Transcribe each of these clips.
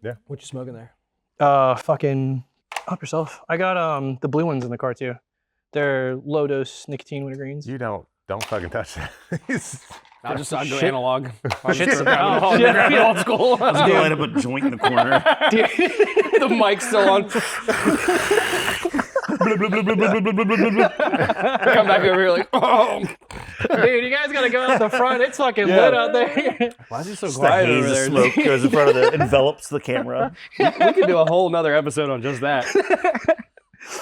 Yeah. What you smoking there? Fucking help yourself. I got the blue ones in the car too. They're low dose nicotine wintergreens. You don't fucking touch that. I'll go Shit. analog. Shit's Old school. I was going to light up a joint in the corner. The mic's still on. Come back over here like, oh. Dude, you guys gotta go out the front. It's fucking lit out there. Why is he so Just a quiet haze over of there? smoke goes in front of the, envelops the camera. We could do a whole nother episode on just that.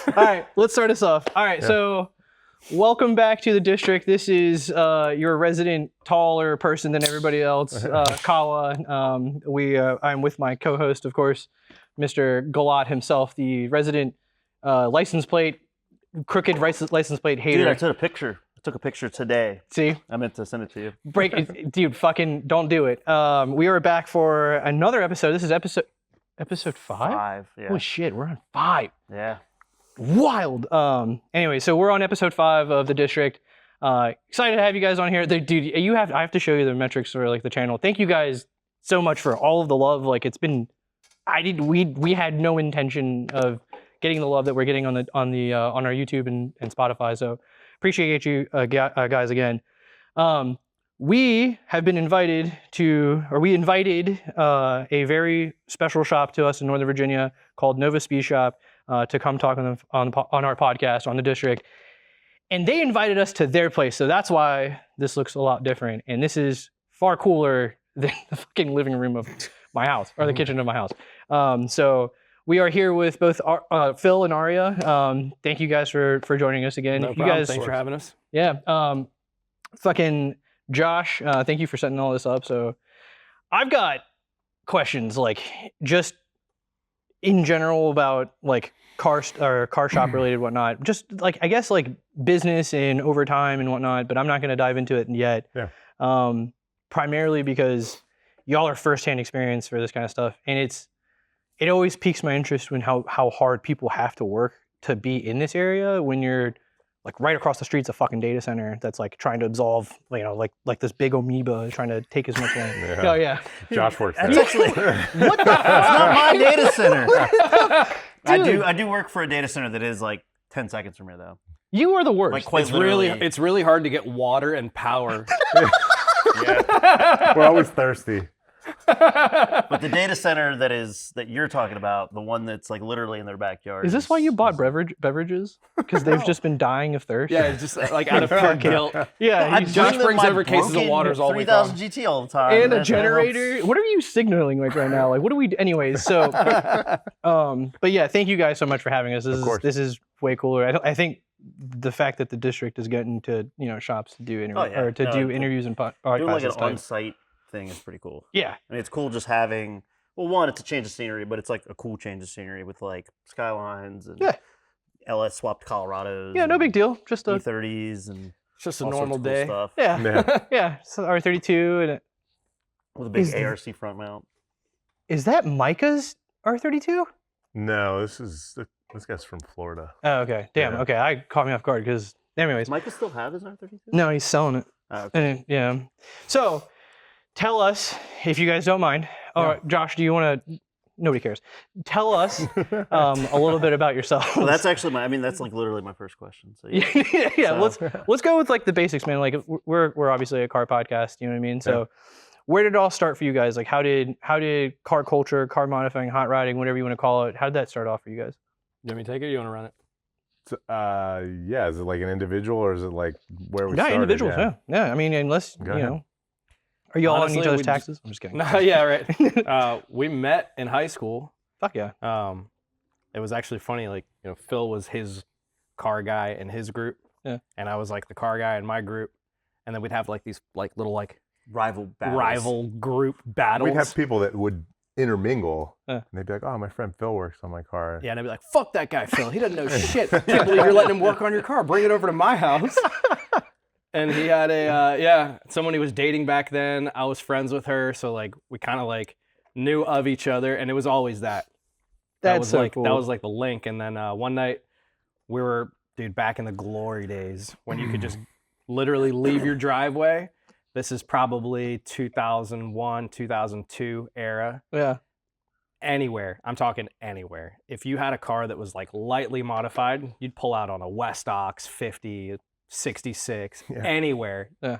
All right, let's start us off. All right, so welcome back to the district. This is your resident taller person than everybody else, Kawah. I'm with my co-host, of course, Mr. Galat himself, the resident crooked license plate hater. Dude, I took a picture. I took a picture today. See? I meant to send it to you. Dude, fucking don't do it. We are back for another episode. This is episode 5? 5, yeah. Holy shit, we're on 5. Yeah. Wild. Anyway, so we're on episode 5 of the district. Excited to have you guys on here. Dude, I have to show you the metrics for like the channel. Thank you guys so much for all of the love. Like it's been, we had no intention of getting the love that we're getting on our YouTube and Spotify. So appreciate you guys again. We have been invited we invited a very special shop to us in Northern Virginia called Nova Speed Shop to come talk on our podcast on the district. And they invited us to their place. So that's why this looks a lot different. And this is far cooler than the fucking living room of my house or the kitchen of my house. So we are here with both Phil and Aria. Thank you guys for joining us again. No you problem. guys, Thanks for having us. Yeah. Fucking Josh, thank you for setting all this up. So I've got questions like just in general about like car shop related whatnot. Just like I guess like business and overtime and whatnot, but I'm not going to dive into it yet. Yeah. Primarily because y'all are firsthand experience for this kind of stuff, and it always piques my interest when how hard people have to work to be in this area when you're like right across the street's a fucking data center that's like trying to absolve, like this big amoeba trying to take as much land. Yeah. Oh yeah. Josh works That's there. actually, what the? It's not my data center. I do work for a data center that is like 10 seconds from here though. You are the worst. Like quite literally. It's really hard to get water and power. Yeah. We're always thirsty. But the data center that you're talking about, the one that's like literally in their backyard. Is this why you bought beverages? Because they've just been dying of thirst? Yeah, it's just like out of pure guilt. Yeah. Josh brings over cases of waters all the way 3,000 GT all the time. And a That generator. helps. What are you signaling like right now? Like, what are we? Anyways, so, but yeah, thank you guys so much for having us. This is way cooler. I think the fact that the district is getting to shops to do interviews and podcasts. Doing like an and stuff. on-site thing is pretty cool. Yeah. I mean, it's cool just having. Well, one, it's a change of scenery, but it's like a cool change of scenery with like skylines and LS swapped Colorados. Yeah, no big deal. Just a E30s and It's just a all normal sorts of cool day. stuff. yeah, yeah. So R32 and With a big Is- ARC front mount. is that Micah's R32? No, this guy's from Florida. Oh, okay. Damn. Yeah. Okay, I caught me off guard because. Anyways, Does Micah still have his R32? no, he's selling it. Oh, okay. And, yeah. So, tell us if you guys don't mind. Or Josh, do you want to? Nobody cares. Tell us a little bit about yourself. Well, that's actually that's like literally my first question. So yeah. Let's go with like the basics, man. Like we're obviously a car podcast. You know what I mean? So, where did it all start for you guys? Like, how did car culture, car modifying, hot riding, whatever you want to call it, how did that start off for you guys? You want me to take it or you want to run it? Yeah, is it like an individual or is it like where we started? Individuals. Yeah. I mean, unless Go ahead. are you all on Honestly, each other's we taxes? I'm just kidding. No, yeah, right. We met in high school. Fuck yeah. It was actually funny. Like, Phil was his car guy in his group, Yeah. and I was like the car guy in my group, and then we'd have like these like little like rival battles. rival group battles. We'd have people that would intermingle, Yeah. and they'd be like, "Oh, my friend Phil works on my car." Yeah, and I'd be like, "Fuck that guy, Phil. He doesn't know shit. Can't believe you're letting him work on your car. Bring it over to my house." And he had someone he was dating back then. I was friends with her, so like we kind of like knew of each other, and it was always that. That's was so like cool. that was like the link. And then one night we were, dude, back in the glory days when you could just literally leave your driveway. This is probably 2001, 2002 era. Yeah. anywhere, I'm talking anywhere. If you had a car that was like lightly modified, you'd pull out on a Westox 50, 66, anywhere. Yeah.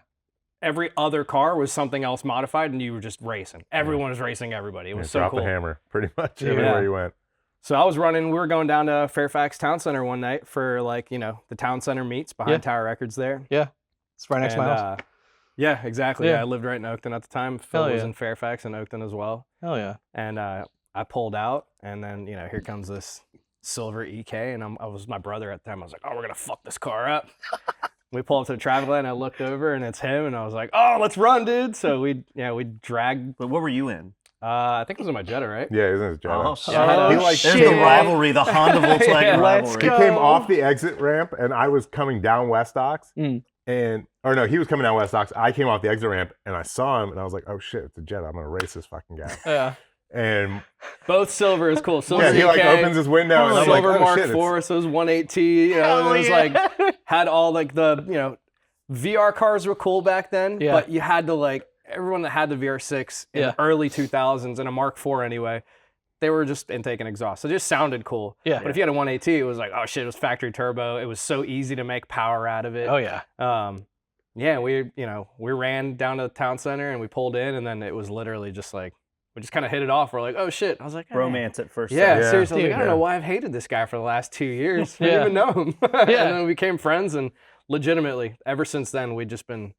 Every other car was something else modified, and you were just racing. Everyone was racing everybody. It was so drop cool. the hammer, pretty much everywhere you went. So I was running. We were going down to Fairfax Town Center one night for like the Town Center meets behind Tower Records there. Yeah, it's right next to my house. Yeah, exactly. Yeah. Yeah, I lived right in Oakton at the time. Phil was in Fairfax and Oakton as well. Hell yeah. And I pulled out, and then here comes this silver EK, and I was my brother at the time. I was like, oh, we're gonna fuck this car up. We pull up to the traffic light, and I looked over, and it's him, and I was like, oh, let's run, dude. So we dragged. But what were you in? I think it was in my Jetta, right? Yeah, isn't it Jetta? Oh, shit. shit. There's the rivalry, the Honda Volkswagen Let's rivalry. He came off the exit ramp, and I was coming down Westox. Or no, he was coming down Westox. I came off the exit ramp, and I saw him, and I was like, oh shit, it's a Jetta. I'm gonna race this fucking guy. Yeah. And Both silver is cool. Silver he like EK, opens his window, and I'm like, silver oh Mark shit, IV, so it was 118. It was like had all like the VR cars were cool back then, but you had to like everyone that had the VR6 in the early 2000s and a Mark IV anyway, they were just intake and exhaust. So it just sounded cool. Yeah. But if you had a 180, it was like, oh shit, it was factory turbo. It was so easy to make power out of it. Oh yeah. Yeah, we ran down to the town center and we pulled in, and then it was literally just like we just kind of hit it off. We're like, oh shit. I was like, hey. Romance at first sight. Yeah, seriously. I was like, I don't Yeah. know why I've hated this guy for the last 2 years. I didn't even know him. And then we became friends, and legitimately, ever since then, we've just been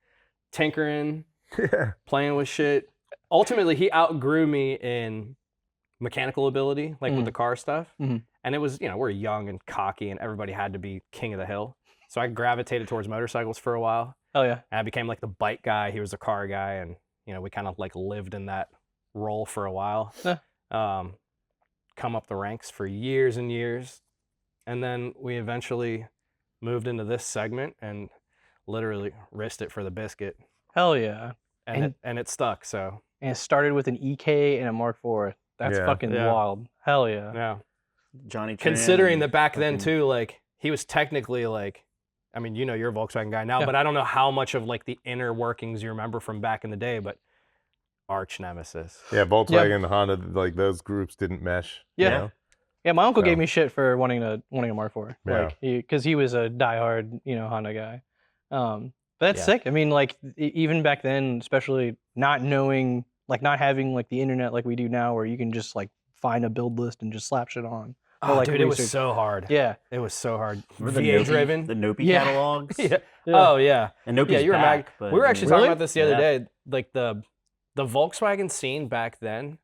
tinkering, playing with shit. Ultimately, he outgrew me in mechanical ability, like with the car stuff. And it was, we're young and cocky, and everybody had to be king of the hill. So I gravitated towards motorcycles for a while. Oh yeah. And I became like the bike guy. He was the car guy, and we kind of like lived in that role for a while. Come up the ranks for years and years, and then we eventually moved into this segment and literally risked it for the biscuit. Hell yeah. And it stuck. So And it started with an EK and a Mark IV. That's fucking wild. Hell yeah. yeah. Johnny Tran Considering and that back then fucking- too, like he was technically like, I mean, you're a Volkswagen guy now, but I don't know how much of like the inner workings you remember from back in the day, but arch nemesis. Yeah, Volkswagen, Honda, like those groups didn't mesh. Yeah. You know? Yeah, my uncle So- gave me shit for wanting a Mark IV. Yeah. Like, because he was a diehard, Honda guy. But that's Yeah. sick. I mean, like even back then, especially not knowing, like not having like the internet like we do now, where you can just like find a build list and just slap shit on. Oh, like, dude, it was research. so hard. Yeah. It was so hard. Remember VA the driven. the Nopi Yeah. catalogs. Yeah. Oh yeah. And Nopi's Yeah, you were back, but we were actually Really? talking about this the other Yeah. day. Like the Volkswagen scene back then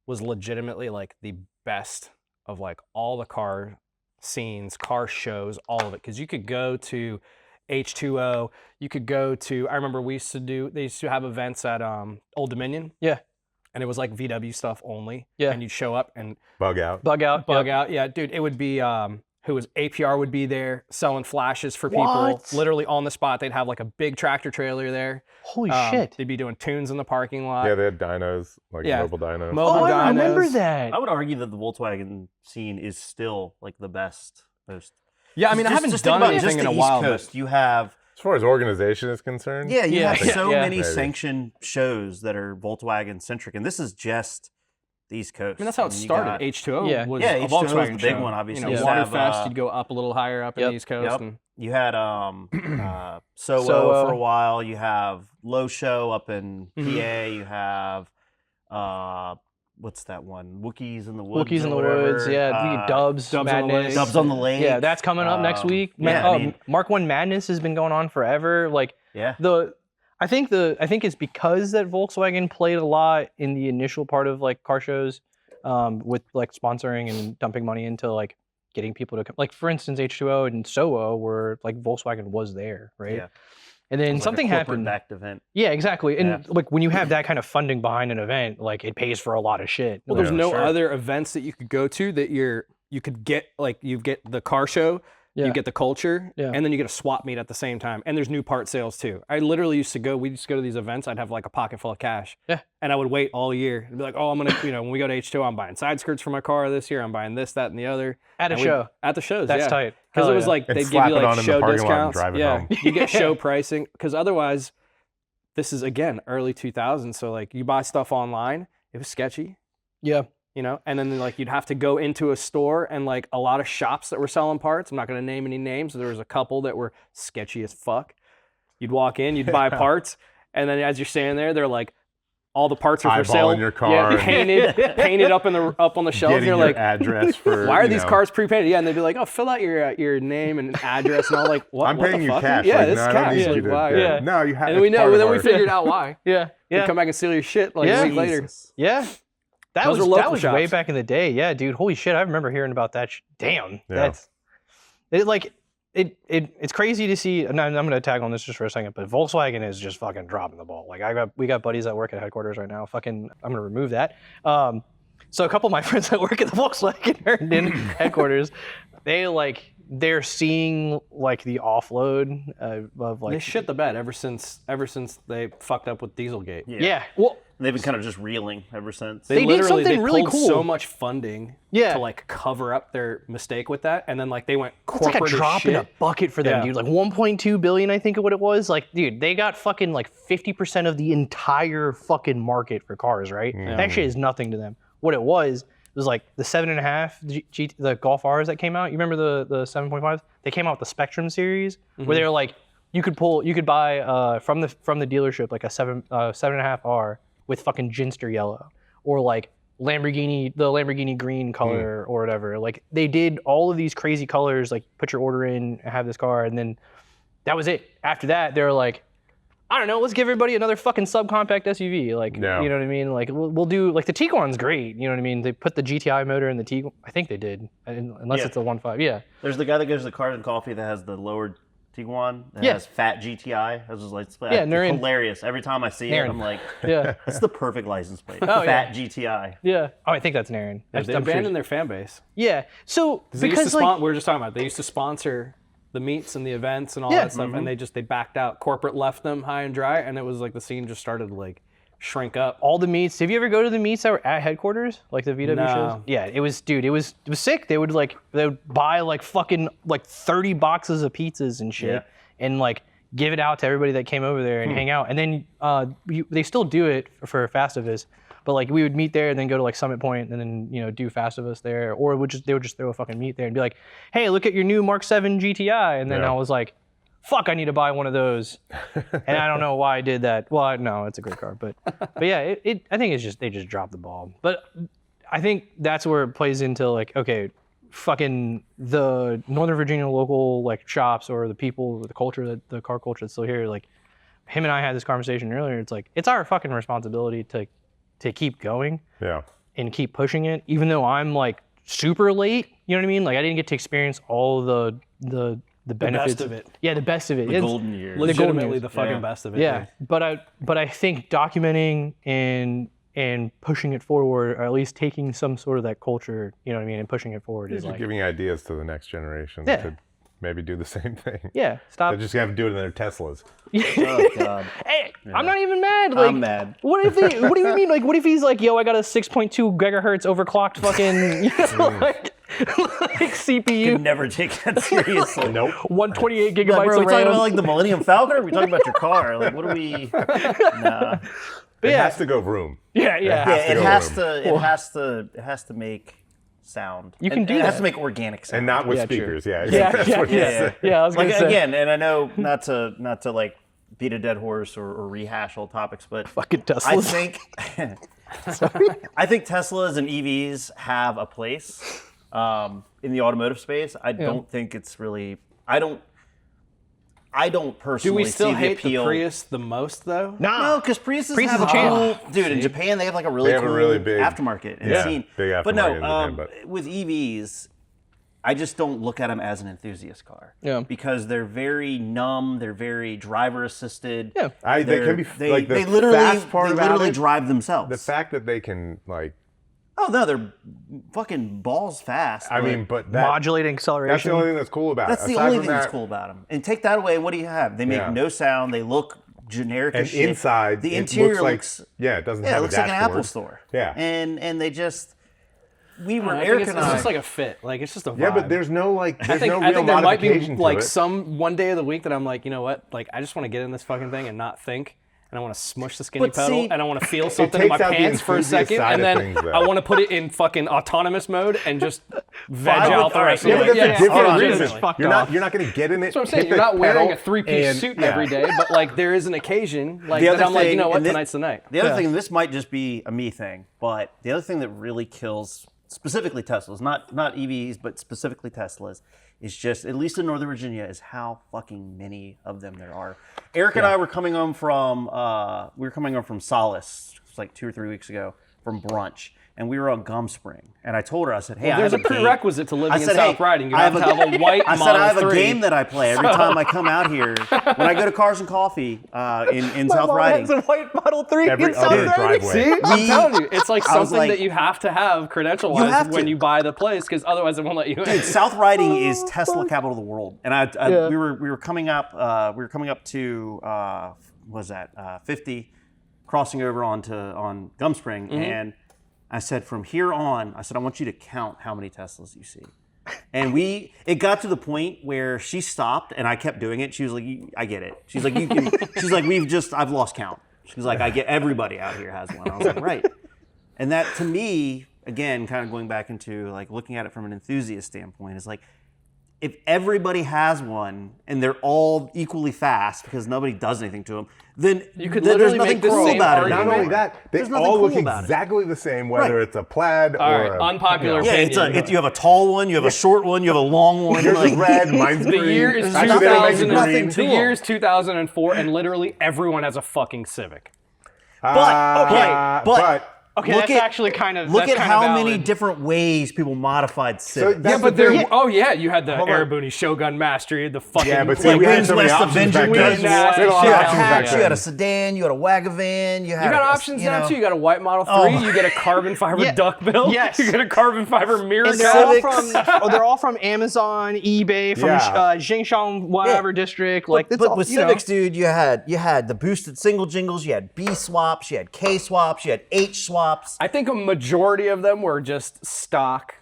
was legitimately like the best of like all the car scenes, car shows, all of it. Because you could go to H2O, you could go to. I remember they used to have events at Old Dominion. Yeah. And it was like VW stuff only. Yeah. And you'd show up and Bug out. Bug out. bug yep. out. Yeah, dude, it would be who was APR would be there selling flashes for people What? literally on the spot. They'd have like a big tractor trailer there. Holy shit. They'd be doing tunes in the parking lot. Yeah, they had dynos, like Yeah. mobile dynos. Mobile Oh, I remember dynos. that. I would argue that the Volkswagen scene is still like the best. Most. Yeah, I mean, I Just- haven't just think done about anything just in the a East while. Coast. You have As far as organization is concerned, you Yeah, have so yeah. many Maybe. sanctioned shows that are Volkswagen centric, and this is just the East Coast. I mean, that's how it you started. got- H2O Yeah. was Yeah, a H2O was Volkswagen the big show. one, obviously. You Waterfest, have, you'd go up a little higher up in the East Coast. Yep. And, You had SOO SOO. for a while. You have Low Show up in Mhm. PA. You have what's that one? Wookiees in the Woods. Wookiees in the or whatever. Woods. Yeah. Dubs. Dubs on the Madness. Lake. Dubs on the Lake. Yeah, that's coming up next week. yeah, I mean- Mark 1 Madness has been going on forever. Like Yeah. I think it's because that Volkswagen played a lot in the initial part of like car shows, with like sponsoring and dumping money into like getting people to come. Like for instance, H2O and SOO were like Volkswagen was there, right? Yeah. And It then was like a something corporate happened. backed event. Yeah, exactly. And Yeah. like when you have that kind of funding behind an event, like it pays for a lot of shit. well, Like, there's no sure. other events that you could go to that you could get, like you get the car show, Yeah. you get the culture, Yeah. and then you get a swap meet at the same time. And there's new part sales too. I literally used to go to these events, I'd have like a pocket full of cash. Yeah. And I would wait all year and be like, oh, I'm going to, when we go to H2O, I'm buying side skirts for my car this year. I'm buying this, that, and the other. at a And we'd- show. At the shows, That's yeah. tight. Because Hell it was yeah. like And they'd give slap you it like on in the show parking lot and discounts. drive it Yeah, home. you get show pricing. Because otherwise, this is again early 2000s. So like you buy stuff online, it was sketchy. Yeah. you know, and then like you'd have to go into a store and like a lot of shops that were selling parts. I'm not going to name any names. There was a couple that were sketchy as fuck. You'd walk in, you'd buy parts, and then as you're standing there, they're like, all the parts are for sale. Eyeballing your car. Yeah, painted up on the shelves. Getting You're your like, address for. why are these cars pre-painted? Yeah, and they'd be like, oh, fill out your name and address, and all like, what? I'm what paying the you fuck? cash. Yeah, like, this no, I cash. don't need Like, you to. why? Yeah. No, you have. And then we it's part of then we our- figured out why. Yeah. You come back and steal your shit like Yeah. a week later. Yeah. That Those was were local way shops. back in the day. Yeah, dude. Holy shit. I remember hearing about that. Damn. Yeah. It's crazy to see. And I'm going to tag on this just for a second, but Volkswagen is just fucking dropping the ball. Like we got buddies that work at headquarters right now. I'm going to remove that. So a couple of my friends that work at the Volkswagen Herndon headquarters, they're seeing like the offload of like They shit the bed ever since they fucked up with Dieselgate. yeah. Well, They've been kind of just reeling ever since. They did something really pulled cool. so much funding Yeah. to like cover up their mistake with that, and then like they went it's like corporate a drop as in shit. a bucket for them, Yeah. dude. Like 1.2 billion, I think what it was. Like, dude, they got fucking like 50% of the entire fucking market for cars, right? That shit is nothing to them. What it was like the 7.5 the Golf Rs that came out. You remember the 7.5s? They came out with the Spectrum series where they were like, you could buy from the dealership like a 7.5 R with fucking Ginster yellow, or like the Lamborghini green color or whatever. Like they did all of these crazy colors, like put your order in, have this car, and then that was it. After that, they were like, I don't know, let's give everybody another fucking subcompact SUV. Like, Yeah. you know what I mean? Like we'll do, like the Tiguan's great, you know what I mean? They put the GTI motor in the Tiguan. I think they did, unless Yeah. it's a 1.5. Yeah. There's the guy that goes to Cars and Coffee that has the lowered Tiguan that Yeah. has fat GTI. I was just like, Yeah, it's Naren. hilarious. Every time I see it, Naren. I'm like, Yeah. that's the perfect license plate. Oh, Fat GTI. Yeah. Oh, I think that's Naren. They abandoned their fan base. Yeah. So They used because to like we were just talking about. They used to sponsor the meets and the events and all Yeah. that stuff, and they backed out. Corporate left them high and dry, and it was like the scene just started to like shrink up. all the meets. Did you ever go to the meets that were at headquarters, like the VW No. shows? Yeah, it was sick. They would buy like fucking like 30 boxes of pizzas and shit, Yeah. and like give it out to everybody that came over there and hang out. And then they still do it for Festivus, but like we would meet there and then go to like Summit Point and then do Festivus there, or they would just throw a fucking meet there and be like, hey, look at your new Mark 7 GTI, and then Yeah. I was like, fuck, I need to buy one of those. And I don't know why I did that. Well, no, it's a great car, but yeah, I think they just dropped the ball. But I think that's where it plays into like, okay, fucking the Northern Virginia local like shops or the people, the culture, the car culture that's still here. Like him and I had this conversation earlier. It's like it's our fucking responsibility to keep going Yeah. and keep pushing it, even though I'm like super late. You know what I mean? Like I didn't get to experience all the benefits best of it. Yeah, the best of it. The It's- golden years. Legitimately years. the fucking Yeah. best of it. yeah, dude. but I think documenting and pushing it forward, or at least taking some sort of that culture, you know what I mean, and pushing it forward is You're like, giving ideas to the next generation Yeah. to maybe do the same thing. yeah, stop. They're just gonna have to do it in their Teslas. Oh, God. Hey, I'm not even mad. Like, I'm mad. What do you mean? Like, what if he's like, yo, I got a 6.2 gigahertz overclocked fucking, like CPU, Could never take that seriously. Nope. 128 gigabytes Like, bro, we of talking RAM. about like the Millennium Falcon, or are we talking about your car? Like, what are we? Nah. It yeah. has to go vroom. yeah. Yeah, to it go has room. to. It has to make sound. You can And do It has that. to make organic sound. And not with Yeah, true. speakers. Yeah. Yeah, That's yeah, what he yeah. said. Yeah, I was like gonna say. again, and I know not to like beat a dead horse or rehash old topics, but Fucking I Teslas. think I think Teslas and EVs have a place in the automotive space. I don't think it's really. I don't personally Do we still see the hate the appeal. Prius the most though? No, because Priuses Prius have is a champ. cool, dude. In Japan, they have like a really They have a cool really big- aftermarket and yeah, scene. big But no, aftermarket in Japan, but- with EVs, I just don't look at them as an enthusiast car. Yeah. Because they're very numb. They're very driver assisted. Yeah. They can be like the they literally fast part they about literally it, drive themselves. the fact that they can like. Oh no, they're fucking balls fast. I mean, but that, Modulating acceleration. that's the only thing that's cool about that's it. the Aside only from thing that's that, cool about them. And take that away, what do you have? They make Yeah. no sound. They look generic And as shit. inside, the it interior looks like looks yeah, it doesn't yeah, it have looks a like an Apple dashboard. store. Yeah. And they just we were I Eric think and it's I. just like a fit. Like it's just a vibe. Yeah, but there's no like, I there's think, no I real think there might be modification to like it. some one day of the week that I'm like, you know what? Like I just want to get in this fucking thing and not think. and I want to smush the skinny But pedal, see, and I want to feel something in my takes out the pants for a enthusiast second, side and of then things, though. I want to put it in fucking autonomous mode and just veg I would- out the all right, rest Yeah, of but the that's day. a different Yeah, reason. just fucked You're off. not going to get in it. That's what I'm saying. hit You're the not wearing pedal, a three-piece and- suit yeah. every day, but like there is an occasion like The that other I'm like, you thing- know what, and this- tonight's the night. The other thing, and this might just be a me thing, but the other thing that really kills specifically Teslas, not EVs, but specifically Teslas, is just, at least in Northern Virginia, is how fucking many of them there are. Eric and I were coming home from Solace, like 2 or 3 weeks ago, from brunch. And we were on Gum Spring, and I told her, I said, "Hey, There's I a have a game." prerequisite to living I in said, South "Hey, Riding. You I have to have a white I said, Model "I have 3. a game that I play every time I come out here when I go to Cars and Coffee in South Riding." a white Model 3 Every in South other Riding. driveway. See, I'm telling you, it's like I was something like- that you have to have credential You have wise when to. you buy the place, because otherwise it won't let you in. Dude, South Riding is Tesla capital of the world, and Yeah. we were coming up to what was that 50, crossing over on Gum Spring, Mm-hmm. and I said, from here on, I said, I want you to count how many Teslas you see. And it got to the point where she stopped, and I kept doing it. She was like, I get it. She's like, she's like, I've lost count. She's like, I get, everybody out here has one. I was like, right. And that, to me, again, kind of going back into like looking at it from an enthusiast standpoint, is like, if everybody has one and they're all equally fast because nobody does anything to them, then You could then literally there's nothing make the cool same about it. argument. Not anymore. only that, they There's nothing all cool look about it. exactly the same, whether Right. it's a plaid All or right, unpopular Yeah, opinion. you have a tall one, you have a short one, you have a long one. Yours like- is red, mine's The green. year is Actually, they don't make 2000. green. The year is 2004, and literally everyone has a fucking Civic. But Okay, look that's at, actually kind of look that's at kind how of many valid. different ways people modified Civics. that's Yeah, but the there. thing. Oh yeah, you had the Hold on. Arabuni Shogun Master. You had the fucking. Yeah, but see, like, we had Wings so many West options back Avenger then. Wings We had a lot West, of yeah. options back You had a then. sedan, you had a Wagavan, you had You got a- options now know. too. You got a white Model 3. Oh. You get a carbon fiber Yeah. duckbill. Yes. You get a carbon fiber mirror And guy. they're all Civics. from they're all from Amazon, eBay, from Yeah. Jingshan whatever district. Like that's But all, with you know. Civics, dude, you had the boosted single jingles, you had B swaps, you had K swaps, you had H swaps, I think a majority of them were just stock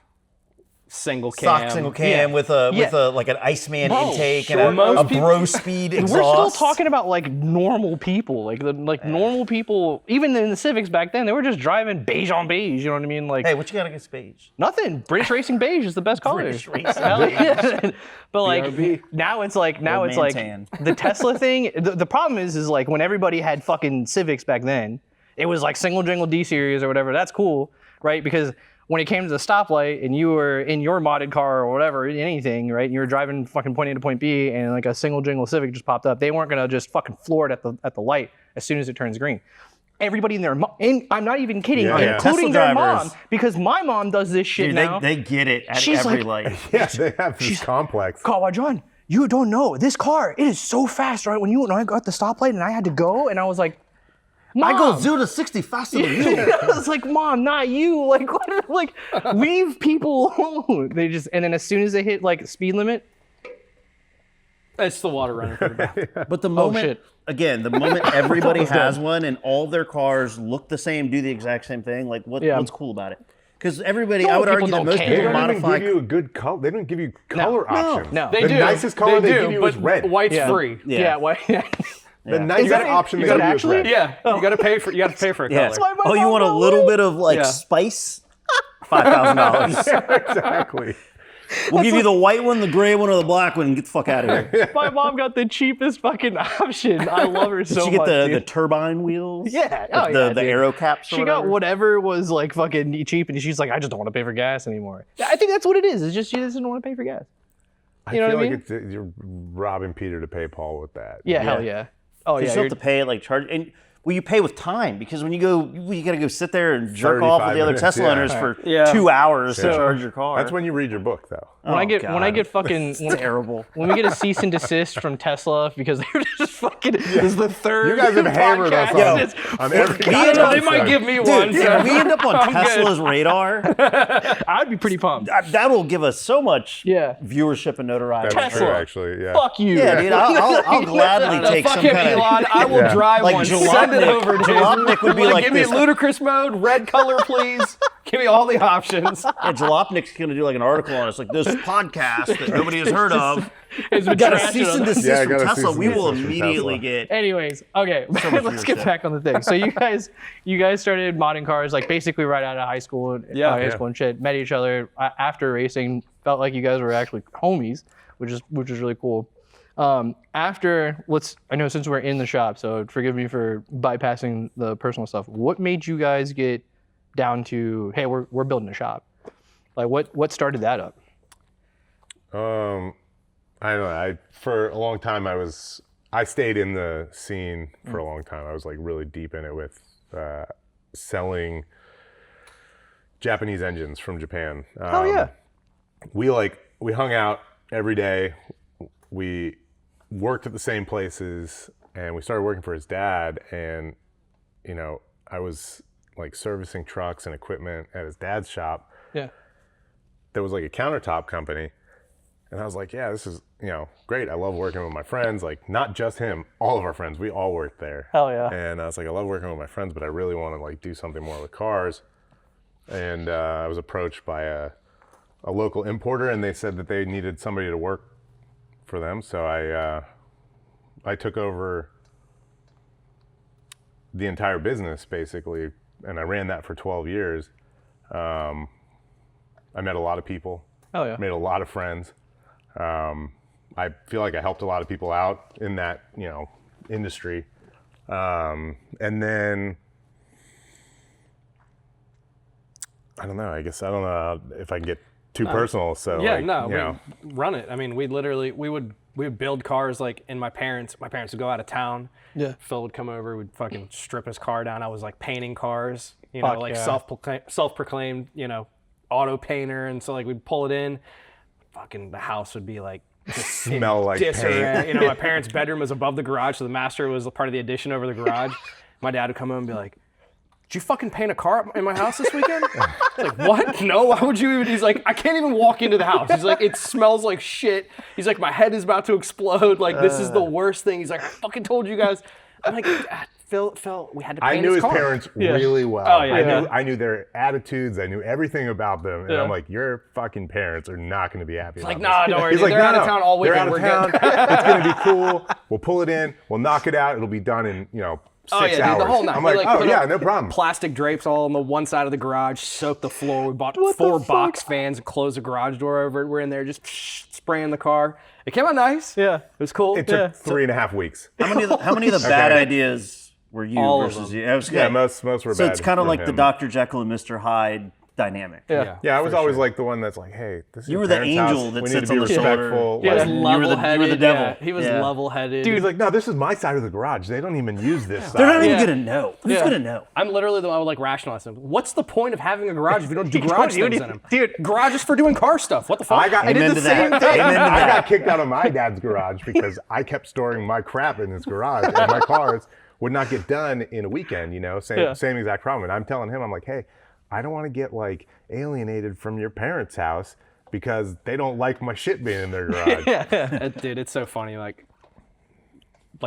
single cam. stock single cam with a like an Iceman Bro, intake sure. and Most a people- bro speed exhaust. We're still talking about like normal people, like normal people. Even in the Civics back then, they were just driving beige on beige. You know what I mean? Like Hey, what you got against beige? nothing. British Racing Beige is the best color. British Racing Hell yeah. But like BRB. now it's like Old it's man like tan. the Tesla thing. The problem is like when everybody had fucking Civics back then, it was like single jingle D series or whatever. That's cool, right? Because when it came to the stoplight and you were in your modded car or whatever, anything, right? And you were driving fucking point A to point B and like a single jingle Civic just popped up. They weren't gonna just fucking floor it at the light as soon as it turns green. Everybody in their and I'm not even kidding, Yeah, yeah. including Tesla their drivers. mom, because my mom does this shit Dude, now. they get it at She's every like- light. Yeah, they have this complex. Kawah John, you don't know this car. It is so fast, right? When I got the stoplight and I had to go, and I was like, Mom. I go 0 to 60 faster than you. I was like, Mom, not you. Like, what? Like, leave people alone. They just, and then as soon as they hit like speed limit, It's the water running for the back. But the moment, shit. again, the moment everybody has one and all their cars look the same, do the exact same thing, like what's cool about it? Because everybody, I would people argue that don't most care. They people don't even modify. give you a good color. They don't give you color options. no. They the do. nicest color they, do, give you but is red. White's Yeah. free. yeah, what? Yeah. The nicest that- option is they that give you is actually- red. Yeah, you got to pay for. You got to pay for a Yeah. color. why my Oh, you mom want a got little white. bit of like Yeah. spice? $5,000. Exactly. We'll give you the white one, the gray one, or the black one, and get the fuck out of here. My mom got the cheapest fucking option. I love her so Did you get much. the dude. turbine wheels? Yeah. The, Oh, yeah, the dude. aero caps or She got whatever? whatever was like fucking cheap, and she's like, I just don't want to pay for gas anymore. I think that's what it is. It's just she doesn't want to pay for gas. You know I feel what I mean? like you're robbing Peter to pay Paul with that. Yeah, hell yeah. Oh You yeah. still you're- have to pay it, like charge. And well, you pay with time because when you got to go sit there and jerk off with 35 the other minutes, Tesla yeah. owners for Yeah. 2 hours to Yeah. charge your car. That's when you read your book, though. When I get fucking terrible. when we get a cease and desist from Tesla because they're just fucking this is the third You guys have hammered us podcast. on, It's- on every we end up- They might give me Dude, one. if so we end up on I'm good. Tesla's radar, I'd be pretty pumped. that will give us so much Yeah. viewership and notoriety. That's true, Tesla. actually. Yeah. Fuck you. Yeah, dude, I'll gladly take Fuck some him, kind of. Elon. I will Yeah. drive Like one. Send it Jalopnik- over to Jalopnik would be like give me this. ludicrous mode, red color, please. Give me all the options. Yeah, Jalopnik's going to do like an article on us, like this podcast that nobody has heard of. It's We got a cease and desist Yeah, I from got a cease Tesla. and We will desist from immediately Tesla. get. Anyways, okay, much let's get viewership. back on the thing. So you guys started modding cars like basically right out of high school, high school and shit. Met each other after racing. Felt like you guys were actually homies, which is really cool. I know since we're in the shop, so forgive me for bypassing the personal stuff. What made you guys get down to, hey, we're building a shop? Like what started that up? I don't know. For a long time, I stayed in the scene for a long time. I was like really deep in it with selling Japanese engines from Japan. Oh yeah. We hung out every day. We worked at the same places, and we started working for his dad. And I was like servicing trucks and equipment at his dad's shop. Yeah. There was like a countertop company. And I was like, yeah, this is, great. I love working with my friends. Like, not just him, all of our friends. We all worked there. Hell yeah. And I was like, I love working with my friends, but I really want to like do something more with cars. And I was approached by a local importer, and they said that they needed somebody to work for them. So I took over the entire business basically, and I ran that for 12 years. I met a lot of people. Oh yeah. Made a lot of friends. I feel like I helped a lot of people out in that, industry. And then, I don't know, I don't know if I can get too personal. So We run it. I mean, we would build cars like in my parents would go out of town. Yeah. Phil would come over, we'd fucking strip his car down. I was like painting cars, Fuck like yeah. self-proclaimed, auto painter. And so like we'd pull it in, fucking the house would be like just smell like disarray. paint. My parents' bedroom was above the garage, so the master was part of the addition over the garage. My dad would come home and be like, did you fucking paint a car in my house this weekend? It's like, what? No, why would you even? He's like, I can't even walk into the house. He's like, it smells like shit. He's like, my head is about to explode. Like, this is the worst thing. He's like, I fucking told you guys. I'm like, Phil, we had to paint I knew his car. parents really well. Oh, yeah. I knew their attitudes. I knew everything about them. And I'm like, your fucking parents are not going to be happy about Like, this. nah, don't worry. He's Dude, like, they're no, out of town all they're weekend. out of We're good. town. It's going to be cool. We'll pull it in. We'll knock it out. It'll be done in, 6 hours. The whole night. I'm We, like, put yeah, up no problem. Plastic drapes all on the one side of the garage, soaked the floor. We bought What the 4 fuck? box fans and closed the garage door over it. We're in there just spraying the car. It came out nice. Yeah. It was cool. It took 3.5 weeks. How many of the bad Okay. ideas were you All of versus them. you? I was Yeah, good. most were bad. So it's kind of from like the him. Dr. Jekyll and Mr. Hyde dynamic. Yeah. Yeah, I was for always sure. like the one that's like, hey, this is You your were the parents' angel house. that We need to sits be on the shoulder. respectful. Yeah, Like, He was You were the level-headed. devil. Yeah, he was Yeah. level-headed. He's like, no, this is my side of the garage. They don't even use this side. They're not even Yeah. gonna know. Who's Yeah. gonna know? I'm literally the one I would like rationalize him. What's the point of having a garage if you don't do You garage don't things do in them? Dude. Garage is for doing car stuff. What the fuck? I did Amen the to same that. thing. Amen to I that. got kicked out of my dad's garage because I kept storing my crap in his garage, and my cars would not get done in a weekend. Same exact problem. And I'm telling him, I'm like, hey, I don't want to get like alienated from your parents' house because they don't like my shit being in their garage. Dude, it's so funny. Like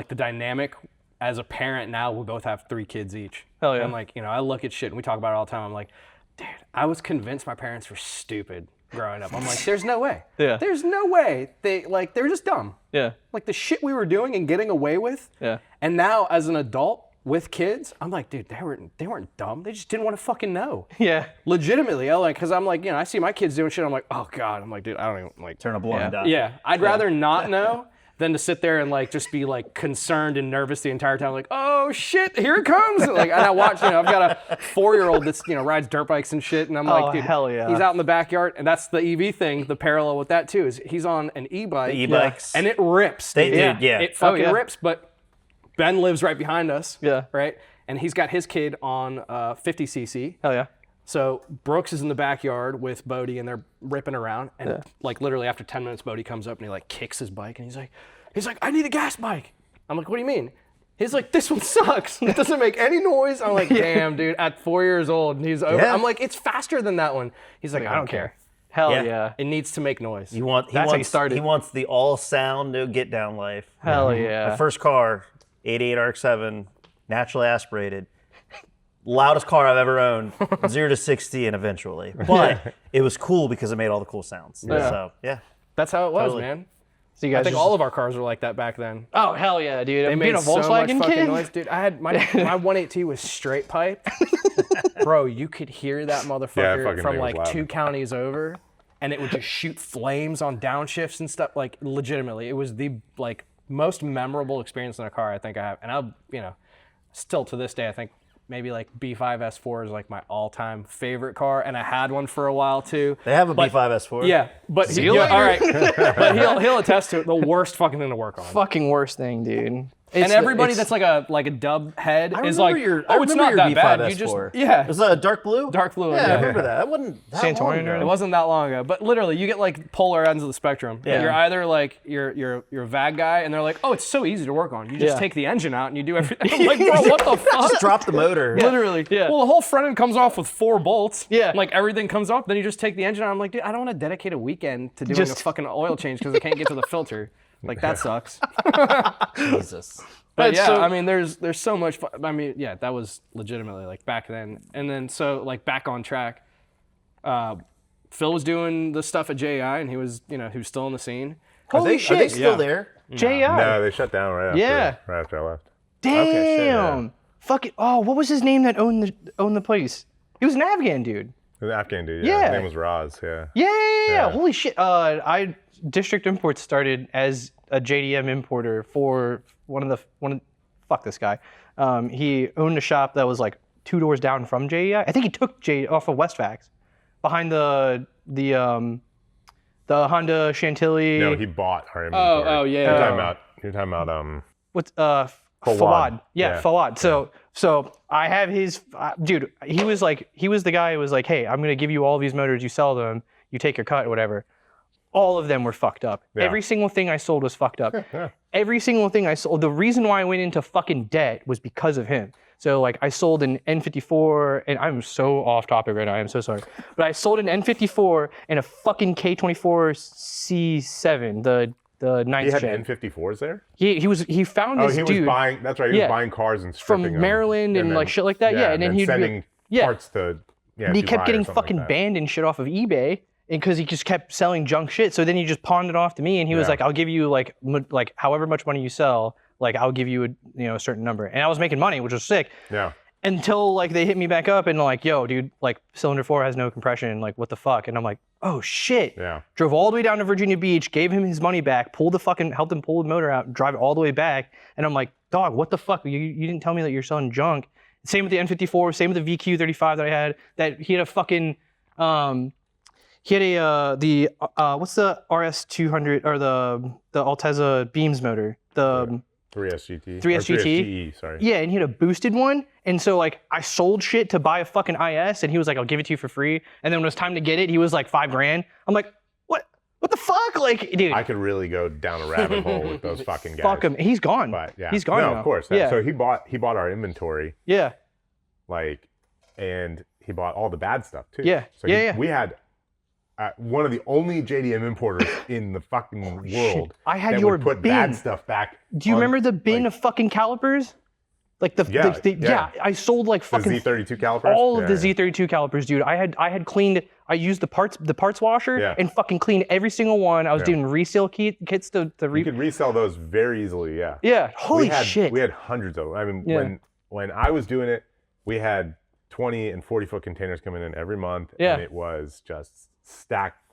the dynamic as a parent now, we both have 3 kids each. Hell yeah. And like, I look at shit and we talk about it all the time. I'm like, dude, I was convinced my parents were stupid growing up. I'm like, there's no way. Yeah. There's no way. They're just dumb. Yeah. Like the shit we were doing and getting away with. Yeah. And now as an adult with kids, I'm like, dude, they weren't dumb. They just didn't want to fucking know. Yeah. Legitimately, because I'm like, I see my kids doing shit. I'm like, oh God. I'm like, dude, I don't even like. Turn a blind eye. Yeah, I'd rather not know than to sit there and like just be like concerned and nervous the entire time. Like, oh shit, here it comes. And I watch, I've got a 4-year-old that's rides dirt bikes and shit, and I'm like, dude, hell yeah. he's out in the backyard, and that's the EV thing. The parallel with that too is he's on an e-bike, E-bikes. and it rips. They- dude. dude, yeah. It fucking yeah. rips. But Ben lives right behind us. Yeah. Right, and he's got his kid on 50cc. Hell yeah. So Brooks is in the backyard with Bodie, and they're ripping around. And like literally after 10 minutes, Bodie comes up and he like kicks his bike, and he's like, I need a gas bike. I'm like, what do you mean? He's like, this one sucks. It doesn't make any noise. I'm like, damn, dude. At 4 years old, and he's over. Yeah. I'm like, it's faster than that one. He's like, I don't care. Hell Yeah. yeah. It needs to make noise. He That's how he started. He wants the all sound, no get down life. Hell yeah. The first car, 88 RX-7, naturally aspirated. loudest car I've ever owned, 0 to 60 and eventually. But it was cool because it made all the cool sounds. Yeah. So, yeah. That's how it was, Totally. man. So you I guys think just, all of our cars were like that back then. oh hell yeah, dude! They Being made a so much Volkswagen fucking kid. noise, dude. I had my 180 was straight pipe. Bro, you could hear that motherfucker fucking from thing was like loud. 2 counties over, and it would just shoot flames on downshifts and stuff. Like legitimately, it was the like most memorable experience in a car I think I have. And I'll, still to this day, I think maybe like B5 S4 is like my all-time favorite car, and I had one for a while too. They have a B5 S4. Yeah, but See you later. all right, but he'll attest to it. The worst fucking thing to work on. Fucking worst thing, dude. And It's- everybody it's- that's like a dub head I is remember like, your, oh, it's not that B5 bad. S4. You just Was that a dark blue? dark blue. Yeah, I remember that. That wasn't that Santorini long or ago. It wasn't that long ago, but literally, you get like polar ends of the spectrum. Yeah. You're either like you're a VAG guy, and they're like, oh, it's so easy to work on. You just Yeah. take the engine out and you do everything. I'm like, bro, what the fuck? Just drop the motor. Literally. Yeah. Well, the whole front end comes off with 4 bolts. Yeah. Like everything comes off. Then you just take the engine out. I'm like, dude, I don't want to dedicate a weekend to doing a Just- fucking oil change because I can't get to the filter. Like that sucks. Jesus. But Right, yeah, so- I mean, there's so much. I mean, yeah, that was legitimately like back then. And then so like back on track, Phil was doing the stuff at JI, and he was he was still in the scene. Holy Are they shit! still there? JI. No, they shut down right Yeah. after I left. Damn. Okay, shit, yeah. Fuck it. Oh, what was his name that owned the place? He was an Afghan dude. It was an Afghan dude. Yeah. His name was Roz. Yeah. Yeah. Holy shit. District Imports started as a JDM importer for fuck this guy. He owned a shop that was like 2 doors down from JEI. I think he took J off of Westfax, behind the Honda Chantilly. No, he bought our inventory. Oh, yeah. You're talking about What's Fawad. Fawad? Yeah, Yeah. Fawad. So I have his dude. He was the guy who was like, hey, I'm gonna give you all these motors. You sell them. You take your cut, whatever. All of them were fucked up. Yeah. Every single thing I sold was fucked up. Yeah. Every single thing I sold. The reason why I went into fucking debt was because of him. So like I sold an N54, and I'm so off topic right now. I'm so sorry, but I sold an N54 and a fucking K24 C7, the He ninth had gen. N54s there. He found Oh, this he dude was buying. That's right. He Yeah. was buying cars and stripping from them, Maryland and then- like shit like that. Yeah, and then he'd sending yeah. parts to. Yeah, And he Dubai kept or getting something fucking like that. banned and shit off of eBay, and because he just kept selling junk shit. So then he just pawned it off to me, and he was Yeah. like, "I'll give you like however much money you sell, like I'll give you a certain number." And I was making money, which was sick. Yeah. Until like they hit me back up and like, "Yo, dude, like cylinder 4 has no compression. Like what the fuck?" And I'm like, "Oh shit." Yeah. Drove all the way down to Virginia Beach, gave him his money back, helped him pull the motor out, drive it all the way back, and I'm like, "Dog, what the fuck? You didn't tell me that you're selling junk." Same with the N54, same with the VQ35 that I had. That he had a fucking, he had what's the RS200 or the Altezza Beams motor, the 3SGT. 3SGT? 3SGE, sorry. yeah, and he had a boosted one. And so like I sold shit to buy a fucking IS, and he was like, "I'll give it to you for free." And then when it was time to get it, he was like $5,000. I'm like, what the fuck, like, dude. I could really go down a rabbit hole with those fucking guys. Fuck him. He's gone. But yeah. He's gone No, now. of course. Yeah. So he bought our inventory, Yeah. like, and he bought all the bad stuff too. Yeah. So Yeah. we had one of the only JDM importers in the fucking world. I had that your would put bin. bad stuff back. Do you on, remember the bin like, of fucking calipers? Like Yeah. I sold like the fucking Z32 calipers? all of the Yeah. Z32 calipers, dude. I had cleaned. I used the parts washer Yeah. and fucking cleaned every single one. I was Yeah. doing resale kits to You could resell those very easily. Yeah. yeah. Holy we had, shit. We had hundreds of them. I mean, Yeah. when I was doing it, we had 20 and 40-foot containers coming in every month. Yeah. And it was just stacked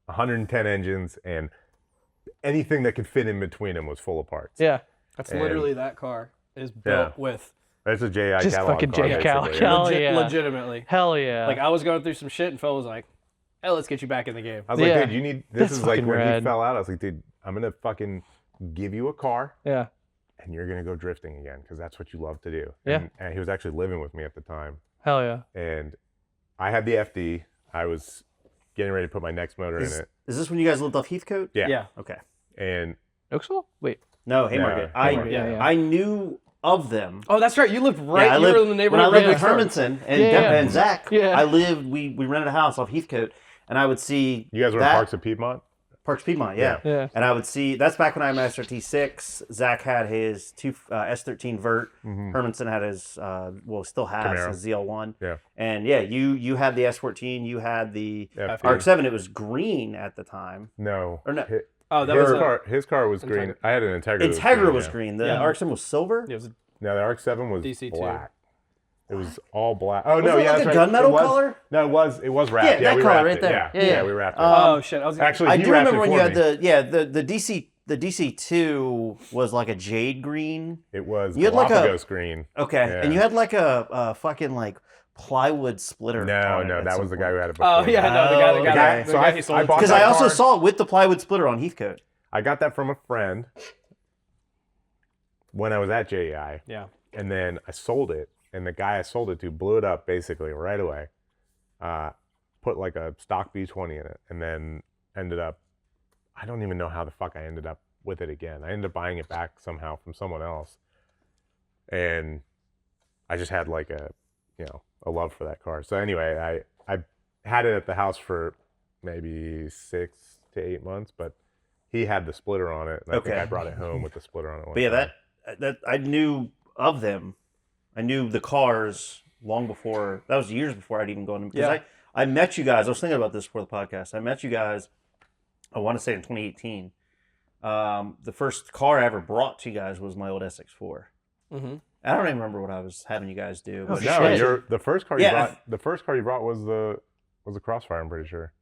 110 engines, and anything that could fit in between them was full of parts. yeah. That's And- literally that car is built Yeah. with That's a JI Just catalog fucking car, JI catalog. basically. Hell yeah. legitimately. Hell yeah. Like I was going through some shit, and Phil was like, "Hey, let's get you back in the game." I was like, Yeah. dude, you need, this That's is like fucking when he rad. fell out, I was like, dude, I'm going to fucking give you a car yeah. and you're going to go drifting again because that's what you love to do. Yeah. And he was actually living with me at the time. Hell yeah. And I had the FD. I was getting ready to put my next motor in it. Is this when you guys lived off Heathcote? Yeah. Yeah. Okay. And Oaksville? Wait. No, Haymarket. Haymarket, yeah. I knew of them. Oh, that's right. You lived right. I you lived, were in the neighborhood. when I lived right with next door. Hermanson and, Yeah. and Zach. Yeah. I lived. We rented a house off Heathcote, and I would see. you guys were in that. Parks of Piedmont? Parks Piedmont, yeah. Yeah. And I would see, that's back when I had my SRT6. Zach had his S13 Vert. Hermanson had his, still has Camaro. his ZL1. Yeah. And yeah, you had the S14, you had the FD. RX-7. It was green at the time. No. Or no. Oh, that was His car was green. I had an Integra. Integra was green. The Yeah. RX-7 was silver. it was No, the RX-7 was DC2. black. It was all black. Oh no, it yeah, like that's a right. gunmetal It was- color? No, it was wrapped. Yeah, that we color wrapped right it. there. Yeah, Yeah. we wrapped it. oh shit, I was Actually, I he do wrapped remember it when for you had me. the DC2 was like a jade green. It was you had like a- Galapagos green. Okay, Yeah. and you had like a fucking like plywood splitter. No, that was the guy who had it before. oh yeah, no, the Oh, guy okay. the So guy I- he sold I it bought to. Because that I also car. saw it with the plywood splitter on Heathcote. I got that from a friend when I was at JEI, Yeah. and then I sold it, and the guy I sold it to blew it up basically right away. Put like a stock B20 in it, and then ended up, I don't even know how the fuck I ended up with it again. I ended up buying it back somehow from someone else, and I just had like a love for that car. So anyway, I had it at the house for maybe 6 to 8 months, but he had the splitter on it, and I think Okay. I brought it home with the splitter on it. But yeah, that I knew of them. I knew the cars long before. That was years before I'd even gone. Because I met you guys. I was thinking about this before the podcast. I met you guys. I want to say in 2018. The first car I ever brought to you guys was my old SX4. Mm-hmm. I don't even remember what I was having you guys do. Oh, But shit. the first car Yeah. the first car you brought was the Crossfire, I'm pretty sure.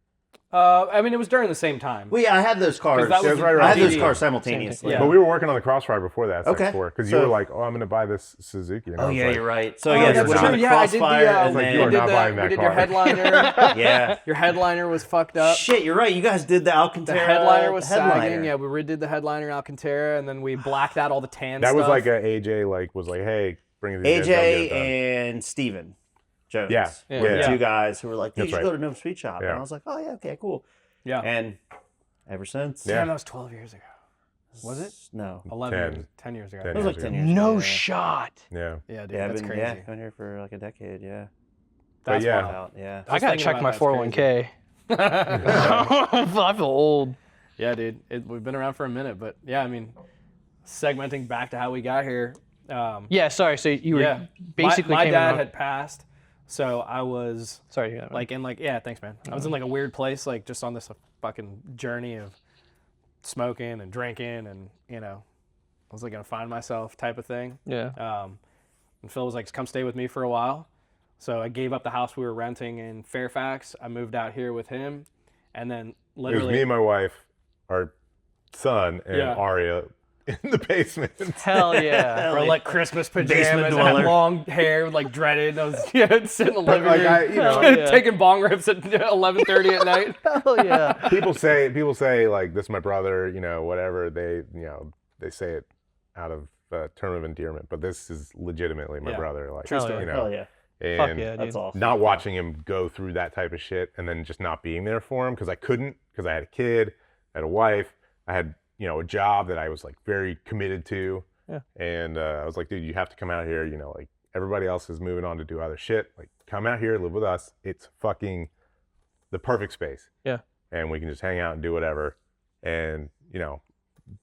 I mean, it was during the same time. well, yeah, I had those cars. that was It was right I around had those DD. cars simultaneously. Yeah. But we were working on the Crossfire before that Okay. SX4 because So- you were like, "Oh, I'm going to buy this Suzuki." And I Oh was yeah, like, you're right. So Oh, yeah, that's it would have true. been the Yeah, I did the, Crossfire, and like, then you are not buying we that did car. your headliner. yeah. Your headliner was fucked up. Shit, you're right. You guys did the Alcantara. The headliner was headliner. sagging. Yeah, we redid the headliner in Alcantara, and then we blacked out all the tan That stuff. was like a AJ was like, "Hey, bring these guys AJ down, get it done." and Steven Jones. Yeah. Yeah. Were the Yeah. two guys who were like, "You That's should right. go to Gnome Sweet Shop." Yeah. And I was like, "Oh yeah, okay, cool." yeah. And ever since, Yeah. Damn, that was 12 years ago. Was it? No, 11 10. years, 10 years ago. 10 it was like years 10 ago. years. No ago, yeah. shot. Yeah. Yeah, dude, Yeah, I've that's been crazy. been here for like a decade. Yeah, That's yeah. wild. out. Yeah. I gotta thinking check about my that's 401k. I feel old. Yeah, dude. We've been around for a minute, but yeah, I mean, segmenting back to how we got here. Yeah, sorry. So you were Yeah. basically my came dad in- had passed, so I was Sorry. Yeah, yeah, thanks, man. I was in like a weird place, like just on this fucking journey of smoking and drinking, and I was like gonna find myself type of thing. yeah. And Phil was like, "Come stay with me for a while." So I gave up the house we were renting in Fairfax. I moved out here with him, and then It was literally, me and my wife, our son, and Yeah. Aria in the basement. Hell yeah. or like Christmas Basement pajamas, I dweller. had long hair, like dreaded. I was sitting in the living Like, room, yeah. taking bong rips at 11:30 at night. Hell yeah. people say like, "This is my brother," whatever. They say it out of term of endearment, but this is legitimately my Yeah. brother. Like, True story. Hell yeah, and Fuck yeah, dude. that's awesome. not watching him go through that type of shit and then just not being there for him because I couldn't, because I had a kid, I had a wife, I had a job that I was like very committed to. Yeah. And I was like, dude, you have to come out here. Like everybody else is moving on to do other shit. Like, come out here, live with us. It's fucking the perfect space. Yeah. And we can just hang out and do whatever. And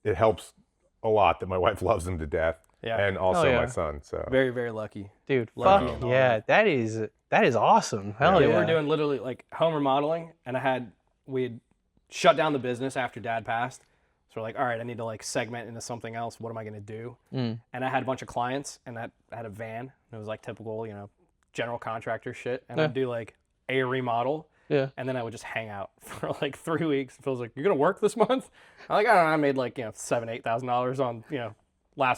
it helps a lot that my wife loves him to death. Yeah. And also yeah. my son. So Very, very lucky. Dude, Lucky fuck and all yeah. That is awesome. Hell Yeah, yeah. we were doing literally like home remodeling, and we had shut down the business after Dad passed. So we're like, all right, I need to like segment into something else. What am I gonna do? Mm. And I had a bunch of clients, and I had a van. It was like typical, general contractor shit. And Yeah. I'd do like a remodel, Yeah. and then I would just hang out for like 3 weeks. And Phil's like, "You're gonna work this month?" I'm like, "I don't know. I made like $7,000-8,000 on I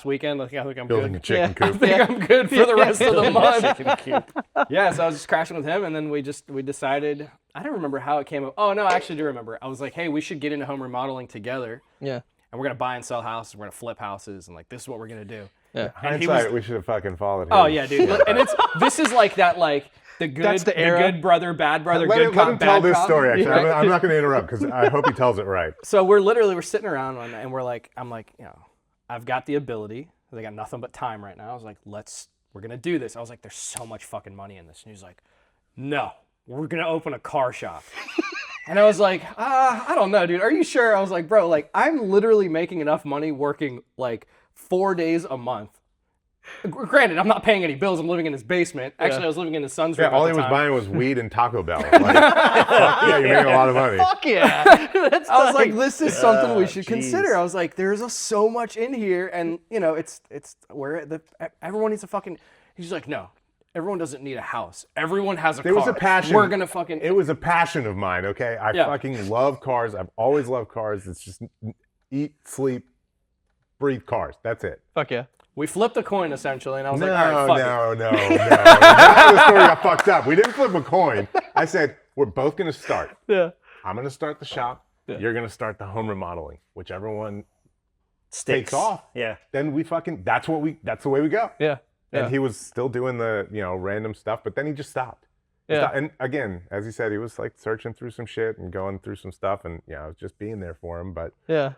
think I'm building good. a chicken I coop. think I'm good for the rest of the month." Yeah, so I was just crashing with him, and then we decided. I don't remember how it came up. Oh no, I actually do remember. I was like, "Hey, we should get into home remodeling together, Yeah. and we're gonna buy and sell houses. We're gonna flip houses, and like this is what we're gonna do." And he Hindsight, was- we should have fucking followed him. Oh yeah, dude. And this is like that, like the good, That's the era. good brother, bad brother, Let good him, cop, let him tell bad this cop. story, actually. Yeah. I'm not going to interrupt because I hope he tells it right. So we're sitting around one night, and I'm like, I've got the ability. I got nothing but time right now. I was like, we're gonna do this. I was like, there's so much fucking money in this. And he's like, no, we're gonna open a car shop. And I was like, I don't know, dude. Are you sure? I was like, bro, like I'm literally making enough money working like 4 days a month. Granted, I'm not paying any bills. I'm living in his basement. Actually, I was living in his son's room. Yeah, all he was buying was weed and Taco Bell. Like, yeah, you're making a lot of money. Fuck yeah. I was like, this is something we should consider. I was like, there's so much in here, and you know, it's where everyone needs a fucking. He's like, no, everyone doesn't need a house. Everyone has a car. It was a passion. We're gonna fucking. It was a passion of mine. Okay, I fucking love cars. I've always loved cars. It's just eat, sleep, breathe cars. That's it. Fuck yeah. We flipped a coin essentially, and I was No, like, all right, fuck it. no. Now the story got fucked up. We didn't flip a coin. I said, we're both going to start. Yeah. I'm going to start the shop. Yeah. You're going to start the home remodeling. Whichever one Sticks takes off. Yeah. Then that's the way we go. Yeah. And he was still doing the, random stuff, but then he just stopped. Yeah. And again, as he said, he was like searching through some shit and going through some stuff, and I was just being there for him. But Yeah.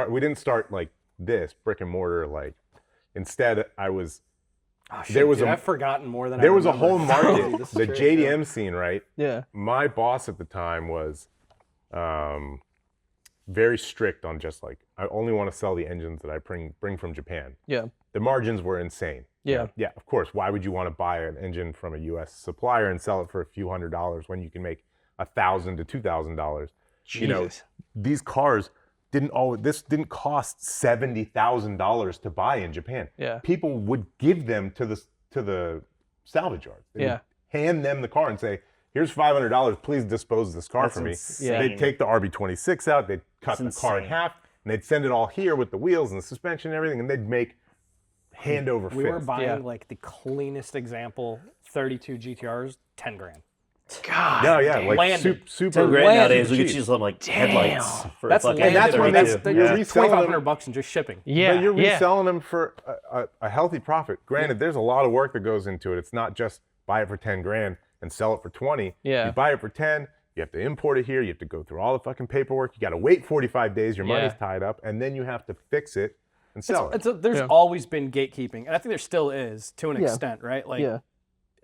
we didn't start like this brick and mortar. Like instead, I was. Oh, shit, there was dude, I've forgotten more than there I was a remember. whole market, This is the true, JDM scene, right? Yeah. My boss at the time was very strict on just like, I only want to sell the engines that I bring from Japan. Yeah. The margins were insane. Yeah. Yeah, of course. Why would you want to buy an engine from a U.S. supplier and sell it for a few $100s when you can make $1,000 to $2,000? Jesus. These cars this didn't cost $70,000 to buy in Japan. Yeah. People would give them to the salvage yards. They would hand them the car and say, "Here's $500. Please dispose of this car for me." insane. They'd take the RB26 out. They'd cut the car in insane. half, and they'd send it all here with the wheels and the suspension and everything, and they'd make hand over fist. We were buying Yeah. like the cleanest example 32 GTRs, 10 grand. God. No, yeah, like Landed. super. 10 grand Landed nowadays, we cheap. could use some like headlights for That's fucking. landed, that's when that's they- the, you're reselling them. $2,500 in just shipping. Yeah. But you're yeah. reselling them for a healthy profit. Granted, there's a lot of work that goes into it. It's not just buy it for 10 grand and sell it for 20. Yeah. You buy it for 10, you have to import it here, you have to go through all the fucking paperwork, you got to wait 45 days, your money's tied up, and then you have to fix it and sell it. There's always been gatekeeping, and I think there still is to an extent, right? Like,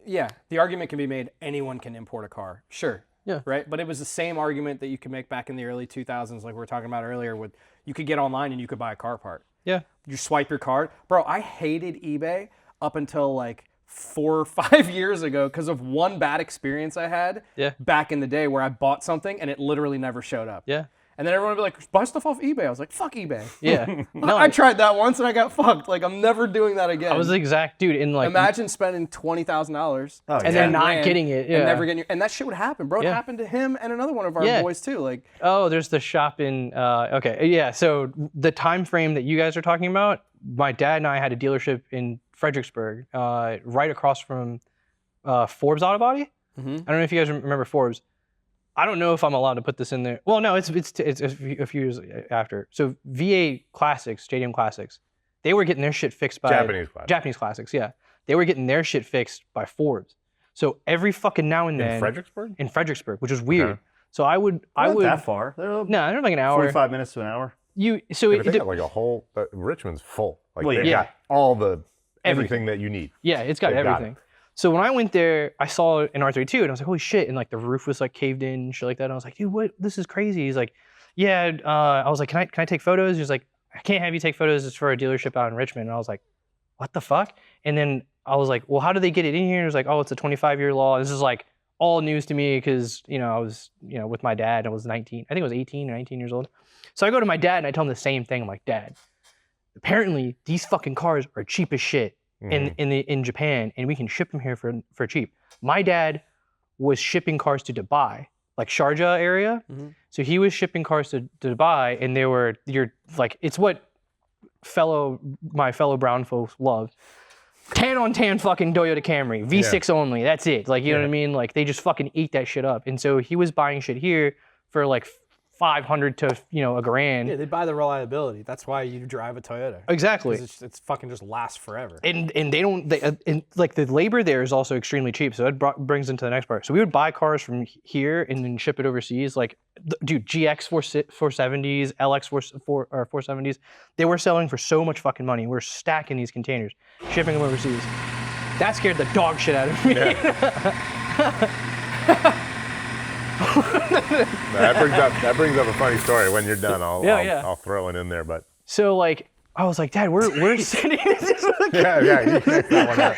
Yeah. the argument can be made anyone can import a car, sure. Yeah. Right? But it was the same argument that you could make back in the early 2000s, like we were talking about earlier, with you could get online and you could buy a car part. Yeah. You swipe your card. Bro, I hated eBay up until like 4 or 5 years ago because of one bad experience I had back in the day where I bought something and it literally never showed up. Yeah. And then everyone would be like, buy stuff off eBay. I was like, fuck eBay. Yeah. No, I tried that once and I got fucked. Like, I'm never doing that again. I was the exact dude in like. Imagine spending $20,000 and then not getting it. Yeah. and never getting and that shit would happen, bro. It happened to him and another one of our boys too. Like, Oh, there's the shop in. Okay, yeah. So the time frame that you guys are talking about, my dad and I had a dealership in Fredericksburg, right across from Forbes Auto Body. I don't know if you guys remember Forbes. I don't know if I'm allowed to put this in there. Well, no, it's a few years after. So VA Classics, Stadium Classics, they were getting their shit fixed by Japanese Classics. Yeah, they were getting their shit fixed by Forbes. So every fucking now and then In Fredericksburg? in Fredericksburg, which was weird. Okay. So I would Not that far. They're no, they're like an hour. 45 minutes to an hour. So But they got like a whole, Richmond's full. Like Well, they've yeah. got all the, everything that you need. Yeah, it's got They've got everything. So when I went there, I saw an R32 and I was like, holy shit. And like the roof was like caved in and shit like that. And I was like, dude, what? This is crazy. He's like, yeah. I was like, can I take photos? He was like, I can't have you take photos. It's for a dealership out in Richmond. And I was like, what the fuck? And then I was like, well, how do they get it in here? And it was like, oh, it's a 25-year law. This is like all news to me because, I was, with my dad. I was 19. I think I was 18 or 19 years old. So I go to my dad and I tell him the same thing. I'm like, Dad, apparently these fucking cars are cheap as shit. In Japan, and we can ship them here for cheap. My dad was shipping cars to Dubai, like Sharjah area. So he was shipping cars to Dubai, and it's what my fellow brown folks love. Tan on tan fucking Toyota Camry, V6 only. That's it. Like, you know what I mean? Like they just fucking eat that shit up. And so he was buying shit here for like $500 to $1,000. yeah, they buy the reliability. That's why you drive a Toyota. Exactly. 'Cause it's fucking just lasts forever. And they don't, and like the labor there is also extremely cheap. So that brings into the next part. So we would buy cars from here and then ship it overseas. Like, dude, GX 470s, LX 470s, they were selling for so much fucking money. We're stacking these containers, shipping them overseas. That scared the dog shit out of me. That brings up a funny story. When you're done, I'll throw it in there. But So like, I was like, Dad, we're sitting. yeah, you can make that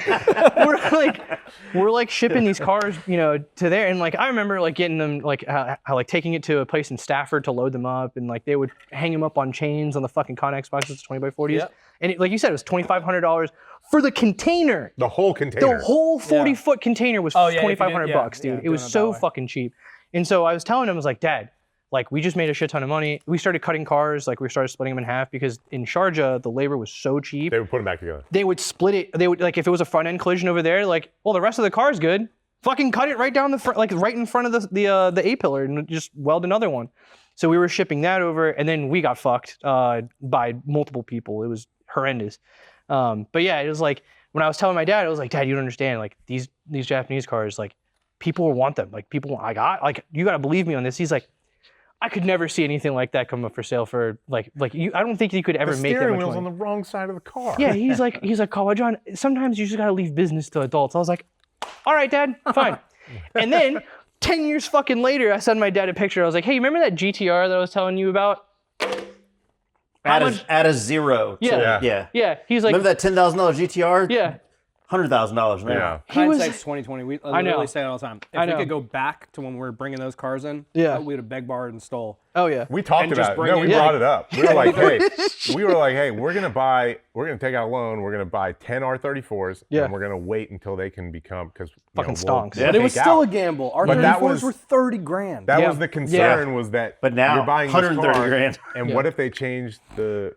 one up. we're like shipping these cars, to there, and like I remember like getting them like how like taking it to a place in Stafford to load them up, and like they would hang them up on chains on the fucking Connex boxes, 20x40s, Yep. and like you said, it was $2,500 for the container. The whole container. The whole 40-foot container was $2,500, dude. It was so way. fucking cheap. And so I was telling him, I was like, Dad, like we just made a shit ton of money. We started cutting cars, like we started splitting them in half because in Sharjah the labor was so cheap. They would put them back together. They would split it. They would like if it was a front end collision over there, like well the rest of the car's good. Fucking cut it right down the front, like right in front of the A pillar, and just weld another one. So we were shipping that over, and then we got fucked by multiple people. It was horrendous. But yeah, it was like when I was telling my dad, I was like, Dad, you don't understand. Like these Japanese cars, like people will want them. Like like you gotta believe me on this. He's like, I could never see anything like that come up for sale for like you. I don't think you could ever make that much money. The steering wheel's on the wrong side of the car. Yeah, he's like, Kawah John, sometimes you just gotta leave business to adults. I was like, all right, Dad, fine. And then 10 years fucking later, I sent my dad a picture. I was like, hey, remember that GTR that I was telling you about? At a zero. Yeah. Yeah. He's like, remember that $10,000 GTR? yeah. $100,000 now. Yeah. Hindsight's 2020. We literally say it all the time. If I we know. could go back to when we were bringing those cars in, Yeah. we would have begged, borrowed, and stole. Oh yeah. We talked And just about it. bring No, it- we yeah. brought it up. We were like, hey, we're gonna take out a loan. We're gonna buy 10 R34s, Yeah. and we're gonna wait until they can become because Fucking stonks. But it was still a gamble. Our But that 34s was- were 30 grand. That Yeah. was the concern was that But now, you're buying this 130 car, grand. And Yeah. what if they changed the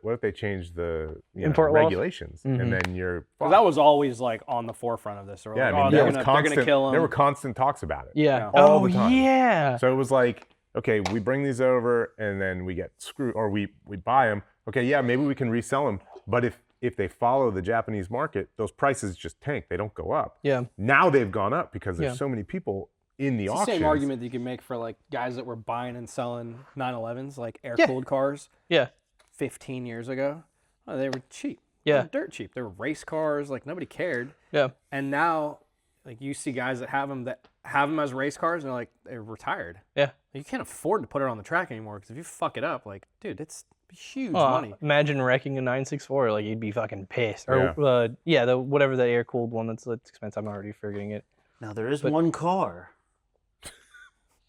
Import laws? regulations, and then you're 'Cause that was always like on the forefront of this. They were yeah. like, I mean, oh, there they're gonna kill them. There were constant talks about it. Yeah. All Oh the time. yeah. So it was like, okay, we bring these over, and then we get screwed, or we buy them. Okay, yeah, maybe we can resell them, but if they follow the Japanese market, those prices just tank. They don't go up. Yeah. Now they've gone up because there's Yeah. so many people in the It's the auctions. same argument that you can make for like guys that were buying and selling 911s, like air-cooled cars, Yeah. 15 years ago. Oh, they were cheap. Yeah. They were dirt cheap. They were race cars. Like nobody cared. Yeah. And now, like you see guys that have them as race cars, and they're retired. Yeah. You can't afford to put it on the track anymore because if you fuck it up, like, dude, it's huge Oh, money. imagine wrecking a 964. Like you'd be fucking pissed. Or the whatever the air cooled one that's expensive. I'm already forgetting it. Now there is one car.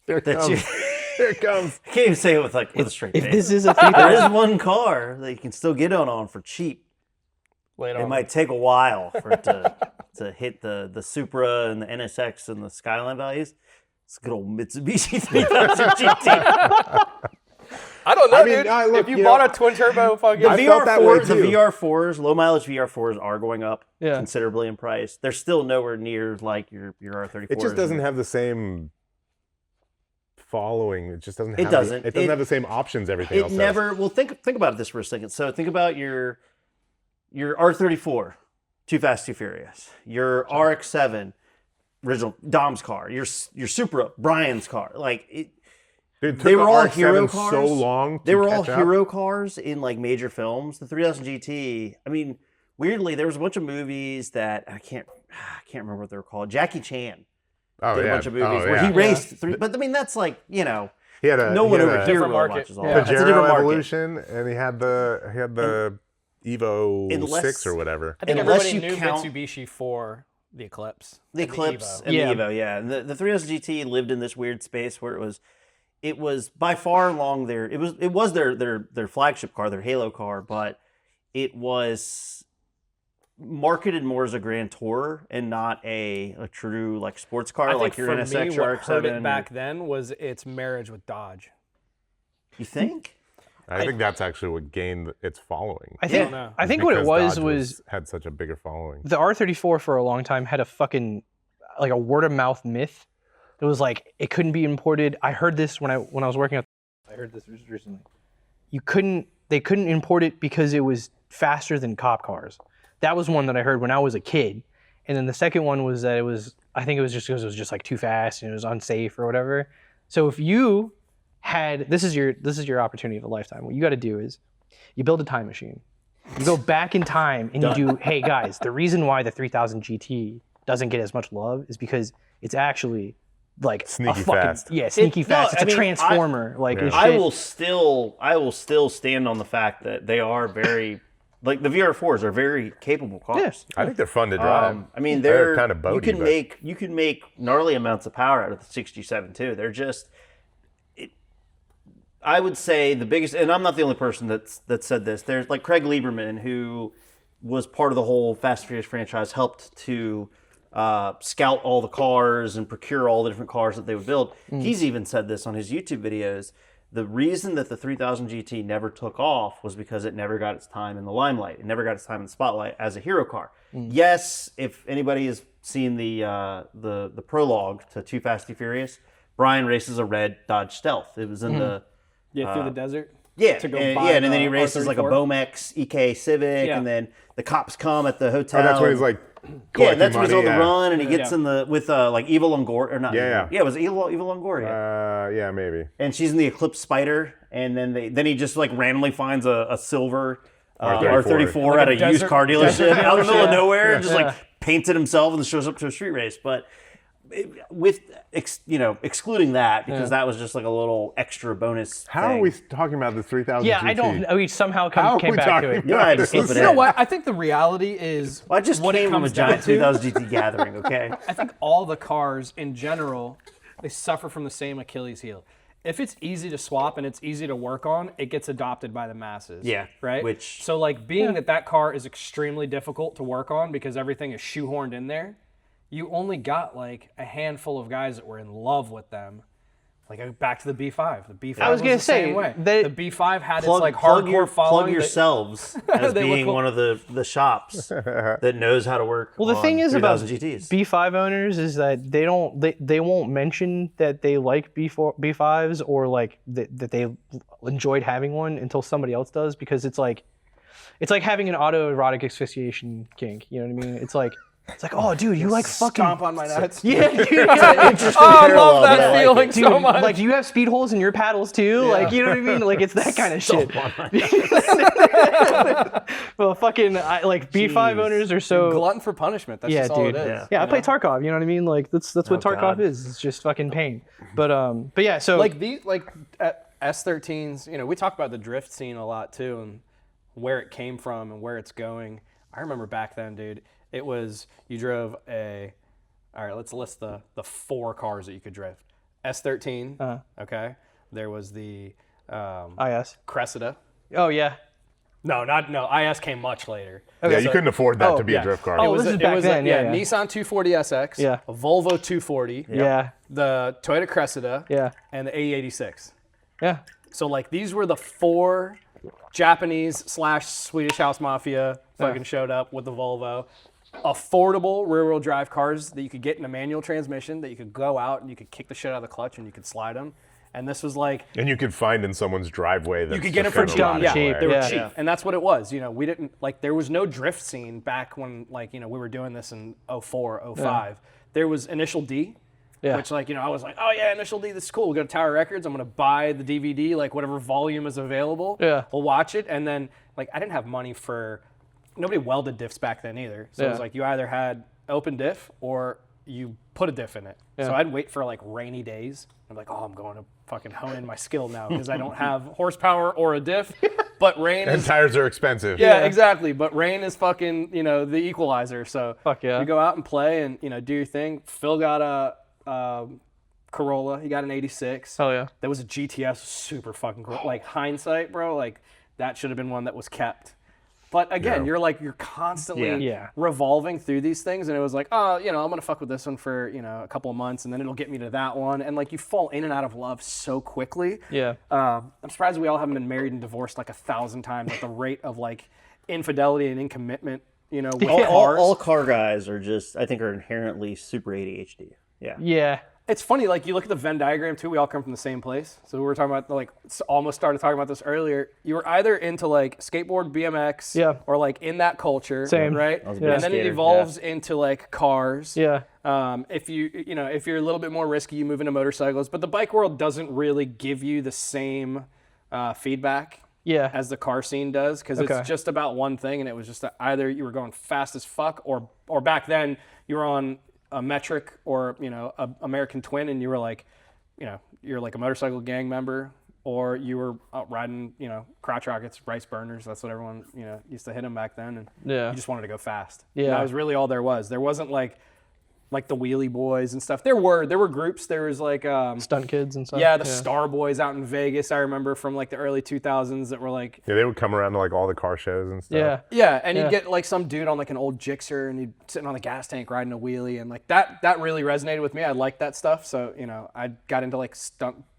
There it That comes. you- There it comes. I can't even say it with a straight If face. this is a There is one car that you can still get on for cheap. Later It on. might take a while for it to hit the Supra and the NSX and the Skyline values. It's a good old Mitsubishi 3000 GT. I don't know, I mean, dude. look, if you you bought know, a twin turbo fucking I felt that way The too. VR4s, low mileage VR4s are going up Yeah. considerably in price. They're still nowhere near like your R34s. It just doesn't have the same following. It just doesn't. It Have doesn't. It doesn't have the same options. Everything else It does. never. Well, think about this for a second. So think about your R34, Too Fast, Too Furious. Your RX-7, original Dom's car. Your Supra, Brian's car. Like it. Dude, it took They were the all RX-7 hero cars. So long. They to were all catch up. hero cars in like major films. The 3000 GT. I mean, weirdly, there was a bunch of movies that I can't remember what they were called. Jackie Chan Oh did yeah. a bunch of movies Oh, where yeah. he raced through. But I mean, that's like He had a no one he had over a here Different really market. watches all Yeah. that. It's a Pajero different market. Evolution, and he had the Evo Unless- 6 or whatever. I think Unless everybody you knew count- Mitsubishi for the Eclipse. The and Eclipse Evo. and Yeah. the Evo, yeah. And the 3000 GT lived in this weird space where it was by far along their it was their flagship car, their Halo car, but it was marketed more as a Grand Tourer and not a true like sports car I like think your for NSX me, or what hurt RX-7. it back then was its marriage with Dodge. You think? I think that's actually what gained its following. I think know. I think what it Because was Dodge had such a bigger following. the R34 for a long time had a fucking like a word of mouth myth. It was like it couldn't be imported. I heard this when I was working at. I heard this recently. They couldn't import it because it was faster than cop cars. That was one that I heard when I was a kid. And then the second one was that I think it was just because it was just like too fast and it was unsafe or whatever. So if you had this is your opportunity of a lifetime. What you got to do is you build a time machine. You go back in time and you do, hey guys, the reason why the 3000 GT doesn't get as much love is because it's actually like Sneaky a fucking, fast. Yeah, sneaky fast. It's a transformer. I will still stand on the fact that they are very, like the VR4s are very capable cars. Yes. I think they're fun to drive. I mean, they're kind of boaty. You can make gnarly amounts of power out of the 67 too. They're just, I would say the biggest, and I'm not the only person that said this. There's like Craig Lieberman, who was part of the whole Fast and Furious franchise, helped to scout all the cars and procure all the different cars that they would build. He's even said this on his YouTube videos. The reason that the 3000 GT never took off was because it never got its time in the limelight. It never got its time in the spotlight as a hero car. Yes, if anybody has seen the prologue to Too Fast, Too Furious, Brian races a red Dodge Stealth. It was in the... through the desert? Yeah, To go and, buy and then he the races like a R34? Bomex EK Civic, Yeah. and then the cops come at the hotel. Oh, that's when he's like Yeah, collecting that's when he's money, on the run, and he gets Yeah. in the with like Eva Longoria, or not? Yeah, Eva, it was Eva Longoria, yeah, maybe. and she's in the Eclipse Spider, and then he just like randomly finds a silver R34. R34 at a desert- used car dealership desert out in the middle of dealership. nowhere, and just like paints it himself and shows up to a street race. But excluding that, because that was just like a little extra bonus. How thing. are we talking about the 3000 Yeah, GT? I don't know. We somehow How are came we back to talking it. You know, I had to slip it You in. know what? I think the reality is Well, I just what it came from a comes down giant to. 2000 GT gathering, okay? I think all the cars in general, they suffer from the same Achilles heel. If it's easy to swap and it's easy to work on, it gets adopted by the masses. Yeah, Right? which- So like being that car is extremely difficult to work on because everything is shoehorned in there, you only got like a handful of guys that were in love with them. Like back to the B5. The B5 I was gonna the same say, way. they- The B5 had Plug, its like plug hardcore following. plug that- yourselves as They look being cool. one of the shops that knows how to work. Well, the thing is about 3000 GTs. B5 owners is that they won't mention that they like B5s or like that they enjoyed having one until somebody else does, because it's like having an autoerotic asphyxiation kink. You know what I mean? It's like, oh, dude, you like fucking Stomp on my nuts. yeah, dude. Oh, I love that feeling Dude, so much. like, do you have speed holes in your paddles too? Like, you know what I mean? Like, it's that kind of shit. Well, fucking, like B5 owners are so. Glutton for punishment. That's Yeah, just all dude. it is. Yeah, I play Tarkov. You know what I mean? Like, that's what Tarkov God. is. It's just fucking pain. But yeah. So Like these, like S13s. You know, we talk about the drift scene a lot too, and where it came from and where it's going. I remember back then, dude. It was you drove a. All right, let's list the 4 cars that you could drift. S13. Okay. There was the IS. Cressida. Oh yeah. No, IS came much later. Yeah, you couldn't afford that to be yeah. a drift car. Oh, this is back then, yeah. Nissan 240SX. Yeah. A Volvo 240. Yeah. The Toyota Cressida. Yeah. And the AE86. Yeah. So like these were the 4 Japanese / Swedish House Mafia fucking showed up with the Volvo. Affordable rear-wheel drive cars that you could get in a manual transmission, that you could go out and you could kick the shit out of the clutch and you could slide them. And this was like, And you could find in someone's driveway that you could get it for cheap. rotted Yeah, away. they were Yeah. cheap, and that's what it was. You know, we didn't like. There was no drift scene back when, like, you know, we were doing this in 04, 05. There was Initial D, Yeah. which, like, you know, I was like, oh yeah, Initial D, this is cool. We go to Tower Records. I'm gonna buy the DVD, like whatever volume is available. Yeah. We'll watch it, and then like I didn't have money for. Nobody welded diffs back then either, so it was Yeah. like you either had open diff or you put a diff in it. Yeah. So I'd wait for like rainy days. I'm like, oh, I'm going to fucking hone in my skill now because I don't have horsepower or a diff. But rain And is tires are expensive. yeah, exactly. But rain is fucking, you know, the equalizer. So Fuck yeah. you go out and play and, you know, do your thing. Phil got a Corolla. He got an 86. Hell yeah. That was a GTS, super fucking cool. Like hindsight, bro, like that should have been one that was kept. But again, Yeah. you're constantly Yeah. revolving through these things, and it was like, oh, you know, I'm gonna fuck with this one for, you know, a couple of months, and then it'll get me to that one, and like you fall in and out of love so quickly. Yeah. I'm surprised we all haven't been married and divorced like 1,000 times at the rate of like infidelity and incommitment, you know, with cars. All car guys are just, I think, are inherently super ADHD. Yeah. Yeah. It's funny, like you look at the Venn diagram too. We all come from the same place. So we were talking about like almost started talking about this earlier. You were either into like skateboard, BMX, Yeah. or like in that culture, Same. right? was a And big then it skater, evolves into like cars. Yeah. If if you're a little bit more risky, you move into motorcycles. But the bike world doesn't really give you the same feedback. Yeah. As the car scene does, because Okay. it's just about one thing, and it was just that either you were going fast as fuck, or back then you were on a metric or, you know, a American Twin and you were like, you know, you're like a motorcycle gang member, or you were out riding, you know, crotch rockets, rice burners. That's what everyone, you know, used to hit them back then. And you just wanted to go fast. Yeah. And that was really all there was. There wasn't like the wheelie boys and stuff. There were groups. There was like Stunt kids and stuff. yeah, the Star Boys out in Vegas. I remember from like the early 2000s that were like Yeah, they would come around to like all the car shows and stuff. yeah, and you'd get like some dude on like an old Gixxer and he'd sitting on the gas tank riding a wheelie, and like that really resonated with me. I liked that stuff, so you know I got into like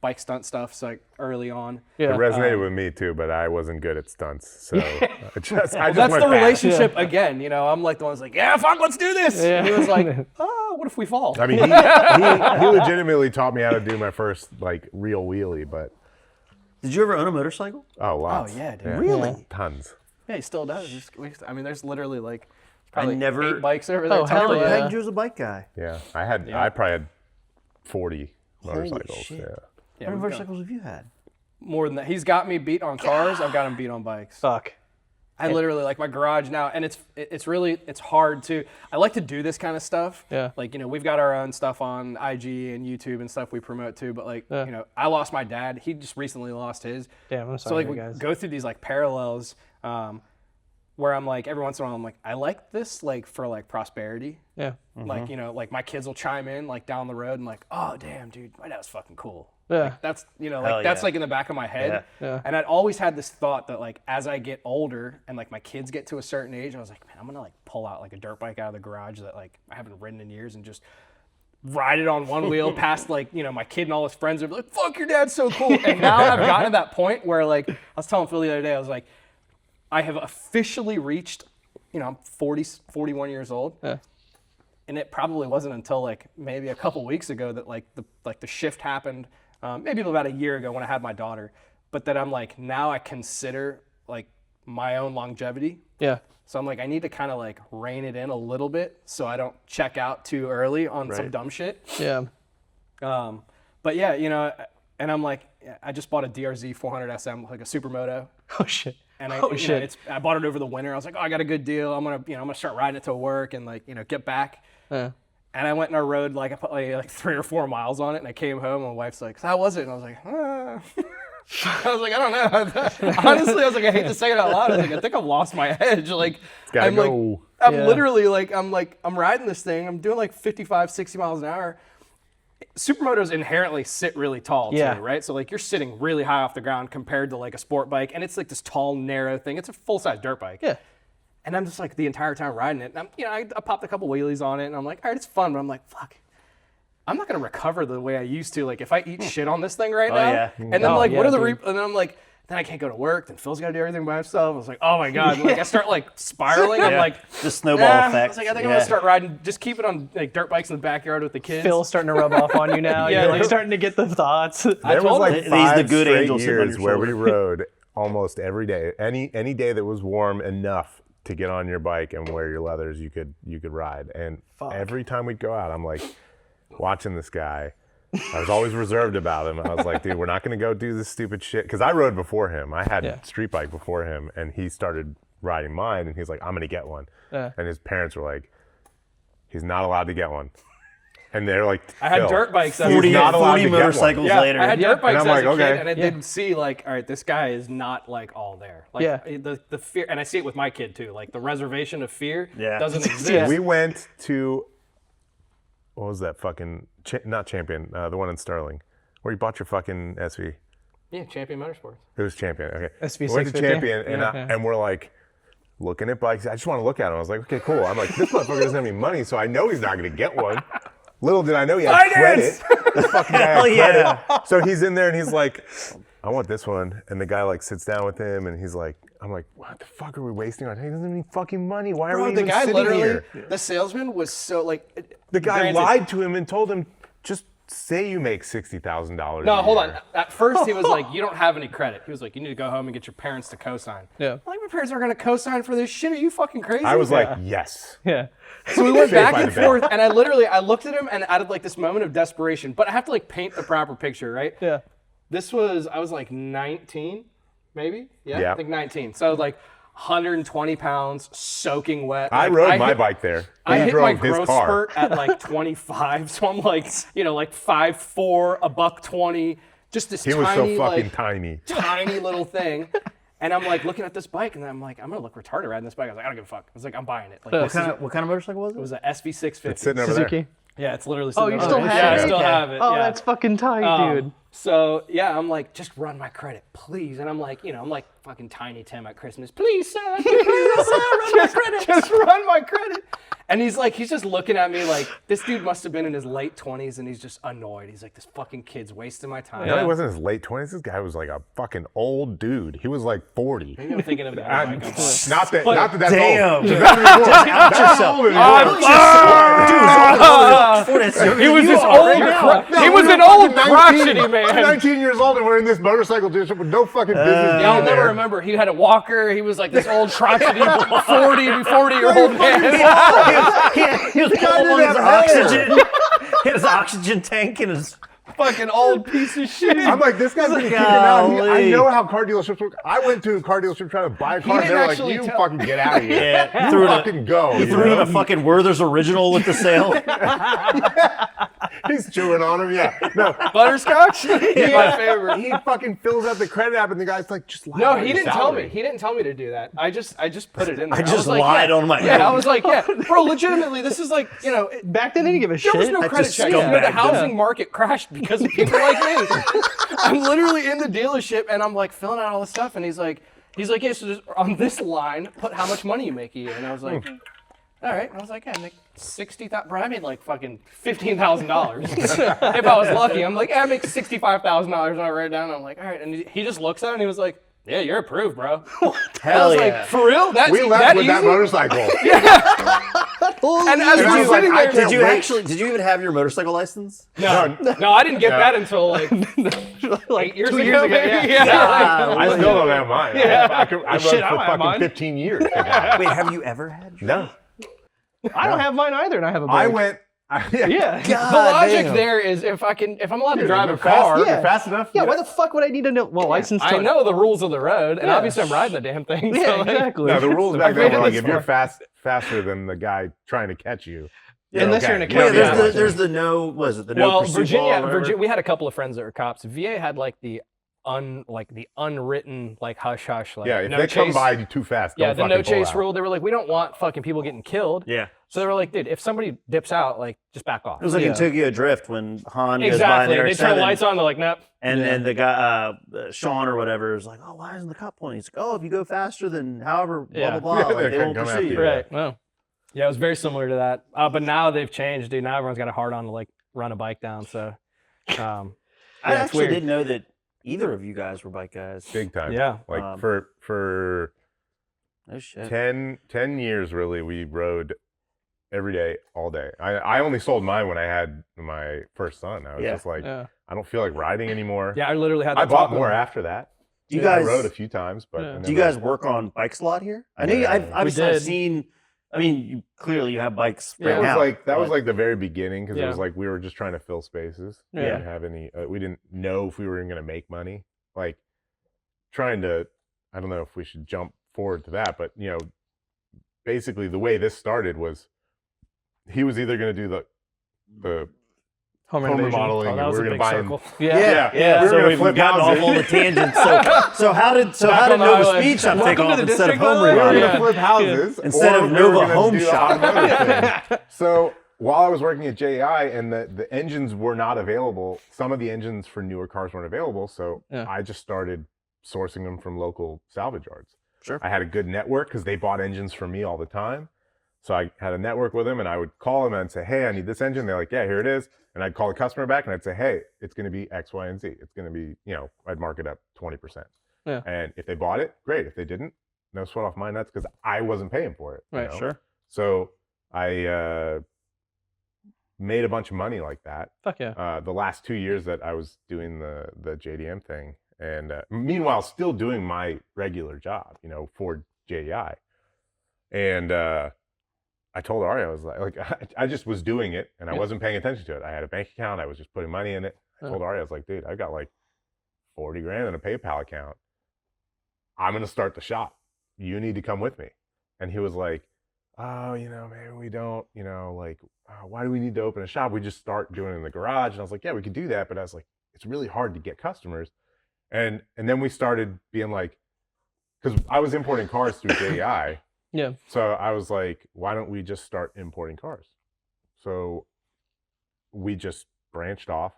bike stunt stuff so like early on. It resonated with me too, but I wasn't good at stunts, so I just That's went the fast. relationship again. You know, I'm like the one that's like, yeah, fuck, let's do this. And he was like, oh, what if we fall? I mean, he legitimately taught me how to do my first like real wheelie, but Did you ever own a motorcycle? lots. Oh, yeah, dude. Really? Tons. Yeah, he still does. I mean, there's literally like probably never- 8 bikes over there. Oh, hell tucked away. yeah. Pegged you as a bike guy. Yeah, I probably had 40 motorcycles. shit. Yeah. Yeah, How many we've got motorcycles have you had? more than that. He's got me beat on cars. I've got him beat on bikes. Fuck. I literally like my garage now, and it's really hard to. I like to do this kind of stuff. Yeah. Like, you know, we've got our own stuff on IG and YouTube and stuff we promote too. But like, you know, I lost my dad. He just recently lost his. Damn, I'm So sorry, like we guys. go through these like parallels, where I'm like every once in a while I'm like I like this like for like prosperity. Yeah. Like, you know, like my kids will chime in like down the road and like, oh damn, dude, my dad was fucking cool. Yeah. Like, that's, you know, like Hell that's yeah. like in the back of my head. Yeah. And I'd always had this thought that like as I get older and like my kids get to a certain age, I was like, man, I'm gonna like pull out like a dirt bike out of the garage that like I haven't ridden in years and just ride it on one wheel past like, you know, my kid and all his friends would be like, fuck, your dad's so cool. And now I've gotten to that point where like I was telling Phil the other day, I was like, I have officially reached, you know, I'm 41 years old. Yeah. And it probably wasn't until like maybe a couple weeks ago that like the shift happened, maybe about a year ago when I had my daughter, but that I'm like, now I consider like my own longevity. Yeah. So I'm like, I need to kind of like rein it in a little bit so I don't check out too early on some dumb shit. Yeah. But yeah, you know, and I'm like, I just bought a DRZ 400 SM, like a supermoto. Oh shit. And I, Oh, you shit. know, I bought it over the winter. I was like, oh, I got a good deal. I'm gonna start riding it to work and like, you know, get back. Yeah. And I went and I rode like I put like 3 or 4 miles on it, and I came home. And my wife's like, "So how was it?" And I was like, I was like, I don't know. Honestly, I was like, I hate to say it out loud. I was like, I think I've lost my edge. Like, Gotta I'm go. like, I'm Yeah. literally like, I'm riding this thing. I'm doing like 55, 60 miles an hour. Supermotos inherently sit really tall Yeah. too, right? So like you're sitting really high off the ground compared to like a sport bike, and it's like this tall, narrow thing. It's a full-size dirt bike. Yeah. And I'm just like the entire time riding it. And I'm, you know, I popped a couple wheelies on it, and I'm like, all right, it's fun. But I'm like, fuck, I'm not gonna recover the way I used to. Like if I eat shit on this thing right now, yeah. and then Oh, like what yeah, are the dude. and then I'm like, then I can't go to work. Then Phil's got to do everything by himself. I was like, oh my god, like I start like spiraling. I'm like, The snowball I effect. was like, I think I'm gonna start riding. Just keep it on like dirt bikes in the backyard with the kids. Phil's starting to rub off on you now. Yeah, You're like dude. starting to get the thoughts. There was told like him. He's 5 the good straight angel sitting on years your where we shoulder. rode almost every day. Any day that was warm enough to get on your bike and wear your leathers, you could ride. And every time we'd go out, I'm like watching this guy. I was always reserved about him. I was like, dude, we're not going to go do this stupid shit. Because I rode before him. I had Yeah. street bike before him, and he started riding mine, and he's like, I'm going to get one. Yeah. And his parents were like, he's not allowed to get one. And they're like, I had "Phil, dirt bikes. he's 40, not allowed 40 to get one." motorcycles Yeah, later. I had dirt bikes And I'm as a like, kid, okay. and I did see like, all right, this guy is not like all there. Like Yeah. the fear, and I see it with my kid too. Like the reservation of fear Yeah. doesn't exist. We went to, what was that fucking, not Champion, the one in Sterling, where you bought your fucking SV. Yeah, Champion Motorsports. It was Champion, okay. SV We went to 650? Champion, and, Yeah. and we're like, looking at bikes. I just want to look at him. I was like, okay, cool. I'm like, this motherfucker doesn't have any money, so I know he's not going to get one. Little did I know he had Finance! credit. This fucking guy had Hell yeah. credit. So he's in there, and he's like, I want this one. And the guy like sits down with him, and he's like, I'm like, what the fuck are we wasting on? He doesn't have any fucking money. Why are Bro, we the even guy sitting literally, here? the salesman was so like. The guy granted- lied to him and told him, just say you make $60,000. No, a hold year. on. At first, he was like, "You don't have any credit." He was like, "You need to go home and get your parents to co-sign." Yeah. I'm like, my parents aren't gonna co-sign for this shit. Are you fucking crazy? I was like, yes. Yeah. So we went Saved back by and the bell. forth, and I looked at him, and out of like this moment of desperation, but I have to like paint the proper picture, right? Yeah. I was like 19, maybe. Yeah, Yeah. I think 19. So like, 120 pounds, soaking wet. I rode my bike there. I He hit drove my his growth car. spurt at like 25, so I'm like, like 5'4", $120, just this He was so tiny, fucking like, tiny. tiny little thing. And I'm like looking at this bike, and I'm like, I'm gonna look retarded riding this bike. I was like, I don't give a fuck. I was like, I'm buying it. Like, What kind of motorcycle was it? it was a SV650. It's sitting over Suzuki. there. Yeah, it's literally. Oh, sitting you over still there. have Yeah, it? I still Okay. have it. Oh, yeah. that's fucking tight, dude. So yeah, I'm like, just run my credit, please. And I'm like, I'm like fucking Tiny Tim at Christmas. Please, sir, please, sir, run my credit. Just run my credit. And he's just looking at me like, this dude must have been in his late 20s, and he's just annoyed. He's like, this fucking kid's wasting my time. No, he wasn't in his late 20s. This guy was like a fucking old dude. He was like 40. Maybe I'm thinking of that. Not that that's Damn. old. Just out yourself. Old anymore. He was this old. He was an We're old fucking crotchety 19 man. I'm 19 years old and we're in this motorcycle dealership with no fucking business Y'all being never there. remember. He had a walker. He was like this old crotchety 40-year-old man. He was pulling his oxygen. He had his oxygen tank in his. Fucking old piece of shit. I'm like, this guy's gonna kick him out. I Golly. know how car dealerships work. I went to a car dealership trying to buy a car, and didn't they're like, actually you tell- fucking get out of here. Yeah, You threw it in fucking go. He you threw in know? a fucking Werther's original with the sale. He's chewing on him, yeah. No, Butterscotch? He's my favorite. he fucking fills out the credit app, and the guy's like, just lie No, about he your didn't tell salary. me. He didn't tell me to do that. I just put it in there. I just was like, lied yeah. on my Yeah, I own. was like, yeah, bro, legitimately, this is like, Back then, they didn't give a shit. there was no credit just check. scumbag The them. housing market crashed because of people like me. I'm literally in the dealership, and I'm like filling out all this stuff, and he's like, yeah, so just on this line, put how much money you make a year. And I was like, all right. And I was like, yeah, I make $60,000. Bro, I made like fucking $15,000 if I was lucky. I'm like, yeah, I make $65,000. And I write it down. And I'm like, all right. And he just looks at it and he was like, yeah, you're approved, bro. I Hell was yeah. like, for real? That's We left that with easy? that motorcycle. And as And I we're was like, sitting I there, can't wait. Did you even have your motorcycle license? no, I didn't get that until like like 8 years 2 ago. years ago. maybe. Yeah. I still don't have mine. Yeah. I rode for Shit, I don't have fucking mine. 15 years. Wait, have you ever had your No. I don't have mine either, and I have a bike. I went. Yeah. The logic there is if I'm allowed to drive a car. You're fast enough. Yeah, why the fuck would I need to know? Well, license. I know the rules of the road, and Yeah. obviously I'm riding the damn thing. Yeah, so, like, exactly. No, the rules back I've then made were it like this if you're far. faster than the guy trying to catch you. Unless you're in a You county. don't Yeah, need a license. there's the no. Was it the no Well, pursuit law or whatever? we had a couple of friends that were cops. VA had like the unwritten like hush hush like Yeah, if no they come chase. by you too fast, Yeah, don't the fucking no pull chase out. rule. They were like, we don't want fucking people getting killed. Yeah, So they were like, dude, if somebody dips out, like just back off. it was like in Yeah. Tokyo Drift when Han goes by Exactly. there. They turn the lights on. They're like, nope. And then the guy, Sean or whatever, is like, "Oh, why isn't the cop pointing?" He's like, "Oh, if you go faster than however, blah Yeah. blah blah, Yeah, like, they they won't couldn't come pursue after you." you. Right. Well, yeah, it was very similar to that. But now they've changed, dude. Now everyone's got a hard on to like run a bike down. So, I yeah, it's actually weird. didn't know that either of you guys were bike guys. Big time. Yeah. Like for No shit. 10 years really, we rode every day, all day. I only sold mine when I had my first son. I was Yeah. just like, Yeah. I don't feel like riding anymore. Yeah, I literally had. I that bought talk more with him. after that. Do you I guys rode a few times, but Yeah. I Do you never- guys work on bikes a lot here? I know. Yeah. I've obviously I've did. seen. I mean, clearly you have bikes Yeah. right That was now. like that was but- like the very beginning because it Yeah. was like we were just trying to fill spaces. We Yeah. didn't have any. We didn't know if we were going to make money. Like trying to. I don't know if we should jump forward to that, but basically the way this started was he was either going to do the Home home renovation. remodeling, Oh, and that we was were a going big to buy him. circle. Yeah. We were So gonna we've flip gotten off houses. all the tangents. So how did Back on the Nova highway. Speed Shop take Welcome to off the instead of district, home bud. We were remodel? going Yeah. to flip houses Instead or of we Nova were gonna Home do the Shop. automotive thing. So while I was working at JI and the engines were not available, some of the engines for newer cars weren't available. So Yeah. I just started sourcing them from local salvage yards. Sure. I had a good network because they bought engines from me all the time. So I had a network with them and I would call them and say, hey, I need this engine. They're like, yeah, here it is. And I'd call the customer back and I'd say, hey, it's going to be X, Y, and Z. It's going to be, I'd mark it up 20%. Yeah. And if they bought it, great. If they didn't, no sweat off my nuts because I wasn't paying for it. Right, Sure. So I made a bunch of money like that. Fuck yeah. The last 2 years that I was doing the JDM thing. And meanwhile, still doing my regular job, for JDI. And I told Aria, I was like I just was doing it and I Yeah. wasn't paying attention to it. I had a bank account. I was just putting money in it. I Yeah. told Aria, I was like, dude, I got like 40 grand in a PayPal account. I'm going to start the shop. you need to come with me. And he was like, oh, maybe we don't, like, why do we need to open a shop? We just start doing it in the garage. And I was like, yeah, we could do that. But I was like, it's really hard to get customers. And then we started being like, because I was importing cars through JEI. Yeah. So I was like, why don't we just start importing cars? So we just branched off.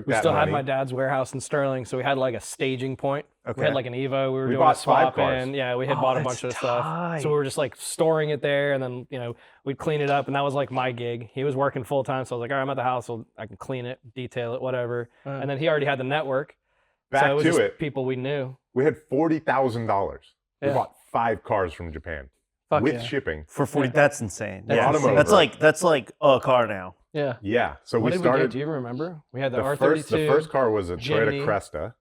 We still had my dad's warehouse in Sterling, so we had like a staging point. Okay. We had like an Evo. We were doing bought a 5 swap cars. in. Yeah, we had bought a bunch of stuff. tight. So we were just like storing it there, and then we'd clean it up, and that was like my gig. He was working full time, so I was like, all right, I'm at the house, so I can clean it, detail it, whatever. And then he already had the network. Back so it was to just it. people we knew. We had $40,000. We Yeah. bought 5 cars from Japan Fuck with yeah. shipping. For 40, that's insane. That's Yeah, automotive. that's like a car now. Yeah. Yeah. So What we did we started. get? Do you remember? We had the The R32. first car was a Jimny. Toyota Cresta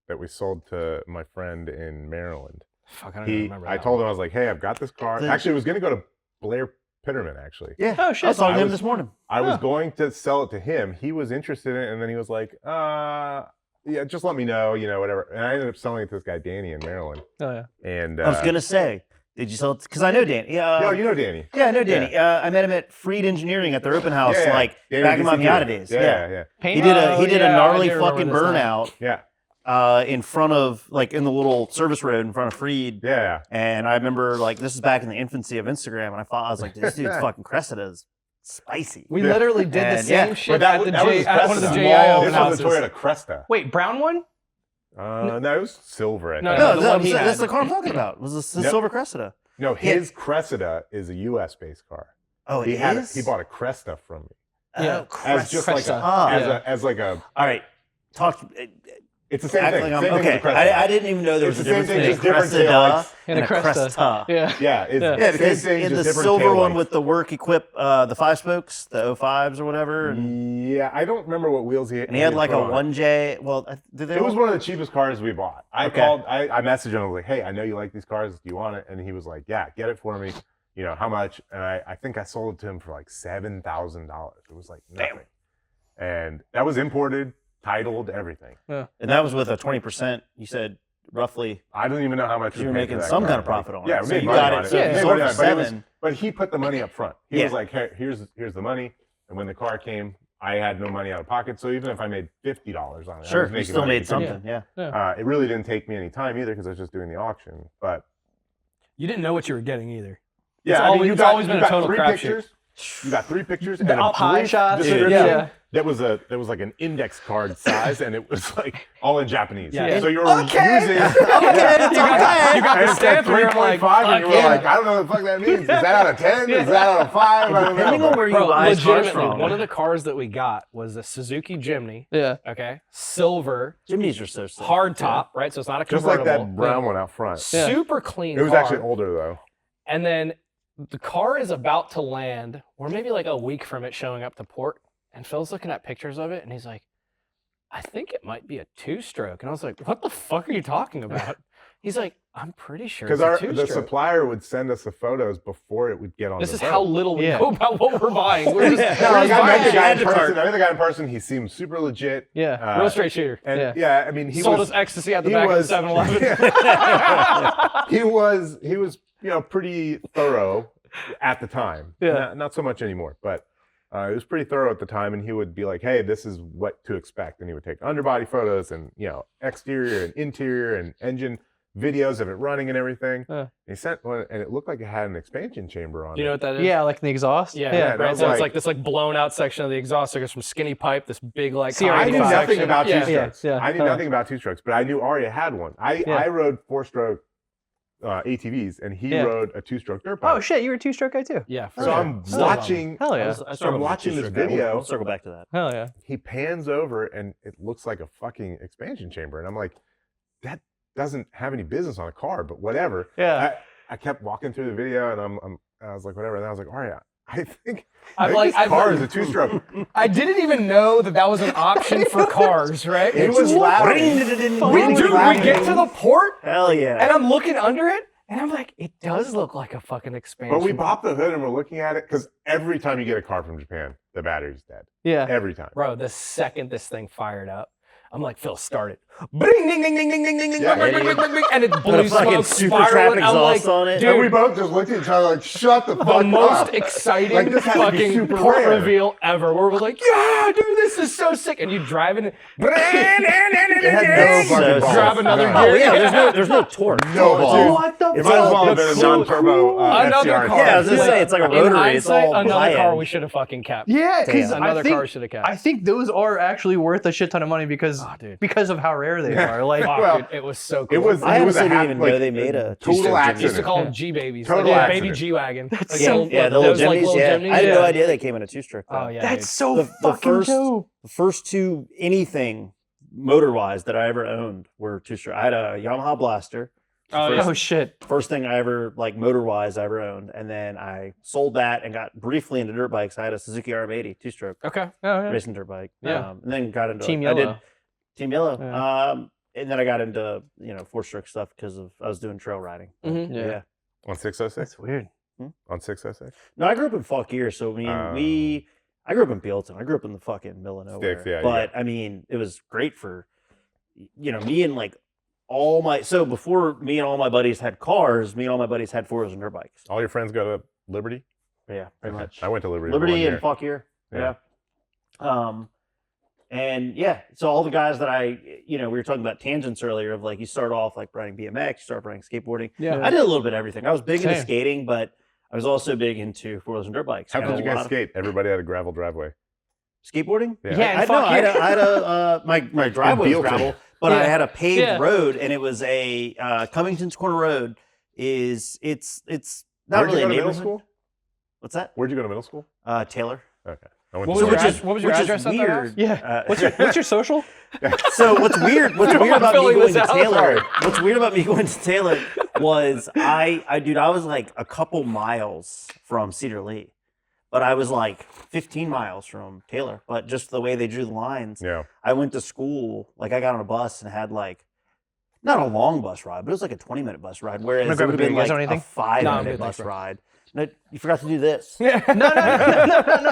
that we sold to my friend in Maryland. Fuck, I don't even remember. I that told one. him, I was like, hey, I've got this car. The- Actually, it was going to go to Blair Pitterman, actually. Yeah. Oh, shit. I was talking to him was- this morning. I was going to sell it to him. He was interested in it, and then he was like, yeah, just let me know, whatever. And I ended up selling it to this guy, Danny, in Maryland. Oh yeah. And I was gonna say, did you sell it? Because I know Danny. Yeah. no, you know Danny. Yeah, I know Danny. I met him at Freed Engineering at their open house, Yeah, yeah. like Danny back in my DCQ. Miata days. Yeah. Paint. He Oh, did a yeah, I gnarly do remember fucking this now. burnout Yeah. in front of, like, in the little service road in front of Freed. Yeah. And I remember, like, this is back in the infancy of Instagram, and I was like, this dude's fucking Cressida is spicy. We Yeah. literally did the And, same yeah. shit But that at was- the that was his at one of the Cresta. JI open This houses. was a Toyota Cresta. Wait, brown one? No, it was silver. I No, think. no, No, the one he that's had. the car I'm talking about. It was his Yep. silver Cressida. No, He had- his Cressida is a U.S.-based car. Oh, He is? he bought a Cresta from me Yeah. as just like Cresta. as like a. All right. Talk. It's the same Act thing. like I'm, Same thing okay. as a Cresta. I didn't even know there was It's a the same difference thing, between a just different Cressida taillights. and a Cresta. Yeah. Yeah, it's Yeah. Yeah, same because thing, in just the different silver one taillights. with the work equip, the 5-spokes, the 05s or whatever, and Yeah, I don't remember what wheels he had. he had like a put on. 1J. Well, did they? It was one of the cheapest cars we bought. I Okay. called, I messaged him, I was like, hey, I know you like these cars. Do you want it? And he was like, yeah, get it for me. How much? And I think I sold it to him for like $7,000. It was like nothing. And that was imported, titled, everything. And that was with a 20%. You said roughly. I don't even know how much You were paid for making that some car. kind of profit on it. Yeah, we So made you money got on it. it. So We you made sold money for on it, $7. but he put the money up front. He Yeah. was like, hey, here's the money. And when the car came, I had no money out of pocket. So even if I made $50 on it, I Sure, was you making still money made because- something. Yeah. It really didn't take me any time either because I was just doing the auction. But You didn't know what you were getting either. yeah, It's always been a total three crapshoot. pictures. You got 3 pictures and The a up high brief shots. description Yeah. that was like an index card size, and it was like all in Japanese. Yeah. So you were Okay. using. Okay, it's okay. You got And the it said stamp and you're 3.5, like, and you were fuck yeah. like, I don't know what the fuck that means. Is that out of 10? Is that out of 5? I don't Depending know. on where you Bro, buy cars legitimately, from. one of the cars that we got was a Suzuki Jimny. Yeah. Okay, silver, Jimnys are so sick. hard top, right? So it's not a Just like convertible. that brown one out front. Yeah. Super clean. It was car. actually older though. And then the car is about to land. We're maybe like a week from it showing up to port. And Phil's looking at pictures of it, and he's like, I think it might be a 2-stroke. And I was like, what the fuck are you talking about? He's like, I'm pretty sure it's Because a the 2-stroke. supplier would send us the photos before it would get on This the is boat. how little we Yeah. know about what we're buying. We're just, No, we're like, just I met buying the guy in shit. person. I met the guy in person. He seemed super legit. Yeah. Real straight shooter. And Yeah. I mean, he Sold was us ecstasy at the he back was- of the 7-Eleven. he was pretty thorough at the time. Yeah. Not so much anymore, but it was pretty thorough at the time. And he would be like, "Hey, this is what to expect," and he would take underbody photos and exterior and interior and engine videos of it running and everything. Yeah. He sent one, and it looked like it had an expansion chamber on Do you know it. what that is? Yeah, like the exhaust. Yeah, Yeah, that right. was So it's like- like this blown out section of the exhaust. So it goes from skinny pipe, this big like. CR85 I knew nothing section. about Yeah. two-strokes. Yeah, I knew nothing about two-strokes, but I knew Aria had one. I rode 4-stroke ATVs, and he Yeah. rode a 2-stroke dirt bike. Oh shit, you were a 2-stroke guy too. Yeah. for So sure. I'm Still love watching. Hell yeah. I'm watching this video. We'll circle back to that. Hell yeah. He pans over, and it looks like a fucking expansion chamber, and I'm like, that doesn't have any business on a car, but whatever. Yeah. I kept walking through the video, and I was like, whatever. And I was like, Aria, I think I've this I've car is a 2-stroke. I didn't even know that was an option for cars, right? It was loud. We get to the port, Hell yeah. and I'm looking under it, and I'm like, it does look like a fucking expansion. But we popped the hood and we're looking at it because every time you get a car from Japan, the battery's dead. Yeah. Every time. Bro, the second this thing fired up, I'm like, Phil, start it. bing, ding, ding, ding, ding, ding, ding, ding, Yeah, bing, bing, bing, bing, bing, and it Put a blue fucking smoke super trap spiraling. I'm like, exhaust on it. And we dude, both just looked at each other like, shut the fuck the up. most exciting Like, this had to be fucking super port rare. reveal ever. Where we're like, yeah, dude, this is so sick. And you drive in, It had no fucking balls. grab another None. gear. Oh yeah, there's no torque. No balls. What the It might as well have been a non-turbo Another FCR. car. Yeah, I was gonna say, it's like a In rotary. It's hindsight, all another high car end. we should have fucking kept. Yeah, because Damn. Another car should have kept. I think those are actually worth a shit ton of money because of how rare they are. Like, Fuck, Well, dude, it was so cool. It was. I it was honestly a didn't half, even like, know they made a total two-stroke I used to accident. call them G babies. Total Like, accident. baby G wagon. Like, so- Yeah, the little those, like, Jimneys. little Yeah, Jimneys, I had no yeah. idea they came in a two-stroke. Oh yeah, that's dude. so The fucking first- dope. The first two anything motor-wise that I ever owned were two-stroke. I had a Yamaha Blaster. Oh, yeah. Oh shit. First thing I ever, like, motor-wise I ever owned. And then I sold that and got briefly into dirt bikes. I had a Suzuki RM80 two-stroke Okay. Oh yeah. racing dirt bike. Yeah. And then got into Team I did Yellow. Team Yellow. Yeah. And then I got into, four-stroke stuff because I was doing trail riding. Mhm. Yeah. On 606? That's weird. On 606? No, I grew up in Fauquier, so I grew up in Bealton. I grew up in the fucking middle of nowhere. Sticks, yeah, But I mean, it was great for, me and like all my. So before me and all my buddies had cars, me and all my buddies had four-wheelers and dirt bikes. All your friends go to Liberty? Yeah, pretty Okay. much. I went to Liberty. for 1 Liberty year. and Fauquier. Yeah. Yeah. And yeah, so all the guys that we were talking about tangents earlier of like you start off like riding BMX, you start riding skateboarding. Yeah. I did a little bit of everything. I was big into Same. skating, but I was also big into four-wheelers and dirt bikes. How And could a you guys lot of- skate? Everybody had a gravel driveway. Skateboarding? Yeah, and I fuck had you. my driveway was Bealton. gravel, but I Yeah. had a paved Yeah. road, and it was a Covington's Corner Road. It's not Where'd really you a go to middle neighborhood. school? Where'd you Where'd you go to middle school? Taylor. Okay. I went What to was Taylor. what was your address at that house? weird. Yeah. What's your social? So what's weird about me filling going this to out? Taylor? What's weird about me going to Taylor was I was like a couple miles from Cedar Lee, but I was like 15 miles from Taylor. But just the way they drew the lines, Yeah. I went to school, like I got on a bus and had like, not a long bus ride, but it was like a 20-minute bus ride, whereas grab it a would have beer. been You guys like want a anything? 5-minute No, bus thanks, ride. No, you forgot to do this. No,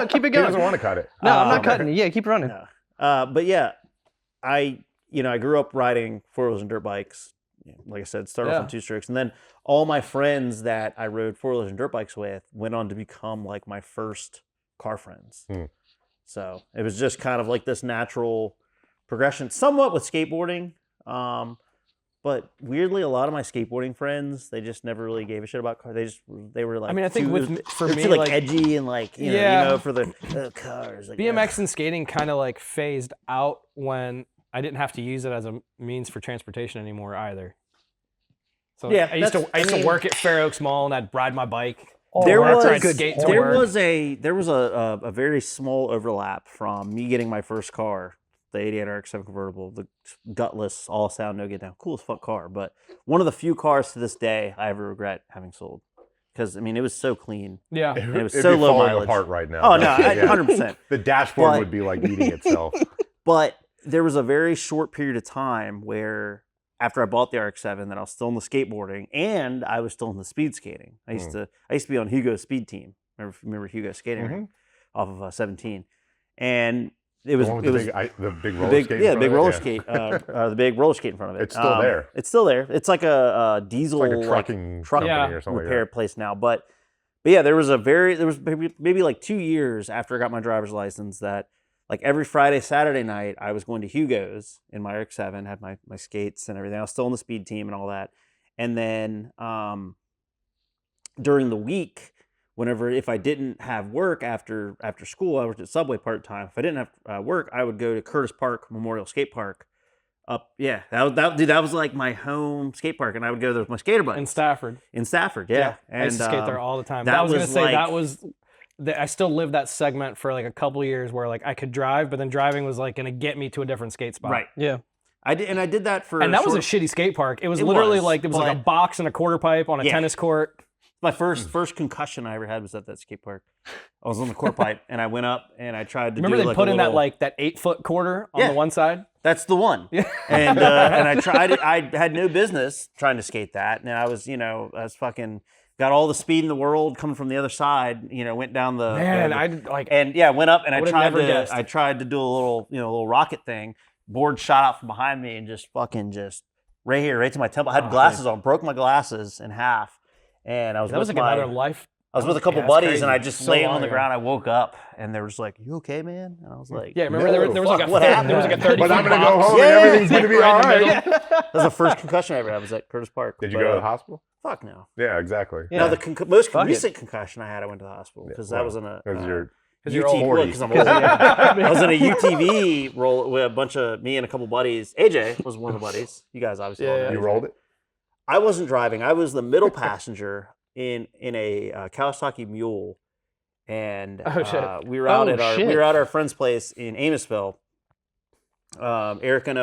keep it He going. doesn't want to cut it. No, I'm not Okay. cutting it. Yeah, keep running. No. But yeah, I grew up riding four-wheelers and dirt bikes. Like I said, started off on two-strokes. And then all my friends that I rode four-wheelers and dirt bikes with went on to become like my first car friends. Hmm. So it was just kind of like this natural progression, somewhat with skateboarding. But weirdly, a lot of my skateboarding friends, they just never really gave a shit about cars. They were like, I mean, I think for me, too like edgy and like, for the cars. Like, BMX and skating kind of like phased out when I didn't have to use it as a means for transportation anymore either. So Yeah, I used I mean- to work at Fair Oaks Mall and I'd ride my bike. There Or was I'd skate to there work. was a very small overlap from me getting my first car, the 88 RX-7 convertible, the gutless, all sound, no get down, cool as fuck car. But one of the few cars to this day I ever regret having sold, because I mean it was so clean. Yeah. It was It'd so be low falling mileage. apart right now. Oh no, Yeah. 100%. The dashboard But- would be like eating itself. But there was a very short period of time where after I bought the RX-7 that I was still in the skateboarding and I was still in the speed skating. I used to be on Hugo's speed team. Remember Hugo's skating rink off of 17, and it was The one it with was the big roller skate. the in big front roller of it? skate, the big roller skate in front of it. It's still there. It's still there. It's like a diesel It's like a trucking truck company or something repair like that. place now. But yeah, there was maybe like 2 years after I got my driver's license that like every Friday, Saturday night, I was going to Hugo's in my RX-7, had my skates and everything. I was still on the speed team and all that. And then during the week, if I didn't have work after school, I worked at Subway part-time. If I didn't have work, I would go to Curtis Park Memorial Skate Park. That was like my home skate park, and I would go there with my skater bikes. In Stafford. In Stafford, yeah. I used to skate there all the time. that I was going to was say like- I still lived that segment for like a couple years where like I could drive, but then driving was like going to get me to a different skate spot. Right. Yeah. I did that for And that was a short- shitty skate park. It was It literally was, like there was like a but- box and a quarter pipe on a Yeah. tennis court. My first concussion I ever had was at that skate park. I was on the quarter pipe and I went up and I tried to Remember do they like put a in that little- like that 8-foot quarter on Yeah. the one side? That's the one. And I tried it. I had no business trying to skate that. And I was fucking got all the speed in the world coming from the other side, went down the Man, I did like and yeah, went up and Would've never guessed. I tried to do a little rocket thing. board shot out from behind me and just right here, right to my temple. I had glasses on, broke my glasses in half, and I was That was with like another life. I was with a couple that's buddies, crazy. and I just So lay long on the ago. ground. I woke up, and they were just like, "You okay, man?" And I was like, Yeah, remember No, there was like fuck, a what happened? there was like a 30 But I'm foot gonna go box. home Yeah, and everything's gonna be right all in the right. middle. That was the first concussion I ever had. Was at Curtis Park. Did you But, go to the hospital? Fuck no. Yeah, exactly. Yeah. No, the most Fuck it. recent concussion I had, I went to the hospital because that was in a Because you're you're old. UTV. Because I'm old. I was in a UTV roll with a bunch of me and a couple buddies. AJ was one of the buddies. You guys obviously all know you AJ. rolled it. I wasn't driving. I was the middle passenger in a Kawasaki Mule, and Oh, shit. we were out Oh, at our shit. we were at our friend's place in Amosville. Eric and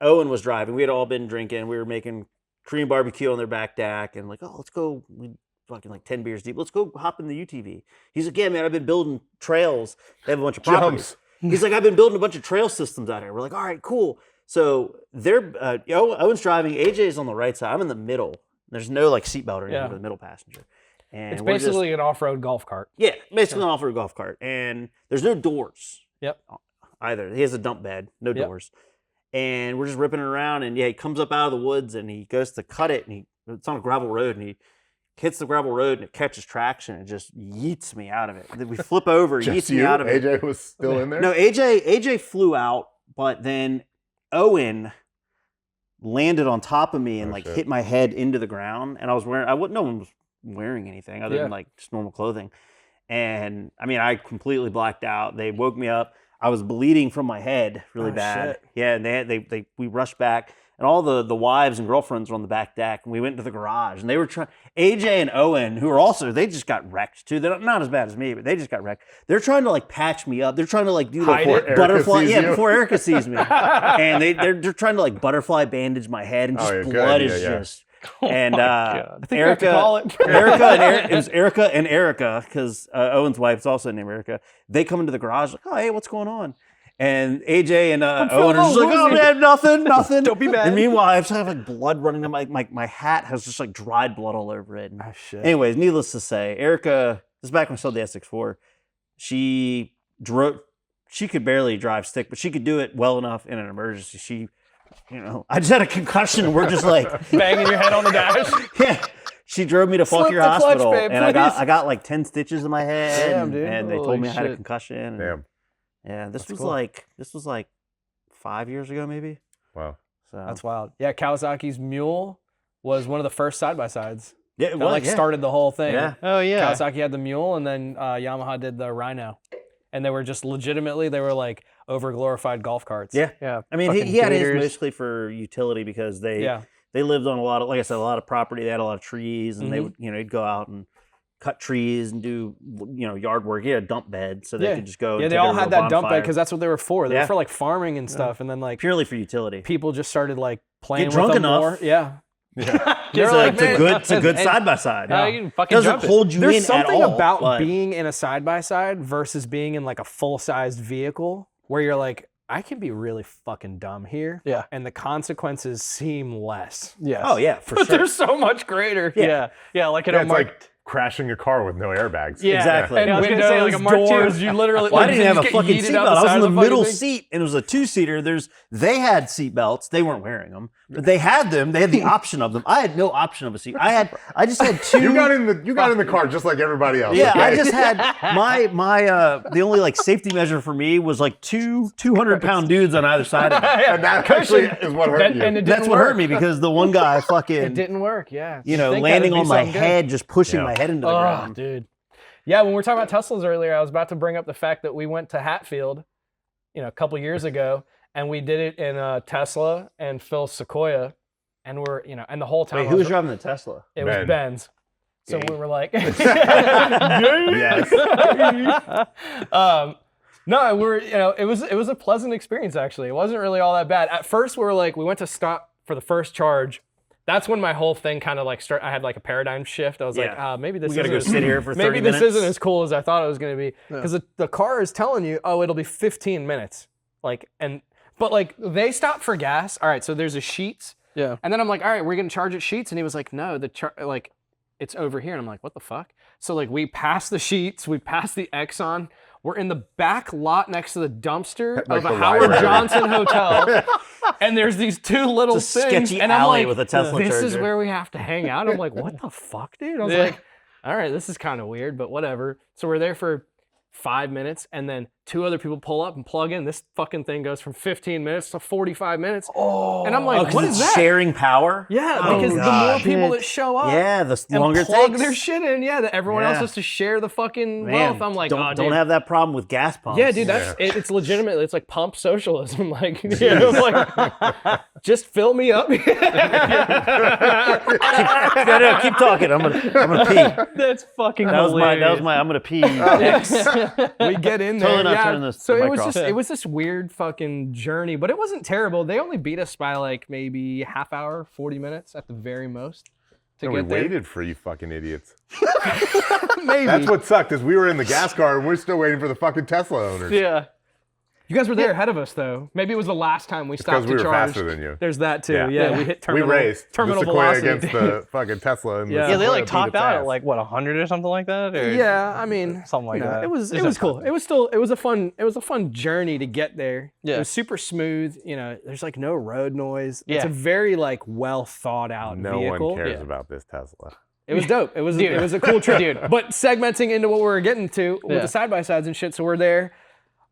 Owen was driving. We had all been drinking. We were making Korean barbecue on their back deck, and like, oh, let's go. We fucking like 10 beers deep. Let's go hop in the UTV. He's like, yeah, man, I've been building trails. They have a bunch of properties. He's like, I've been building a bunch of trail systems out here. We're like, all right, cool. So they're Owen's driving. AJ's on the right side. I'm in the middle. There's no like seatbelt or anything for the middle passenger. And It's we're just- basically an off-road golf cart. yeah, basically an off-road golf cart. And there's no doors Yep. either. He has a dump bed, no Yep. doors. And we're just ripping it around. And yeah, he comes up out of the woods and he goes to cut it. And it's on a gravel road. And he hits the gravel road and it catches traction and just yeets me out of it. Then we flip over, Just yeets me you? out of it. AJ was still in there. No, AJ flew out, but then Owen landed on top of me and like shit. hit my head into the ground. And I was wearing, no one was wearing anything other than like just normal clothing. And I mean, I completely blacked out. They woke me up. I was bleeding from my head really Oh, bad. shit. Yeah, and we rushed back, and all the wives and girlfriends were on the back deck, and we went to the garage, and they were trying. AJ and Owen, who are also, they just got wrecked too. They're not as bad as me, but they just got wrecked. They're trying to like patch me up. They're trying to like do like Hide it. butterfly. Erica sees Yeah, you. before Erica sees me, and they're trying to like butterfly bandage my head, and just Oh, yeah, good. blood Yeah, is yeah. just. And God. I think we have to call it. it was Erica and Erica, because Owen's wife is also named Erica. They come into the garage like, oh, hey, what's going on? And AJ and Owen are just like, oh, man, nothing. Don't be mad. And meanwhile, I just have like blood running down my hat has just like dried blood all over it. And Oh, shit. anyways, needless to say, Erica, this is back when I sold the S64. She could barely drive stick, but she could do it well enough in an emergency. I just had a concussion and we're just like, Banging your head on the dash. yeah. She drove me to Slip Fauquier the clutch, Hospital, babe, and I please. got like 10 stitches in my head, Damn, dude. and they told Holy me I had a shit. concussion. and- Damn. Yeah, this was cool. like 5 years ago, maybe. Wow. So That's wild. Yeah, Kawasaki's Mule was one of the first side-by-sides. yeah, it That was, like yeah. started the whole thing. Yeah. Oh yeah. Kawasaki had the Mule, and then Yamaha did the Rhino. And they were just legitimately, they were like over-glorified golf carts. Yeah. Yeah. I mean, Fucking he had his gators. mostly for utility because they Yeah. lived on a lot of, like I said, a lot of property. They had a lot of trees, and they Mhm. would, he'd go out and cut trees and do, yard work. He had a dump bed, so they Yeah. could just go. Yeah, and they take all over had a that dump bed bonfire. because that's what they were for. They Yeah. were for like farming and stuff. And then like purely for utility. people just started like playing Get drunk with them enough. more. Yeah. Yeah. They're like, man, It's a good and- side by side. Yeah, you can fucking Doesn't jump it. hold you There's in something at all. about but- being in a side by side versus being in like a full sized vehicle where you're like, I can be really fucking dumb here. Yeah. And the consequences seem less. Yes. Oh yeah, for But sure. they're so much greater. Yeah. Yeah. Like in Yeah, a it's Mark. like crashing a car with no airbags. Yeah, Exactly. And Yeah, I was gonna windows, say, like a Mark II. doors, you literally. Well, I like, didn't you have a just get fucking yeeted out seatbelt. I was side in the of middle fucking thing. seat, and it was a 2-seater. They had seatbelts. They weren't wearing them, but they had them. They had the option of them. I had no option of a seat. I just had two. You got in the car just like everybody else. Yeah, okay? I just had the only like safety measure for me was like 200-pound dudes on either side of me. and that actually is what hurt you. And it That's didn't what work. hurt me because the one guy It fucking, didn't work. Yeah. You'd think landing that'd be on my something good. head, just pushing Yeah. my head into the Oh, ground. dude. Yeah, when we were talking about Teslas earlier, I was about to bring up the fact that we went to Hatfield, a couple years ago, and we did it in a Tesla and Phil's Sequoia, and and the whole time Wait, I who was was- driving the Tesla? it was Ben. Ben's. So Yeah. we were like, Yes. no, it was a pleasant experience actually. It wasn't really all that bad. At first, we went to stop for the first charge. That's when my whole thing kind of like I had like a paradigm shift. I was like, Yeah. maybe this We gotta isn't go sit here for 30 maybe this minutes. isn't as cool as I thought it was going to be because the car is telling you, oh, it'll be 15 minutes. But they stop for gas. All right, so there's a Sheetz. Yeah. And then I'm like, all right, we're gonna charge at Sheetz, and he was like, no, it's over here, and I'm like, what the fuck? So we passed the Sheetz, we passed the Exxon, We're in the back lot next to the dumpster Like of the a Howard library. Johnson hotel. And there's these two little It's a things. sketchy And I'm alley like, with a Tesla this is charger. where we have to hang out. I'm like, what the fuck, dude? I was Yeah. like, all right, this is kind of weird, but whatever. So we're there for 5 minutes, and then 2 other people pull up and plug in. This fucking thing goes from 15 minutes to 45 minutes. Oh. And I'm like, 'cause what it's is that? sharing power? Yeah, Oh, because the more God. people that show up Yeah, the and longer it plug takes. their shit in, that everyone else Yeah. has to share the fucking Man, wealth. I'm like, don't dude. have that problem with gas pumps. Yeah, dude, it's legitimately, it's like pump socialism. Like, like, just fill me up. No, keep talking. I'm gonna pee. That's fucking That was hilarious. my I'm gonna pee. We get in there. Totally not yeah. turning this So the it mic was off. just it was this weird fucking journey, but it wasn't terrible. They only beat us by like maybe half hour, 40 minutes at the very most to No, we get there. waited for you fucking idiots. Maybe. That's what sucked is we were in the gas car and we're still waiting for the fucking Tesla owners. Yeah. You guys were there ahead of us though. Maybe it was the last time we stopped because to we were charge. faster than you. There's that too. Yeah. Yeah, we hit terminal. We raced terminal the Sequoia velocity. against the fucking Tesla. And Yeah. the Yeah, they Sequoia like beat topped its out ass. at like what 100 or something like that. Or Yeah, I mean, something like that. It was It's cool. not- It was a fun journey to get there. Yeah. It was super smooth. There's like no road noise. It's Yeah. a very like well thought out No vehicle. one cares Yeah. about this Tesla. It was dope. It was Dude. it was a cool trip. Dude. But segmenting into what we were getting to with Yeah. the side by sides and shit. So we're there.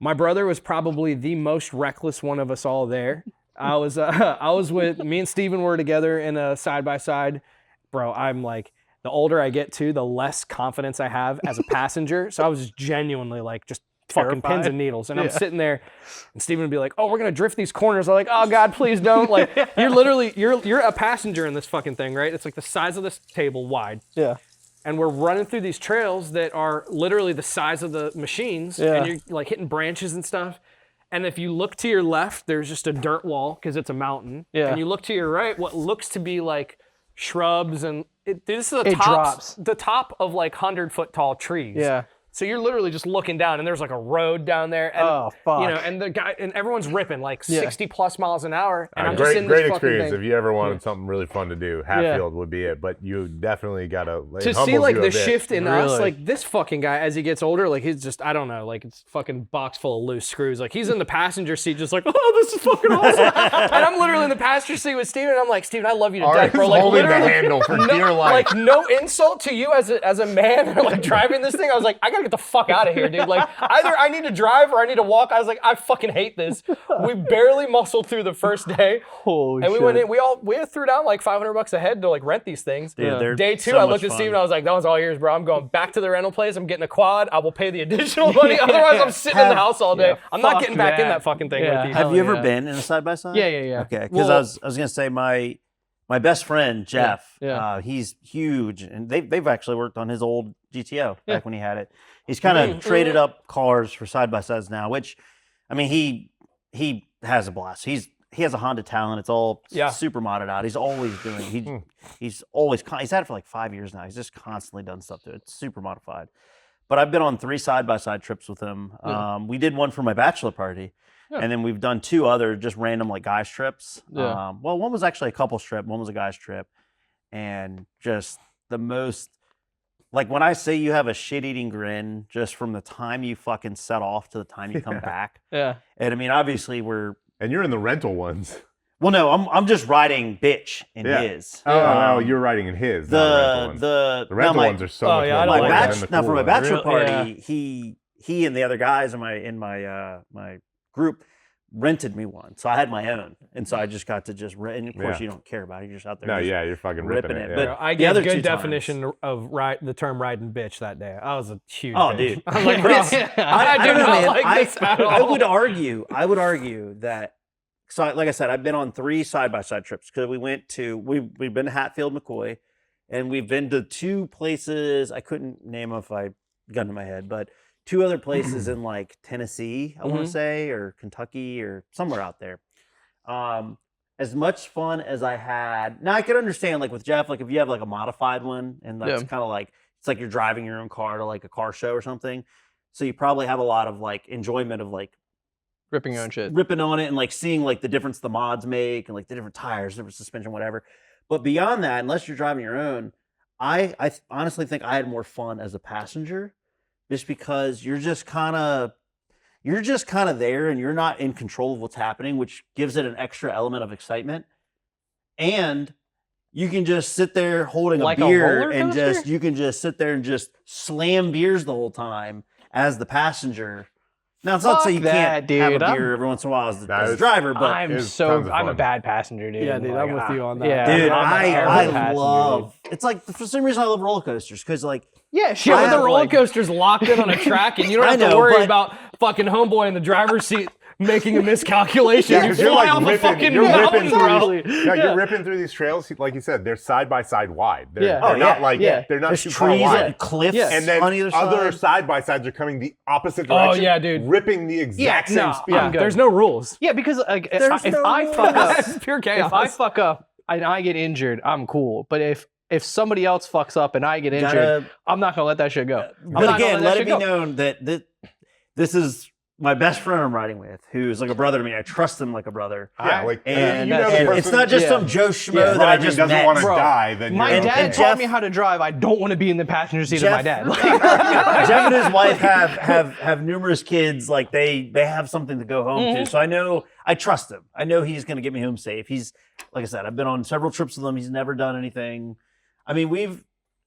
My brother was probably the most reckless one of us all there. I was with me and Steven were together in a side by side. Bro, I'm like, the older I get too, the less confidence I have as a passenger. So I was genuinely like just fucking Terrified. pins and needles. And I'm Yeah. sitting there and Steven would be like, oh, we're gonna drift these corners. I'm like, oh God, please don't. Like you're literally you're a passenger in this fucking thing, right? It's like the size of this table wide. Yeah. And we're running through these trails that are literally the size of the machines, Yeah. and you're like hitting branches and stuff. And if you look to your left, there's just a dirt wall because it's a mountain. Yeah. And you look to your right, what looks to be like shrubs and this is It drops. the top of like 100-foot tall trees. Yeah. So you're literally just looking down, and there's like a road down there, and Oh, fuck. and the guy and everyone's ripping like Yeah. 60 plus miles an hour, and I'm just Great, in great this fucking experience. thing. If you ever wanted something really fun to do, Hatfield would be it. But you definitely gotta To see like the shift in us, like this fucking guy as he gets older, like he's just I don't know, like it's fucking box full of loose screws. Like he's in the passenger seat, just like, oh, this is fucking awesome. And I'm literally in the passenger seat with Steven, and I'm like, Steven, I love you to death, bro. Like holding the literally, handle for no, dear life. like no insult to you as a man, like driving this thing. I was like, I gotta get the fuck out of here, dude. Like either I need to drive or I need to walk. I was like, I fucking hate this. We barely muscled through the first day. Holy And we shit. went in, we threw down like $500 a head to like rent these things. Dude, they're Day 2, so I much looked at fun. Steven, I was like, that one's all yours, bro. I'm going back to the rental place. I'm getting a quad. I will pay the additional money. Otherwise, I'm sitting in the house all day. I'm not fuck getting back in that. that fucking thing Yeah. with you. Have you ever yeah. been in a side by side? Yeah, yeah, yeah. Okay, because Well- I was gonna say my best friend Jeff. Yeah. He's huge, and they've actually worked on his old GTO back when he had it. He's kind of traded up cars for side by sides now, which, I mean, he has a blast. He has a Honda Talent. It's all super modded out. He's always doing. He's always he's had it for like 5 years now. He's just constantly done stuff to it. It's super modified. But I've been on 3 side by side trips with him. We did one for my bachelor party. Yeah. And then we've done 2 other just random like guys trips. Yeah. Well, one was actually a couple's trip. One was a guy's trip. And just the most, like when I say you have a shit-eating grin just from the time you fucking set off to the time you come back. Yeah. And I mean, obviously and you're in the rental ones. well, no, I'm just riding bitch in Yeah. his. Oh, you're riding in his. not the rental ones. The The rental no, my- ones are so Oh, much yeah, I more don't fun like than the now cool for my ones. bachelor Really? party, he and the other guys in my group rented me one, so I had my own, and so I just got to just rent. And of course, Yeah. you don't care about it; you're just out there. No, just yeah, you're fucking ripping it. But yeah. I the gave other good 2 times- definition of the term riding bitch that day. I was a huge Oh, bitch. dude. I was like, But bro, it's- I do don't know, not man. like this at all. I would argue that. So, like I said, I've been on 3 side by side trips because we've been to Hatfield, McCoy, and we've been to 2 places. I couldn't name them if I gun to my head, but 2 other places in like Tennessee, I want to say, or Kentucky, or somewhere out there. As much fun as I had. Now I could understand, like with Jeff, like if you have like a modified one, and that's kind of like it's like you're driving your own car to like a car show or something. So you probably have a lot of like enjoyment of like Ripping your own shit. ripping on it and like seeing like the difference the mods make and like the different tires, different suspension, whatever. But beyond that, unless you're driving your own, I honestly think I had more fun as a passenger just because you're just kind of there and you're not in control of what's happening, which gives it an extra element of excitement. And you can just sit there holding Like a a beer roller and coaster? you can just sit there and just slam beers the whole time as the passenger. Now, it's not to say you Fuck can't that, have a dude. beer every once in a while as the it's- driver, but I'm it's tons of I'm a fun. bad passenger, dude. Yeah, dude, I'm with you on that. Yeah, dude, I'm a terrible I passenger, love. It's like for some reason I love roller coasters because like Yeah, shit. Yeah, I but the have, roller like- coaster's locked in on a track, and you don't I have to know, worry but- about fucking homeboy in the driver's seat making a miscalculation. Yeah, you 'cause you're fly like off a ripping, fucking you're mountain, ripping bro. through these, you're ripping through these trails. Like you said, they're side by side wide. They're, Yeah. they're Oh, not yeah, like yeah. they're not there's too far trees wide. and cliffs Yeah. And then on either other side. side by sides are coming the opposite Oh, direction. yeah, dude. ripping the exact no, same speed. I'm good. There's no rules. Yeah, because like, There's if no I rules. fuck up, It's pure chaos. if I fuck up and I get injured, I'm cool. But if somebody else fucks up and I get injured, Gotta- I'm not gonna let that shit go. I'm not But gonna again, that let shit it be go. known that this is my best friend I'm riding with, who's like a brother to me. I trust him like a brother. Yeah, like And, you know the and person it's not just yeah. some Joe Schmo Yeah. that I driving just doesn't met. want to Bro, die. Then My you're dad okay. and taught Jeff- me how to drive. I don't want to be in the passenger seat Jeff- of my dad. Like, Jeff and his wife have numerous kids. Like they have something to go home to. So I trust him. I know he's going to get me home safe. He's like I said, I've been on several trips with him. He's never done anything. I mean,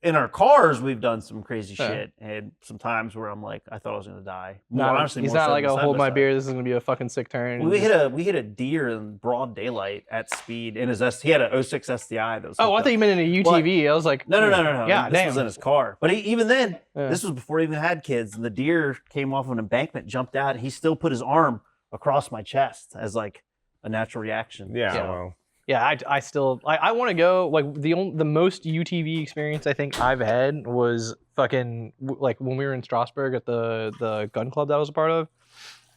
in our cars, we've done some crazy shit, and some times where I'm like, I thought I was going to die. he's not so like than a hold my side-by-side. beer. This is gonna be a fucking sick turn. We hit a deer in broad daylight at speed in his he had a 06 STI that was Oh, I hooked up. thought you meant in a UTV. I was like, No. Yeah, this damn. was in his car. But even then, Yeah. this was before he even had kids. And the deer came off an embankment, jumped out. And he still put his arm across my chest as like a natural reaction. Yeah, So, well, Yeah, I still I want to go. Like the most UTV experience I think I've had was fucking like when we were in Strasbourg at the gun club that I was a part of.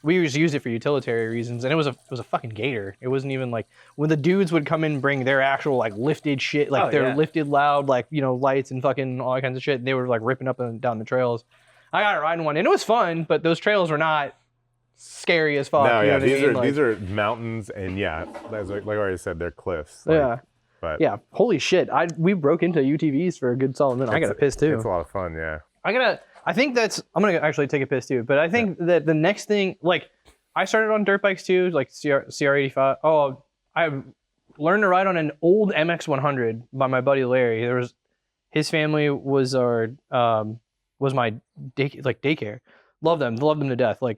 We just used it for utilitarian reasons, and it was a fucking gator. It wasn't even like when the dudes would come in and bring their actual like lifted shit, like their lifted loud like lights and fucking all kinds of shit. And they were like ripping up and down the trails. I got to ride in one, and it was fun, but those trails were not scary as fuck. no, you know yeah, what I mean? these are mountains, and yeah, like I already said, they're cliffs. Like, Yeah. but Yeah, holy shit! We broke into UTVs for a good solid minute. I got a piss too. It's a lot of fun. Yeah. I think I'm gonna actually take a piss too. But I think that the next thing, like, I started on dirt bikes too, like CR85. Oh, I learned to ride on an old MX100 by my buddy Larry. His family was my daycare. Loved them to death. Like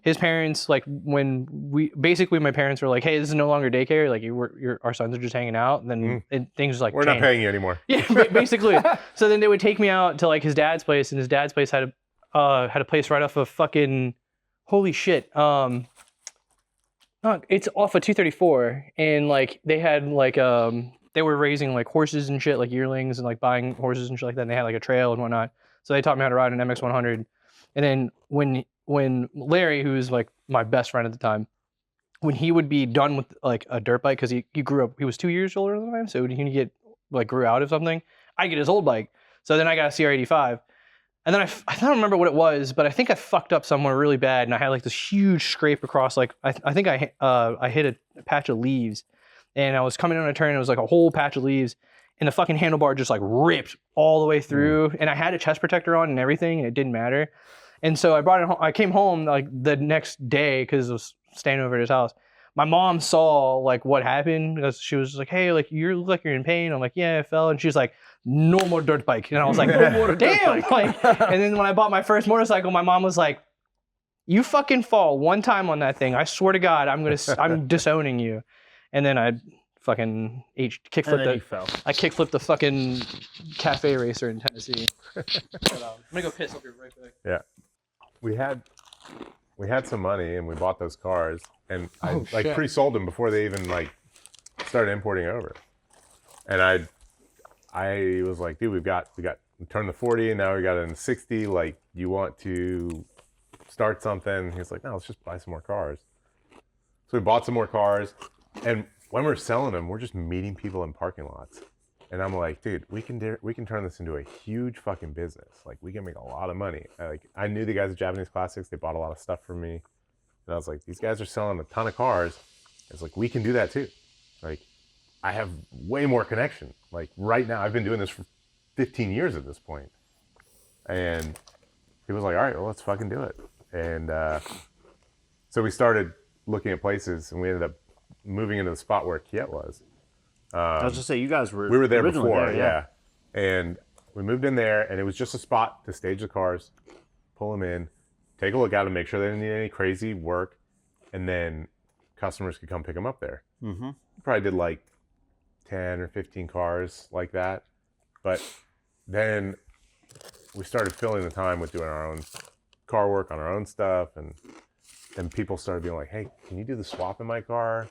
his parents, like when my parents were like, "Hey, this is no longer daycare. Like our sons are just hanging out." And then things like We're not changed. paying you anymore. Yeah, basically. So then they would take me out to like his dad's place, and his dad's place had a place right off of fucking holy shit. It's off of 234, and like they had like they were raising like horses and shit, like yearlings, and like buying horses and shit like that. And they had like a trail and whatnot. So they taught me how to ride an MX100. And then when Larry, who was like my best friend at the time, when he would be done with like a dirt bike, because he grew up, he was 2 years older than I am, so when he get like grew out of something, I get his old bike. So then I got a CR85, and then I don't remember what it was, but I think I fucked up somewhere really bad, and I had like this huge scrape across. Like I think I hit a patch of leaves, and I was coming on a turn. And it was like a whole patch of leaves, and the fucking handlebar just like ripped all the way through. And I had a chest protector on and everything, and it didn't matter. And so I brought it home. I came home like the next day because I was staying over at his house. My mom saw like what happened because she was like, "Hey, like you look like you're in pain." I'm like, "Yeah, I fell." And she's like, "No more dirt bike." And I was like, "No more damn!" Like, and then when I bought my first motorcycle, my mom was like, "You fucking fall one time on that thing. I swear to God, I'm disowning you." And then I fucking kickflipped the fucking cafe racer in Tennessee. But, I'm gonna go piss. I'll be right back. Yeah. We had some money and we bought those cars, and I like pre-sold them before they even like started importing over. And I was like, dude, we turned the 40 and now we got it in 60. Like, you want to start something? He's like, no, let's just buy some more cars. So we bought some more cars, and when we're selling them, we're just meeting people in parking lots. And I'm like, dude, we can turn this into a huge fucking business. Like, we can make a lot of money. I knew the guys at Japanese Classics. They bought a lot of stuff from me. And I was like, these guys are selling a ton of cars. It's like, we can do that too. Like, I have way more connection. Like, right now, I've been doing this for 15 years at this point. And he was like, all right, well, let's fucking do it. And so we started looking at places, and we ended up moving into the spot where Kiet was. I was just say you guys were. We were there originally before, there, yeah. And we moved in there, and it was just a spot to stage the cars, pull them in, take a look at them, make sure they didn't need any crazy work, and then customers could come pick them up there. Mm-hmm. Probably did like 10 or 15 cars like that. But then we started filling the time with doing our own car work on our own stuff, and then people started being like, hey, can you do the swap in my car?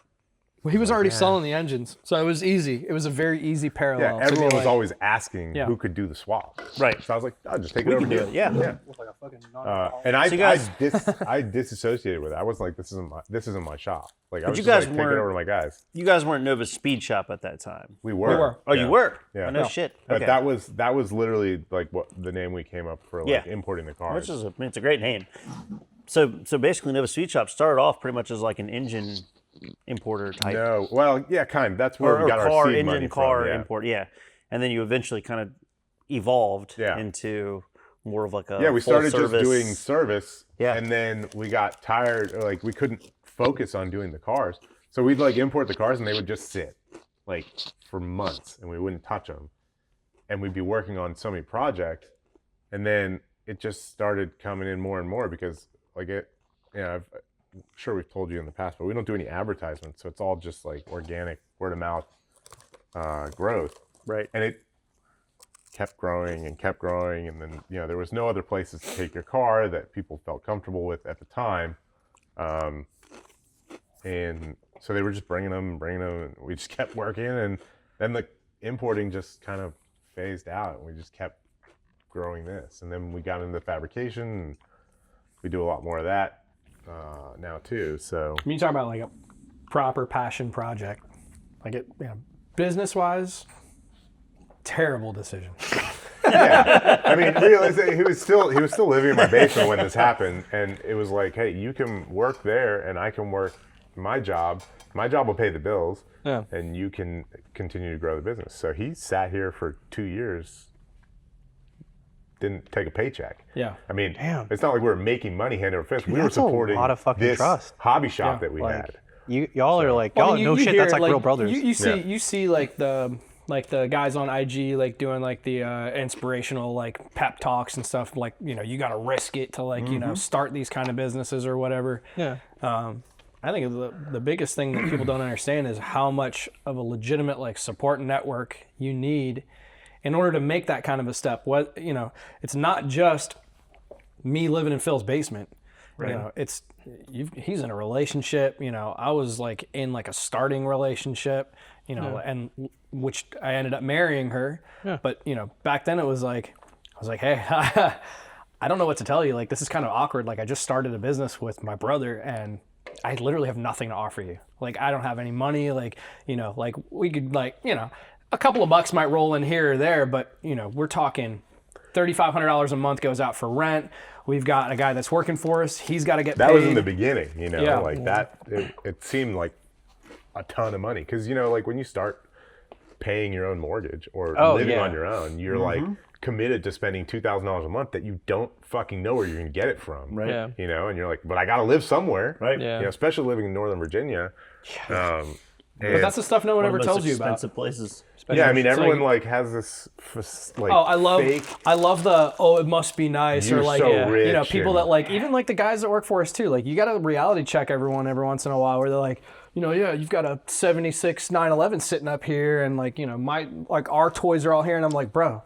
Well, he was already selling the engines, so it was easy. It was a very easy parallel. Yeah, everyone was always asking who could do the swap. Right. So I was like, I'll just take it We over can do here. it. Yeah. Look like a fucking And I, So you guys- I disassociated with it. I was like, this isn't my shop. Like, I was you just guys like, take it weren't- over to my guys. You guys weren't Nova's speed shop at that time. We were. Oh, you were? Yeah. Oh, no shit. But Okay. that was literally like what the name we came up for, like importing the cars. Which is it's a great name. So basically, Nova Speed Shop started off pretty much as like an engine importer type. No, well, yeah, kind of. That's where or we got car our seed engine money car from. Yeah. import. Yeah, and then you eventually kind of evolved Yeah. into more of like a Yeah, we started full just service. doing service, Yeah. and then we got tired. Like we couldn't focus on doing the cars, so we'd like import the cars, and they would just sit like for months, and we wouldn't touch them, and we'd be working on so many projects, and then it just started coming in more and more because like it, I'm sure we've told you in the past, but we don't do any advertisements, so it's all just like organic word of mouth growth, Right. and it kept growing, and then there was no other places to take your car that people felt comfortable with at the time, and so they were just bringing them, and we just kept working, and then the importing just kind of phased out, and we just kept growing this, and then we got into fabrication, and we do a lot more of that now too. So I mean, you talk about like a proper passion project, like it, business wise, terrible decision. yeah, I mean, realistically, he was still living in my basement when this happened, and it was like, hey, you can work there, and I can work my job. My job will pay the bills, and you can continue to grow the business. So he sat here for 2 years, didn't take a paycheck. Yeah. I mean, Damn. it's not like we were making money hand over fist. We were that's a supporting lot of fucking this trust. hobby shop that we Like, had. y'all are like, Well, y'all no shit. hear, That's like real brothers. You see like the guys on IG like doing like the inspirational like pep talks and stuff, like you got to risk it to like start these kind of businesses or whatever. Yeah. I think the biggest thing that people don't understand is how much of a legitimate like support network you need in order to make that kind of a step. It's not just me living in Phil's basement. Right. He's in a relationship. I was like in like a starting relationship. And which I ended up marrying her. Yeah. But back then it was like I was like, hey, I don't know what to tell you. Like this is kind of awkward. Like I just started a business with my brother, and I literally have nothing to offer you. Like I don't have any money. Like like we could like a couple of bucks might roll in here or there, but we're talking $3,500 a month goes out for rent. We've got a guy that's working for us. He's got to get paid. That was in the beginning, Yeah. like that. It seemed like a ton of money because like when you start paying your own mortgage or living on your own, you're like committed to spending $2,000 a month that you don't fucking know where you're gonna get it from, Right. Yeah. And you're like, but I gotta live somewhere, Right. Yeah. Especially living in Northern Virginia. But that's the stuff no one ever tells you about. Expensive places. Yeah, I mean, It's everyone like- has this like I love fake. it must be nice, You're or like so rich people and- that like even like the guys that work for us too. Like you got to reality check everyone every once in a while where they're like, you've got a 76 911 sitting up here, and like our toys are all here, and I'm like, bro,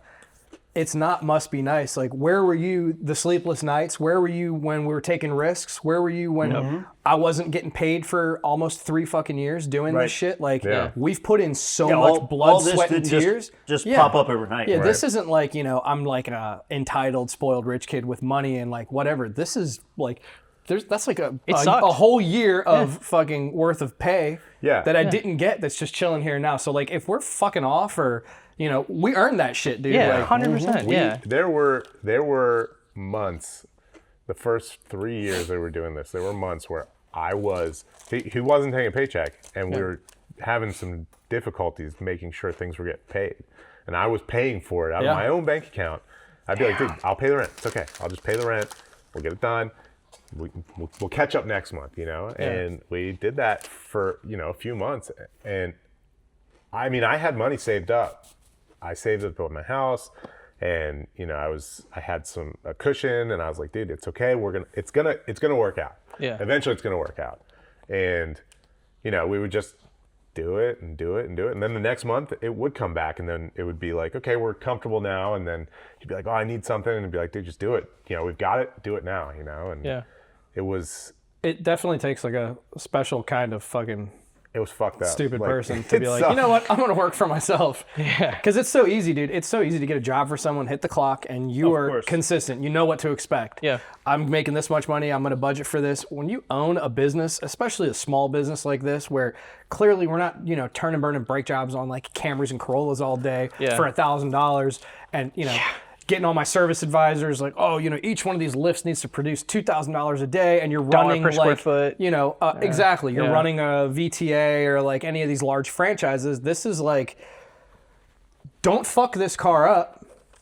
it's not must be nice. Like, where were you the sleepless nights? Where were you when we were taking risks? Where were you when I wasn't getting paid for almost 3 fucking years doing this shit? Like, we've put in so much blood, this sweat, did and tears. Just pop up overnight. Yeah, Right. this isn't like, I'm like a entitled, spoiled rich kid with money and like whatever. This is like, that's like a whole year of fucking worth of pay that I didn't get that's just chilling here now. So like if we're fucking off or, we earned that shit, dude. Yeah, Like, 100%. Yeah. There were months, the first 3 years they were doing this, there were months where he wasn't taking a paycheck, and we were having some difficulties making sure things were getting paid. And I was paying for it out of my own bank account. I'd be like, dude, I'll pay the rent. It's okay. I'll just pay the rent. We'll get it done. We'll catch up next month, you know? Yeah. And we did that for, you know, a few months. And I mean, I had money saved up. I saved up to build my house, and, you know, I had a cushion, and I was like, dude, it's okay. It's gonna work out. Yeah. Eventually it's gonna work out. And, you know, we would just do it and do it and do it. And then the next month it would come back, and then it would be like, okay, we're comfortable now. And then you'd be like, oh, I need something. And it'd be like, dude, just do it. You know, we've got it. Do it now, you know? And it definitely takes like a special kind of fucking it was fucked up. Stupid Like, person to be like, sucked. you know what? I'm gonna work for myself. Yeah. Because it's so easy, dude. It's so easy to get a job for someone, hit the clock, and you are course. consistent. You know what to expect. Yeah. I'm making this much money. I'm gonna budget for this. When you own a business, especially a small business like this, where clearly we're not, you know, turn and burn and break jobs on like Camrys and Corollas all day Yeah. for $1,000, and you know. Getting all my service advisors like, oh, you know, each one of these lifts needs to produce $2,000 a day, and you're running per square like, foot. you know, exactly. You're Yeah. running a VTA or like any of these large franchises. This is like, don't fuck this car up.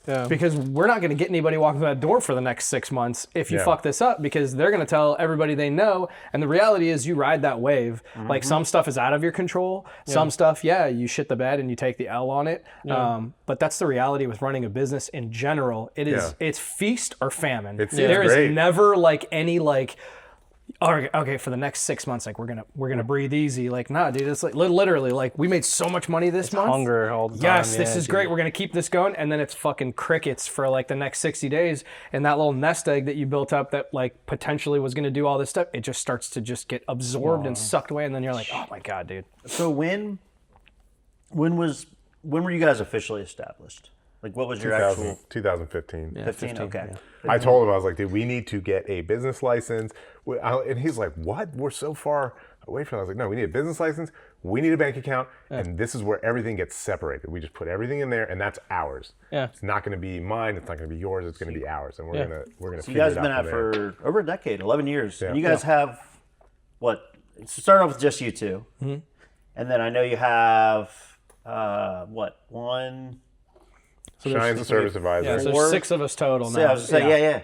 Yeah. Because we're not going to get anybody walking through that door for the next 6 months if you Yeah. fuck this up, because they're going to tell everybody they know. And the reality is you ride that wave. Like some stuff is out of your control. Some stuff, you shit the bed and you take the L on it. But that's the reality with running a business in general. It is, it's feast or famine. There is great. never like any like, okay, for the next 6 months, like we're gonna breathe easy. Like, nah, dude, it's like literally like we made so much money this month. Hunger all the time. Yes, this yeah, is dude. great. We're gonna keep this going, and then it's fucking crickets for like the next 60 days. And that little nest egg that you built up that like potentially was gonna do all this stuff, it just starts to just get absorbed and sucked away. And then you're like, oh my god, dude. So when were you guys officially established? Like, what was your actual 2015. 15? Okay. I told him, I was like, dude, we need to get a business license. And he's like, what? We're so far away from it. I was like, no, we need a business license. We need a bank account. And this is where everything gets separated. We just put everything in there, and that's ours. Yeah. It's not going to be mine. It's not going to be yours. It's going to be ours. And we're going to So you guys have been out at from there. for over a decade, 11 years. Yeah. And you guys have, what, start off with just you two. And then I know you have, one... Shine's a service advisor. Yeah, so Four. there's 6 of us total now. Yeah, I was just saying, yeah.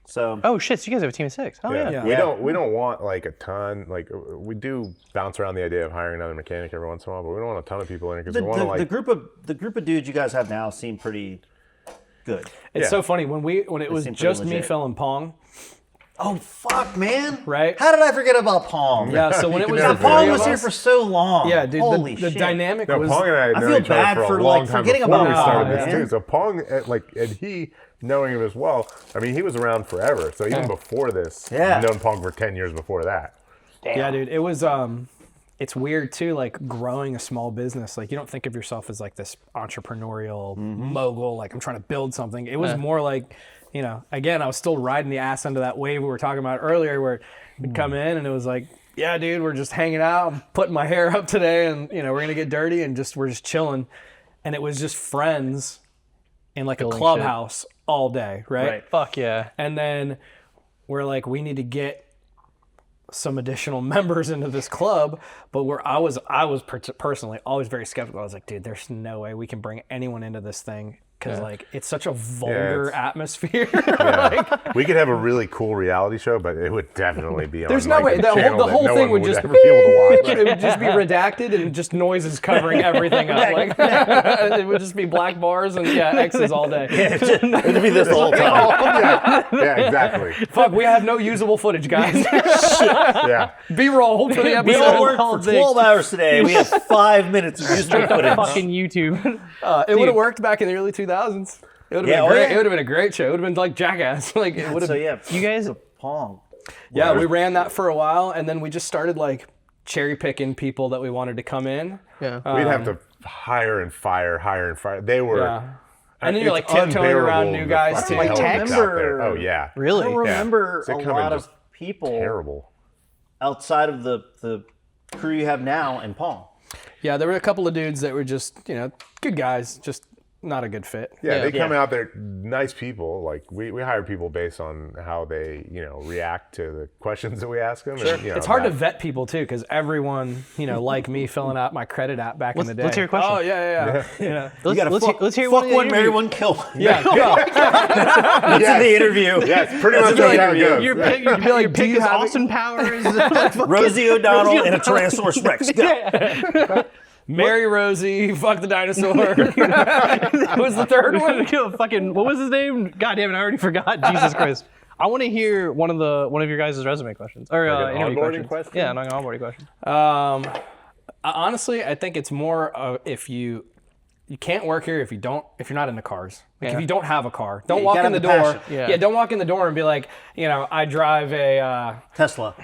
So Oh shit! So you guys have a team of 6. Oh yeah. We don't want like a ton. Like we do bounce around the idea of hiring another mechanic every once in a while, but we don't want a ton of people in it because we want to like the group of dudes you guys have now seem pretty good. It's Yeah. so funny when it was seem pretty just me, legit. Phil, and Pong. Oh fuck, man! Right? How did I forget about Pong? Yeah. So when it was never the forget. Pong three was of here us, for so long. yeah, dude. Holy The shit. dynamic No, was. Pong and I had I known feel each other bad for for, a long like, time forgetting before we about started Pong, this man. too. So Pong, and he knowing him as well. I mean, he was around forever. So even before this, Yeah. I've known Pong for 10 years before that. Yeah, dude. It was. It's weird too, like growing a small business. Like you don't think of yourself as like this entrepreneurial mogul. Like I'm trying to build something. It was more like, you know, again, I was still riding the ass under that wave we were talking about earlier, where we'd come in and it was like, yeah, dude, we're just hanging out. I'm putting my hair up today, and you know, we're gonna get dirty and we're just chilling. And it was just friends in like a Building clubhouse all day, Right. Fuck yeah. and then we're like, we need to get some additional members into this club, but I was personally always very skeptical. I was like, dude, there's no way we can bring anyone into this thing, because like it's such a vulgar it's- atmosphere. Yeah. We could have a really cool reality show, but it would definitely be on There's like, no way. the The channel whole that no thing one would just ever be able to watch. It would just be redacted and just noises covering everything up. Like it would just be black bars and X's all day. It would be this the whole time. Yeah, exactly. Fuck, we have no usable footage, guys. Yeah. B-roll for the We episode. all worked for 12 hours today. We have 5 minutes of usable footage. Fucking YouTube. It would have worked back in the early 2000s. It would have Yeah, been oh, great. yeah. It would have been a great show. It would have been like Jackass. Like it would have. So yeah, You guys. Pong. Yeah, we ran that for a while, and then we just started like cherry picking people that we wanted to come in. Yeah. We'd have to hire and fire. They were. Yeah. And then you're like it's tiptoeing around unbearable new the guys fucking too. Like hell that's Tex? out there. Oh yeah. I Really? don't remember They a come in lot of just people Terrible. outside of the crew you have now in Pong. Yeah, there were a couple of dudes that were just, you know, good guys, just not a good fit. Yeah, they come out, they're nice people. Like we hire people based on how they, react to the questions that we ask them. Sure. And, It's hard to vet people too, because everyone, like me, filling out my credit app back in the day. Let's hear your question. Oh yeah. Let's hear Fuck one, marry one, kill one. Yeah. That's in the interview. Yeah, it's pretty much how it goes. Your pick, your pick is Austin Powers. Rosie O'Donnell and a Tyrannosaurus Rex. Go. Marry Rosie, fuck the dinosaur. What was the third one? What was his name? God damn it, I already forgot. Jesus Christ. I want to hear one of your guys' resume questions or Like an interview onboarding questions. question? Yeah, an onboarding question. Honestly, I think it's more if you can't work here if you're not into cars. Like if you don't have a car, don't walk in the door. passion. Don't walk in the door and be like, I drive a Tesla.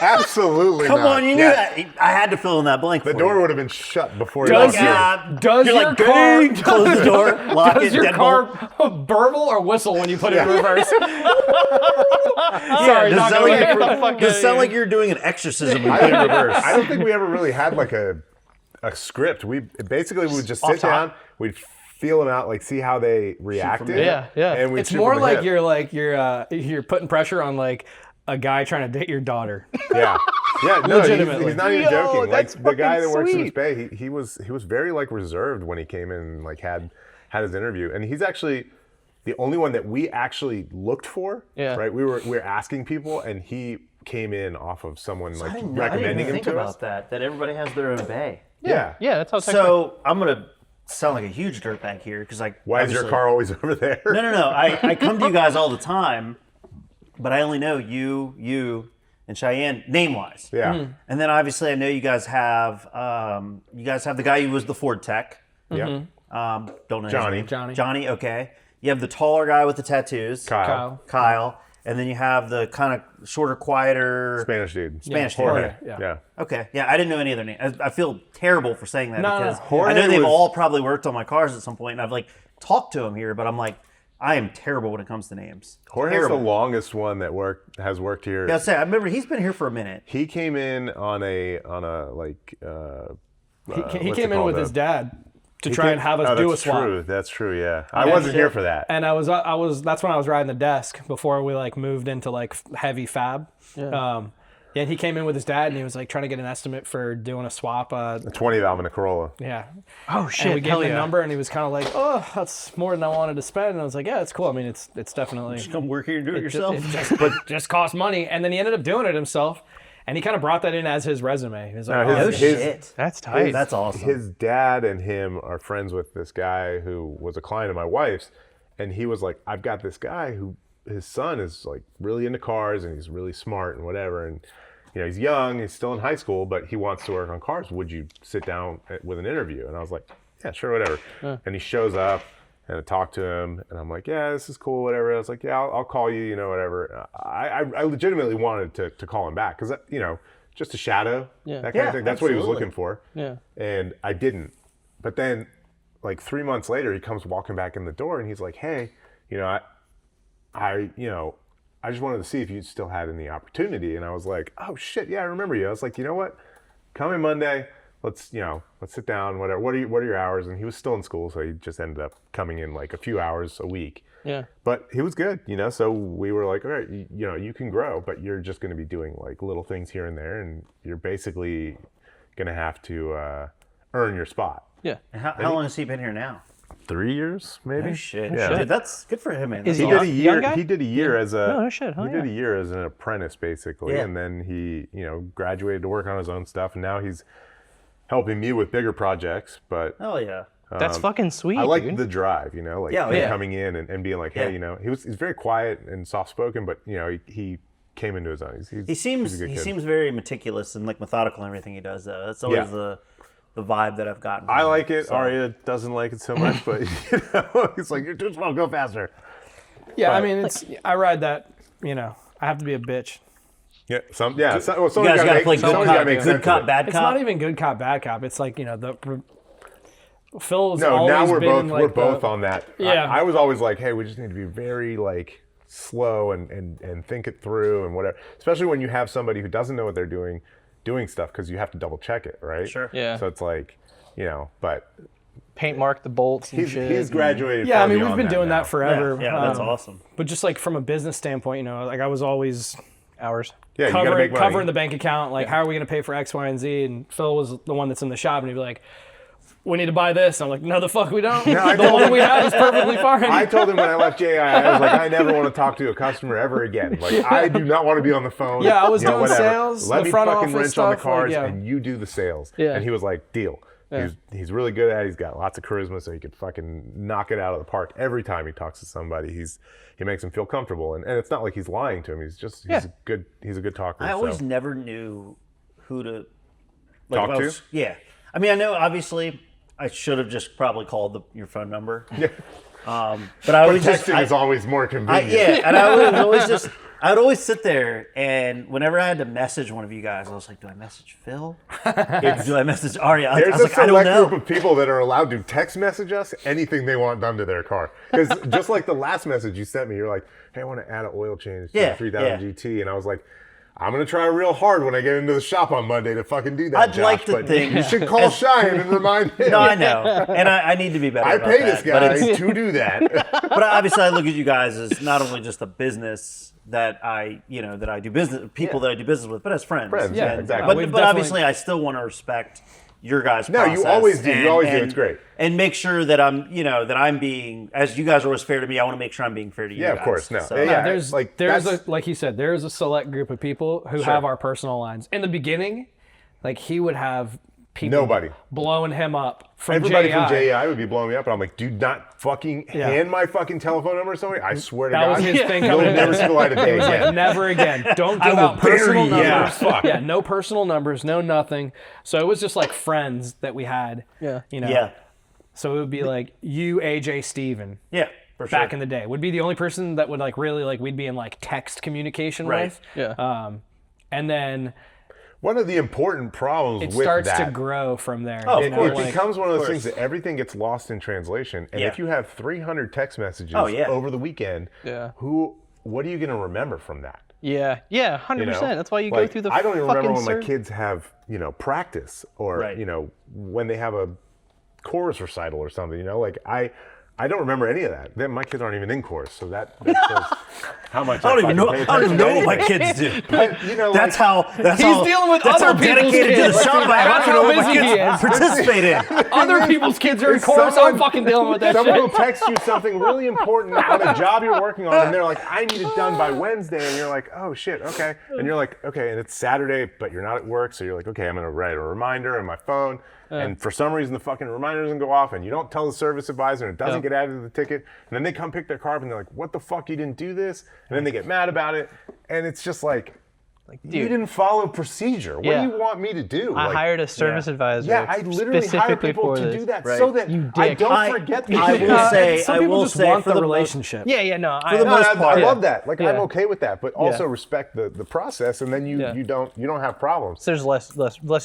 Absolutely Come not. on, you knew that. I had to fill in that blank. The door would have been shut before you Does walked in. does You're your like, car ding, close the door, lock does it, your deadbolt. car burble or whistle when you put it in reverse? Sorry, Does not sound like you're doing an exorcism in reverse. I don't think we ever really had like a script. We would just sit down, we'd feel them out, like see how they reacted. Yeah. And we'd It's shoot more from the like hip. you're putting pressure on like a guy trying to date your daughter. Yeah, no, Legitimately. he's not even joking. Like that's the guy that fucking works in the sweet. Bay, he was very like reserved when he came in and like had his interview, and he's actually the only one that we actually looked for. Yeah. Right. We were asking people, and he came in off of someone like I didn't recommending even him think to about us. that everybody has their own bay. Yeah. Yeah, that's how it's So I'm gonna sound like a huge dirtbag here because Why is your car always over there? No. I come to you guys all the time, but I only know you, and Cheyenne name wise. Yeah. And then obviously I know you guys have the guy who was the Ford tech. Yeah. Don't know Johnny. his name. Johnny. Okay. You have the taller guy with the tattoos. Kyle. And then you have the kind of shorter, quieter Spanish dude. Spanish dude. Jorge, Yeah. Okay. Yeah, I didn't know any other names. I feel terrible for saying that No, because no. I know they've was- all probably worked on my cars at some point, and I've like talked to them here, but I'm like, I am terrible when it comes to names. Jorge's Terrible. the longest one that has worked here. Yeah, I remember he's been here for a minute. He came in on a like. He what's came it in called, with his dad to try and have us do a that's swap. True. That's true. Yeah, I wasn't here for that. And I was that's when I was riding the desk before we like moved into like heavy fab. And he came in with his dad and he was like trying to get an estimate for doing a swap. A 20 valve in a Corolla. Yeah. Oh shit! And we gave hell him the yeah. number and he was kind of like, oh, that's more than I wanted to spend. And I was like, yeah, it's cool. I mean, it's definitely. Just come work here and do it yourself. But just cost money. And then he ended up doing it himself. And he kind of brought that in as his resume. He was like, No, oh, his- Shit. That's tight. That's awesome. His dad and him are friends with this guy who was a client of my wife's, and he was like, I've got this guy who his son is like really into cars and he's really smart and whatever, and he's young, he's still in high school, but he wants to work on cars. Would you sit down with an interview? And I was like, yeah, sure, whatever. And he shows up, and I talked to him, and I'm like, yeah, this is cool, whatever. I was like, yeah, I'll call you, whatever. I legitimately wanted to call him back because just a shadow, that kind of thing. That's what he was looking for. Yeah. And I didn't. But then, like 3 months later, he comes walking back in the door, and he's like, hey, I just wanted to see if you still had any opportunity. And I was like, oh shit, yeah, I remember you. I was like, you know what? Come in Monday. Let's sit down. Whatever. What are your hours? And he was still in school, so he just ended up coming in like a few hours a week. Yeah. But he was good, So we were like, all right, you can grow, but you're just going to be doing like little things here and there, and you're basically going to have to earn your spot. Yeah. And how long has he been here now? 3 years, maybe. Oh, shit. Yeah. Dude, that's good for him, man. Is That's he He awesome. did a young year. guy? He did a year as a. No shit. Hell He did a yeah. year as an apprentice, basically, Yeah. and then he, graduated to work on his own stuff, and now he's helping me with bigger projects. But Hell yeah. That's fucking sweet. I like dude. the drive, like Yeah, him yeah. coming in and being like, hey, Yeah. he's very quiet and soft spoken, but he came into his own. He seems he's a good kid. very meticulous and like methodical in everything he does, though. That's always Yeah. the vibe that I've gotten. From I him. like it. So- Aria doesn't like it so much, but he's like, you're too slow, go faster. yeah, I But- mean, I ride that, I have to be a bitch. Yeah, well, You someone's guys got to play someone's gotta make sense good of cop, it. bad It's cop. not even good cop, bad cop. It's like, Phil's No, always now we're been both like we're both on that. Yeah. I was always like, hey, we just need to be very like slow and think it through and whatever. Especially when you have somebody who doesn't know what they're doing stuff because you have to double check it, right? Sure. Yeah. So it's like, but paint mark the bolts and shit. He's graduated. Yeah, far I mean, we've beyond been doing now. that forever. Yeah, that's awesome. But just like from a business standpoint, you know, like I was always Hours. Yeah, you gotta make money. covering the bank account. Like, how are we going to pay for X, Y, and Z? And Phil was the one that's in the shop, and he'd be like, we need to buy this. And I'm like, no, the fuck we don't. I The told one him- we have is perfectly fine. I told him when I left JI, I was like, I never want to talk to a customer ever again. Like, I do not want to be on the phone. Yeah, I was doing whatever. sales, Let the me front fucking office wrench stuff, on the like, cars, yeah. and you do the sales. Yeah. And he was like, deal. He's really good at it. He's got lots of charisma, so he could fucking knock it out of the park every time he talks to somebody. He makes him feel comfortable, and it's not like he's lying to him. He's a good talker. I always so. never knew who to Talk if I to? was- Yeah, I mean, I know obviously I should have just probably called your phone number. Yeah. But I always Texting is always more convenient. and I would always sit there, and whenever I had to message one of you guys, I was like, do I message Phil? Do I message Aria? I There's was a like, I don't select know. group of people that are allowed to text message us anything they want done to their car. Because just like the last message you sent me, you're like, hey, I want to add an oil change to Yeah, the 3000 yeah. GT. And I was like, I'm going to try real hard when I get into the shop on Monday to fucking do that, I'd Josh, like to but think- you should call Cheyenne and remind him. No, I know, and I need to be better. I about pay that, this but guy it's- to do that. But obviously, I look at you guys as not only just a business that I do business, people that I do business with, but as friends. Friends, yeah, exactly. But, We've but obviously, I still want to respect your guys' No, you process. always do. You always do. It's great. And make sure that I'm being, as you guys are always fair to me, I want to make sure I'm being fair to you Yeah, guys. of course. No. So, Yeah. there's like, there's that's- like he said, there's a select group of people who have our personal lines. In the beginning, like he would have people Nobody. blowing him up from Everybody JI. from JI would be blowing me up, and I'm like, dude, not fucking hand my fucking telephone number to somebody. I swear to That God, was his thing you'll coming in. never see the light of day It was like, again. never again. Don't I give will out personal bury you. Yeah, numbers. fuck. Yeah, no personal numbers, no nothing. So it was just like friends that we had. Yeah. You know. Yeah. So it would be like you, AJ, Steven. Yeah. For sure. Back in the day, would be the only person that would like really like we'd be in like text communication Right. with. Yeah. And then One of the important problems it with starts that, to grow from there. Oh, you of know, course. it like- becomes one of those course. things that everything gets lost in translation. And Yeah. if you have 300 text messages Oh, yeah. over the weekend, Yeah. what are you going to remember from that? Yeah. 100%. You know? That's why you go Like, through the I don't even remember when my serve- kids have, practice or, Right. when they have a chorus recital or something, like I don't remember any of that. Then my kids aren't even in chorus, so that shows how much I don't even know. fucking pay I don't even know attention what to my anything. kids do. But, That's how. That's He's how, dealing with that's other how people's dedicated to the kids. shop I am. That's I don't how know what my busy he kids is. participate in. Other people's kids are in If chorus. someone- I'm fucking dealing with that Someone shit. will text you something really important on a job you're working on, and they're like, I need it done by Wednesday. And you're like, oh, shit, okay. And you're like, okay, and it's Saturday, but you're not at work. So you're like, okay, I'm going to write a reminder on my phone. And for some reason, the fucking reminder doesn't go off, and you don't tell the service advisor, and it doesn't get added to the ticket. And then they come pick their car up, and they're like, what the fuck, you didn't do this? And then they get mad about it. And it's just like you dude. didn't follow procedure. What Yeah. do you want me to do? I Like, hired a service advisor. Yeah, I literally hire specifically people for to this. do that Right. so that You I dick. don't forget these I shit. will say. Some I people will just say want for the the relationship. Yeah, no. For the No, most I part. love that. Like, I'm Yeah. okay with that, but also respect the process, and then you don't have problems. There's less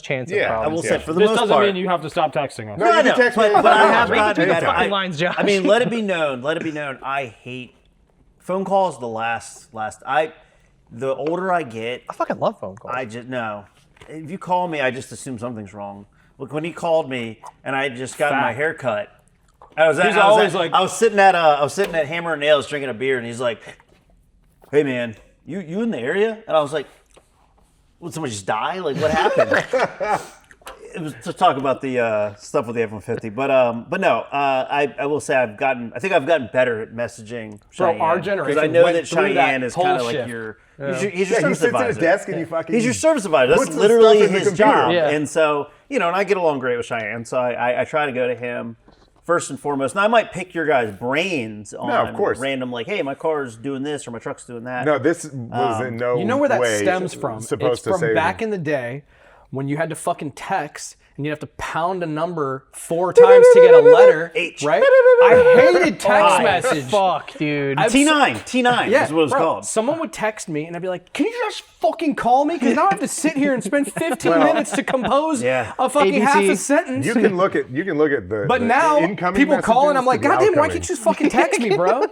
chance of Yeah, I problems. I will Yeah. say for the This most doesn't part. mean you have to stop texting us. No, No, you I can know, text me but I have Read gotten between the better. fucking lines, Josh. I mean, let it be known. Let it be known. I hate phone calls. The older I get, I fucking love phone calls. I just no. If you call me, I just assume something's wrong. Look, when he called me and I had just gotten my hair cut, I was sitting at Hammer and Nails drinking a beer, and he's like, "Hey man, you in the area?" And I was like, "Would somebody just die? Like what happened?" It was to talk about the stuff with the F-150, but no, I will say I think I've gotten better at messaging Cheyenne. our generation because I know went that through that Cheyenne is whole kind of like shift. he's your Yeah, he service sits at advisor. a desk and you fucking. He's your service advisor. That's puts the literally stuff in the his computer. job. Yeah. And so, and I get along great with Cheyenne. So I try to go to him first and foremost. Now, I might pick your guys' brains on of course. random, like, hey, my car's doing this or my truck's doing that. No, this was in no You know where that way stems from? Supposed It's to from say back in the day when you had to fucking text and you'd have to pound a number 4 times to get a letter, H. right? I hated text message. Fuck, dude. T9 Yeah, is what it's bro, called. Someone would text me and I'd be like, can you just fucking call me? Because now I have to sit here and spend 15 minutes to compose Yeah. a fucking ABC. half a sentence. You can look at the. but the now incoming people call and messages I'm like, to the God damn, why outgoing. can't you just fucking text me, bro?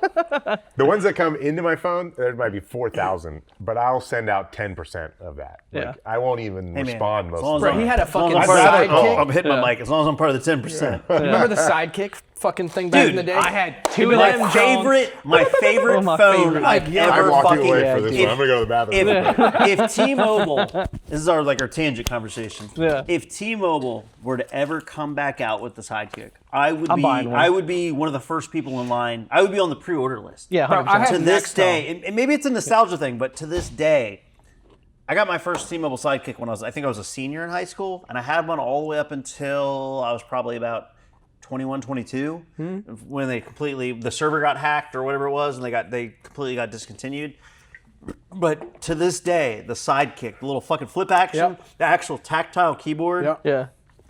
The ones that come into my phone, there might be 4,000, but I'll send out 10% of that. Like, Yeah. I won't even man, respond as most long of as the Bro, time. he had a fucking I'd rather- side sidekick? I'm hitting my mic as long as I'm part of the 10%. Remember the sidekick fucking thing back in the day? I had two of My them. favorite my phone favorite. I've I ever walked fucking. away for this one. I'm gonna go to the bathroom. If T-Mobile, this is our tangent conversation. Yeah. If T-Mobile were to ever come back out with the Sidekick, I'm buying one. I would be one of the first people in line. I would be on the pre-order list. Yeah, 100%. I had To this Nextel. day, and maybe it's a nostalgia thing, but to this day, I got my first T-Mobile Sidekick when I think I was a senior in high school, and I had one all the way up until I was probably about 21, 22, when the server got hacked or whatever it was, and they completely got discontinued. But to this day, the Sidekick, the little fucking flip action, the actual tactile keyboard. Yep. Yeah.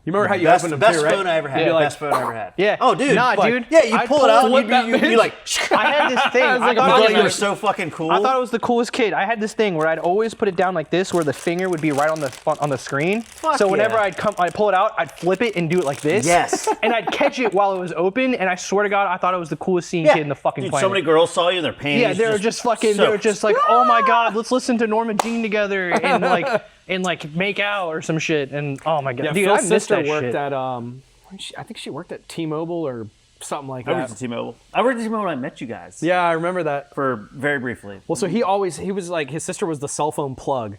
You remember how you Best, opened them best too, right? phone I ever had. Yeah. Best phone I ever had. Yeah. Oh, dude. Nah, like, dude. Yeah, you I'd pull it out, flip and that you'd be like, I had this thing. I like a thought you it thought you were was so fucking cool. I thought it was the coolest kid. I had this thing where I'd always put it down like this, where the finger would be right on the screen. So whenever yeah. I'd pull it out, I'd flip it and do it like this. Yes. And I'd catch it while it was open, and I swear to God, I thought it was the coolest seeing kid in the fucking Dude, planet. so many girls saw you in their panties. Yeah, they were just fucking. They were just like, oh my God, let's listen to Norma Jean together and like make out or some shit. And oh my God, Yeah, dude, Phil's I missed sister that worked shit. at I think she worked at T-Mobile or something like I worked at that. T-Mobile. I worked at T-Mobile when I met you guys. Yeah, I remember that. For very briefly. Well, so he was like, his sister was the cell phone plug.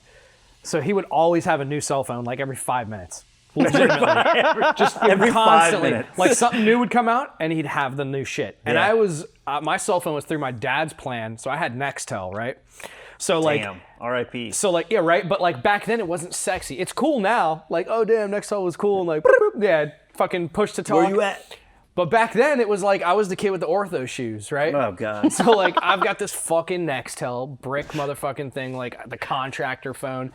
So he would always have a new cell phone like every 5 minutes. Legitimately. Just Every 5 constantly. minutes. Like something new would come out and he'd have the new shit. And Yeah. I was, my cell phone was through my dad's plan. So I had Nextel, right? So like, Damn. R.I.P. so like, yeah, right. But like back then it wasn't sexy. It's cool now. Like, oh damn, Nextel was cool. And like, yeah, fucking push to talk. Where you at? But back then it was like, I was the kid with the ortho shoes, right? Oh, God. So like I've got this fucking Nextel brick motherfucking thing, like the contractor phone,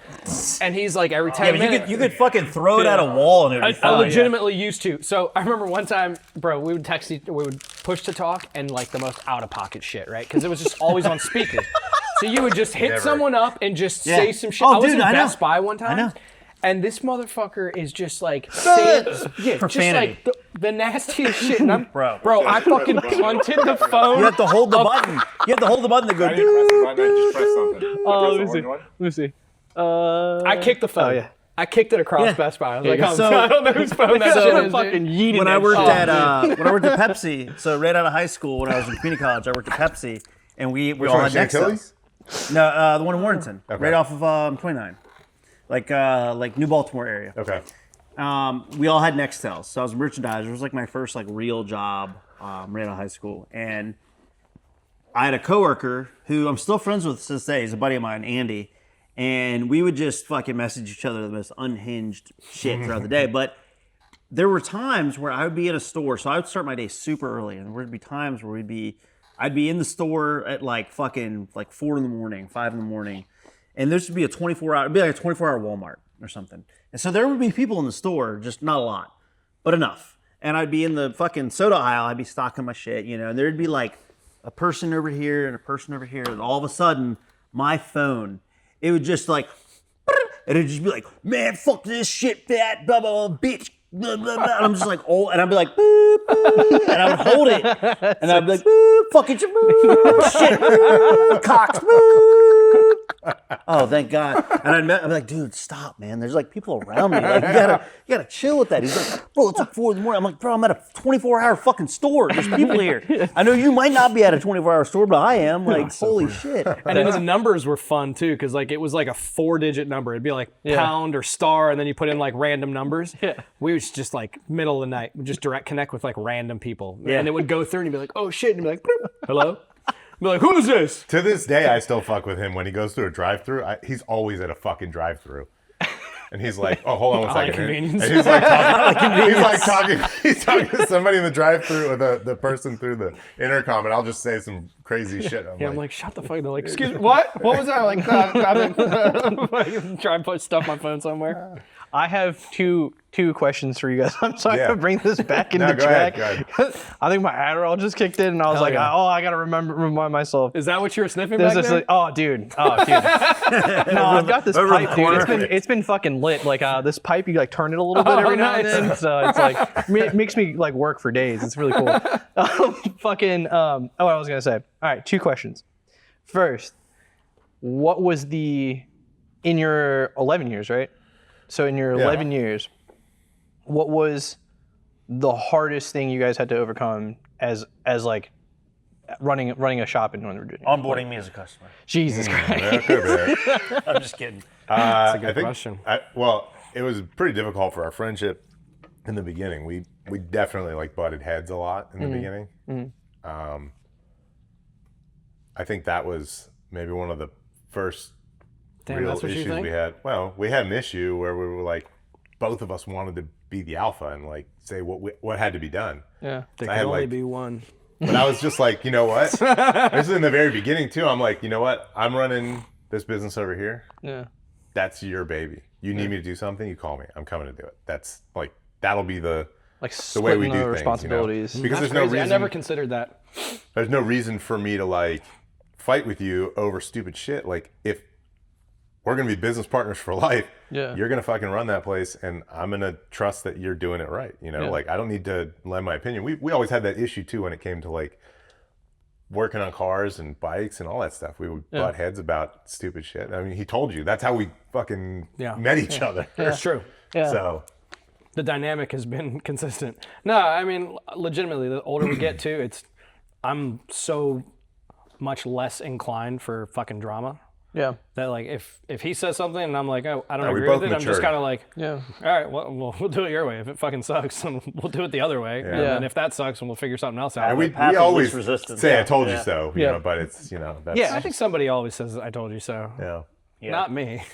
and he's like every 10 Yeah, but minutes. you could fucking throw it at a wall and it would be I fine. legitimately used to. So I remember one time, bro, we would push to talk and like the most out of pocket shit, right? Because it was just always on speaker. So you would just hit someone up and just say some shit. Oh, I was dude, in I know. Best Buy one time. I know. And this motherfucker is just like saying, just Profanity. like the nastiest shit. And I'm, Bro. I fucking punted the phone. You have to hold the button. You have to hold the button to go. I didn't press the button. I just pressed something. Oh, Press the let me see. orange one. Let me see. I kicked the phone. Oh, yeah. I kicked it across Yeah. Best Buy. I was There like, you oh, go. I don't know whose phone that So shit is. fucking dude. yeeting When that I worked shit. when I worked at Pepsi, so right out of high school, when I was in community college, I worked at Pepsi, and we all one, had Chantilly's? Nextels. No, the one in Warrenton, Okay. right off of 29, like New Baltimore area. Okay. We all had Nextels, so I was a merchandiser. It was like my first like real job right out of high school, and I had a coworker who I'm still friends with to this day. He's a buddy of mine, Andy, and we would just fucking message each other the most unhinged shit throughout the day. But there were times where I would be in a store, so I would start my day super early, and there would be times where I'd be in the store at like fucking like 4 in the morning, 5 in the morning, and there should be a 24-hour, it'd be like a 24-hour Walmart or something. And so there would be people in the store, just not a lot, but enough. And I'd be in the fucking soda aisle, I'd be stocking my shit, and there'd be like a person over here and a person over here, and all of a sudden, my phone, it would just like, and it'd just be like, man, fuck this shit, fat, blah, blah, blah, bitch, blah, blah, blah. And I'm just like, oh, and I'd be like, boop, boop, and I would hold it, and I'd be like, boop, fucking boop, shit, boop, cocks, boop. Oh, thank God. And I'd be like, dude, stop, man. There's like people around me. Like, you gotta chill with that. He's like, bro, it's like 4 in the morning. I'm like, bro, I'm at a 24-hour fucking store. There's people here. I know you might not be at a 24-hour store, but I am. Like, holy shit. And then the numbers were fun too, because like it was like a 4-digit number. It'd be like pound or star, and then you put in like random numbers. Yeah. We was just like middle of the night, we'd just direct connect with like random people, Yeah. and it would go through, and you'd be like, oh shit, and you'd be like, "Bloop. Hello. Be like, who is this? To this day, I still fuck with him when he goes through a drive-through. He's always at a fucking drive-through. And he's like, oh, hold on one I like second. convenience. And he's talking to somebody in the drive-through, or the person through the intercom, and I'll just say some crazy shit. I'm like, shut the fuck up. They're like, excuse me, what? What was that? Like, nothing. Try and put stuff on my phone somewhere. I have two questions for you guys. I'm sorry Yeah. to bring this back into No, go ahead, track. go ahead. I think my Adderall just kicked in, and I was Hell like, yeah. oh, I gotta remind myself. Is that what you were sniffing There's back this, there? oh, dude. No, I've got this over the pipe, dude. corner. It's been fucking lit. Like this pipe, you like turn it a little bit every now and nice. then. So it's like it makes me like work for days. It's really cool. Oh, what I was gonna say. All right, 2 questions. First, what was in your 11 years, right? So in your 11 years, what was the hardest thing you guys had to overcome as like running a shop in Northern Virginia? Onboarding me as a customer. Jesus Christ. That could be it. I'm just kidding. That's a good question. Well, it was pretty difficult for our friendship in the beginning. We definitely like butted heads a lot in the beginning. I think that was maybe one of the first real issues we had. Well, we had an issue where we were like, both of us wanted to be the alpha and like say what had to be done. Yeah. There can only be one. But I was just like, you know what? This is in the very beginning too. I'm like, you know what? I'm running this business over here. Yeah. That's your baby. You need me to do something, you call me. I'm coming to do it. That's like, that'll be the way we do things, responsibilities. You know? Because That's there's no crazy. reason. I never considered that. There's no reason for me to like fight with you over stupid shit. Like if we're gonna be business partners for life, you're gonna fucking run that place, and I'm gonna trust that you're doing it right. You know, like I don't need to lend my opinion. We always had that issue too when it came to like working on cars and bikes and all that stuff. We would butt heads about stupid shit. I mean, he told you that's how we fucking met each other. It's true. Yeah. So The dynamic has been consistent. No, I mean, legitimately, the older we get too, I'm so much less inclined for fucking drama. Yeah. That like if he says something and I'm like, oh, I don't we agree both with it, I'm just matured. kind of like, Yeah. all right, well, we'll do it your way. If it fucking sucks, then we'll do it the other way. Yeah. And if that sucks, then we'll figure something else out. and we path of always least resistance. say, Yeah. "I told you Yeah. so," you Yeah. know. But it's that's, yeah, I think somebody always says, "I told you so." yeah. Not me.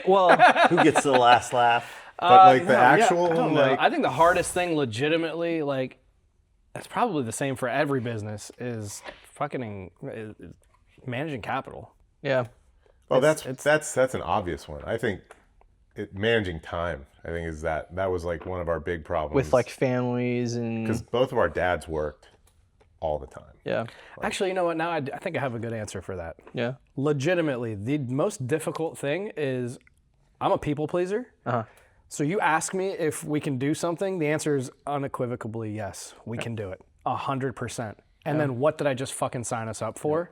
Well, Who gets the last laugh? But like the No, actual, I don't know. like I think the hardest thing, legitimately, like, it's probably the same for every business, is managing capital. yeah. well, that's an obvious one. I think managing time. I think is that was like one of our big problems With like families and because both of our dads worked all the time. yeah. Actually, you know what? Now I think I have a good answer for that. Yeah. Legitimately, the most difficult thing is I'm a people pleaser. Uh-huh. So you ask me if we can do something, the answer is unequivocally yes, we can do it. 100%. And then what did I just fucking sign us up for?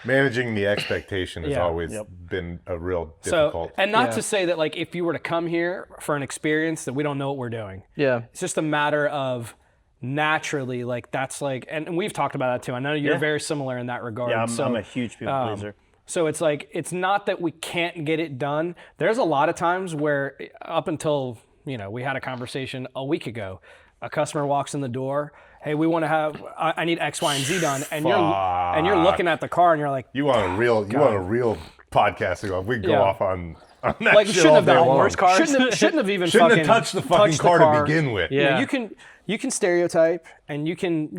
Managing the expectation has Yeah. always been a real So, difficult. and not to say that like if you were to come here for an experience that we don't know what we're doing. Yeah. It's just a matter of naturally, like that's like, and we've talked about that too. I know you're very similar in that regard. Yeah, so, I'm a huge people pleaser. So it's like, it's not that we can't get it done. There's a lot of times where up until, we had a conversation a week ago, a customer walks in the door, hey, we want to have, I need X, Y, and Z done. And you're looking at the car and you're like, you want a real podcast to go. We go Yeah. off on that like shit shouldn't all have day done long. worse cars. Shouldn't have even Shouldn't fucking have touched the fucking touched car to begin with. Yeah. You can stereotype and you can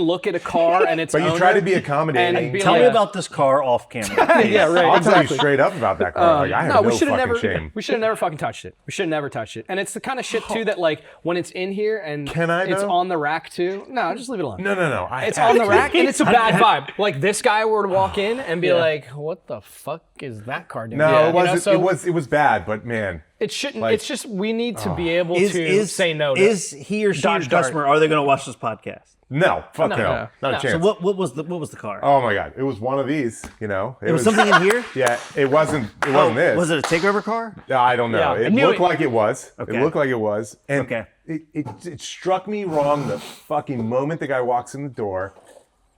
look at a car and its But you owner try to be accommodating. and be Tell like, me about this car off camera. yeah, right, I'll tell you exactly. straight up about that car. Like I have no we should have fucking never. shame. We should have never fucking touched it. We should have never touched it. And it's the kind of shit too that like when it's in here and Can I, it's though? on the rack too. No, just leave it alone. No. It's on the rack and it's a bad vibe. Like this guy were to walk in and be like, "What the fuck is that car doing?" No, You it know, wasn't. so It was bad, but man, it shouldn't. like- It's just we need to be able to say no. To Is he or she your Dodge Dart. customer? Are they going to watch this podcast? no, fuck no, No. not a chance. So what was the car? Oh my god, it was one of these. It was something in here. Yeah, it wasn't. It wasn't this. Was it a takeover car? Yeah, I don't know. Yeah, I It knew looked it. like it was. Okay. It looked like it was. And Okay. it struck me wrong the fucking moment the guy walks in the door.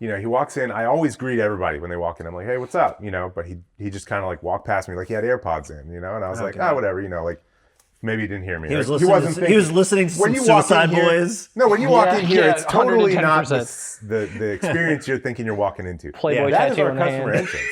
He walks in. I always greet everybody when they walk in. I'm like, hey, what's up? But he just kind of like walked past me like he had AirPods in, and I was like, whatever, like maybe he didn't hear me. He was Like, listening. wasn't He thinking. was listening to When some you walk in Suicide here- Boys. No, when you walk in here, Yeah, it's totally not 110%. the experience you're thinking you're walking into. Playboy That is tattoo our on the customer hand. entrance.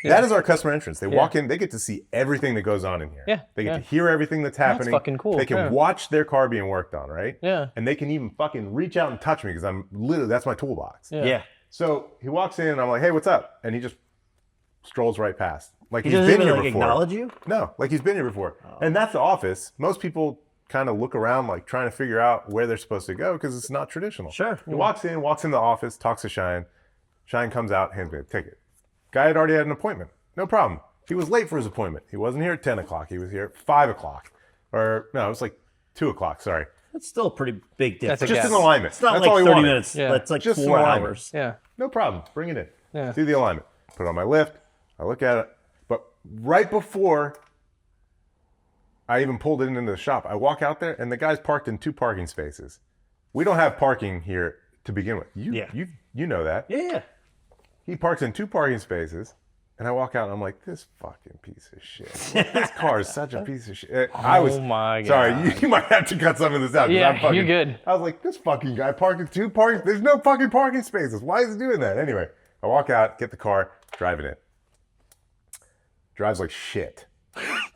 That is our customer entrance. They walk in, they get to see everything that goes on in here. Yeah, They get yeah. to hear everything that's happening. fucking cool, They can yeah. watch their car being worked on, right? Yeah. And they can even fucking reach out and touch me because I'm literally, that's my toolbox. Yeah. So he walks in and I'm like, hey, what's up? And he just strolls right past. Like He he's doesn't been even here like before. acknowledge you. No, like he's been here before. And that's the office. Most people kind of look around like trying to figure out where they're supposed to go because it's not traditional. Sure. He walks in the office, talks to Shine. Shine comes out, hands me a ticket. Guy had already had an appointment. No problem. He was late for his appointment. He wasn't here at 10 o'clock. He was here at 5 o'clock. Or, no, it was like 2 o'clock, sorry. That's still a pretty big difference. That's a Just guess. an alignment. It's not That's like all he 30 wanted. minutes. Yeah. That's like Just an 4 alignment. hours. Yeah. No problem. Bring it in. Yeah. Do the alignment. Put it on my lift. I look at it. But right before I even pulled it into the shop. I walk out there, and the guy's parked in 2 parking spaces. We don't have parking here to begin with. You know that. Yeah. He parks in 2 parking spaces, and I walk out, and I'm like, this fucking piece of shit. This car is such a piece of shit. Oh my God. Sorry, you might have to cut some of this out. Yeah, you're good. I was like, this fucking guy parked in 2 parking. There's no fucking parking spaces. Why is he doing that? Anyway, I walk out, get the car, drive it in. Drives like shit.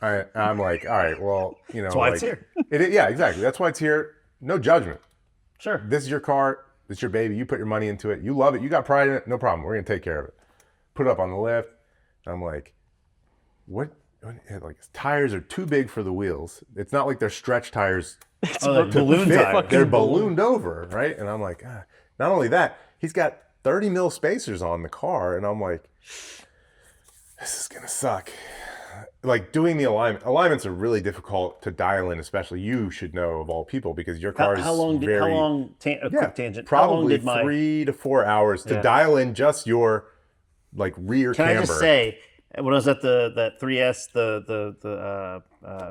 All right, I'm like, all right, well, you know. That's why it's here. Yeah, exactly. That's why it's here. No judgment. Sure. This is your car. This is your baby. You put your money into it. You love it. You got pride in it. No problem. We're going to take care of it. Put it up on the lift. I'm like, what? Like, his tires are too big for the wheels. It's not like they're stretch tires. They're balloon tires. They're ballooned over, right? And I'm like, not only that, he's got 30 mil spacers on the car. And I'm like, this is going to suck. Like, doing the alignments are really difficult to dial in, especially you should know of all people, because your car is quick tangent. Probably 3 to 4 hours to dial in just your like rear camber. Can I just say, when I was at that 3S, the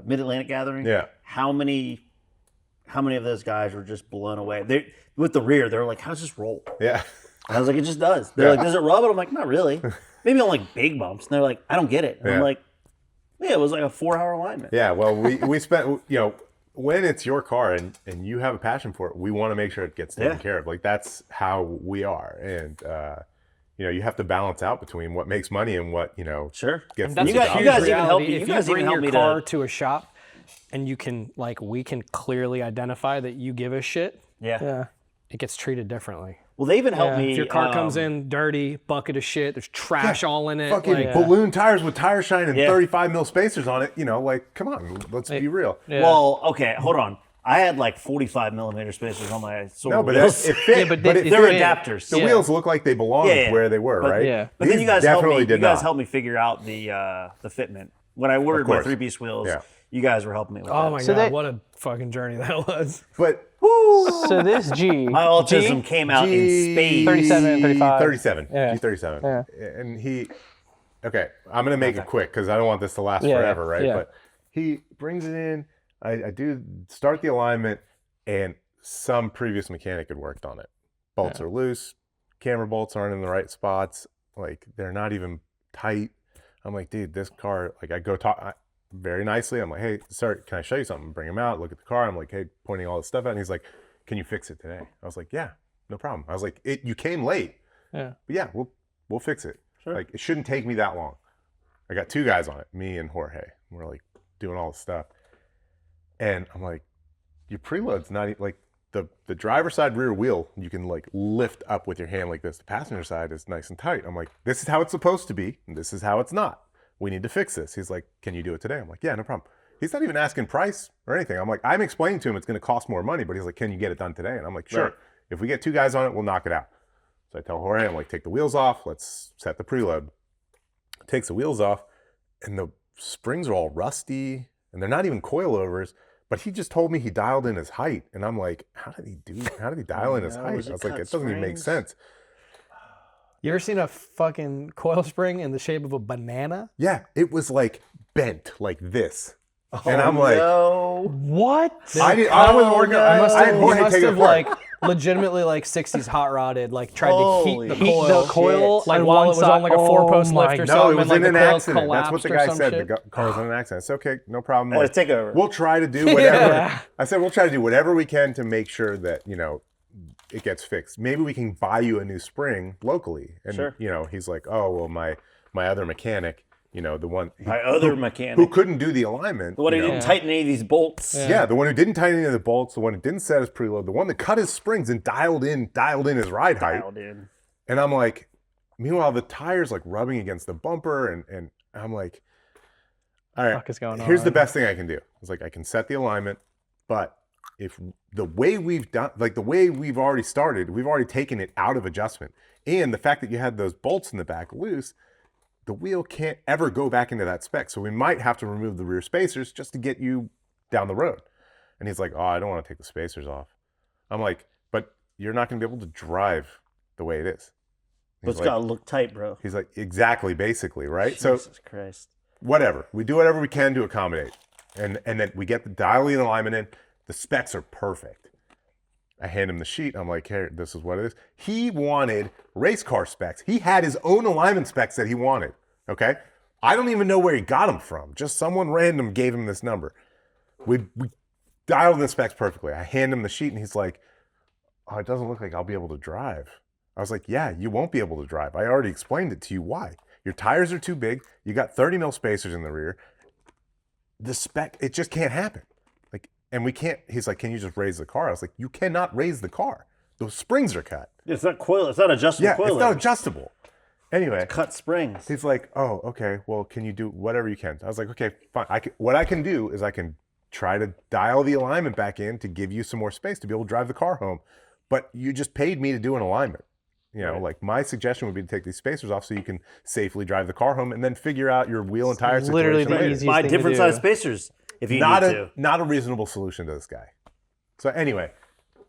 Mid-Atlantic gathering, how many of those guys were just blown away? With the rear, they were like, how does this roll? Yeah. I was like, it just does. They're like, does it rub? And I'm like, not really. Maybe on like big bumps. And they're like, I don't get it. And I'm like, yeah, it was like a 4-hour alignment. Yeah, well, we spent, you know, when it's your car and you have a passion for it, we want to make sure it gets taken care of. Like, that's how we are. And, you know, you have to balance out between what makes money and what, you know, gets that's the a job. huge You guys even reality. help me- If you you guys bring even help your me car to a shop and you can, like, we can clearly identify that you give a shit, Yeah. it gets treated differently. Well, they even helped me. If your car comes in dirty, bucket of shit, there's trash all in it. Fucking balloon tires with tire shine and 35 mil spacers on it. You know, like, come on, let's be real. Yeah. Well, okay, hold on. I had like 45 millimeter spacers on my No, but wheels. it fit. Yeah, but but they- it They're fit. adapters. The wheels look like they belonged where they were, right? Yeah. But then These you guys helped me. definitely You did guys not. helped me figure out the fitment. When I ordered my course. 3-piece wheels, Yeah. you guys were helping me with Oh that. my So God, that- what a fucking journey that was. But So this G, My autism came out in spades. 37, 35. 37. Yeah. G37. Yeah. And okay, I'm going to make it quick because I don't want this to last Yeah, forever, right? yeah. But he brings it in. I do start the alignment, and some previous mechanic had worked on it. Bolts are loose. Camber bolts aren't in the right spots. Like, they're not even tight. I'm like, dude, this car, like, I go talk very nicely. I'm like, hey, sir, can I show you something? Bring him out, look at the car. I'm like, hey, pointing all this stuff out. And he's like, can you fix it today? I was like, yeah, no problem. I was like, you came late. Yeah. But yeah, we'll fix it. Sure. Like, it shouldn't take me that long. I got 2 guys on it, me and Jorge. We're like doing all this stuff. And I'm like, your preload's not like the driver's side rear wheel, you can like lift up with your hand like this. The passenger side is nice and tight. I'm like, this is how it's supposed to be, and this is how it's not. We need to fix this. He's like, can you do it today? I'm like, yeah, no problem. He's not even asking price or anything. I'm like, I'm explaining to him it's going to cost more money, but he's like, can you get it done today? And I'm like, sure. Right. If we get 2 guys on it, we'll knock it out. So I tell Jorge, I'm like, take the wheels off. Let's set the preload. Takes the wheels off, and the springs are all rusty, and they're not even coilovers. But he just told me he dialed in his height, and I'm like, how did he dial in his height? I was like, it doesn't even make sense. You ever seen a fucking coil spring in the shape of a banana? Yeah, it was like bent like this. And I'm like, what? I wasn't working. I had Jorge must take it have apart. like legitimately like 60s hot rodded, like tried to heat the Heat coil. the coil Like on while one it was side. on like a 4-post Oh lift my or God. something. No, it was and, like, in the an coils accident. That's what the collapsed guy or some said. shit. The car was in an accident. It's okay, no problem. Let's take over. We'll try to do whatever. Yeah. I said we'll try to do whatever we can to make sure that, you know, it gets fixed. Maybe we can buy you a new spring locally. And Sure. you know, he's like, oh well, my other mechanic, you know, the one My other mechanic. who couldn't do the alignment. The one who you know, didn't tighten any of these bolts. Yeah, the one who didn't tighten any of the bolts, the one who didn't set his preload, the one that cut his springs and dialed in his ride height. Dialed in. And I'm like, meanwhile, the tire's like rubbing against the bumper, and I'm like, all right, Fuck is going here's the on? best thing I can do. It's like, I can set the alignment, but if the way we've done, like the way we've already started, we've already taken it out of adjustment. And the fact that you had those bolts in the back loose, the wheel can't ever go back into that spec. So we might have to remove the rear spacers just to get you down the road. And he's like, oh, I don't want to take the spacers off. I'm like, but you're not going to be able to drive the way it is. But it's got to look tight, bro. He's like, exactly, basically, right? Jesus Christ. So whatever. We do whatever we can to accommodate. And then we get the dialing and alignment in. The specs are perfect. I hand him the sheet. I'm like, hey, this is what it is. He wanted race car specs. He had his own alignment specs that he wanted. Okay. I don't even know where he got them from. Just someone random gave him this number. We dialed the specs perfectly. I hand him the sheet and he's like, oh, it doesn't look like I'll be able to drive. I was like, yeah, you won't be able to drive. I already explained it to you why. Your tires are too big. You got 30 mil spacers in the rear. The spec, it just can't happen. Like, and we can't, he's like, can you just raise the car? I was like, you cannot raise the car. Those springs are cut. It's not coil. It's not adjustable. Yeah, coil it's not adjustable. Anyway, cut springs. he's like, oh, okay, well, can you do whatever you can? I was like, okay, fine. What I can do is I can try to dial the alignment back in to give you some more space to be able to drive the car home. But you just paid me to do an alignment. You know, like my suggestion would be to take these spacers off so you can safely drive the car home and then figure out your wheel and tire Literally situation the later. easiest Buy thing to different do. size spacers if you need to. Not a reasonable solution to this guy. So anyway,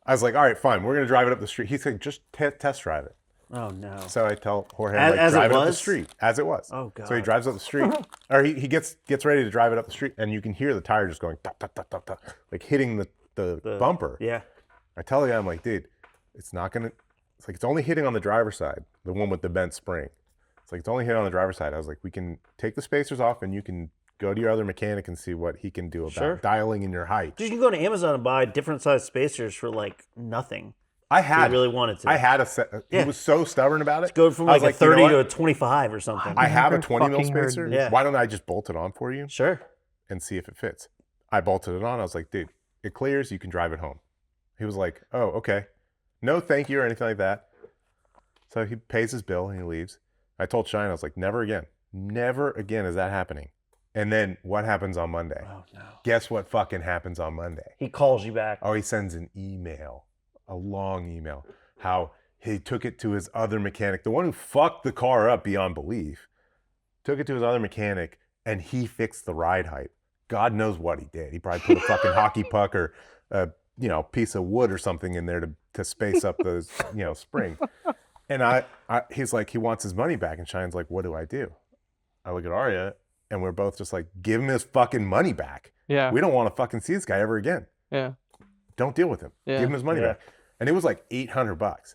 I was like, all right, fine. We're going to drive it up the street. He said, just test drive it. Oh no. So I tell Jorge, As drive it it up the was? street, as it was. Oh, God. So he drives up the street, or he gets ready to drive it up the street, and you can hear the tire just going, tuck, tuck, tuck, tuck, tuck, like hitting the bumper. Yeah. I tell you, I'm like, dude, it's not gonna. It's like it's only hitting on the driver's side, the one with the bent spring. It's like it's only hitting on the driver's side. I was like, we can take the spacers off, and you can go to your other mechanic and see what he can do about dialing in your height. You can go to Amazon and buy different size spacers for like nothing. I had, If you really wanted to. I had a set. He was so stubborn about it. Go from I was like a 30 you know to a what? 25 or something. I have a never 20 mil fucking heard spacer. this. Yeah. Why don't I just bolt it on for you Sure. and see if it fits? I bolted it on. I was like, dude, it clears. You can drive it home. He was like, oh, okay. No, thank you or anything like that. So he pays his bill and he leaves. I told Shine, I was like, never again. Never again is that happening. And then what happens on Monday? Oh no. Guess what fucking happens on Monday? He calls you back. Oh, he sends an email, a long email, how he took it to his other mechanic, the one who fucked the car up beyond belief, took it to his other mechanic and he fixed the ride height. God knows what he did. He probably put a fucking hockey puck or a piece of wood or something in there to space up those spring. And he's like, he wants his money back. And Shine's like, what do I do? I look at Aria and we're both just like, give him his fucking money back. Yeah. We don't want to fucking see this guy ever again. Yeah. Don't deal with him. Yeah. Give him his money Yeah. back. And it was like $800.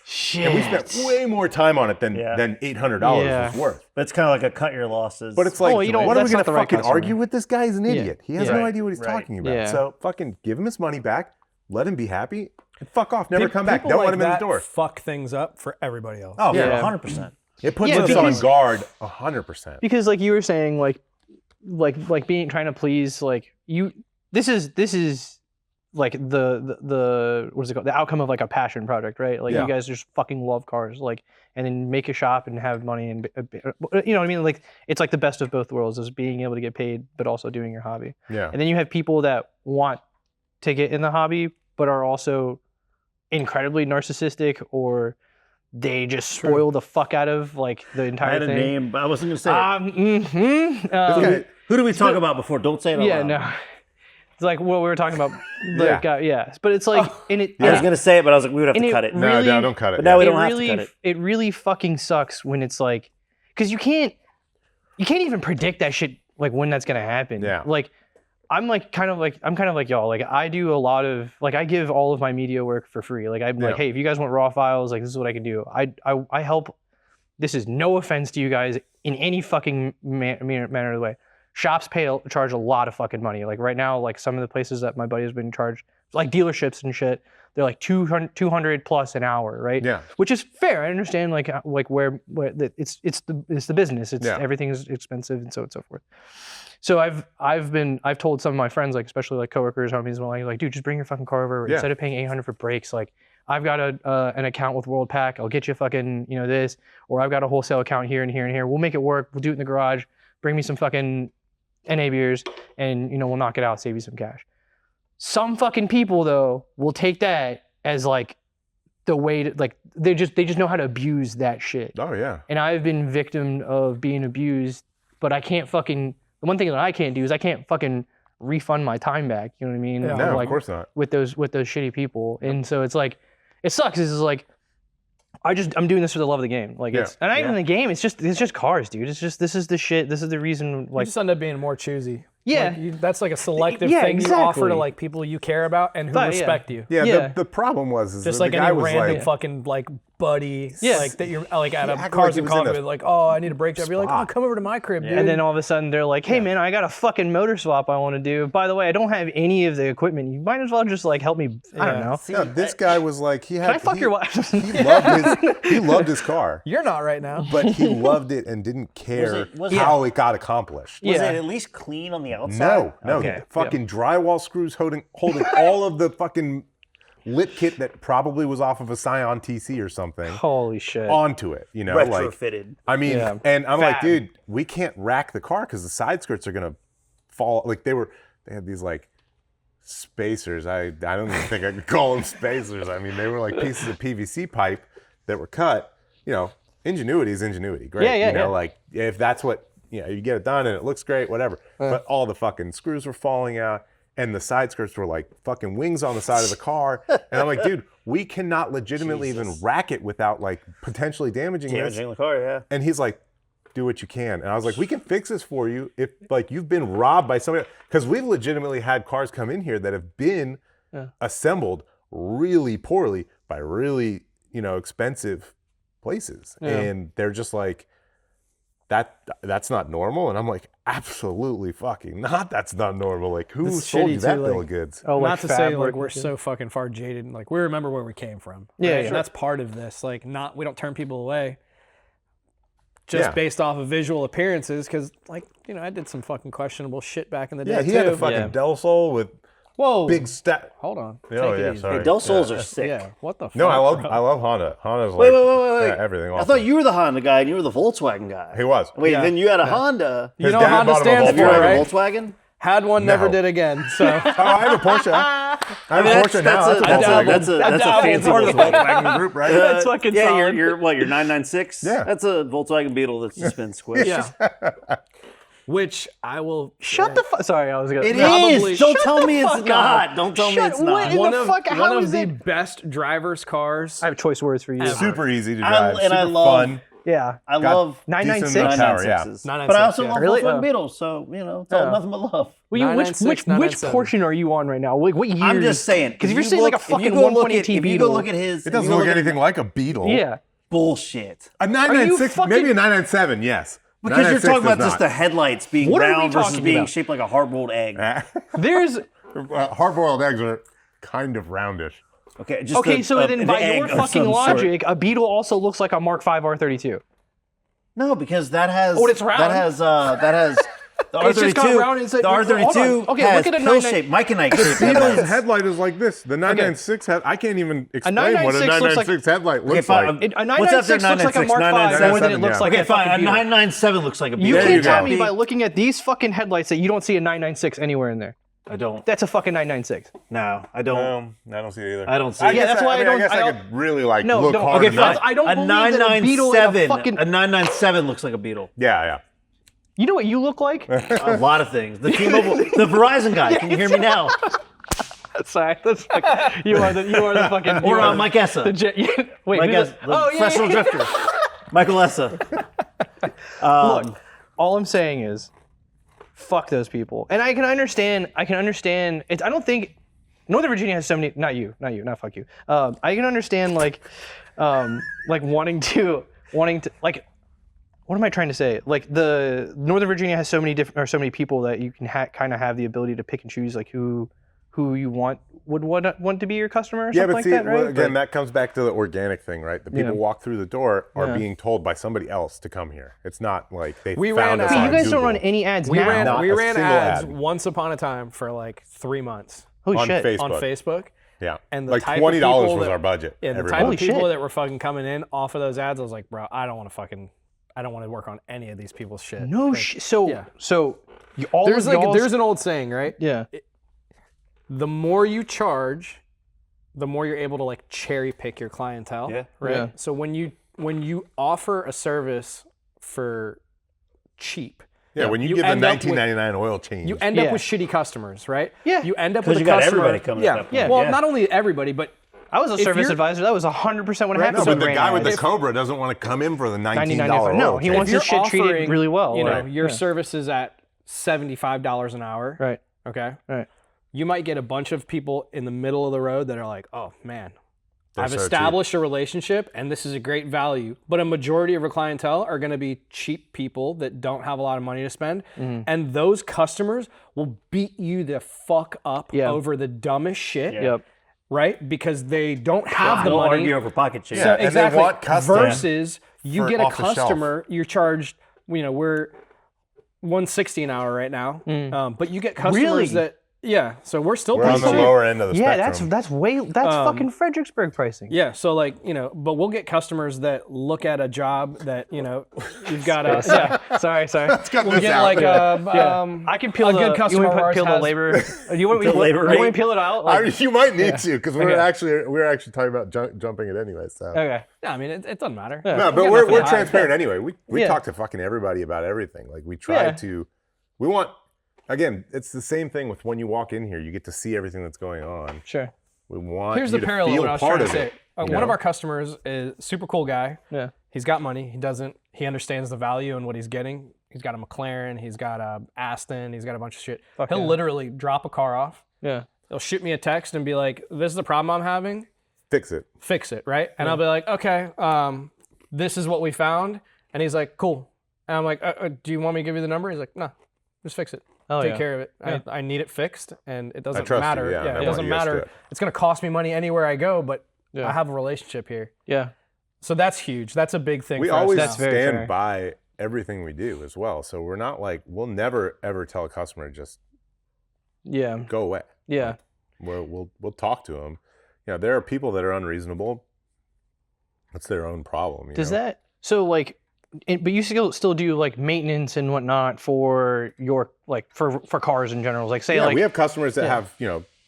Shit. And we spent way more time on it than $800 Yeah. was worth. But it's kind of like a cut your losses. But it's like, Oh, you don't- what are we that's going not to the right fucking customer. argue with this guy? He's an idiot. He has Yeah. no idea what he's Right. talking about. Yeah. So fucking give him his money back. Let him be happy. And fuck off. Never come back. People Don't like let him in the that door. Fuck things up for everybody else. oh, Yeah. yeah, 100%. It puts Yeah, us because- on guard 100%. Because like you were saying, like trying to please, like you. This is like the what is it called? The outcome of like a passion project, right? Like Yeah. you guys just fucking love cars, like, and then make a shop and have money and you know what I mean? Like it's like the best of both worlds is being able to get paid but also doing your hobby. Yeah. And then you have people that want to get in the hobby but are also incredibly narcissistic or they just spoil the fuck out of like the I entire had a thing. name, but I wasn't going to say it. This guy- Who did we talk about before? Don't say it out yeah, loud. no. It's like what we were talking about. Yeah. Like, yeah. But it's like, and it, I was going to say it, but I was like, we would have And to it cut it. really- no, don't cut it. But now we it don't have to really, cut it. it really fucking sucks when it's like, because you can't even predict that shit, like when that's gonna happen. Yeah. Like, I'm kind of like y'all. Like I do a lot of, like I give all of my media work for free. Like I'm like, Yeah. hey, if you guys want raw files, like this is what I can do. I help. This is no offense to you guys in any fucking manner of the way. Shops charge a lot of fucking money. Like right now, like some of the places that my buddy has been charged, like dealerships and shit, they're like 200 plus an hour, right? Yeah. Which is fair. I understand like where it's the business. It's Yeah. everything is expensive and so on and so forth. So I've told some of my friends, like especially like coworkers, homies, like dude, just bring your fucking car over. Yeah. Instead of paying $800 for brakes, like I've got an account with WorldPack. I'll get you fucking this, or I've got a wholesale account here and here and here. We'll make it work. We'll do it in the garage. Bring me some fucking NA beers, and we'll knock it out. Save you some cash. Some fucking people though will take that as like the way to like they just know how to abuse that shit. Oh, yeah. And I've been victim of being abused, but I can't fucking. The one thing that I can't do is I can't fucking refund my time back. You know what I mean? Yeah. No, Like, of course not. with those shitty people. And so it's like, it sucks. It's like, I'm doing this for the love of the game. Like Yeah. it's, and not even the game. It's just cars, dude. It's just, this is the shit. This is the reason. You Like, just end up being more choosy. Yeah. Like, that's like a selective Yeah, thing you offer exactly. to like people you care about and who But, yeah. respect you. Yeah, Yeah. The problem was is Just that like the guy any was random like, fucking like buddy, Yeah. like that you're like at a acted cars like and he was in coffee a with, like, oh, I need a brake job. You're like, oh, spot. come over to my crib, dude. And then all of a sudden they're like, hey man, I got a fucking motor swap I want to do. By the way, I don't have any of the equipment. You might as well just like help me. I don't know. no, this guy was like, he had. Can I fuck your wife? He loved his car, You're not right now. but he loved it and didn't care was how it got accomplished. Was Yeah. it at least clean on the outside? No, Okay. fucking drywall screws holding all of the fucking lit kit that probably was off of a Scion TC or something Holy shit. onto it. You know, like Retrofitted. I mean, Yeah. and I'm like, Fab. dude, we can't rack the car because the side skirts are gonna fall. Like they had these like spacers. I don't even think I could call them spacers. I mean, they were like pieces of PVC pipe that were cut. You know, ingenuity is ingenuity. Great. Yeah, yeah, you know, yeah. like if that's what you get it done and it looks great, whatever. But all the fucking screws were falling out. And the side skirts were like fucking wings on the side of the car. And I'm like, dude, we cannot legitimately even rack it without like potentially damaging this. Damaging the car, yeah. And he's like, do what you can. And I was like, we can fix this for you if like you've been robbed by somebody. Because we've legitimately had cars come in here that have been assembled really poorly by really, expensive places. And they're just like, that's not normal. And I'm like, absolutely fucking not. That's not normal. Like, who It's sold you shitty that too, bill like- of goods? Oh, Not like to say fabric like and we're shit. so fucking far jaded and like we remember where we came from. Yeah, right? yeah. And that's part of this. Like we don't turn people away just Yeah. based off of visual appearances because like, I did some fucking questionable shit back in the day Yeah, he too. had a fucking Yeah. Del Sol with Whoa. big stat. Hold on. Oh, Take it yeah, easy. sorry. Hey, Del Sols Yeah. are sick. Yeah. What the fuck? No, I bro? love Honda. Honda's Wait, like wait. yeah, everything. I Awesome. thought you were the Honda guy and you were the Volkswagen guy. He was. Wait, Yeah. then you had a Honda. You His know what dad Honda bought him a stands Have for, you ever right? had a Volkswagen? Had one, never No. did again. So Oh, I have a Porsche. I have a Porsche now. That's a dabble. fancy part of the Volkswagen. Volkswagen group, right? That's fucking Yeah, solid. your 996? Yeah. That's a Volkswagen Beetle that's just been squished. yeah. Which I will Shut the fuck. Sorry, I was gonna. It Probably- is. Don't Shut tell the me it's fuck not. up. Don't tell me Shut- it's what not. in one the of fuck? How one is of the it- best driver's cars. I have choice words for you. Super easy to drive. and I super love- fun. Yeah. I Got love 996. decent enough power, yeah. 996s. 996, But I also yeah. love Really? Volkswagen Oh. Beetles, so, it's all Yeah. nothing but love. Well, which 996, 997. portion are you on right now? Like, what years? I'm just saying. Because if you're saying like a fucking 120 If you go look at his... It doesn't look anything like a Beetle. Yeah. Bullshit. A 996, fucking- maybe a 997, yes. Because you're 996 talking about does just the not. headlights being What are we round versus talking being about? shaped like a hard-boiled egg. There's Hard-boiled eggs are kind of roundish. Okay, just okay. the- So then, the by egg your of fucking some sort. logic, a Beetle also looks like a Mark V R32. No, because that has... Oh, it's round? That has... The It's just got R32, round, it's like- the hold R32 on. Okay, has look at a pill 99 shape, Mike and Ike shaped Beetle's headlights. headlight is like this. The 996 I can't even explain what a 996 looks like- 996 headlight looks fine, like. A What's after 996 looks like a 996? Mark V more than it 997, looks yeah. like Okay, a fine. fucking A Beetle. 997 looks like a You Beetle. There you can't tell go. me by looking at these fucking headlights that you don't see a 996 anywhere in there. I don't. That's a fucking 996. No, I don't. I don't see it either. I don't see I it. guess that's why I I don't- guess I I could really like No, look don't- hard Okay, enough. fine. I don't a believe that a Beetle in a 997. fucking- A 997 looks like a Beetle. Yeah. You know what you look like? A lot of things. The T-Mobile, the Verizon guy. Can you hear me now? Sorry, that's like, you are the fucking. Or you are Mike Essa. Wait, Mike who's Essa, that? the Oh, yeah, professional yeah. drifter. Michael Essa. Look, all I'm saying is, fuck those people. And I can understand. It's. I don't think Northern Virginia has so many. Not not fuck you. I can understand like wanting to like. What am I trying to say? Like the Northern Virginia has so many different or so many people that you can kind of have the ability to pick and choose like who you want to be your customer or Yeah, something but like see, that, right? well, again, that comes back to the organic thing, right? The people Yeah. walk through the door are Yeah. being told by somebody else to come here. It's not like they We found ran us out- on you guys Google. don't run any ads We now. ran Not a single ads ad. once upon a time for like 3 months Holy on shit. Facebook. on Facebook. Yeah, And the like type of $20 people was that- our budget. Yeah, the every type month. of people shit. that were fucking coming in off of those ads, I was like, bro, I don't want to work on any of these people's shit. No Like, shit. So yeah. all There's of y'all's- there's an old saying, right? yeah. The more you charge, the more you're able to like cherry pick your clientele. Yeah. Right. Yeah. So when you offer a service for cheap, Yeah, when you you give the end up with- $19.99 oil change. you end Yeah. up with shitty customers, right? Yeah. You end up with Because a you got customer. everybody coming yeah. at that point. Yeah. Well, not only everybody, but I was a if service you're- advisor. That was 100% what Right, happened. no, when but the we guy ran with the ads. Cobra doesn't want to come in for the $19 $99. No, oil he change. wants if his you're shit treated offering, really well. You know, Right. your Yeah. services at $75 an hour. Right. Okay. Right. You might get a bunch of people in the middle of the road that are like, oh man, I've so established a relationship and this is a great value. But a majority of our clientele are going to be cheap people that don't have a lot of money to spend. And those customers will beat you the fuck up over the dumbest shit. Yep. Right? Because they don't have the They'll money. argue over pocket change. So and they exactly. want custom Versus you for get a off the shelf. customer, you're charged, we're $160 an hour right now. But you get customers Really? that, so we're still We're on pretty the cheap. lower end of the Yeah, spectrum. that's fucking Fredericksburg pricing. Yeah, so but we'll get customers that look at a job that, you've got a, Sorry. we'll get like I can peel a good the. customer You of want ours to peel the has- labor? You want me labor to rate? peel it out? Like, You might need to because we're Okay. actually talking about jumping it anyway. So okay. Yeah, I mean, it doesn't matter. no, but get we're nothing to hide. transparent anyway. We Yeah. talk to fucking everybody about everything. Like we try to. We want. Again, it's the same thing with when you walk in here. You get to see everything that's going on. Sure. We want Here's you the to parallel feel what I was part trying to of say. it. One of our customers is a super cool guy. Yeah. He's got money. He understands the value and what he's getting. He's got a McLaren. He's got a Aston. He's got a bunch of shit. He'll literally drop a car off. Yeah. He'll shoot me a text and be like, this is the problem I'm having. Fix it. Fix it, right? And I'll be like, okay, this is what we found. And he's like, cool. And I'm like, do you want me to give you the number? He's like, no, just fix it. Oh, Take yeah. care of it. I need it fixed, and it doesn't trust you, matter. yeah, and I it want doesn't you guys to matter. do it. It's going to cost me money anywhere I go, but I have a relationship here. Yeah. So that's huge. That's a big thing We for us always now. That's very fair. stand by everything we do as well. So we're not like we'll never ever tell a customer just Yeah. go away. Yeah. We'll talk to them. There are people that are unreasonable. That's their own problem. Does that but you still do like maintenance and whatnot for your for cars in general? Like say we have customers that have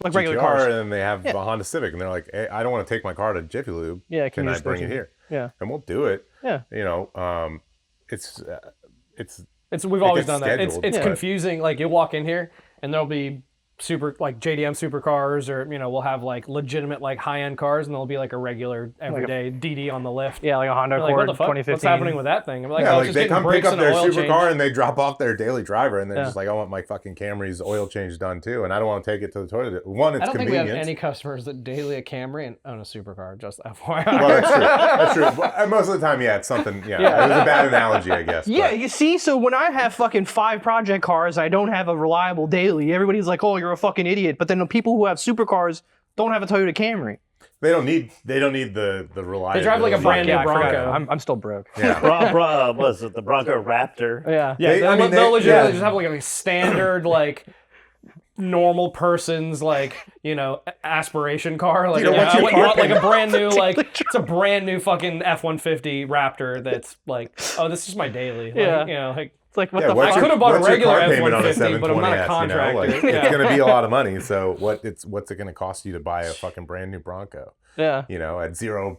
like regular GTR cars. and they have a Honda Civic and they're like, hey, I don't want to take my car to Jiffy Lube. Yeah, can you I just go bring to- it here? Yeah. And we'll do it. Yeah. We've always gets done that. It's scheduled, but- confusing. Like you'll walk in here and there'll be super like JDM supercars, or we'll have like legitimate like high end cars, and there'll be like a regular everyday DD on the lift. Yeah, like a Honda You're like, Accord what the fuck? 2015. What's happening with that thing? I'm like, Yeah, oh, like just they getting come pick brakes up and an their oil supercar change. and they drop off their daily driver and they're just like, I want my fucking Camry's oil change done too, and I don't want to take it to the toilet. One, it's I don't think we convenient. have any customers that daily a Camry and own a supercar. Just FYI. Well, that's true. That's true. But most of the time, it's something. Yeah, it was a bad analogy, I guess. Yeah, but- you see, so when I have fucking 5 project cars, I don't have a reliable daily. Everybody's like, "Oh, you're a fucking idiot." But then the people who have supercars don't have a Toyota Camry. They don't need the reliability. They drive like a brand new Yeah, I forgot. Bronco. I'm still broke. Yeah. Was it the Bronco Raptor? Yeah. Yeah, They- they'll legitimately yeah. just have like a standard like normal person's aspiration car. Like You know, once I you went and bought park like a in- brand new it's a brand new fucking F-150 Raptor that's like, oh, this is my daily. Yeah. It's like, what Yeah, the what's fuck? I could have bought a what's your regular car payment on a F-150, but I'm not a 720S, contractor. Like, Yeah. it's going to be a lot of money. So what's it going to cost you to buy a fucking brand new Bronco? Yeah. At 0%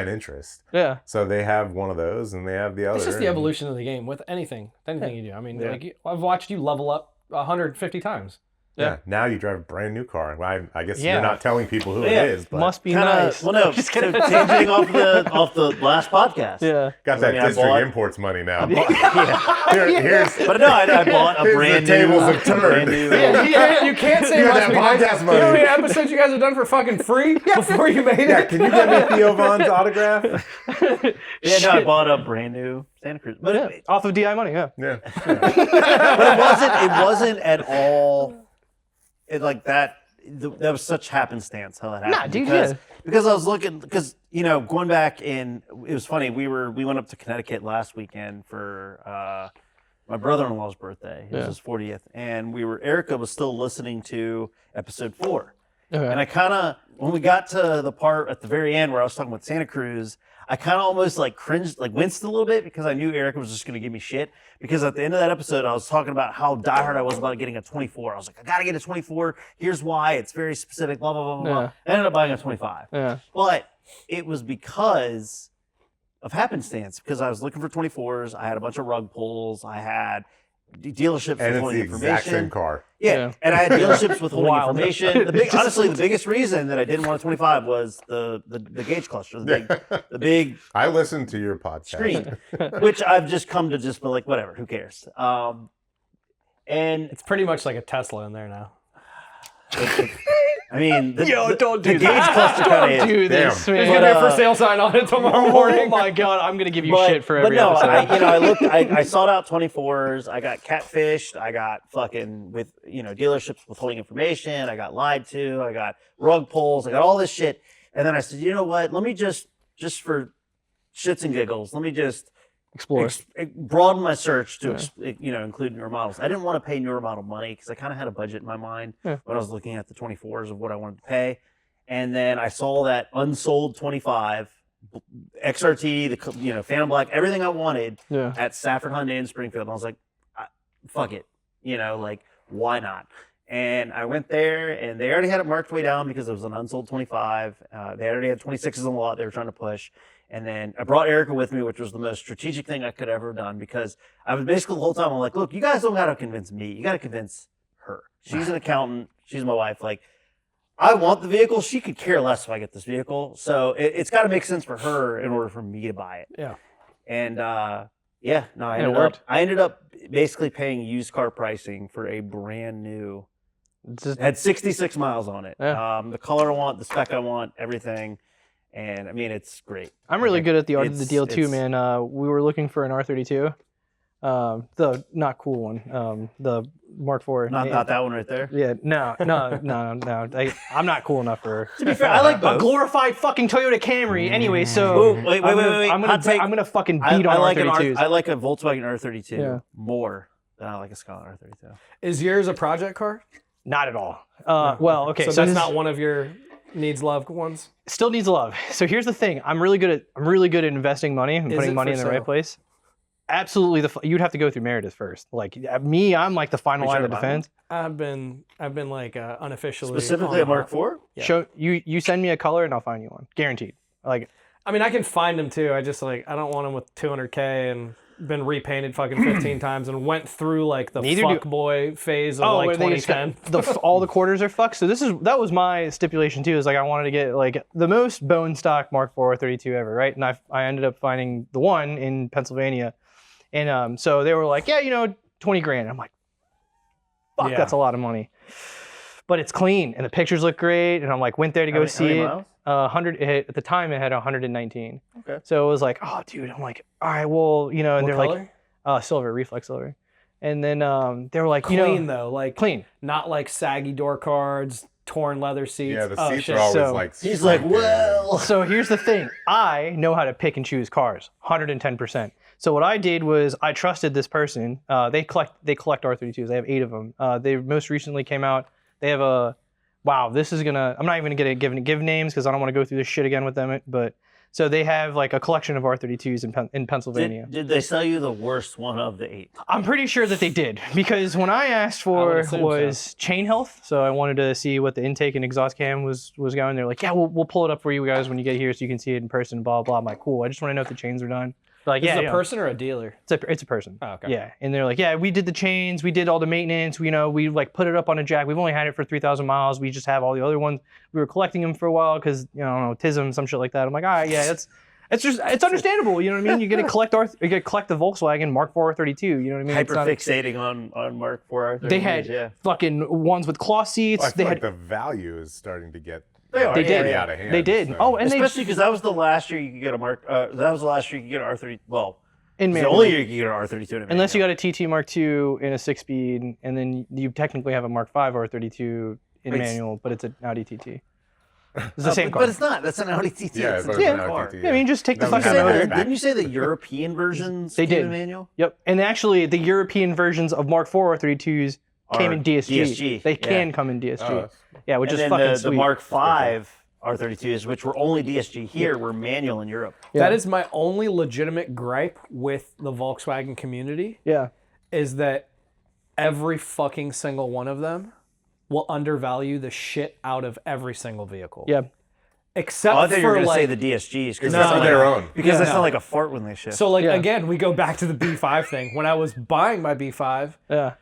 interest. Yeah. So they have one of those and they have the other. It's just the and- evolution of the game with anything you do. I mean, I've watched you level up 150 times. Yeah. Now you drive a brand new car. Well, I guess Yeah. you're not telling people who Yeah. it is, but Must be Kinda, nice. Well, no, changing off the last podcast. Yeah. got that I mean, I district bought- imports money now. Yeah. Here's But no, I bought a Here's brand the new. tables have turned. brand new You can't say You got much that behind podcast You know how money. many episodes you guys have done for fucking free before you made it? yeah, can you get me Theo Von's autograph? Yeah, no, I bought a brand new Santa Cruz. But Yeah. Off of DI money, yeah. Yeah. but it wasn't at all like that. That was such happenstance how that happened. Nah, dude, because I was looking, because going back in, it was funny. We went up to Connecticut last weekend for my brother-in-law's birthday. It was his 40th, and Erica was still listening to episode 4. Okay. And I kind of, when we got to the part at the very end where I was talking about Santa Cruz, I kind of almost like cringed, like winced a little bit because I knew Erica was just going to give me shit. Because at the end of that episode, I was talking about how diehard I was about getting a 24. I was like, I got to get a 24. Here's why. It's very specific, blah, blah, blah, blah. Yeah. I ended up buying a 25. Yeah. But it was because of happenstance, because I was looking for 24s. I had a bunch of rug pulls. I had dealerships And with it's holding the exact same information. car. Yeah, and I had dealerships with holding Wild. information. Honestly, the biggest reason that I didn't want a 25 was the gauge cluster, the big I listened to your podcast. screen, which I've just come to just be like, whatever, who cares? And It's pretty much like a Tesla in there now. I mean, the don't do gauge cluster kind Don't of do this, There's man. gonna be a for sale sign on it tomorrow Oh morning. my god, I'm gonna give you shit for every no, episode. I looked. I sought out 24s. I got catfished. I got fucking with dealerships withholding information. I got lied to. I got rug pulls. I got all this shit. And then I said, you know what? Let me just for shits and giggles, let me just Explore. broaden my search to include newer models. I didn't want to pay newer model money because I kind of had a budget in my mind when I was looking at the 24s of what I wanted to pay. And then I saw that unsold 25 XRT, the Phantom Black, everything I wanted at Safford Hyundai in Springfield. And I was like, fuck it, why not? And I went there, and they already had it marked way down because it was an unsold 25. They already had 26s on the lot they were trying to push. And then I brought Erica with me, which was the most strategic thing I could ever have done because I was basically the whole time, I'm like, look, you guys don't got to convince me. You got to convince her. She's an accountant. She's my wife. Like, I want the vehicle. She could care less if I get this vehicle. So it's got to make sense for her in order for me to buy it. Yeah. And I ended up basically paying used car pricing for a brand new. It had 66 miles on it. Yeah. The color I want, the spec I want, everything. And I mean, it's great. I'm really good at the art of the deal too, man. We were looking for an R32, the not cool one, the Mark IV. Not that one right there. Yeah, no. I'm not cool enough for her. To be fair, I like A both. glorified fucking Toyota Camry. Anyway, so Wait. I'm gonna fucking beat on R32s. I like a Volkswagen R32 Yeah. more than I like a Skyline R32. Is yours a project car? Not at all. Well, okay, So so that's this not one of your needs love ones. still needs love. So here's the thing: I'm really good at investing money and Is putting it money for in the right sale? place. Absolutely, you'd have to go through Meredith first. Like me, I'm like the final line of defense. I've been like unofficially Specifically a on Mark that. IV? Yeah. Show you send me a color and I'll find you one, guaranteed. Like I mean, I can find them too. I just I don't want them with 200K and been repainted fucking 15 times and went through like the fuck boy phase of like where they just 2010. all the quarters are fucked. So that was my stipulation too. Is like I wanted to get like the most bone stock Mark IV 32 ever, right? And I ended up finding the one in Pennsylvania, and so they were like, yeah, 20 grand. I'm like, fuck, Yeah. that's a lot of money, but it's clean and the pictures look great. And I'm like, went there to go see it. Miles? 100 at the time it had 119. Okay. So it was like, oh dude, I'm like, all right, well, and What they're color? like, silver, reflex silver. And then they were like, Clean though, like clean. not like saggy door cards, torn leather seats. Yeah, the Oh, seats shit. are always So- like. He's like, sunken. well. So here's the thing. I know how to pick and choose cars, 110%. So what I did was I trusted this person. They collect R32s. They have 8 of them. They most recently came out. They have a, wow, this is gonna, I'm not even gonna give names because I don't want to go through this shit again with them. But so they have like a collection of R32s in Pennsylvania. Did they sell you the worst one of the 8? I'm pretty sure that they did because when I asked I would for assume was chain health, so I wanted to see what the intake and exhaust cam was going. They're like, yeah, we'll pull it up for you guys when you get here so you can see it in person. Blah blah. I'm like, cool. I just want to know if the chains are done. They're like, Is yeah, it a person or a dealer? it's a person. Oh, okay. Yeah, and they're like, yeah, we did the chains, we did all the maintenance. We like put it up on a jack. We've only had it for 3,000 miles. We just have all the other ones. We were collecting them for a while because I don't know, TISM, some shit like that. I'm like, all right, yeah, it's understandable. You know what I mean? You get to collect the Volkswagen Mark IV 32. You know what I mean? It's not- Hyperfixating on Mark IV. They had fucking ones with cloth seats. Well, I they feel had like the value is starting to get. They are. They did. pretty out of hand. They did. so- Oh, and Especially because that was the last year you could get a Mark. That was the last year you could get an R30. Well, in it's the manual. only year you could get an R32. In a Unless you manual. got a TT Mark II in a 6-speed, and then you technically have a Mark V or 32 in Wait, manual, but it's an Audi TT. It's the same but car. it's not. That's an Audi TT. Yeah, it's but a it's an different Audi car. TT. Yeah, I mean, just take the Doesn't fucking have motor. that Didn't you say the European versions They came did. in manual? Yep. And actually, the European versions of Mark IV or 32s came Are in DSG. DSG, They yeah. can come in DSG. Oh, Yeah, which And is then fucking the sweet. Mark V R32s, which were only DSG here, were manual in Europe. Yeah. That is my only legitimate gripe with the Volkswagen community Yeah. is that every fucking single one of them will undervalue the shit out of every single vehicle. Yeah. Except Oh, I thought you were for going to say like the DSGs Because No, they're no, their own. because they no. sound like a fart when they shift. so like Yeah. again, we go back to the B5 thing. When I was buying my B5, Yeah.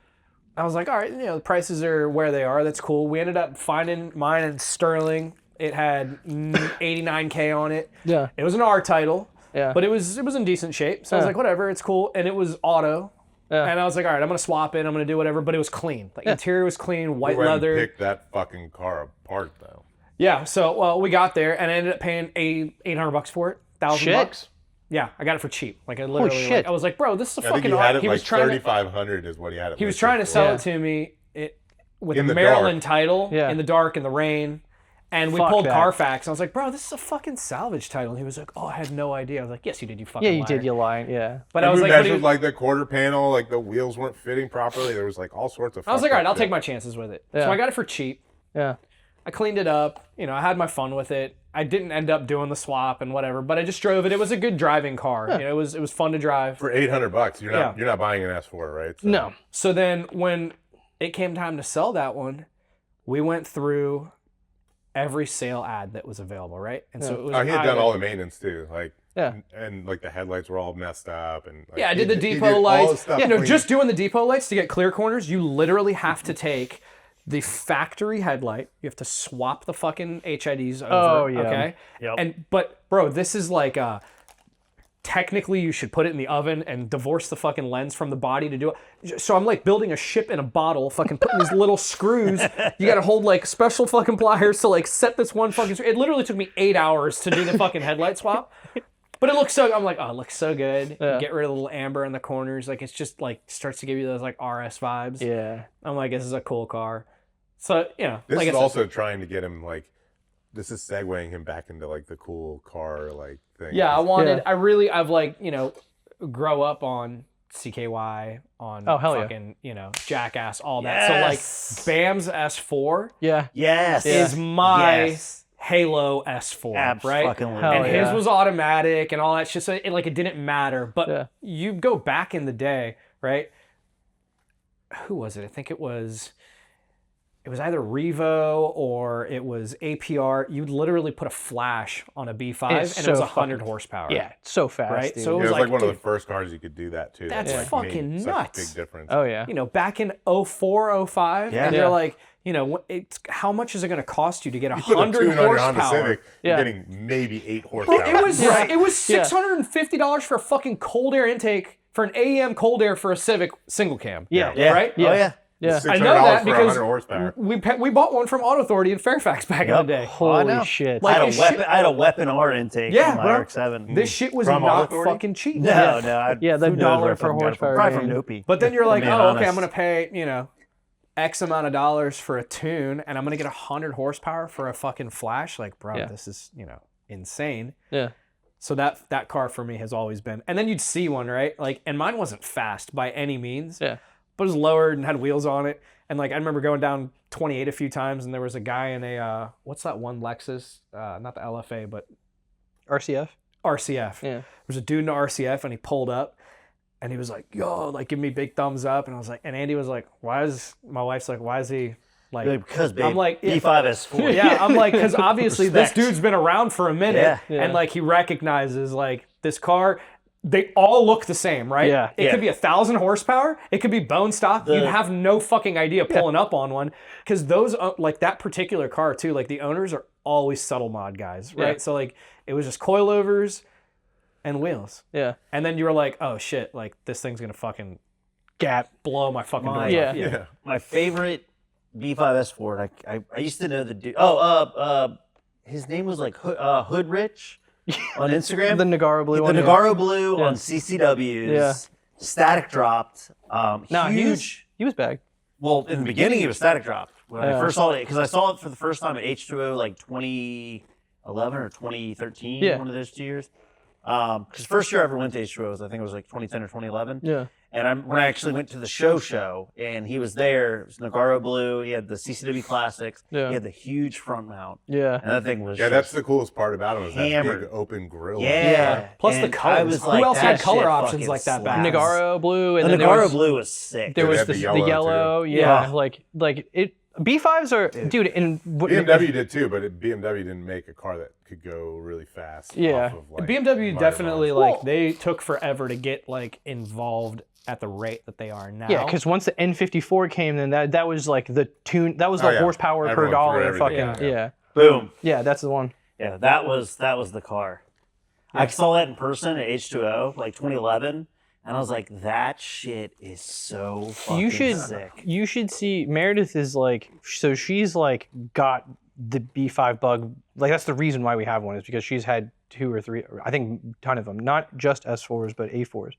I was like, all right, the prices are where they are. That's cool. We ended up finding mine in Sterling. It had 89K on it. Yeah. It was an R title, Yeah. but it was in decent shape. So I was Yeah. like, whatever, it's cool. And it was auto. And I was like, all right, I'm gonna swap it. I'm gonna do whatever. But it was clean. Like interior was clean, white Who went and leather. picked that fucking car apart though. Yeah. So well, we got there and I ended up paying $800 for it. $1,000. Yeah, I got it for cheap. Like I literally, shit. like, I was like, bro, this is a I think fucking. he had it he like was trying to. 3,500 is what he had it. He was listed trying to for. sell it to me with In a the Maryland dark. title Yeah. in the dark in the rain. And we Fuck pulled that. Carfax. And I was like, bro, this is a fucking salvage title. And he was like, oh, I had no idea. I was like, yes, you did, you fucking Yeah, you liar. did. You lying. Yeah. But And I was we like, but he measured was- like the quarter panel, like the wheels weren't fitting properly. There was like all sorts of. I was like, all right, I'll fucked take up my chances with it. Yeah. So I got it for cheap. Yeah. I cleaned it up. You know, I had my fun with it. I didn't end up doing the swap and whatever, but I just drove it. It was a good driving car. You know, it was fun to drive. for $800. You're Yeah. not buying an S4, right? So- No. So then when it came time to sell that one, we went through every sale ad that was available, right? And so it was Oh, he had done either- all the maintenance too, like Yeah. and like the headlights were all messed up, and like, Yeah, I did the he depot all the lights. stuff You know, clean. just doing the depot lights to get clear corners, you literally have to take the factory headlight. You have to swap the fucking HIDs over. Oh, yeah. Okay. Yep. But bro, this is like technically you should put it in the oven and divorce the fucking lens from the body to do it. So I'm like building a ship in a bottle, fucking putting these little screws. You got to hold like special fucking pliers to like set this one fucking screw. It literally took me 8 hours to do the fucking headlight swap. But it looks so, I'm like, oh, it looks so good. Yeah. Get rid of the little amber in the corners. Like, it's just like, starts to give you those like RS vibes. Yeah. I'm like, this is a cool car. So, you know. This like is I said, also trying to get him like, this is segueing him back into like the cool car like thing. yeah, Yeah. I've like, you know, grow up on CKY, on Oh, hell yeah. fucking, you know, Jackass, all that. Yes. So like, Bam's S4 Yeah. Yes. is my Yes. Halo S4, right? Abso-fucking-lutely. Hell And his yeah. was automatic and all that shit. So it didn't matter. But Yeah. you go back in the day, right? Who was it? I think it was either Revo or it was APR. You literally put a flash on a B5 It's and it was so 100 fucking- horsepower. Yeah. So fast. Right? Dude. So It was like one of dude, the first cars you could do that too. That's like, fucking made nuts. Such a big difference. Oh yeah. you know, back in 04, 05, Yeah. and Yeah. you're like, you know, it's how much is it going to cost you to get You put a 100 tune on your Honda horsepower? Civic, Yeah. you're getting maybe 8 Bro, horsepower. it was Right. it was Yeah. $650 for a fucking cold air intake for an AEM cold air for a Civic single cam. Yeah. Yeah. Right? Oh, yeah. Yeah. $600 I know that for because 100 horsepower. we bought one from Auto Authority in Fairfax back in the day. Holy know. shit. Like, I, had it's a weapon, shit- I had a weapon R intake Yeah, on my bro. RX-7. This shit was From Auto not Authority? fucking cheap. No. Yeah, the who knows dollar where I for fucking got it from. horsepower Probably from gain. Noopy. But then you're like, being oh, okay, honest. I'm gonna pay, you know, X amount of dollars for a tune, and I'm gonna get 100 horsepower for a fucking flash. Like, bro, Yeah. this is, you know, insane. Yeah. So that car for me has always been. And then you'd see one, right? Like, and mine wasn't fast by any means. Yeah. But it was lowered and had wheels on it. And like I remember going down 28 a few times, and there was a guy in a what's that one Lexus? Not the LFA, but RCF. RCF. Yeah. There was a dude in the RCF, and he pulled up, and he was like, "Yo," like give me big thumbs up, and I was like, and Andy was like, "Why is my wife's like, why is he like?" Like, because, babe, I'm like, yeah. B5S4. Yeah, I'm like, because obviously this Respect. dude's been around for a minute, Yeah. and like he recognizes like this car. They all look the same, right? Yeah. It Yeah. could be 1,000 horsepower. It could be bone stock. You'd have no fucking idea pulling up on one, because those like that particular car too. Like the owners are always subtle mod guys, right? Yeah. So like it was just coilovers and wheels, Yeah. and then you were like, oh shit, like this thing's gonna fucking Gap. blow my fucking doors Yeah. off. Yeah. My favorite B5S4, I used to know the dude. His name was like Hood Rich on Instagram. The Nagaro blue the one. Nagaro Blue Yeah. on CCWs. Yeah. Static dropped. No, Huge. he was back. Well, in the beginning, it was static dropped. When Yeah. I first saw it, because I saw it for the first time at H2O like 2011 or 2013, Yeah. one of those 2 years. Because first year I ever went to H2O was, I think it was like 2010 or 2011. Yeah. And when I actually went to the show, and he was there, it was Nagaro Blue. He had the CCW Classics. Yeah. He had the huge front mount, Yeah. and that thing was Yeah, just, that's the coolest part about him is that Hammered. big open grill. yeah. Plus the And colors. I was Who like, else that had color shit options fucking like that back slaps. then? Nagaro blue and The then there Nagaro was, Blue was sick. there was had the, the the yellow, yellow. too. Yeah. Oh. Like it. B5s are, dude. And BMW did too, but BMW didn't make a car that could go really fast. Yeah. Off of, like, BMW modern definitely models. like they took forever to get like involved at the rate that they are now. Yeah, because once the N54 came, then that was like the tune. That was the Oh, yeah. horsepower per Everyone dollar. threw Fucking everything, yeah. Boom. Yeah, that's the one. Yeah, that was the car. I saw that in person at H2O, like 2011, And I was like, that shit is so fucking sick. You should see Meredith is like, so she's like got the B5 bug. Like that's the reason why we have one is because she's had 2 or 3, I think a ton of them, not just S4s but A4s.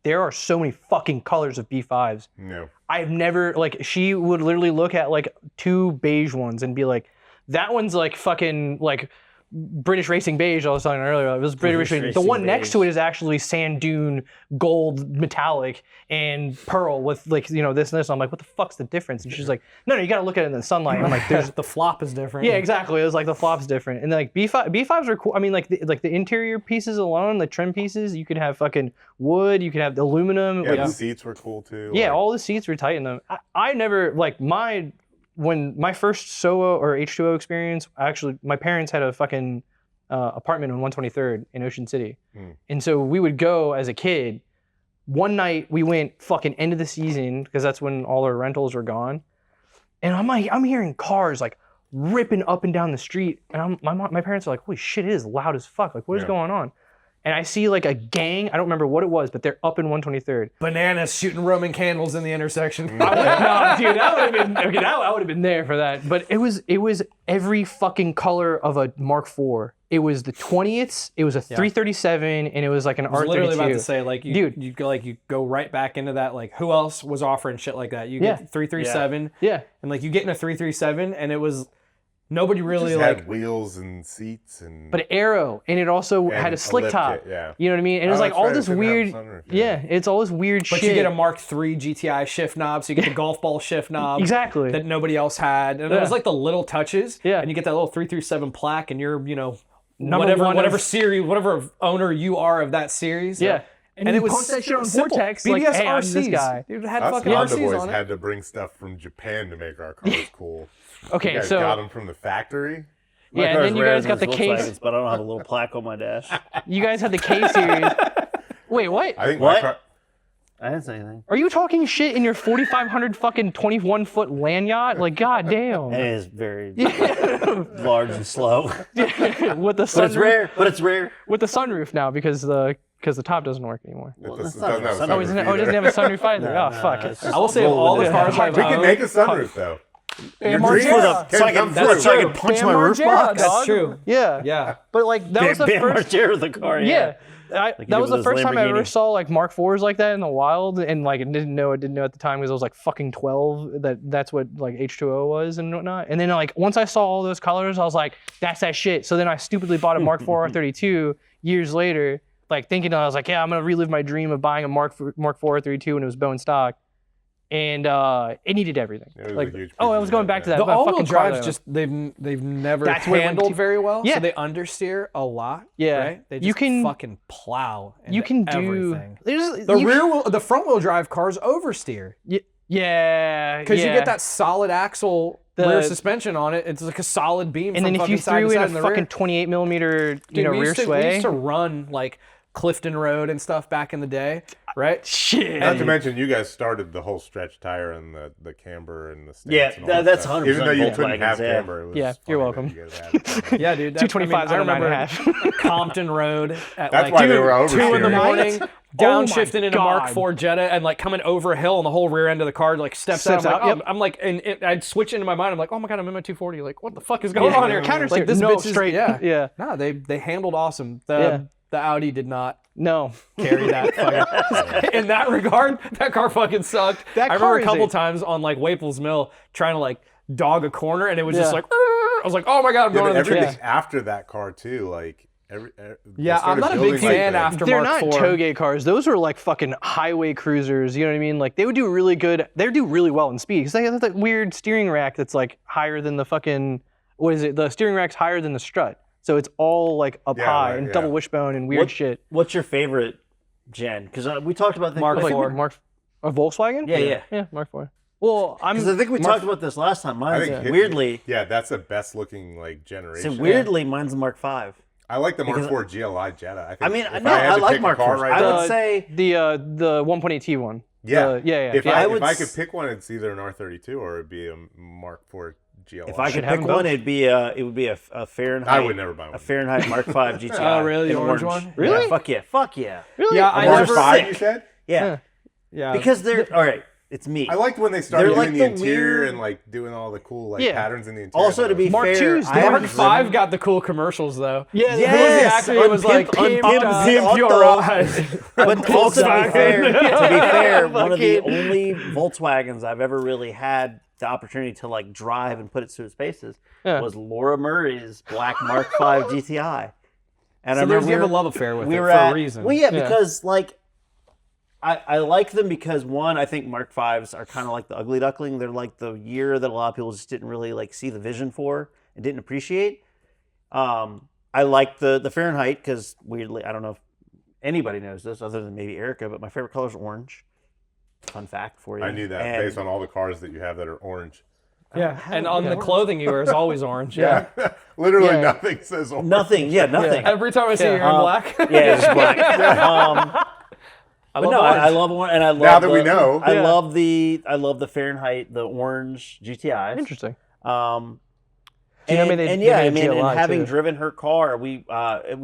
There are so many fucking colors of B5s. No. I've never like she would literally look at like 2 beige ones and be like, that one's like fucking like British Racing Beige I was talking earlier. It was British Racing. The one next to it is actually sand dune gold metallic and pearl with like, you know, this and this. I'm like, what the fuck's the difference? And she's like, no, you got to look at it in the sunlight. I'm like, there's The flop is different. yeah, exactly. It was like the flop's different. And then like B5s are cool. I mean, like the interior pieces alone, the trim pieces, you could have fucking wood, you could have the aluminum. Yeah, like, the seats were cool too. yeah, like, all the seats were tight in them. I never like when my first SOA or H2O experience, actually my parents had a fucking apartment on 123rd in Ocean City. And so we would go as a kid. One night we went fucking end of the season because that's when all our rentals were gone. And I'm hearing cars like ripping up and down the street. And my parents are like, holy shit, it is loud as fuck. Like, what is going on? And I see like a gang, I don't remember what it was, but they're up in 123rd. Bananas shooting Roman candles in the intersection. No, dude, that would have been okay. I would have been there for that. But it was every fucking color of a Mark IV. It was the 20ths. It was a 337, and it was like an I was R32. literally about to say, like, Dude. you go right back into that. Like, who else was offering shit like that? You get 337, Yeah. and like you get in a 337, and it was nobody really just like. had wheels and seats and. But aero, and it also And had a slick lift top. kit, yeah. You know what I mean? And it was Oh, like that's all right, it this didn't have a weird. sunroof, Yeah, it's all this weird But shit. you get a Mark III GTI shift knob, so you get the golf ball shift knob Exactly. that nobody else had, and it was like the little touches. Yeah. And you get that little 337 plaque, and you're Number whatever one whatever of- series, whatever owner you are of that series. Yeah. And you it was post that shit on simple. Vortex, BBS like, hey, I'm RCs. this guy. Dude, it had Us fucking Honda RCs boys on it. had to bring stuff from Japan to make our cars cool. Okay, You guys so got them from the factory. yeah, and then you guys got the case. But I don't have a little plaque on my dash. You guys had the K series. Wait, what? I think What? my car. I didn't say anything. Are you talking shit in your 4,500 fucking 21-foot land yacht? Like, goddamn. It is very large and slow. With the But it's sunroof, rare. But it's rare. with the sunroof now because the top doesn't work anymore. It that's doesn't not have a a sunroof. Oh, it doesn't have a sunroof either. Oh, fuck. it's I will say of all the cars I've We can owned, make a sunroof though. Your Margera. dreams can So I come can, true. so I can punch Bam my roof Margera, box. dog. that's true. Yeah. Yeah. But like that was the Bam first. Margera the car. Yeah. you That did was with the first those time I ever Lamborghini. saw like Mark IVs like that in the wild, and like I didn't know at the time because I was like fucking 12 that's what like H2O was and whatnot. And then like once I saw all those colors, I was like, that's that shit. So then I stupidly bought a Mark IV R32 years later, like thinking I was like, yeah, I'm gonna relive my dream of buying a Mark IV R32 when it was bone stock, and it needed everything. It was a Like, huge piece I of was going shit, back to yeah. that. The but all-wheel fucking car drives though. just they've never That's where it went handled to- very well. Yeah. So they understeer a lot. Yeah. Right? They just You can- fucking plow. You into can do everything. there's- The front wheel drive cars oversteer yeah, because you yeah. get that solid axle rear suspension on it. It's like a solid beam. And from then if fucking you side threw to in side a in the fucking rear. 28 millimeter, Dude, we rear used to, sway. We used to run like Clifton Road and stuff back in the day, right? Shit. Not to mention, you guys started the whole stretch tire and the camber and the stance. Yeah, and all that's stuff. 100% Even though you couldn't Volkswagens, have yeah. camber, it was Yeah, you're funny welcome. that you guys had it. Yeah, dude. 225s I on a remember 9.5. Compton Road at That's like why they were 2 in the oversteering. morning, Right? downshifting Oh my into Mark God. IV Jetta and like coming over a hill and the whole rear end of the car like steps out. Steps I'm out, like, I'm like, and I'd switch into my mind. I'm like, oh my God, I'm in my 240. Like, what the fuck is going on here? Counter Like, this no bitch is straight. Yeah. Yeah. No, they handled awesome. Yeah. The Audi did not No. carry that fucking, in that regard. That car fucking sucked. That I car remember a is couple a- times on like Waples Mill trying to like dog a corner and it was Yeah. just like, I was like, oh my God, I'm Yeah, going but to the everything tree. after that car too, like Yeah, I'm not a big fan after They're Mark not IV. toge cars. Those are like fucking highway cruisers. You know what I mean? Like they would do really good. They would do really well in speed because they have that weird steering rack that's like higher than the fucking what is it? The steering rack's higher than the strut, so it's all like up Yeah, high right, and yeah. double wishbone and weird shit. What's your favorite gen? Because we talked about Mark like, IV. Mark, a Volkswagen? Yeah. Yeah, Mark IV. Well, Because I think we talked about this last time. I Mine's think weirdly. yeah, that's the best looking like So generation. weirdly, mine's the Mark V. I like the Mark Because- IV GLI Jetta. I, think I mean, if no, I, had I to like pick Mark a car IVs. right I now, would say the 1.8T one. yeah, yeah. If yeah. I, I would if I s- could pick one, it's either an R32 or it'd be a Mark IV GLI. if I could have pick them one, both. it would be a Fahrenheit. I would never buy one. A Fahrenheit Mark V GTI. Oh, really? The in orange one? Really? Yeah, fuck yeah. Really? Yeah, A I Mark never. V, you said? Yeah. Yeah. Because they're all right. It's me. I liked when they started They're doing like the the interior weird- and like doing all the cool like Yeah. patterns in the interior. Also, to be Mark fair, II's I Mark haven't Mark driven- V got the cool commercials though. Yeah, Yes, It was like unpimped your auto. eyes. But also to be fair, one of the Fucking- only Volkswagens I've ever really had the opportunity to like drive and put it through its paces was Laura Murray's black Mark V GTI. And So you have a love affair with it for a reason. Well, yeah, because like I like them because one, I think Mark V's are kind of like the ugly duckling. They're like the year that a lot of people just didn't really like see the vision for and didn't appreciate. I like the Fahrenheit because weirdly, I don't know if anybody knows this other than maybe Erica, but my favorite color is orange. Fun fact for you. I knew that And- based on all the cars that you have that are orange. Yeah, and on the clothing you wear is always orange. Yeah, literally Yeah. nothing says orange. Nothing. Yeah, nothing. Every time I see you, you're in black. Yeah, it's black. But no, I love orange, and I love Now that we know. I Yeah. love the Fahrenheit, the orange GTIs. Interesting. And, Do you know maybe they- and they yeah, made I a mean, and GLI having too. driven her car, we were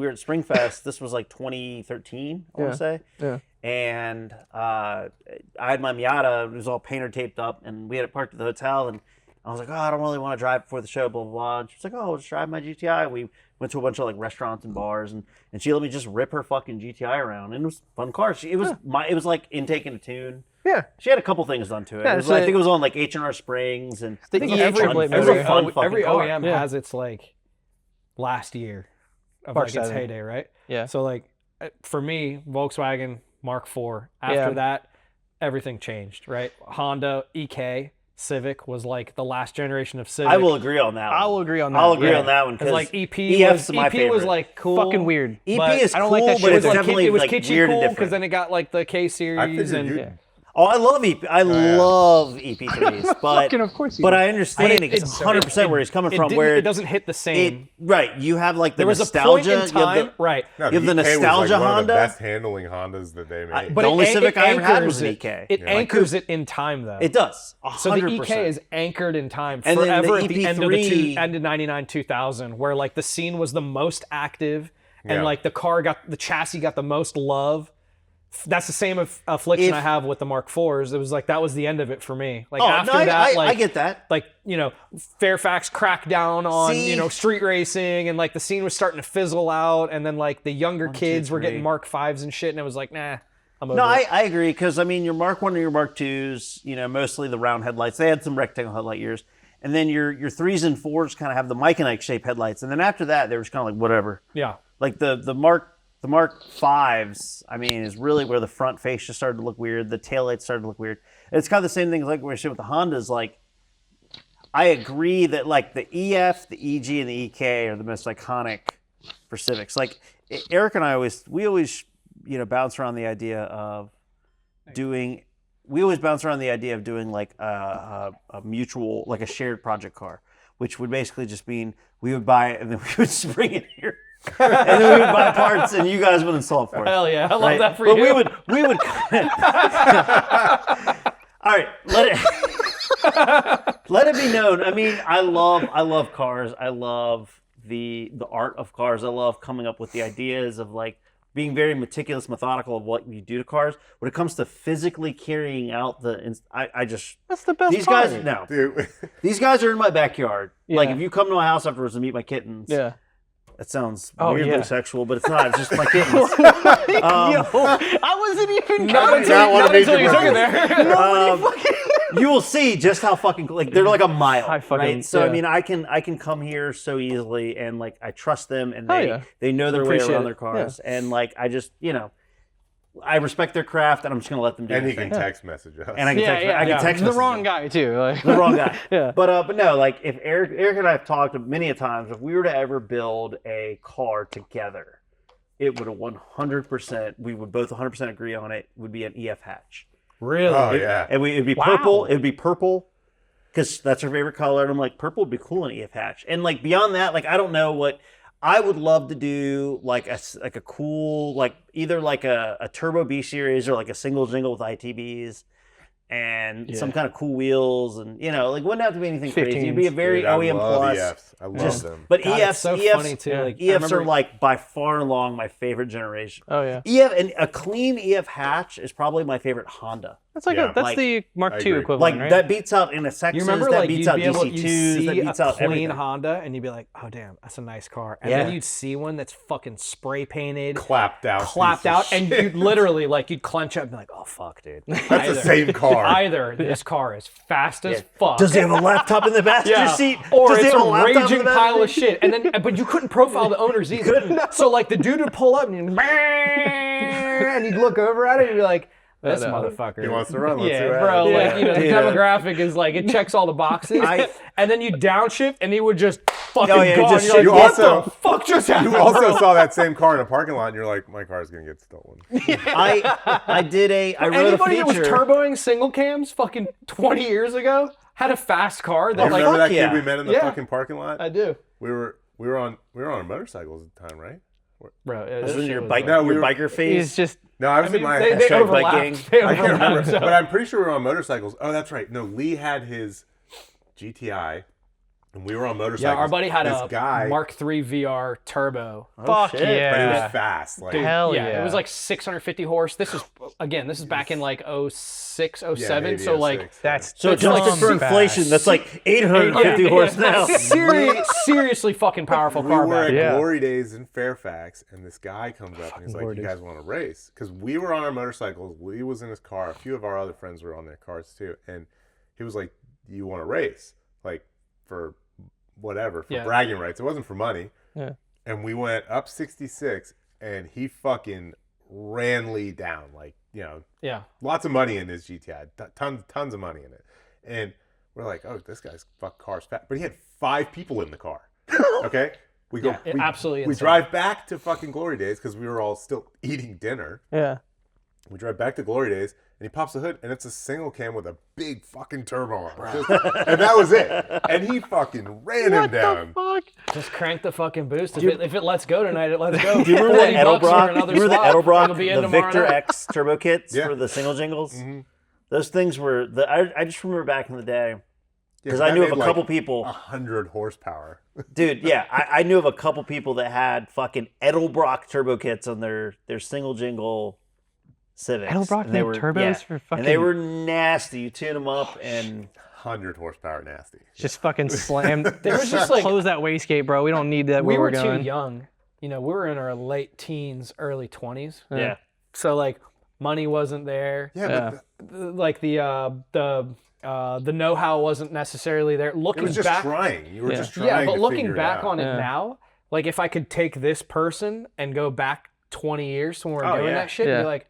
at Springfest. This was like 2013, I want to say. Yeah. And I had my Miata. It was all painter taped up, and we had it parked at the hotel. And I was like, oh, I don't really want to drive before the show, blah, blah, blah. And she was like, oh, let's drive my GTI. We went to a bunch of like restaurants and bars, and she let me just rip her fucking GTI around. And it was a fun car. It was like intake and a tune. Yeah. She had a couple things done to it. Yeah, It was so I think it was on like H&R Springs. And The it was EA a fun- Triple it was a maybe. fun fucking Every car. OEM Yeah. has its like last year of Mark like its 7. heyday, right? Yeah. So like for me, Volkswagen Mark IV. After Yeah. that, everything changed, right? Honda EK Civic was like the last generation of Civic. I will agree on that one. I will agree on that. I'll agree yeah. on that one Because because like EP EF's was my EP was favorite. like cool, Fucking weird. EP but is I don't cool, like that shit. but It it's was like definitely it was like kitschy weird cool and because different. then it got like the K I series figured and you. Oh, I love EP. I love EP3s, but Fucking of course you but do. I understand It's- it's 100% where he's coming from. Where it doesn't hit the same. right, you have like the There was nostalgia. a point in time, you have the, right? No, You have the EK was, nostalgia like, one of Honda. the best handling Hondas that they made. The only Civic I ever had was an anchors EK. It Yeah. anchors it in time though. It does. 100%. So the EK is anchored in time And then the forever at the end of EP3 end of 99 2000 where like the scene was the most active and Yeah. like the chassis got the most love. That's the same affliction If- I have with the Mark IVs. It was like that was the end of it for me. Like Oh, after no, that, I get that. like Fairfax cracked down on See? street racing and like the scene was starting to fizzle out and then like the younger kids were getting 3. Mark Vs and shit and it was like nah, I'm over No, it. I agree because I mean your Mark 1 and your Mark 2s, mostly the round headlights. They had some rectangle headlight years, and then your 3s and 4s kind of have the Mike and Ike shaped headlights, and then after that they were just kind of like whatever. Yeah. Like the Mark 5s, I mean, is really where the front face just started to look weird. The taillights started to look weird. It's kind of the same thing like we're saying with the Hondas. Like, I agree that like the EF, the EG, and the EK are the most iconic for Civics. Like Eric and I always bounce around the idea of doing. We always bounce around the idea of doing like a mutual, like a shared project car, which would basically just mean we would buy it and then we would just bring it here. And then we would buy parts, and you guys would install it for us. Hell yeah, I love right? that for But you. we would. All right, let it be known. I mean, I love cars. I love the art of cars. I love coming up with the ideas of like being very meticulous, methodical of what you do to cars. When it comes to physically carrying out I just That's the best these part. guys no. Dude, These guys are in my backyard. Like Yeah. if you come to my house afterwards to meet my kittens. Yeah. That sounds Oh, weirdly yeah. sexual, but it's not. It's just my kittens. Yo, I wasn't even Not going until, not wanna not meet until your you took it brother. there. You will see just how fucking like they're like a mile, I fucking- right? So I yeah. mean, I can come here so easily, and like I trust them, and Oh, they yeah. they know their way Appreciate around it. their cars, and like I just I respect their craft, and I'm just gonna let them do and their he can thing. text message us. And I can text, I can text the message wrong them. guy too. Like, The wrong guy. Yeah. But no, like if Eric and I have talked many a times, if we were to ever build a car together, it would have 100%. We would both 100% agree on it. Would be an EF hatch. Really? Oh yeah. And it'd be Wow. purple. It'd be purple because that's her favorite color. And I'm like, purple would be cool in EF hatch. And like beyond that, like I don't know what I would love to do. Like a cool either like a turbo B series or like a single jingle with ITBs. and some kind of cool wheels, and like wouldn't have to be anything crazy. It'd be a very Dude, I OEM love plus. EFs. I love them. But God, EFs, it's so EFs, funny too. Like, I EFs remember- are like by far and long my favorite generation. Oh yeah. EF and a clean EF hatch is probably my favorite Honda. That's like Yeah. that's the Mark I II agree. equivalent, Like right? that beats out NSXs, You remember, that like, beats you'd out be able, you DC2s, that see beats a out clean everything. Honda, and you'd be like, "Oh damn, that's a nice car." And Yeah. then you'd see one that's fucking spray painted, Clapped out. clapped piece of out, and shit. you'd literally you'd clench up and be like, "Oh fuck, dude." That's the same car. Either this car is fast as fuck. Does he have a laptop in the passenger seat? Or Does he it's have a laptop in the raging passenger pile of seat? shit. And then, but you couldn't profile the owners either. So like the dude would pull up and you'd look over at it and be like, this motherfucker. He wants to run. Let's see Yeah, what bro. happens. Like the demographic is like it checks all the boxes. And then you downshift and he would just fucking go. just You're like, you what also- the fuck just happened? You also saw that same car in a parking lot, and you're like, my car's gonna get stolen. I wrote Anybody a that was feature. turboing single cams fucking 20 years ago had a fast car that Remember that yeah. kid we met in the Yeah. fucking parking lot? I do. We were on motorcycles at the time, right? Bro, This was your No, we your were- biker phase. He's just No, I was in my. They Hashtag overlapped. Viking. They I can't remember, overlapped, so- but I'm pretty sure we were on motorcycles. Oh, that's right. No, Lee had his GTI, and we were on motorcycles. Yeah, our buddy had this a guy, Mark III VR turbo. fuck shit. but he yeah. was fast. Like, Hell yeah, yeah. it was like 650 horse. This is back in like 06, 07. yeah, maybe so like 06, That's So It's adjusted like for inflation, that's like 850 horse now. seriously fucking powerful we car were back at then. Yeah. Glory Days in Fairfax, and this guy comes up and he's like, Glory "You Days. guys want to race?" Because we were on our motorcycles. Lee was in his car. A few of our other friends were on their cars too, and he was like, "You want to race? Like for whatever, for Yeah. bragging rights. It wasn't for money." Yeah. And we went up 66, and he fucking ran Lee down. Like, Yeah. lots of money in his GTI, tons of money in it, and we're like, "Oh, this guy's car's fast," but he had 5 people in the car. Okay, we go, Yeah, we, absolutely we insane. drive back to fucking Glory Days because we were all still eating dinner. yeah. We drive back to Glory Days, and he pops the hood, and it's a single cam with a big fucking turbo on it. And that was it. And he fucking ran him down. Fuck. Just crank the fucking boost. If it lets go tonight, it lets go. Do you remember that 40 bucks for Edelbrock? another You remember the slot. It'll Edelbrock, be in the tomorrow Victor night. X turbo kits Yeah. for the single jingles? Mhm. Those things were, I just remember back in the day, because Yeah, I knew of that a made, couple like, people. 100 horsepower. Dude, yeah, I knew of a couple people that had fucking Edelbrock turbo kits on their single jingle Civics. Edelbrock And they made were turbos for fucking. and they were nasty. You tune them up and 100 horsepower nasty. just fucking slammed. There was just like close that wastegate, bro. We don't need that we where were we're going. too young. We were in our late teens, early 20s. yeah. So like money wasn't there. Yeah, but Like the know-how wasn't necessarily there. it Looking was just back, trying. You were Yeah. just trying yeah, but to looking figure it back out. on it Yeah. now, like if I could take this person and go back 20 years to when we Oh, were doing yeah. that shit, Yeah. be like,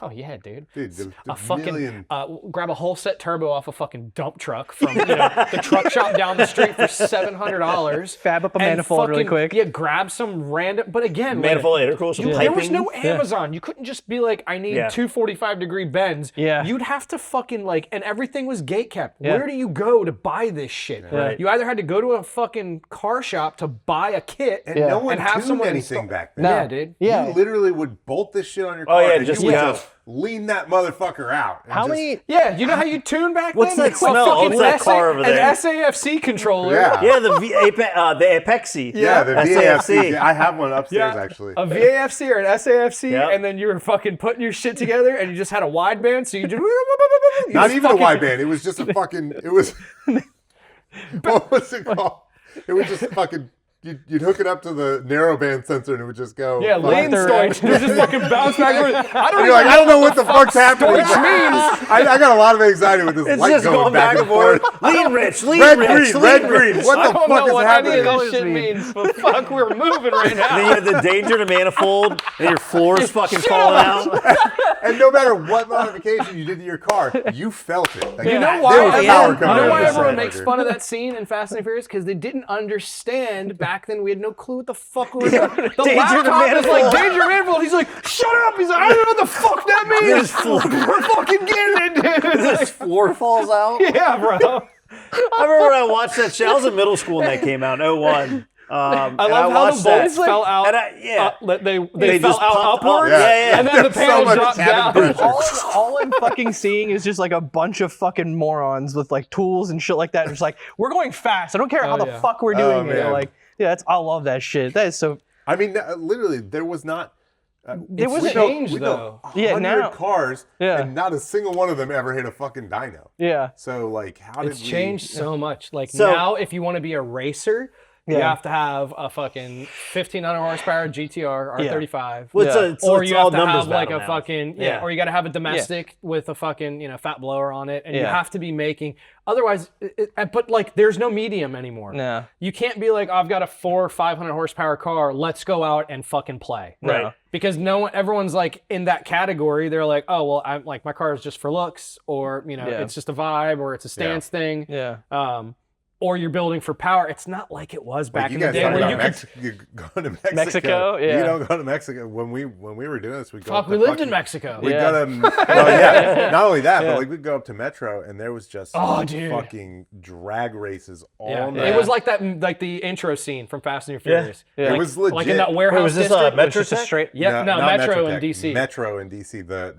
oh yeah, dude. Dude, the A fucking million... grab a whole set turbo off a fucking dump truck from the truck shop down the street for $700. Fab up a manifold really quick. Yeah, grab some random. But again, like, Manifold intercooler, some there was piping. no Amazon. You couldn't just be like, I need Yeah. 2 45-degree bends. Yeah. You'd have to fucking and everything was gate kept. Yeah. Where do you go to buy this shit? Right. You either had to go to a fucking car shop to buy a kit And Yeah. no one and have tuned someone anything install- back then. No. Yeah, dude. Yeah. You literally would bolt this shit on your car yeah, and just you would go. just lean that motherfucker out. and How just- many? Yeah, you know how you tune back What's then? that smell? Fucking What's that car over there? An SAFC controller. Yeah. Yeah, the Apexi. Yeah, the SAFC. VAFC. I have one upstairs, Yeah, actually. a VAFC or an SAFC, Yep. and then you were fucking putting your shit together, and you just had a wideband, so you just Not even a wideband. It was just a fucking... It was... What was it called? It was just fucking... You'd hook it up to the narrowband sensor and it would just go... yeah, lane Right. storage. You just fucking bounce back and forth. I don't And you're like, I don't know what the fuck's happening. storage means. I got a lot of anxiety with this It's light just going back and forth. Lean rich, lean Red, rich, green, lean red, rich. green. What I the don't fuck know is what happening? any of this shit means, but fuck, we're moving right And then now. you have the danger to manifold, and your floor's fucking falling out. And no matter what modification you did to your car, you felt it. Like, You know there why? was Yeah. power You coming know out why of this everyone motherfucker. makes fun of that scene in Fast and Furious? Because they didn't understand back then. We had no clue what the fuck we were doing. The Danger to laptop is like manifold. danger manifold. He's like, shut up. He's like, I don't know what the fuck that means. We're fucking getting it, dude. This floor falls out. Yeah, bro. I remember when I watched that shit. I was in middle school when that came out, 01. I love how the bolts fell out. They just fell out popped upwards, up. Yeah. and then the There's so panel much dropped cabin down. pressure. all I'm fucking seeing is just like a bunch of fucking morons with like tools and shit like that. And it's like, we're going fast. I don't care how the fuck we're doing it. man. Like, yeah, I love that shit. That is so. I mean, literally, there was not. There was we a built- changed, we built though. Yeah, 100 now- cars, Yeah. and not a single one of them ever hit a fucking dyno. Yeah. So like, how did It's we? changed so much. Like So- now, if you want to be a racer, you Yeah. have to have a fucking 1,500 horsepower GTR R35. Well, Yeah. Or it's you all have to numbers have like a battle now. fucking Yeah. or you got to have a domestic with a fucking fat blower on it, and you Yeah. have to be making. Otherwise, but like there's no medium anymore. No. You can't be like, oh, I've got a 400 or 500 horsepower car. Let's go out and fucking play. Right. Because everyone's like in that category. They're like, oh well, I'm like my car is just for looks, or Yeah. it's just a vibe, or it's a stance thing. Yeah. Or you're building for power. It's not like it was back Like, you in the guys day talk where about you could. Mexico, you go to Mexico. Mexico, yeah. You don't go to Mexico. When we were doing this, we go. Fuck, up we to lived fucking- in Mexico. We Yeah. go to. Well, yeah. Not only that, Yeah. but like we'd go up to Metro, and there was just Oh, dude. fucking drag races all Yeah. night. It was like that, like the intro scene from Fast and the Furious. Yeah. It Like, was legit. like in that warehouse was this, district. Metro It's just a Tech? straight. Yeah, no, not Metro in Tech, DC. Metro in DC, the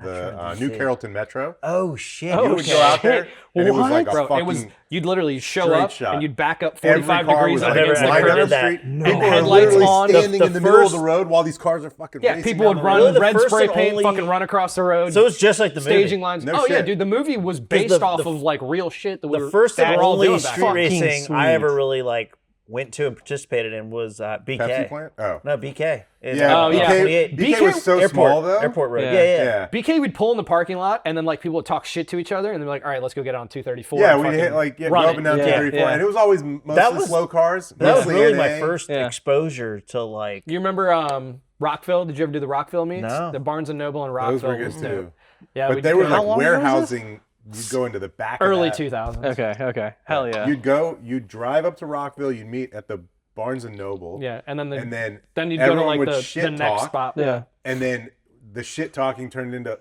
New DC. Carrollton Metro. Oh shit! You would go out there, and it was like a Bro, fucking it was you'd literally show straight up shot. and you'd back up every 45 car degrees was up like against the never lined up curb. did that. street. And People were headlights literally on. standing The in the middle of first- the road while these cars are fucking Yeah, racing people down would the run road. The red first spray and paint, only- fucking run across the road. So it's just like the movie. staging lines. No oh yeah, shit. dude, the movie was based the- off the- of like real shit that we The were first and that we're all only doing back street then. racing sweet. I ever really like went to and participated in was BK. Pepsi plant. Oh, No, BK. yeah. Oh, yeah. 28. BK was so Airport, small though. Airport Road. Yeah. Yeah. Yeah. BK would pull in the parking lot, and then like people would talk shit to each other, and they'd be like, "All right, let's go get on 234." Yeah, and we fucking hit like go run up it. and down Yeah, 234, yeah. and it was always mostly That was- slow cars. That was mostly really NA. my first Yeah. exposure to like. You remember Rockville? Did you ever do the Rockville meets? No. The Barnes and Noble in Those Rockville were good was too. dope. Yeah, But we they did were that. like How long ago was warehousing. You'd go into the back. early of that. 2000s. Okay. Hell yeah. You'd drive up to Rockville. You'd meet at the Barnes and Noble. Yeah, and then then you'd go to everyone like would the shit next talk. spot. Yeah. And then the shit talking turned into,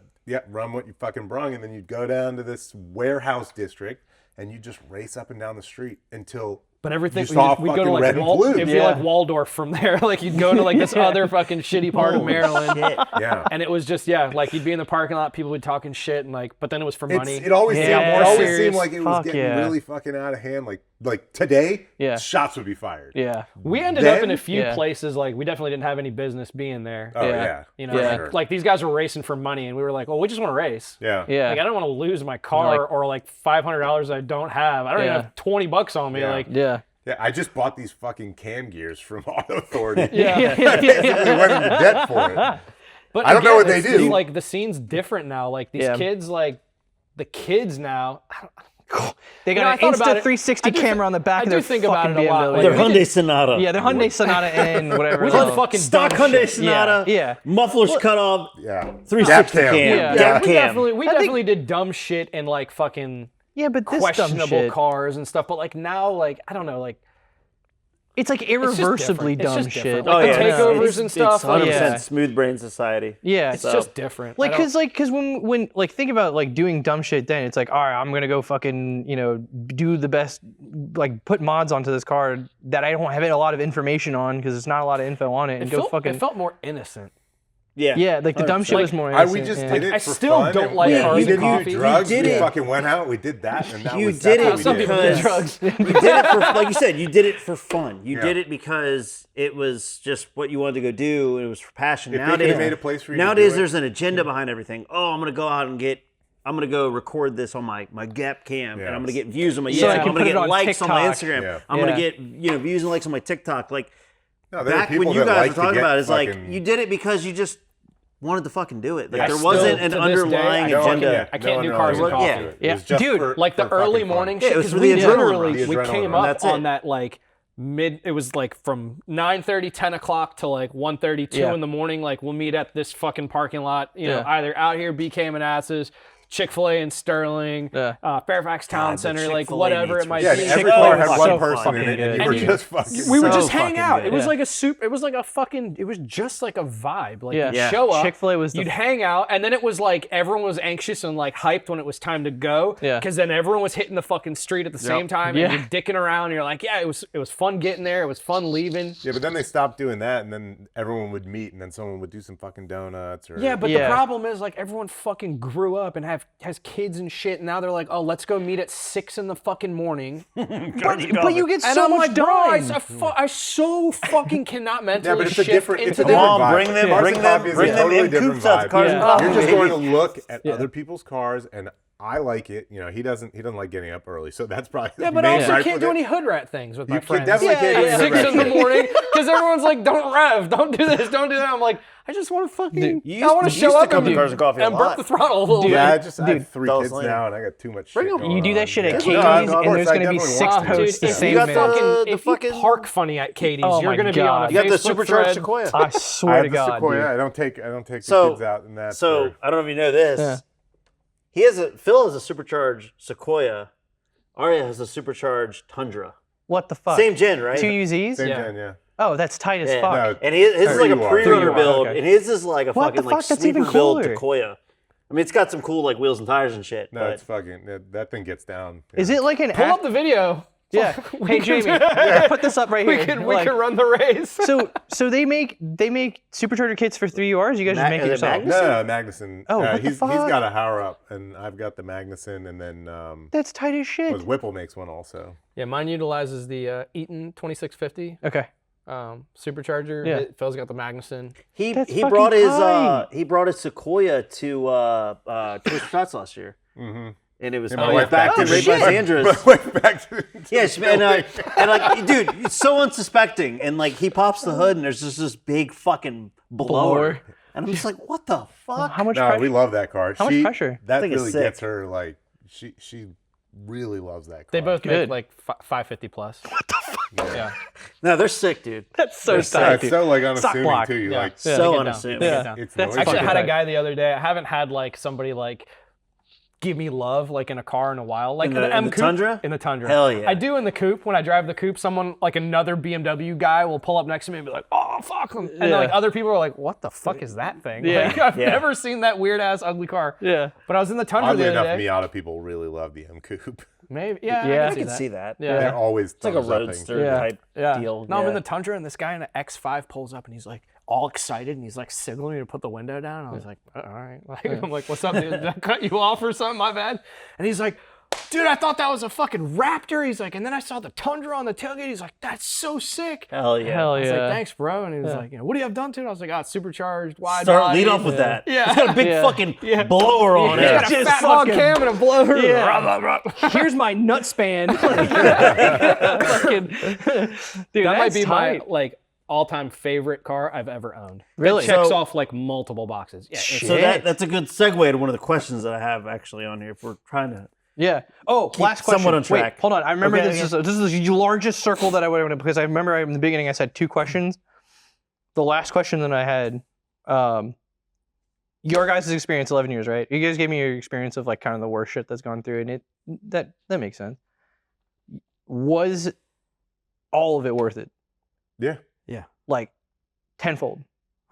run what you fucking brung. And then you'd go down to this warehouse district and you just race up and down the street until But everything you saw we'd go to fucking like red and Wal- blue. it'd be Yeah. like Waldorf from there. Like you'd go to like this other fucking shitty part of Holy Maryland. shit. Yeah. And it was just like you'd be in the parking lot, people would be talking shit, and like, but then it was for money. It always, Yeah. seemed, it always Serious. seemed like it was Fuck getting yeah. really fucking out of hand. Like today, Yeah. shots would be fired. Yeah. We ended up in a Then- few Yeah. places like we definitely didn't have any business being there. Oh, Yeah. yeah. You know, for Yeah. sure. like these guys were racing for money, and we were like, well, we just want to race. Yeah. Yeah. Like I don't want to lose my car Like- or like $500 I don't have. I don't even Yeah. have $20 on me. Yeah. Like Yeah. Yeah, I just bought these fucking cam gears from Auto Authority. yeah. I basically went into debt for it. But I don't know again, what they it's just, do. like the scene's different now. Like these Yeah. kids, like the kids now. They You know, got I an thought about Insta it. 360 I do camera on the back I of do their think about fucking it a lot, BMW. like, Their we Hyundai Sonata. Yeah, their Hyundai Sonata N, whatever. We it did was. fucking Stock dumb Hyundai shit. Sonata. Yeah. Mufflers cut off. Yeah. 360 Gap cam. cam. Yeah. Gap We cam. definitely did dumb shit in like fucking Yeah, but this dumb questionable shit. cars and stuff. But like now, like I don't know, like It's like it's just irreversibly different. It's dumb just shit. different. Oh, Like yeah. the takeovers and stuff. It's 100% Like, Yeah. smooth brain society. Yeah. it's So- just different. Like, I don't- cause when like think about like doing dumb shit, then it's like, all right, I'm gonna go fucking do the best, like put mods onto this car that I don't have a lot of information on because there's not a lot of info on it, and it felt more innocent. Yeah. like the dumb shit Like, was more. We Innocent, just yeah. did it I for still fun, don't and like we cars and didn't coffee. do drugs. You did We it. fucking went out. We did that, and that You was did that's it what we Some did. people do because drugs. you did it for, like you said, you did it for fun. You Yeah. did it because it was just what you wanted to go do. And it was for passion. If they could've made a place for you to nowadays do it. there's an agenda behind everything. Oh, I'm gonna go out and I'm gonna go record this on my Gap cam, and I'm gonna get views on my So I YouTube. can I'm put gonna it get on likes on my TikTok. Instagram. Yeah. I'm gonna Yeah. get views and likes on my TikTok. Like No, there are back when people you that guys like were to talking get about, it, it's like fucking- you did it because you just wanted to fucking do it. Like Yeah. there I wasn't still, an to this underlying day, I agenda. I can't do cars and underlying coffee. agenda. Yeah. It was just Dude, for- Like the for early fucking fun. morning Yeah, shit, it was 'cause for we the adrenaline literally rush. we The came adrenaline up rush. That's on it. that like it was like from 9:30, 10 o'clock to like 1:30, 2 Yeah. in the morning. Like we'll meet at this fucking parking lot, Yeah. either out here BKing asses, Chick-fil-A in Sterling, Fairfax Town Center, like Chick-fil-A whatever needs it might Yeah, be. and every car had so one person fucking in it, and good. you were And just fucking. We would So just hang fucking out. good. It was like a soup. It was like a fucking. It was just like a vibe. Like Yeah. you'd Yeah. show up, Chick-fil-A was the you'd hang out, and then it was like everyone was anxious and like hyped when it was time to go. Yeah. Because then everyone was hitting the fucking street at the same time, Yeah. and you're dicking around. And you're like, yeah, it was fun getting there. It was fun leaving. Yeah, but then they stopped doing that, and then everyone would meet, and then someone would do some fucking donuts. Or Yeah, but Yeah. the problem is like everyone fucking grew up and has kids and shit, and now they're like, oh, let's go meet at 6 in the fucking morning. But you get And so I'm much like, bro, done. I so fucking cannot mentally Yeah, but it's a shift different. into It's a that. different Come on, vibe. bring them- Cars bring and them- coffee is bring a them totally in different coops out the vibe. cars and coffee, You're just baby. going to look at other people's cars, and I like it. You know, he doesn't like getting up early, so that's probably Yeah, the but I main also gripe can't with do it. any hood rat things with my You friends. definitely can't do any At hood 6 rat in the shit. morning, because everyone's like, don't rev, don't do this, don't do that. I'm like, I just want to fucking, You I want to used show to up come to and, Cars and Coffee a and burp lot. the throttle a little bit. Yeah, I have Dude, 3 that was kids lame. now, and I got too much Bring shit 'em. going You do on. that shit at Yeah. Katie's, No, of and course, there's I going to be definitely 6 want to. posts the if same you got minute. fucking, if fucking- you park funny at Katie's, Oh you're my going to be on a God. You got the Facebook supercharged thread. Sequoia. I I swear have to the God, Sequoia. dude. I don't take the So- kids out in that. So for- I don't know if you know this. Yeah. Phil has a supercharged Sequoia. Aria has a supercharged Tundra. What the fuck? Same gen, right? 2 UZs? same Yeah. gen, yeah. Oh, that's tight as Yeah. fuck. No, And his is like a you are. pre-runner You are, build, okay. and his is like a What the fucking like fuck? That's even sleeper build cooler. Sequoia. I mean, it's got some cool like wheels and tires and shit. No, but it's fucking. That thing gets down. Is it like an Pull up the video. Yeah. Hey, Jamie, put this up right We here. can Like, run the race. so they make supercharger kits for 3URs? You guys just make it is it yourself? Magnuson? No, Magnuson. Oh, what the he's fuck? got a Power Up, and I've got the Magnuson, and then That's tight as shit. Whipple makes one also. Yeah, mine utilizes the Eaton 2650 Okay. supercharger. Yeah. Phil's got the Magnuson. He That's brought fucking his tight. he brought his Sequoia to Twister Tots last year, Mm-hmm. and it was And right went back to Oh, right shit. by Sandra's. Went back to. Yeah, and like, dude, it's so unsuspecting. And like, he pops the hood, and there's just this big fucking blower. Blower. And I'm just like, what the fuck? How much No, pressure? we love that car. How much pressure? That think it's really sick. gets her like she really loves that car. They both Good. make like 550 plus. What the fuck? Yeah. No, they're sick, dude. That's so Yeah, tight. it's so like Sock unassuming block. too. You Yeah. like Yeah. So Take it down. unassuming. Take it Yeah. down. it's That's noisy. Actually, I fucking had a tight. guy the other day. I haven't had like somebody like give me love like in a car in a while. Like In the- an in M the coupe. Tundra? In the Tundra. Hell yeah. I do in the coupe. When I drive the coupe, someone like another BMW guy will pull up next to me and be like, "Oh fuck!" And then like other people are like, "What the fuck is that thing?" Yeah. Like, I've Yeah. never seen that weird ass ugly car. Yeah. But I was in the Tundra Oddly the other enough, day. Miata people really love the M Coupe. Maybe. Yeah. Yeah. I I can can see that. Yeah. They're always It's like a thumbs-upping. roadster Yeah. type Yeah. deal. No, I'm in yeah. the Tundra, and this guy in an X5 pulls up, and he's like all excited, and he's like signaling me to put the window down. I was like, all right. Like, I'm like, what's up, dude? Did I cut you off or something? My bad. And he's like, dude, I thought that was a fucking Raptor. He's like, and then I saw the Tundra on the tailgate. He's like, that's so sick. Hell yeah. Hell I was like, yeah. thanks, bro. And he was like, what do you have done to it? I was like, it's supercharged, wide Start body. lead off with that. Yeah. It's got a big Yeah. fucking blower on He's it. got a Just fat log fucking- cam and a blower. Yeah. Here's my nut span. Fucking, dude, That might that's be tight. my like all-time favorite car I've ever owned. Really? It checks So- off like multiple boxes. Yeah. it's- So that's a good segue to one of the questions that I have actually on here. If we're trying to Yeah. Oh, last question. somewhat on track. Wait, hold on. I remember Okay, this is the largest circle that I would have because I remember in the beginning I said 2 questions. The last question that I had, your guys' experience, 11 years, right? You guys gave me your experience of like kind of the worst shit that's gone through, and that makes sense. Was all of it worth it? Yeah. Like tenfold.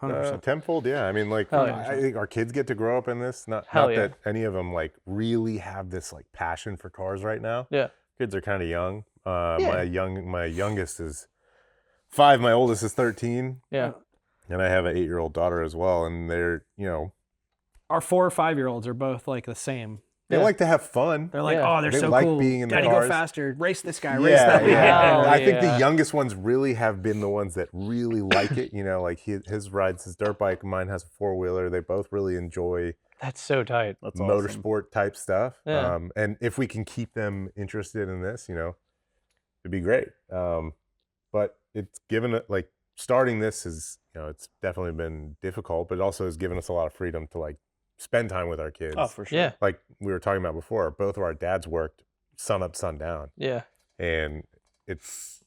100%. Tenfold, yeah. I mean, like, Hell yeah. I think our kids get to grow up in this. Not Hell that yeah. any of them like really have this like passion for cars right now. Yeah. Kids are kind of young. Yeah. My youngest is 5. My oldest is 13, Yeah. and I have an 8-year-old daughter as well. And they're Our 4 or 5-year-olds are both like the same. they Yeah. like to have fun. They're like, Yeah. oh, they're They so like cool. being in the Daddy, cars. go faster. Race this guy. Race Yeah, that yeah. guy. Hell And I think yeah. the youngest ones really have been the ones that really like it. Like his rides his dirt bike, mine has a 4-wheeler. They both really enjoy That's so tight. That's awesome. motorsport type stuff. Yeah. And if we can keep them interested in this, it'd be great. But it's given it like starting this is, it's definitely been difficult, but it also has given us a lot of freedom to like spend time with our kids. Oh, for sure. Yeah. Like we were talking about before, both of our dads worked sun up, sun down. Yeah. And it's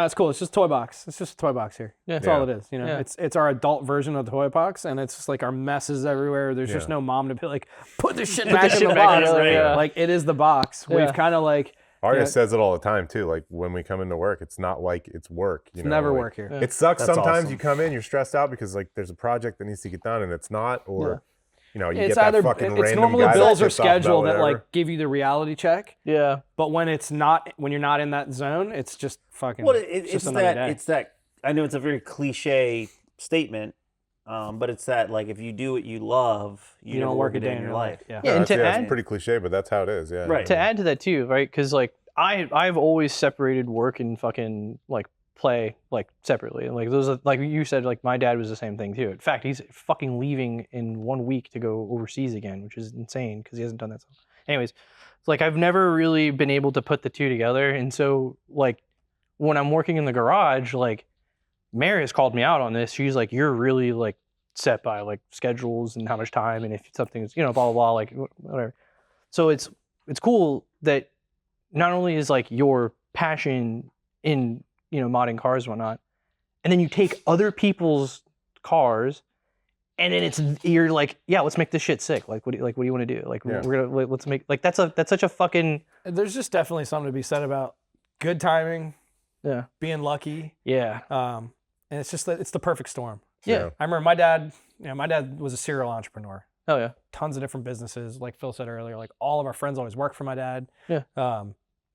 It's cool. It's just a toy box. It's just a toy box here. Yeah. That's all it is. You know, Yeah. it's our adult version of the toy box, and it's just like our messes everywhere. There's just no mom to be like, put this shit back in the box. together, Like it is the box. Yeah. We've kind of like Aria says it all the time too. Like when we come into work, it's not like it's work. You know, never like, work here. It sucks That's sometimes. awesome. You come in, you're stressed out because like there's a project that needs to get done and it's not, or you know, you It's get that either fucking it's random normally guy bills that or tips off about schedule that whatever. like give you the reality check. Yeah. But when you're not in that zone, it's just fucking. Well, it's it's just another day. it's that. I know it's a very cliche statement, but it's that like if you do what you love, you don't never work a day in your life. Yeah. Yeah, and That's, to it's add pretty cliche, but that's how it is. Yeah. Right. to add to that too, right? Because like I've always separated work and fucking like play like separately. Like those are, like you said, like my dad was the same thing too. In fact, he's fucking leaving in 1 week to go overseas again, which is insane because he hasn't done that. Anyways, it's like I've never really been able to put the two together, and so like when I'm working in the garage, like Mary has called me out on this. She's like, you're really like set by like schedules and how much time, and if something's blah blah blah, like whatever. So it's cool that not only is like your passion in modding cars and whatnot, and then you take other people's cars, and then you're like, yeah, let's make this shit sick. Like what do you want to do? Like Yeah. we're gonna let's make like that's such a fucking There's just definitely something to be said about good timing, yeah being lucky, yeah and it's just that it's the perfect storm. yeah I remember my dad. My dad was a serial entrepreneur. oh yeah Tons of different businesses. Like Phil said earlier, like all of our friends always worked for my dad. Yeah.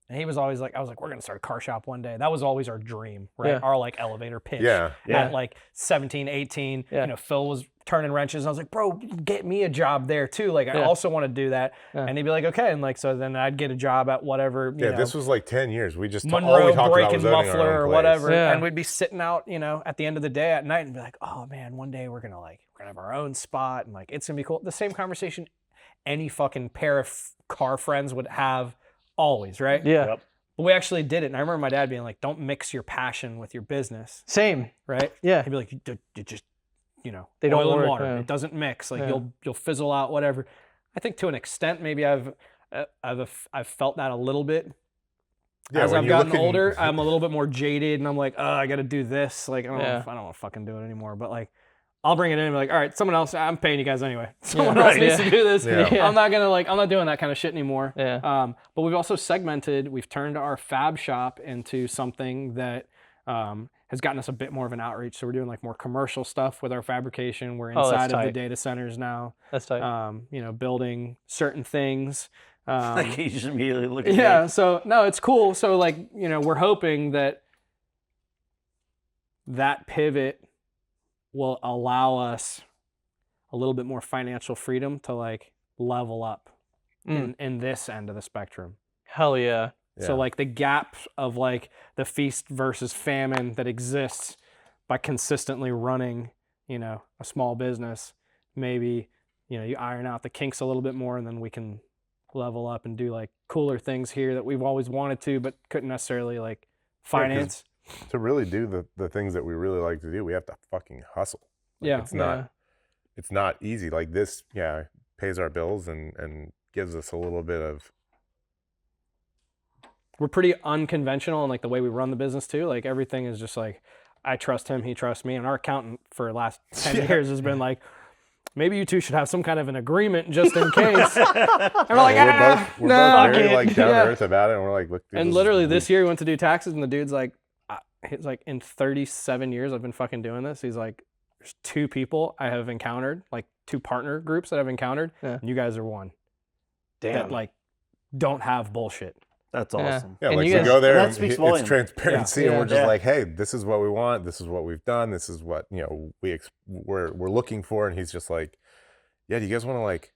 And he was always like, I was like, we're gonna start a car shop one day. That was always our dream, right? Yeah. Our like elevator pitch. Yeah. Yeah. At like 17, 18, Yeah. Phil was turning wrenches. And I was like, bro, get me a job there too. Like I Yeah. also want to do that. Yeah. And he'd be like, okay. And like so then I'd get a job at whatever. You Yeah. know, This was like 10 years. We just all we Monroe talked Brake about and was owning our Muffler own or place. whatever, Yeah. and we'd be sitting out, at the end of the day at night and be like, oh man, one day we're gonna have our own spot and like it's gonna be cool. The same conversation any fucking pair of car friends would have always, right? yeah Yep. But we actually did it, and I remember my dad being like, don't mix your passion with your business, same right? yeah He'd be like, you just They don't oil and work, water. yeah. It doesn't mix. Like Yeah. you'll fizzle out, whatever. I think to an extent, maybe I've felt that a little bit. Yeah, As when I've you're gotten looking- older, I'm a little bit more jaded, and I'm like, oh, I got to do this. Like, I don't Yeah. want to fucking do it anymore. But like, I'll bring it in and be like, all right, someone else. I'm paying you guys anyway. Someone else Right, needs yeah. to do this. Yeah. I'm not doing that kind of shit anymore. Yeah. But we've also segmented. We've turned our fab shop into something that has gotten us a bit more of an outreach. So we're doing like more commercial stuff with our fabrication. We're Oh, that's inside of the tight. data centers now. that's tight Building certain things. Like you just immediately look at Yeah, me. so no, it's cool. So like, we're hoping that pivot will allow us a little bit more financial freedom to like level up in this end of the spectrum. hell yeah So like the gap of like the feast versus famine that exists by consistently running, a small business, maybe, you iron out the kinks a little bit more and then we can level up and do like cooler things here that we've always wanted to but couldn't necessarily like finance. To really do the things that we really like to do, we have to fucking hustle. Like, Yeah. it's not easy. Like this, pays our bills and gives us a little bit of We're pretty unconventional in like the way we run the business too. Like everything is just like, I trust him, he trusts me. And our accountant for the last 10 years has been like, maybe you two should have some kind of an agreement just in case. And we're like, we're no, both very kid." like down Yeah. to earth about it, and we're like, look, dude, And this literally is, this year we went to do taxes and the dude's like, he's like, in 37 years I've been fucking doing this. He's like, there's 2 people I have encountered, like 2 partner groups that I've encountered. Yeah. And you guys are one. Damn. That like don't have bullshit. That's Yeah. awesome. Yeah, And like you we guys- go there that and speaks it's volume. transparency, Yeah. and we're just Yeah. like, hey, this is what we want, this is what we've done, this is what we're looking for, and he's just like, yeah, do you guys want to like,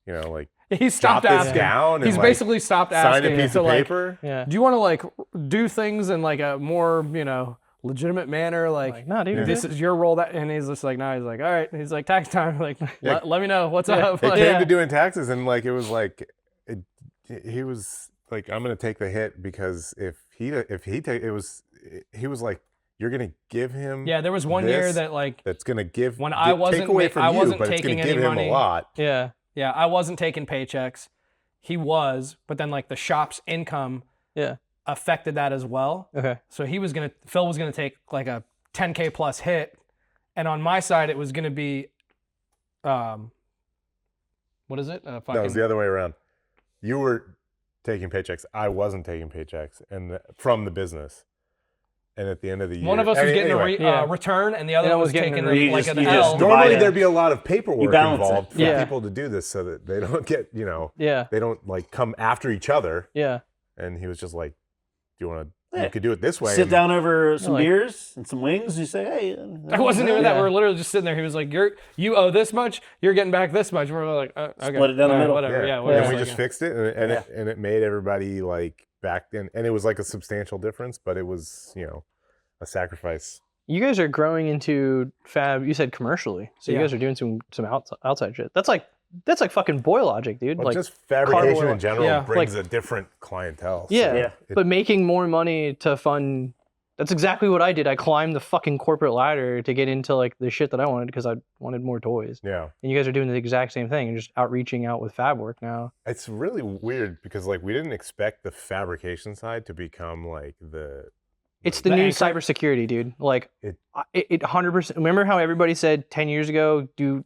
like He stopped jot this asking. down and He's like, basically stopped sign asking. a piece So, of like, paper? yeah do you want to like do things in like a more, legitimate manner? Like, nah dude this is your role. That, and he's just like, no, he's like, all right. He's like, tax time. Like, Yeah. let me know what's Yeah. up. It Like, came to doing taxes, and like it was like, he was like, I'm gonna take the hit because he was like, you're gonna give him yeah, there was one year this that like that's gonna give when I wasn't take away ma- from I you, wasn't but it's taking gonna any give him money. a lot. yeah I wasn't taking paychecks. He was, but then like the shop's income yeah affected that as well. Okay. So Phil was gonna take like a 10K plus hit, and on my side it was gonna be, what is it? No, it was the other way around. You were taking paychecks. I wasn't taking paychecks, and from the business. And at the end of the year, one of us was getting anyway, a return, and the other one was getting taking a re- like you an just L. divide normally it. there'd be a lot of paperwork balance it. involved for Yeah. people to do this, so that they don't get, Yeah. they don't like come after each other. Yeah. And he was just like, "Do you want to? You could do it this way." Sit and- down over some like- beers and some wings. You say, hey. It wasn't even that. We were literally just sitting there. He was like, "You owe this much. You're getting back this much." We're like, okay. Split it down the middle. Whatever. Yeah. and whatever. we Like, just fixed it, and it made everybody like back then, and it was like a substantial difference, but it was a sacrifice. You guys are growing into fab. You said commercially, so you Yeah. guys are doing some outside shit. That's like fucking boy logic, dude. Well, like just fabrication cardboard- in general yeah, brings a different clientele. so Yeah. Yeah. but making more money to fund. That's exactly what I did. I climbed the fucking corporate ladder to get into like the shit that I wanted because I wanted more toys. Yeah. And you guys are doing the exact same thing and just outreaching out with fab work now. It's really weird because like we didn't expect the fabrication side to become like It's the The new anchor? cybersecurity, dude. Like It- it 100%. Remember how everybody said 10 years ago, learn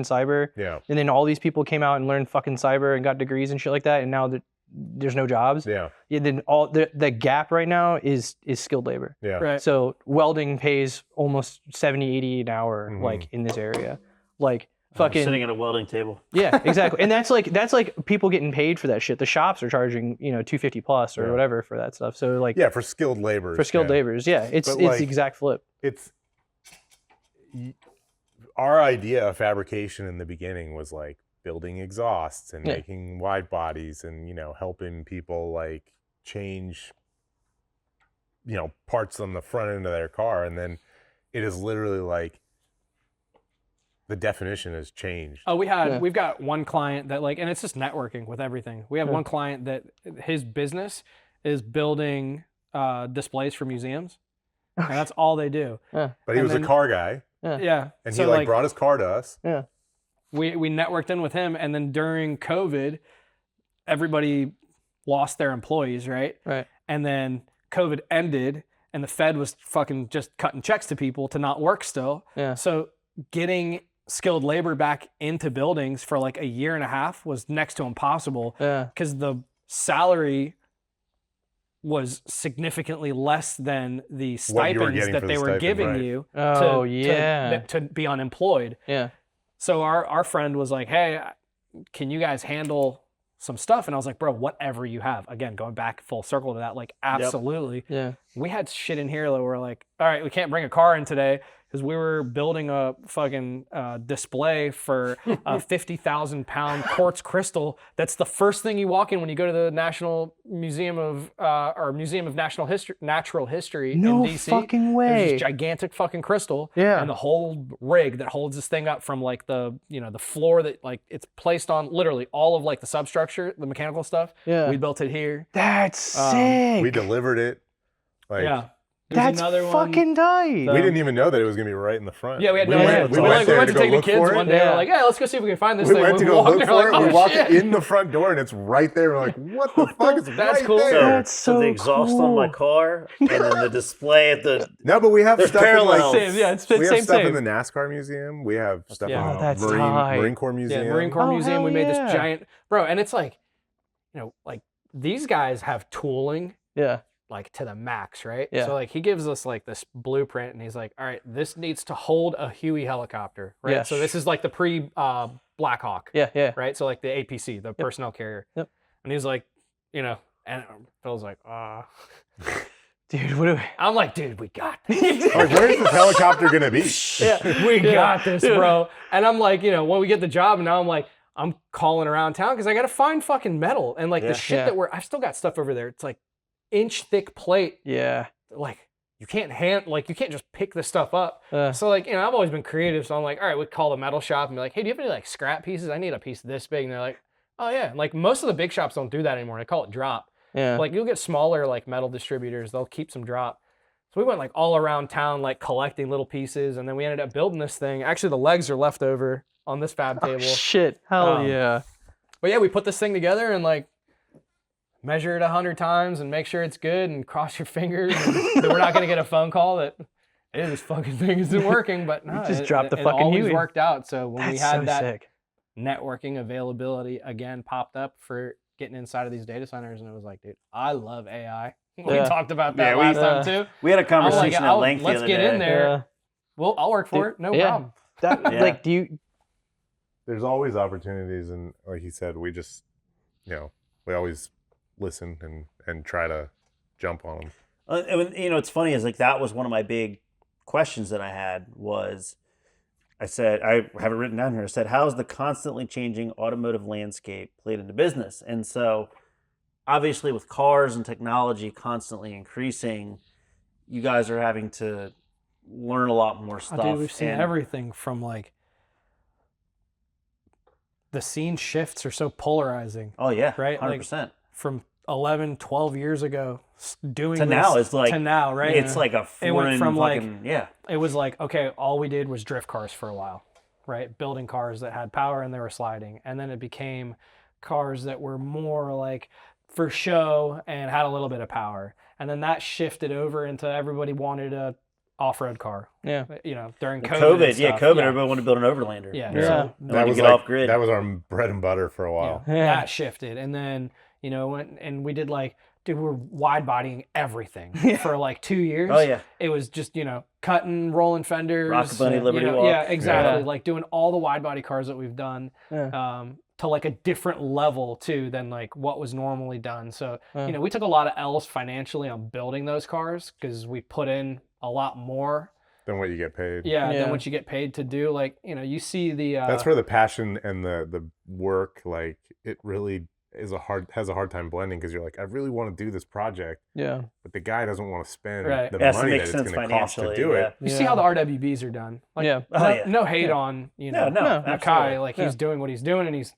cyber, yeah. and then all these people came out and learned fucking cyber and got degrees and shit like that, and now there's no jobs. Yeah. Then all the gap right now is skilled labor. Yeah. right. So welding pays almost 70, 80 an hour, Mhm. like in this area. Like I'm fucking sitting at a welding table. yeah, exactly. And that's like people getting paid for that shit. The shops are charging, $250 plus or Yeah. whatever for that stuff. So like Yeah, for skilled labor. for skilled laborers, yeah, it's But, it's like, the exact flip. It's our idea of fabrication in the beginning was like building exhausts and Yeah. making wide bodies and helping people like change parts on the front end of their car, and then it is literally like the definition has changed. Oh, Yeah. we've got one client that and it's just networking with everything. We have Yeah. one client that his business is building displays for museums, and that's all they do. But he and was then- a car guy, Yeah. and So, he brought his car to us. we networked in with him, and then during COVID, everybody lost their employees, right? Right. And then COVID ended, and the Fed was fucking just cutting checks to people to not work still. Yeah. So getting skilled labor back into buildings for like a year and a half was next to impossible Yeah. because the salary was significantly less than the What you were stipends getting that for they the were stipend, giving right. you Oh yeah. to be unemployed. Yeah. So our friend was like, "Hey, can you guys handle some stuff?" And I was like, "Bro, whatever you have." Again, going back full circle to that, like absolutely. Yeah. We had shit in here that we're like, "All right, we can't bring a car in today because we were building a fucking display for a 50,000 pound quartz crystal. That's the first thing you walk in when you go to the National Museum of or Museum of Natural History No in DC. fucking There's way. this gigantic fucking crystal, Yeah. and the whole rig that holds this thing up from like the the floor that like it's placed on, literally all of like the substructure, the mechanical stuff. Yeah. We built it here. That's sick. We delivered it. Like, Yeah, there's That's another one. fucking tight. So- we didn't even know that it was gonna be right in the front. Yeah, we had we no went, idea. we So, went like, there we went to to go take the look kids for one it. day. Yeah. We're like, "Hey, let's go see if we can find this We thing." went to go walked look there, for like, it. We "Oh, walked shit." in the front door, and it's right there. We're like, "What the fuck is That's right cool. there?" That's so the exhaust on my cool. car and then the display at the. No, but we have There's stuff in parallels. like, Same, yeah, it's we have same, stuff same. in the NASCAR museum. We have stuff Yeah. in Oh, the that's Marine, tight. Marine Corps museum. Yeah, Marine Corps Oh, Museum. hell We made this yeah. giant, bro, and it's like, like these guys have tooling Yeah. like to the max, right? Yeah. So like he gives us like this blueprint, and he's like, "All right, this needs to hold a Huey helicopter, right? Yeah. So this is like the pre Black Hawk, Yeah. Yeah. right? So like the APC, the personnel carrier." Yep. And he's like, and Phil's like, Dude, what do we? I'm like, "Dude, we got this." Like, where's this helicopter gonna be? Yeah. We got this, bro. And I'm like, when we get the job, and now I'm like, I'm calling around town because I got to find fucking metal. And like the shit Yeah. that I've still got stuff over there. It's like inch thick plate. Yeah. Like you can't you can't just pick this stuff up. Uh, So like, I've always been creative. So I'm like, all right, we call the metal shop and be like, "Hey, do you have any like scrap pieces? I need a piece this big." And they're like, "Oh yeah." And, like most of the big shops don't do that anymore. They call it drop. yeah. Like you'll get smaller like metal distributors. They'll keep some drop. So we went like all around town, like collecting little pieces. And then we ended up building this thing. Actually, the legs are left over on this fab table. Shit. Hell Um, yeah. But yeah, we put this thing together and like measure it 100 times and make sure it's good and cross your fingers and that we're not going to get a phone call that this fucking thing isn't working. But no, just dropped the it fucking always Huey. worked out. So when we That's had so that sick. networking availability again popped up for getting inside of these data centers, and it was like, dude, I love AI. We Yeah. talked about that Yeah, last time too. We had a I'm conversation like, at length the let's other get day. in there. Yeah. Well, I'll work for it. No yeah. problem. That, Yeah. Like, do you? There's always opportunities, and like he said, we just, we always listen and try to jump on them. It's funny is like that was one of my big questions that I had was, I said, I have it written down here. I said, how is the constantly changing automotive landscape played into business? And so obviously with cars and technology constantly increasing, you guys are having to learn a lot more stuff. Dude, we've seen and- everything from like the scene shifts are so polarizing. Oh yeah, Right? 100%. From 11, 12 years ago, doing To this now, it's like to now, right? It's like a It went foreign from, like, fucking yeah. It was like, okay, all we did was drift cars for a while, right? Building cars that had power and they were sliding. And then it became cars that were more like for show and had a little bit of power. And then that shifted over into everybody wanted a off-road car, Yeah. during The COVID. COVID, and yeah, stuff. COVID. Everybody wanted to build an Overlander. Yeah. Yeah. So That was get off grid. That was our bread and butter for a while. Yeah. that shifted. And then, and we did like, dude, we were wide bodying everything for like 2 years. Oh yeah. It was just, cutting, rolling fenders. Rock Bunny, Liberty Walk. Yeah, exactly. Yeah. Like doing all the wide body cars that we've done to like a different level too than like what was normally done. So, we took a lot of L's financially on building those cars because we put in a lot more. Than what you get paid. Yeah, Yeah. than what you get paid to do. Like, you see the... That's where the passion and the work, like, it really has a hard time blending because you're like, I really want to do this project, Yeah. but the guy doesn't want to spend Right. the It has to money make that it's sense going to cost to financially, do yeah. it. You see how the RWBs are done. Like, Yeah. Oh, no, yeah. no hate on, No, Mackay. absolutely. Like, he's doing what he's doing, and he's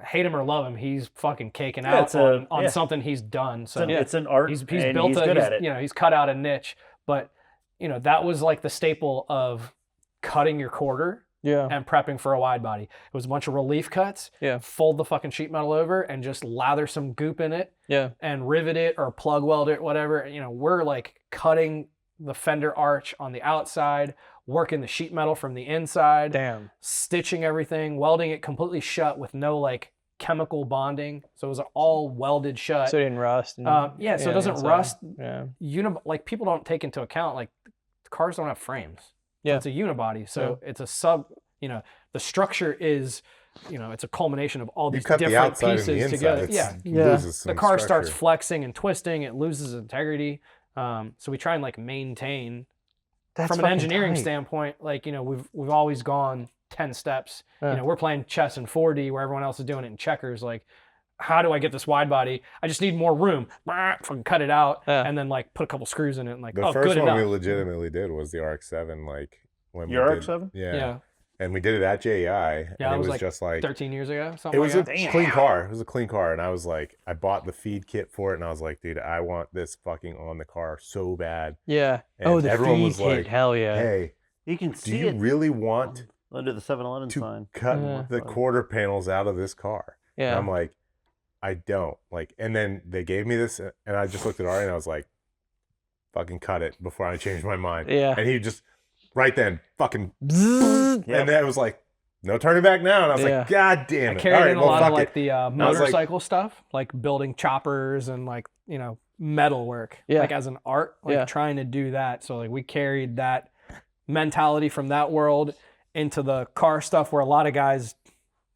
hate him or love him, he's fucking caking Yeah, out it's a- on yeah. something he's done. So It's an art. he's and built he's a good he's, at it. he's cut out a niche. But that was like the staple of cutting your quarter Yeah. and prepping for a wide body. It was a bunch of relief cuts. Yeah. Fold the fucking sheet metal over and just lather some goop in it Yeah. and rivet it or plug weld it, whatever. We're like cutting the fender arch on the outside, working the sheet metal from the inside, Damn. stitching everything, welding it completely shut with no like chemical bonding. So it was all welded shut. So it didn't rust. And, So it doesn't inside. rust. Yeah. Like people don't take into account, like the cars don't have frames. Yeah. It's a unibody. So it's a sub, the structure is, it's a culmination of all You these cut the different outside and the pieces inside. together. It's, Yeah. it Yeah. loses The some car starts structure. flexing and twisting, it loses integrity. So we try and like maintain That's from an fucking engineering tight. standpoint, like, we've always gone 10 steps. We're playing chess in 4D where everyone else is doing it in checkers. Like, how do I get this wide body? I just need more room. Fucking cut it out and then like put a couple screws in it and like, The oh, first good one enough. we legitimately did was the RX-7. Like when Your we did, RX-7? Yeah. Yeah. And we did it at JEI. Yeah, and it it was was like just like 13 years ago, it something was like a that. clean car. It was a clean car, and I was like, I bought the feed kit for it, and I was like, dude, I want this fucking on the car so bad. Yeah. And The everyone feed was kit. like, Hell yeah. Hey, You can do see you it really want under the 7-Eleven to sign. cut Yeah. the quarter panels out of this car? And Yeah. I'm like, I don't. Like, and then they gave me this, and I just looked at Ari, and I was like, fucking cut it before I changed my mind. Yeah. And he just, right then, fucking, Bzzz. Yep. and then it was like, no turning back now. And I was Yeah. like, God damn I it. carried All right, in a well, lot of fuck like it. the was like- motorcycle stuff, like building choppers and like, metal work, Yeah. like as an art, like Yeah. trying to do that. So like we carried that mentality from that world into the car stuff where a lot of guys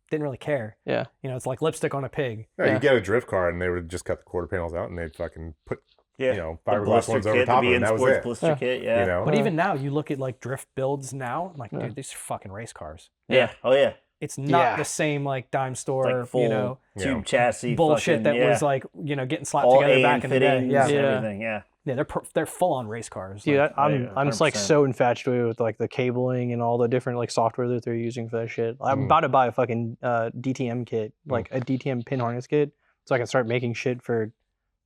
didn't really care. Yeah. It's like lipstick on a pig. No, Yeah. you get a drift car, and they would just cut the quarter panels out, and they'd fucking put, Yeah. fiberglass blister ones over kit, top the of it, BN and that was Sports it. blister Yeah. kit, yeah. You know? But even now, you look at like drift builds now, I'm like, Yeah. dude, these are fucking race cars. Yeah. Oh yeah. It's not Yeah. the same like dime store, Like full know, tube Yeah. chassis bullshit fucking, that yeah. was like, getting slapped all together A back and in the day. fittings Yeah. and Yeah. everything. Yeah. Yeah, they're full on race cars. Dude, like, I'm yeah, just like 100%. so infatuated with like the cabling and all the different like software that they're using for that shit. I'm about to buy a fucking DTM kit, like a DTM pin harness kit, so I can start making shit for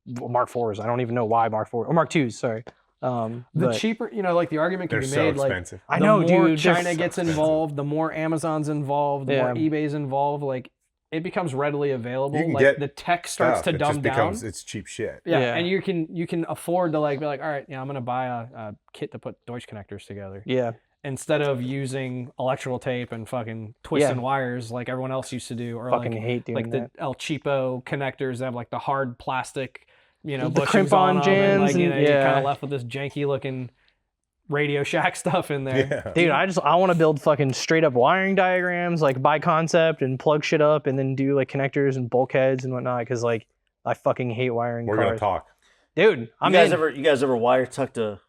Mark IVs. I don't even know why Mark IV or Mark IIs. Sorry. the But- cheaper, like the argument can They're be so made, like expensive. I the know, more dude. China they're so gets expensive. involved, the more Amazon's involved, the more Yeah. eBay's involved. Like it becomes readily available. You can Like get the tech starts to it dumb just down. becomes it's cheap shit. Yeah, Yeah. and you can afford to like be like, all right, I'm gonna buy a kit to put Deutsch connectors together Yeah. instead of using electrical tape and fucking twisting wires like everyone else used to do, or Fucking like hate doing like that. the El Cheapo connectors that have like the hard plastic, The bushings crimp-on on them, and like jams you're and- kind yeah. of left with this janky looking Radio Shack stuff in there. Yeah. Dude, I want to build fucking straight up wiring diagrams, like by concept and plug shit up and then do like connectors and bulkheads and whatnot. Because like I fucking hate wiring We're cars. gonna talk. Dude, You guys ever wire tucked a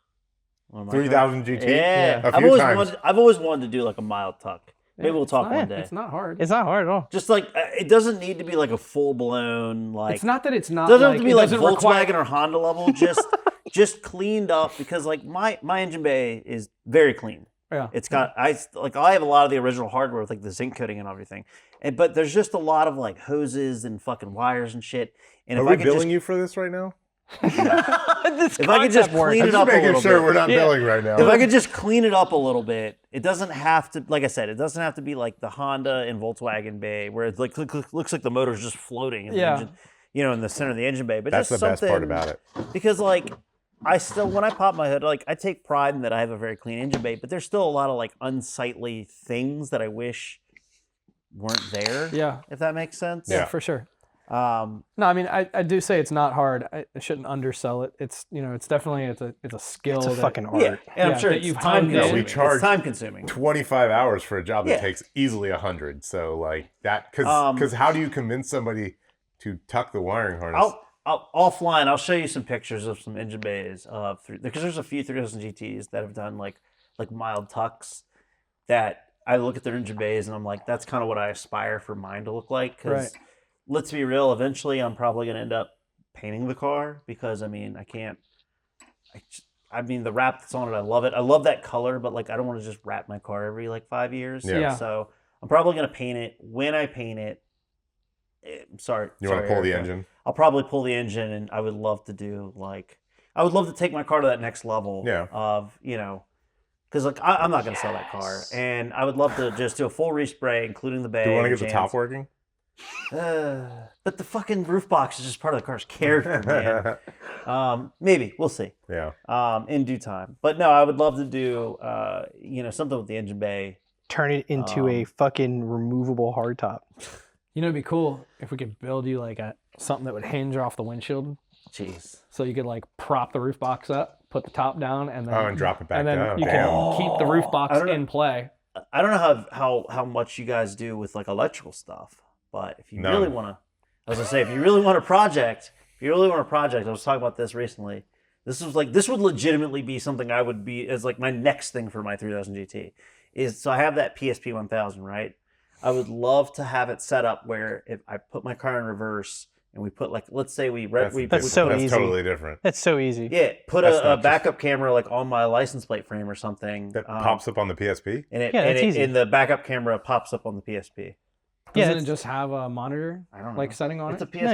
one of my 3000 GT. Yeah, A few times. I've always wanted to do like a mild tuck. Maybe we'll talk one day. It's not hard. It's not hard at all. Just like it doesn't need to be like a full blown like. It's not that it's not. doesn't like, have to be it like doesn't Volkswagen require- or Honda level. Just cleaned up because like my engine bay is very clean. Yeah. It's got I have a lot of the original hardware with like the zinc coating and everything, but there's just a lot of like hoses and fucking wires and shit. And Are if we I could billing just you for this right now? if I could just clean I'm it just up a making little sure bit. we're not billing right now. If I could just clean it up a little bit, it doesn't have to, like I said, it doesn't have to be like the Honda and Volkswagen bay where it like looks like the motor's just floating in the engine, in the center of the engine bay. But That's just the best part something- about it. Because like I still, when I pop my hood, like I take pride in that I have a very clean engine bay, but there's still a lot of like unsightly things that I wish weren't there. Yeah. If that makes sense. Yeah, for sure. Um, No, I mean, I do say it's not hard. I shouldn't undersell it. It's it's definitely it's a skill. It's a that- fucking art. yeah, and Yeah, I'm sure that it's you've time honed in. consuming. We charge It's time consuming. 25 hours for a job that Yeah. takes easily 100. So like that, because Um, how do you convince somebody to tuck the wiring harness? I'll offline. I'll show you some pictures of some engine bays because there's a few 3000 GTs that have done like mild tucks that I look at their engine bays and I'm like, that's kind of what I aspire for mine to look like. Because Right. let's be real, eventually I'm probably going to end up painting the car because I mean I can't. I mean the wrap that's on it, I love it. I love that color, but like I don't want to just wrap my car every like 5 years. Yeah. So I'm probably going to paint it. When I paint it, sorry. you want to pull the Erica. engine? I'll probably pull the engine, and I would love to do I would love to take my car to that next level. Yeah. Of because like I'm not gonna sell that car, and I would love to just do a full respray, including the bay. Do you want to and get the top jams. working? But the fucking roof box is just part of the car's character, man. Maybe we'll see. Yeah. In due time. But no, I would love to do something with the engine bay. Turn it into a fucking removable hardtop. It'd be cool if we could build you like something that would hinge off the windshield, Jeez. so you could like prop the roof box up, put the top down, and then And drop it back and then down. you Damn. can keep the roof box I don't know. in play. I don't know how much you guys do with like electrical stuff, but if you None. really want to, I was gonna say, if you really want a project, I was talking about this recently. This would legitimately be something I would be as like my next thing for my 3000 GT so I have that PSP 1000, right? I would love to have it set up where if I put my car in reverse and we put like, let's say That's so that's easy. totally different. That's so easy. yeah, put That's a not backup camera like on my license plate frame or something. That pops up on the PSP. And Yeah, that's easy. and the backup camera pops up on the PSP. Yeah, Doesn't it it's- just have a monitor I don't know. like setting on It's a it? PSP. No,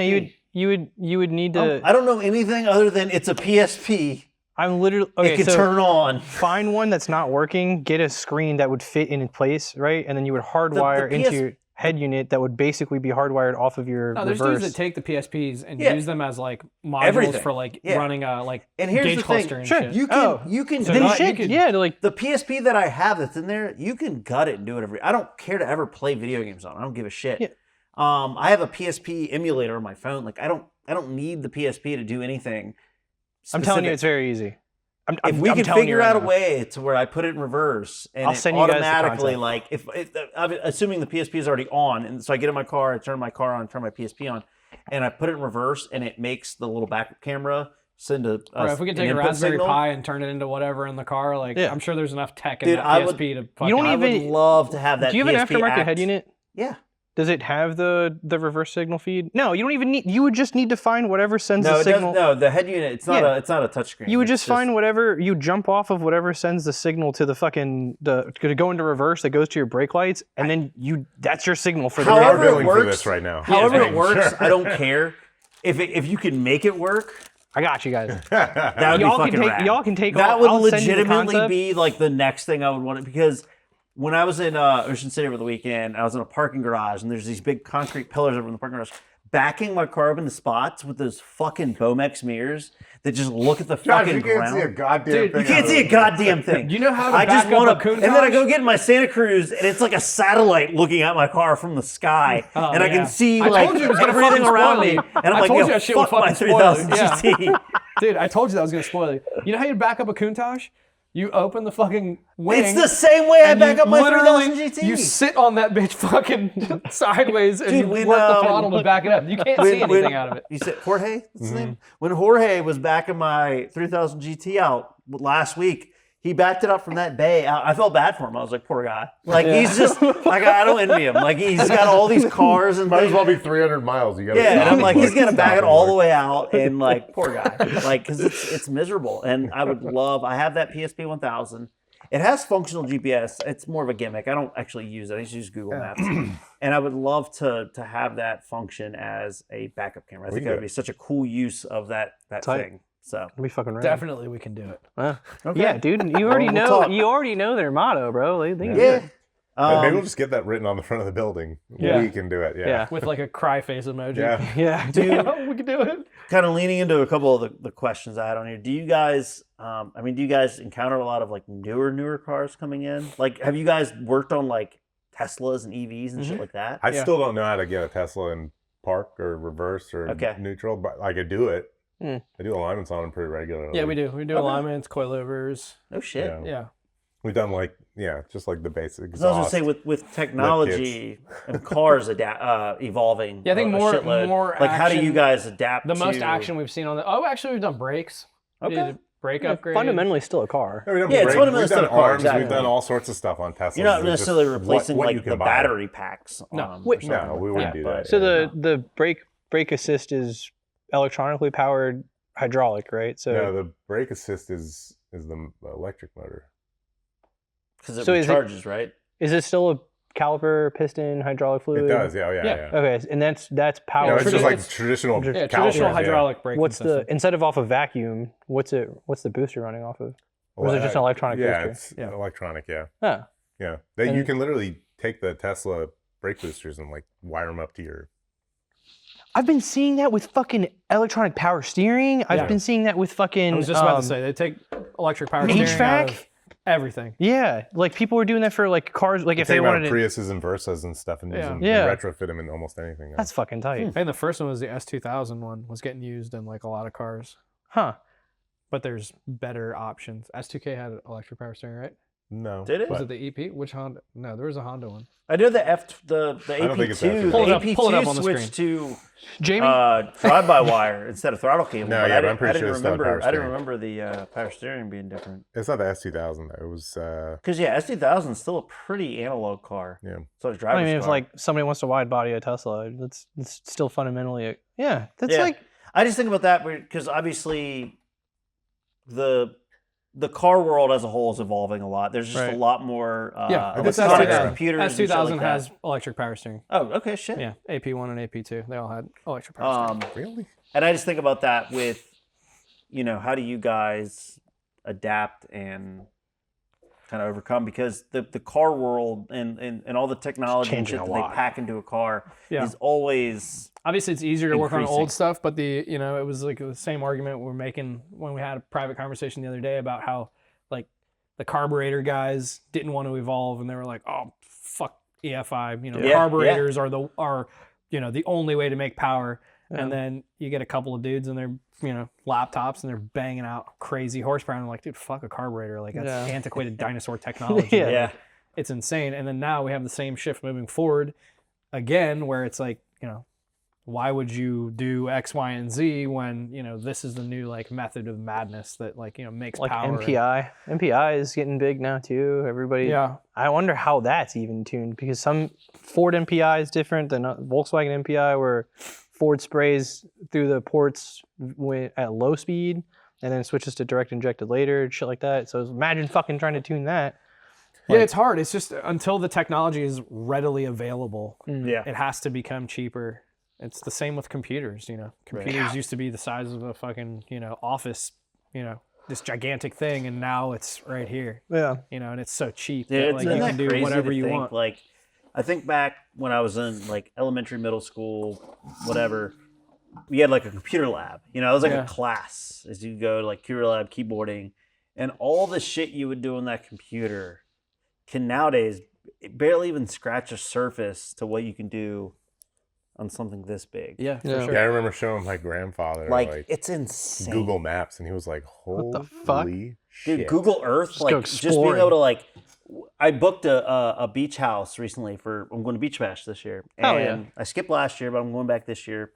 you would need to. I don't know anything other than it's a PSP. I'm literally okay. It can So turn on. find one that's not working. Get a screen that would fit in place, right? And then you would hardwire the into PS your head unit that would basically be hardwired off of your No, there's dudes reverse. that take the PSPs and Yeah. use them as like modules Everything. for like Yeah. running a like And here's gauge the thing. cluster and Sure. shit. You can Oh. you can So then not- shit, you could- yeah, like the PSP that I have that's in there, you can gut it and do whatever. I don't care to ever play video games on it. I don't give a shit. Yeah. I have a PSP emulator on my phone. Like I don't need the PSP to do anything. I'm telling you, specific. it's very easy. If we I'm can telling you figure right out a now. way to where I put it in reverse and I'll it send you guys the automatically, concept. like if I'm assuming the PSP is already on, and so I get in my car, I turn my car on, turn my PSP on, and I put it in reverse, and it makes the little backup camera send a. Or if we could an take a input Raspberry signal. Pi and turn it into whatever in the car, like Yeah. I'm sure there's enough tech in Dude, that I PSP would- to fucking. You don't I would even- love to have that. Do you have an PSP aftermarket act. head unit? Yeah. Does it have the reverse signal feed? No, you don't even need. You would just need to find whatever sends No, the it signal. doesn't. No, the head unit. It's not Yeah. a. It's not a touchscreen. You would It's just find whatever. You jump off of whatever sends the signal to the fucking to go into reverse that goes to your brake lights, and then that's your signal for the. We are However it billing for works- this right now. However Just it making works, sure. I don't care. If you can make it work, I got you guys. that would Y'all be can fucking take- rad. y'all can take That all- would I'll send you the legitimately concept. be like the next thing I would want it because when I was in Ocean City over the weekend, I was in a parking garage, and there's these big concrete pillars over in the parking garage. Backing my car up into spots with those fucking Bomex mirrors that just look at the Josh, fucking you can't ground. see a goddamn thing. You can't see a goddamn thing. You know how to I just back up want a to, Countach? and then I go get in my Santa Cruz, and it's like a satellite looking at my car from the sky, and I yeah. can see I like told you it was gonna everything fucking around spoil me, you. and I'm I like, told yo, you that shit would fuck my fucking spoil 3000 you. Yeah. GT. Dude, I told you that was gonna spoil you. You know how you back up a Countach? You open the fucking wing. It's the same way I and back you up my literally- 3000 GT. You sit on that bitch fucking sideways and Dude, you when, work the throttle to back it up. You can't see anything out of it. You said Jorge? What's his name? When Jorge was backing my 3000 GT out last week, he backed it up from that bay. I felt bad for him. I was like, poor guy. Like, he's just, like, I don't envy him. Like, he's got all these cars and Might as things. well be 300 miles. You gotta Yeah, and stop I'm like, he's gonna stop back it and all the look. way out, and like, poor guy, like, because it's miserable. And I would love. I have that PSP 1000. It has functional GPS. It's more of a gimmick. I don't actually use it. I just use Google Maps, and I would love to have that function as a backup camera. I think can that do would be it. such a cool use of that Tight. thing. So It'd be fucking rad. Definitely we can do it. okay. Yeah, dude. You already we'll know. talk. You already know their motto, bro. They Yeah. Maybe we'll just get that written on the front of the building. Yeah. We can do it. Yeah. Yeah. With like a cry face emoji. Yeah. Yeah. Yeah, we can do it. Kind of leaning into a couple of the questions I had on here. Do you guys, do you guys encounter a lot of like newer cars coming in? Like, have you guys worked on like Teslas and EVs and shit like that? I Yeah. still don't know how to get a Tesla in park or reverse or Okay. neutral, but I could do it. Hmm. I do alignments on them pretty regularly. Yeah, we do. We do alignments, coilovers. No shit. Yeah. Yeah. We've done like, just like the basic So I was gonna exhaust. say with technology and cars evolving. Yeah, I think a more- shitload, more like how do action- you guys adapt? The most to- action we've seen on the. Oh, actually, we've done brakes. We Okay. did brake upgrade. Fundamentally, still a car. Yeah, we've done Yeah, it's brake- fundamentally we've still done a car, arms, exactly. we've done all sorts of stuff on Tesla. You're not necessarily replacing like the battery packs. No. or Wait, something No, like we that, wouldn't do but- that. So Yeah. the brake assist is electronically powered hydraulic, right? So No, the brake assist is the electric motor. Because it So is it- recharges, right? is it still a caliper, piston, hydraulic fluid? It does, yeah. Yeah. Okay, and that's No, powered. it's just like It's- traditional. Yeah, calipers, traditional yeah. hydraulic braking What's system. the instead of off a vacuum? What's the booster running off of? Or is it just an electronic Yeah, booster? it's electronic. Yeah, Oh, yeah. And- You can literally take the Tesla brake boosters and like wire them up to your. I've been seeing that with fucking electronic power steering. Yeah. I've been seeing that with fucking. I was just about to say they take electric power steering out HVAC? of everything. Yeah, like people were doing that for like cars. Like if Take they them out wanted of to. Priuses and Versas and stuff, and use Yeah. them, Yeah. and retrofit them in almost anything. Yeah. That's fucking tight. I think the first one was the S2000 one was getting used in like a lot of cars, Huh. but there's better options. S2K had electric power steering, right? No, Did it? Was but- it the EP? Which Honda? No, there was a Honda one. I know the don't think it's AP2. Pull it up- AP2 pull it up on the switched to Jamie. drive-by-wire instead of throttle cable. No, but yeah, I but I'm didn't- pretty I sure didn't it's still remember. power I didn't steering. remember the power steering being different. It's not the S2000 though. It was. Because yeah, S2000 is still a pretty analog car. Yeah. So it's I driver's mean, if car. like somebody wants to wide body a Tesla, it's still fundamentally yeah. That's Yeah. like I just think about that because obviously the car world as a whole is evolving a lot. There's just Right. a lot more Yeah, it's electronics, S2000. computers, and shit S2000 like that. has electric power steering. Oh, okay, shit. Yeah, AP1 and AP2, they all had electric power steering. Really? And I just think about that with, how do you guys adapt and kind of overcome? Because the car world and all the technology and changing shit a that lot. they pack into a car Yeah. is always Obviously, it's easier to work on increasing. old stuff, but it was like the same argument we were making when we had a private conversation the other day about how like the carburetor guys didn't want to evolve, and they were like, "Oh, fuck EFI," Yeah, carburetors are the only way to make power. Yeah. And then you get a couple of dudes and their laptops and they're banging out crazy horsepower. And I'm like, dude, fuck a carburetor. Like that's Yeah. antiquated dinosaur technology. Yeah. yeah. It's insane. And then now we have the same shift moving forward again, where it's like, why would you do X, Y, and Z when, this is the new like method of madness that makes like power. MPI. MPI is getting big now too. Everybody. Yeah. I wonder how that's even tuned because some Ford MPI is different than Volkswagen MPI, where Ford sprays through the ports at low speed and then switches to direct injected later, shit like that. So imagine fucking trying to tune that. Yeah, it's hard. It's just until the technology is readily available, Yeah. it has to become cheaper. It's the same with computers, Computers used to be the size of a fucking, office, this gigantic thing, and now it's right here. Yeah. You know, and it's so cheap Yeah, that like you can do crazy whatever to you think? want. Like, I think back when I was in like elementary, middle school, whatever. We had like a computer lab. You know, it was like a class as you go to like computer lab, keyboarding, and all the shit you would do on that computer can nowadays barely even scratch a surface to what you can do on something this big. Yeah, for Yeah. sure. Yeah, I remember showing my grandfather Like, it's insane. Google Maps, and he was like, "Holy the fuck? shit!" Dude, Google Earth, go like just being exploring. able to like, I booked a beach house recently I'm going to Beach Bash this year, Oh, and yeah. I skipped last year, but I'm going back this year,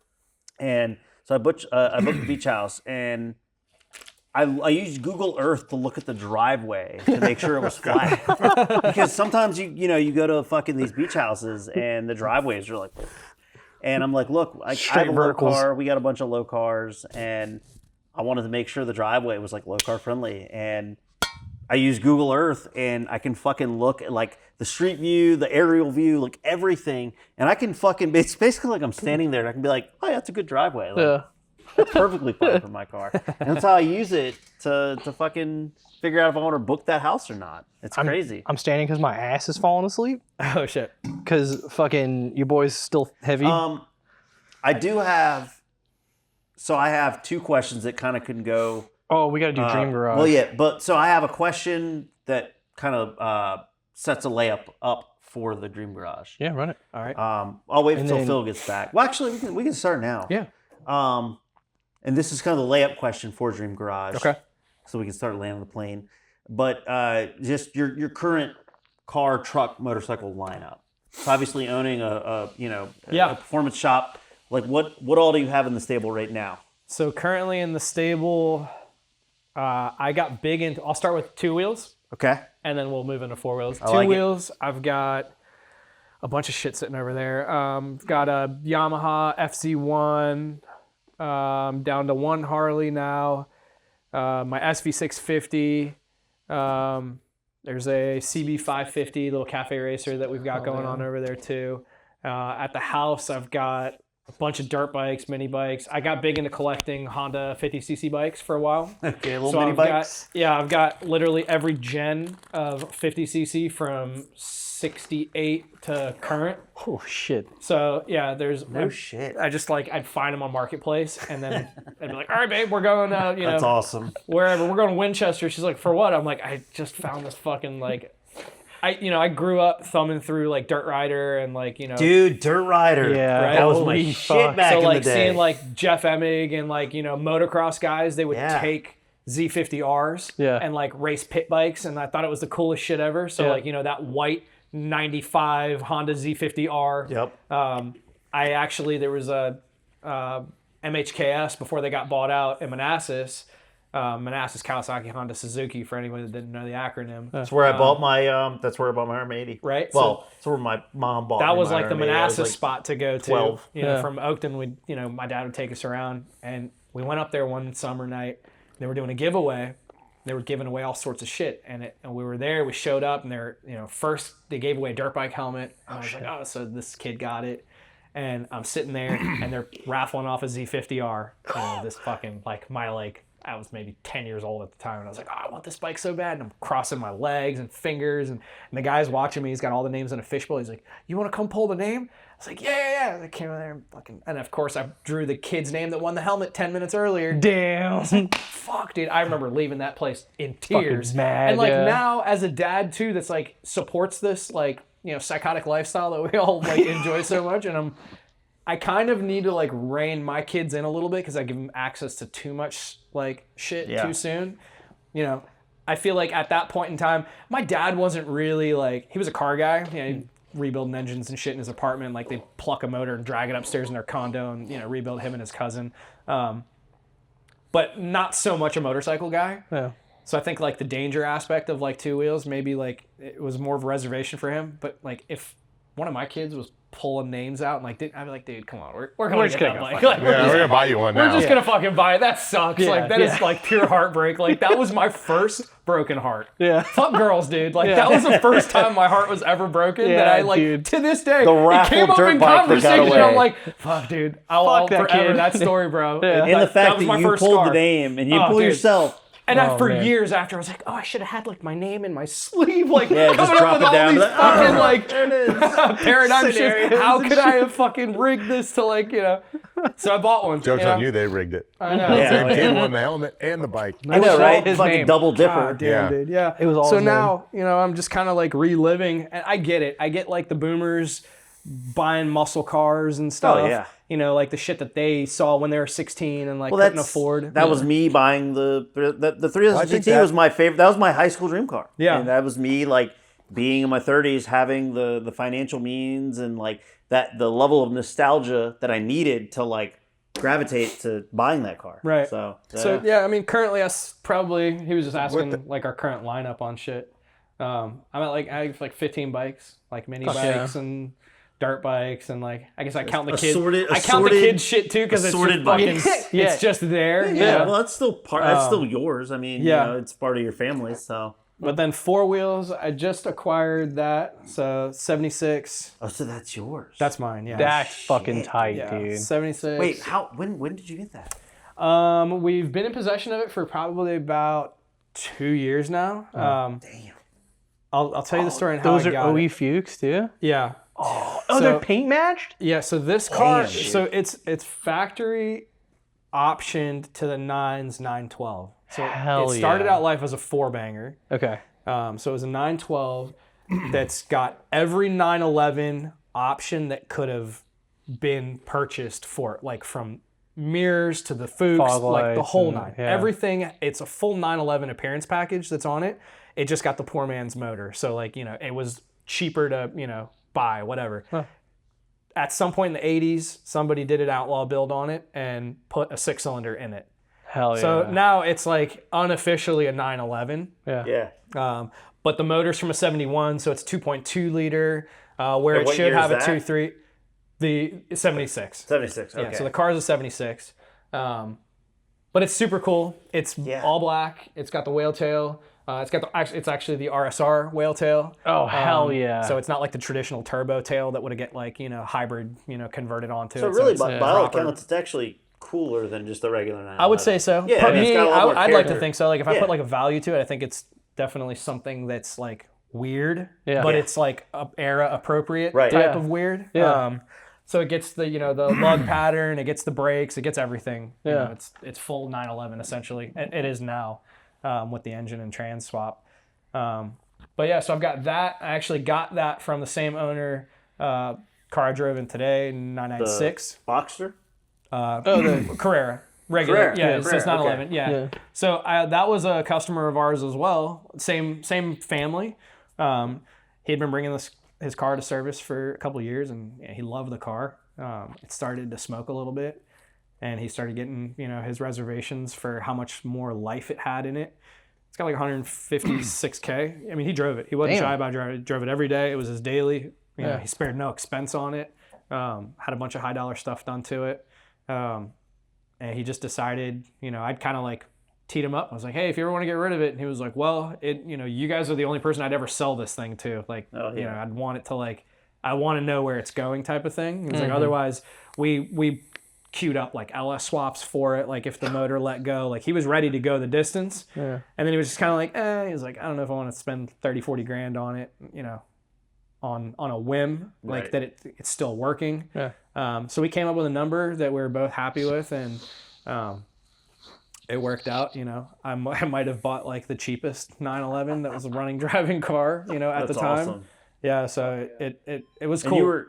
and so I booked the beach house, and I used Google Earth to look at the driveway to make sure it was flat, because sometimes you know you go to fucking these beach houses and the driveways are like. And I'm like, look, I have a low verticals. car. We got a bunch of low cars, and I wanted to make sure the driveway was like low car friendly. And I use Google Earth, and I can fucking look at like the street view, the aerial view, like everything. And I can fucking, it's basically like I'm standing there, and I can be like, oh, yeah, that's a good driveway. Like, Yeah. That's perfectly fine for my car. And that's how I use it to fucking figure out if I want to book that house or not. It's crazy. I'm standing because my ass is falling asleep. Oh shit. Because fucking you boys still heavy. I do have, so I have two questions that kind of can go. Oh, we got to do Dream Garage. Well, yeah, but so I have a question that kind of sets a layup up for the Dream Garage. Yeah, run it. All right. I'll wait until then- Phil gets back. Well, actually, we can start now. Yeah. And this is kind of the layup question for Dream Garage. Okay. So we can start landing the plane. But just your current car, truck, motorcycle lineup. So obviously owning a performance shop. Like what all do you have in the stable right now? So currently in the stable, I got big into. I'll start with 2 wheels, Okay. and then we'll move into 4 wheels. like 2 it. wheels, I've got a bunch of shit sitting over there. Got a Yamaha FZ1, down to 1 Harley now. My SV650. There's a CB550 little cafe racer that we've got going on over there too. At the house, I've got a bunch of dirt bikes, mini bikes. I got big into collecting Honda 50cc bikes for a while. Okay, little So mini I've bikes. I've got literally every gen of 50cc from 68 to current. Oh, shit. So yeah, there's No shit. I just like I'd find them on Marketplace, and then I'd be like, "All right, babe, we're going That's awesome. wherever. We're going to Winchester." She's like, "For what?" I'm like, "I just found this fucking like." I grew up thumbing through like Dirt Rider and like Dude, Dirt Rider. Yeah, Right? That was my holy shit fuck. back so in like the day. seeing like Jeff Emig and like motocross guys, they would Yeah. take Z50Rs Yeah. and like race pit bikes, and I thought it was the coolest shit ever. So Yeah. like that white 95 Honda Z50R. Yep. There was a MHKS before they got bought out in Manassas. Manassas, Kawasaki, Honda, Suzuki. For anyone that didn't know the acronym, That's where I bought my that's where I bought my RM80. right? Well, that's where my mom bought that me was my like the RM80. I was, Manassas like, spot to go to. 12. Yeah. From Oakton, my dad would take us around, and we went up there one summer night. They were doing a giveaway. They were giving away all sorts of shit, and we were there. We showed up, and first they gave away a dirt bike helmet, and I was like, oh, so this kid got it. And I'm sitting there, and they're raffling off a Z50R. This fucking I was maybe 10 years old at the time, and I was like, oh, I want this bike so bad. And I'm crossing my legs and fingers, and the guy's watching me. He's got all the names in a fishbowl. He's like, you want to come pull the name? I was like, yeah. And I came in there and and of course I drew the kid's name that won the helmet 10 minutes earlier. Damn. Fuck, dude. I remember leaving that place in tears. mad, and yeah. now as a dad too, that's like supports this psychotic lifestyle that we all enjoy so much, and I kind of need to rein my kids in a little bit because I give them access to too much shit too soon. I feel like at that point in time, my dad wasn't really he was a car guy. He'd rebuilding engines and shit in his apartment. Like they'd pluck a motor and drag it upstairs in their condo and rebuild him and his cousin. But not so much a motorcycle guy. Yeah. So I think the danger aspect of 2 wheels, maybe it was more of a reservation for him. But if one of my kids was pulling names out and I'd be like, dude, come on, we're gonna just get gonna that go bike. Yeah, we're gonna buy you one now. We're just gonna fucking buy it. That sucks. Yeah, That is yeah. pure heartbreak. That was my first broken heart. Yeah. Fuck girls, dude. That was the first time my heart was ever broken. Yeah, that I dude. to this day. The It raffle came up dirt in bike that got conversation. away. I'm like, fuck, dude. I'll Fuck that forever kid. that story, bro. Yeah. And the fact was that my you first pulled scar. the name and you Oh, pull dude. yourself And for man. years after, I was like, oh, I should have had like my name in my sleeve, like just coming drop up with it all down, these like, fucking like there it is. paradigm shifts. Scenarios How and could I have fucking rigged this to like, So I bought one. Joke's on you, they rigged it. I know. Yeah. Same kid won the helmet and the bike. I know, right? his Fucking name. double dipper. God damn, Yeah. dude. Yeah. It was all so his now, I'm just kind of like reliving, and I get it. I get like the boomers buying muscle cars and stuff. Oh, yeah. Like the shit that they saw when they were 16 and like Well, couldn't afford. That was me buying the 300 I think GT was my favorite. That was my high school dream car. Yeah. And that was me like being in my 30s, having the financial means and like the level of nostalgia that I needed to like gravitate to buying that car. Right. So yeah, I mean, currently he was just asking like our current lineup on shit. I'm at like, I have like 15 bikes, like mini bikes and dirt bikes, and like, I guess I count the kids. I count the kids shit too, because it's just assorted fucking, bikes. it's just there. Yeah, well, that's still that's still yours. I mean, it's part of your family. So, But then four wheels, I just acquired that. So 76. oh, so that's yours. That's mine. Yeah. That's fucking tight, yeah, dude. 76. Wait, when did you get that? We've been in possession of it for probably about 2 years now. Damn. I'll tell you the story and how Those I are got OE it. Fuchs too. Yeah. Oh, So- they're paint matched. Yeah. So this car, Damn, dude. so it's factory optioned to the 9's 912. So Hell it started yeah. out life as a 4-banger. Okay. So it was a 912 that's got every 911 option that could have been purchased for it, like from mirrors to the Fuchs, Fog like the lights whole and- nine. yeah. Everything. It's a full 911 appearance package that's on it. It just got the poor man's motor. So like, it was cheaper to, buy, whatever. Huh. At some point in the 80s, somebody did an outlaw build on it and put a 6-cylinder in it. Hell yeah. So now it's like unofficially a 911. Yeah. But the motor's from a 71, so it's 2.2 liter, where And it what should year have is a that? 2.3. The 76. 76. Okay. Yeah, so the car's a 76. But it's super cool. It's all black. It's got the whale tail. It's actually the RSR whale tail. Oh, hell yeah. So it's not like the traditional turbo tail that would have get like, hybrid, converted onto So it. really, it's by all proper. accounts, it's actually cooler than just the regular 911. I would say so. Yeah, For I mean, it's me, got a lot more I'd like to character. think so. Like if I Yeah. put like a value to it, I think it's definitely something that's like weird, Yeah. but Yeah. it's like era appropriate Right. type Yeah. of weird. Yeah. So it gets the the lug pattern, it gets the brakes, it gets everything. Yeah. It's full 911 essentially. It is now with the engine and trans swap. But yeah, so I've got that. I actually got that from the same owner. Car I drove in today, 996. Boxster? The Carrera. Regular. Carrera. Yeah, Yeah, it says Carrera, 911. Yeah. Yeah. So that was a customer of ours as well. Same family. He had been bringing his car to service for a couple of years, and he loved the car. It started to smoke a little bit, and he started getting his reservations for how much more life it had in it. It's got like 156K. I mean, he drove it. He wasn't Damn. shy about driving it. Drove it every day. It was his daily. Yeah. He spared no expense on it. Had a bunch of high dollar stuff done to it. And he just decided, I'd kind of like teed him up. I was like, hey, if you ever want to get rid of it, and he was like, well, you guys are the only person I'd ever sell this thing to. Like, I'd want it to I want to know where it's going type of thing. He was like, otherwise we queued up like LS swaps for it. Like if the motor let go, like he was ready to go the distance. Yeah. And then he was just kind of like, he was like, I don't know if I want to spend 30, 40 grand on it, on a whim, like Right. that it's still working. Yeah. So we came up with a number that we were both happy with, and it worked out. I might have bought like the cheapest 911 that was a running driving car, at That's the time. awesome. Yeah, so it was And cool.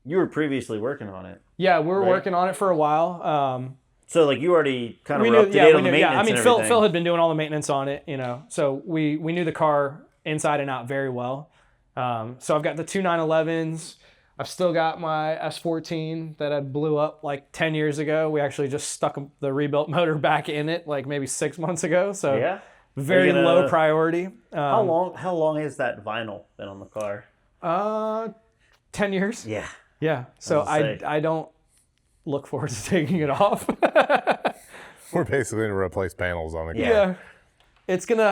you were previously working on it. Yeah, we were Right. working on it for a while. So like you already kind of We were knew, up to yeah, date we on the knew, yeah. maintenance I mean, and Phil everything. had been doing all the maintenance on it, so we knew the car inside and out very well. So I've got the two 911s. I've still got my S14 that I blew up like 10 years ago. We actually just stuck the rebuilt motor back in it like maybe 6 months ago. So Yeah. very Are you gonna- low priority. How long has that vinyl been on the car? 10 years. Yeah. Yeah. So I was gonna say. I don't look forward to taking it off. We're basically gonna replace panels on the car. Yeah.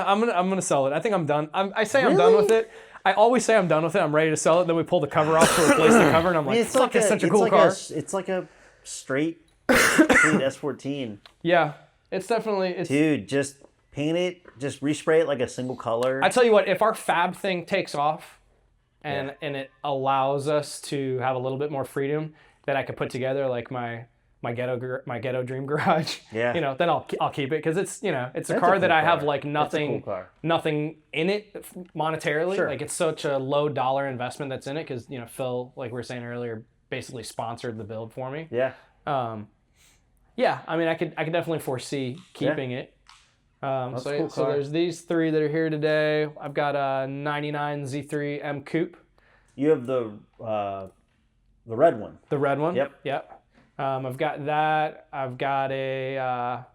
I'm gonna sell it. I think I'm done. I say I'm done with it. I always say I'm done with it. I'm ready to sell it. Then we pull the cover off to replace the cover, and I'm like, fuck, it's such a cool car. It's like a straight S14. Yeah. It's definitely Dude, just paint it, just respray it like a single color. I tell you what, if our fab thing takes off and it allows us to have a little bit more freedom that I could put together like my ghetto dream garage, Yeah. you know, then I'll keep it because it's, you know, it's a That's car a that cool I have car. like That's a cool nothing car. nothing in it monetarily. Sure. Like it's such a low dollar investment that's in it because, you know, Phil, like we were saying earlier, basically sponsored the build for me. Yeah. Yeah, I mean, I could definitely foresee keeping it. a So cool car. there's these three that are here today. I've got a 99 Z3 M Coupe, You have the red one. the red one. Yep. Yep. I've got that. I've got a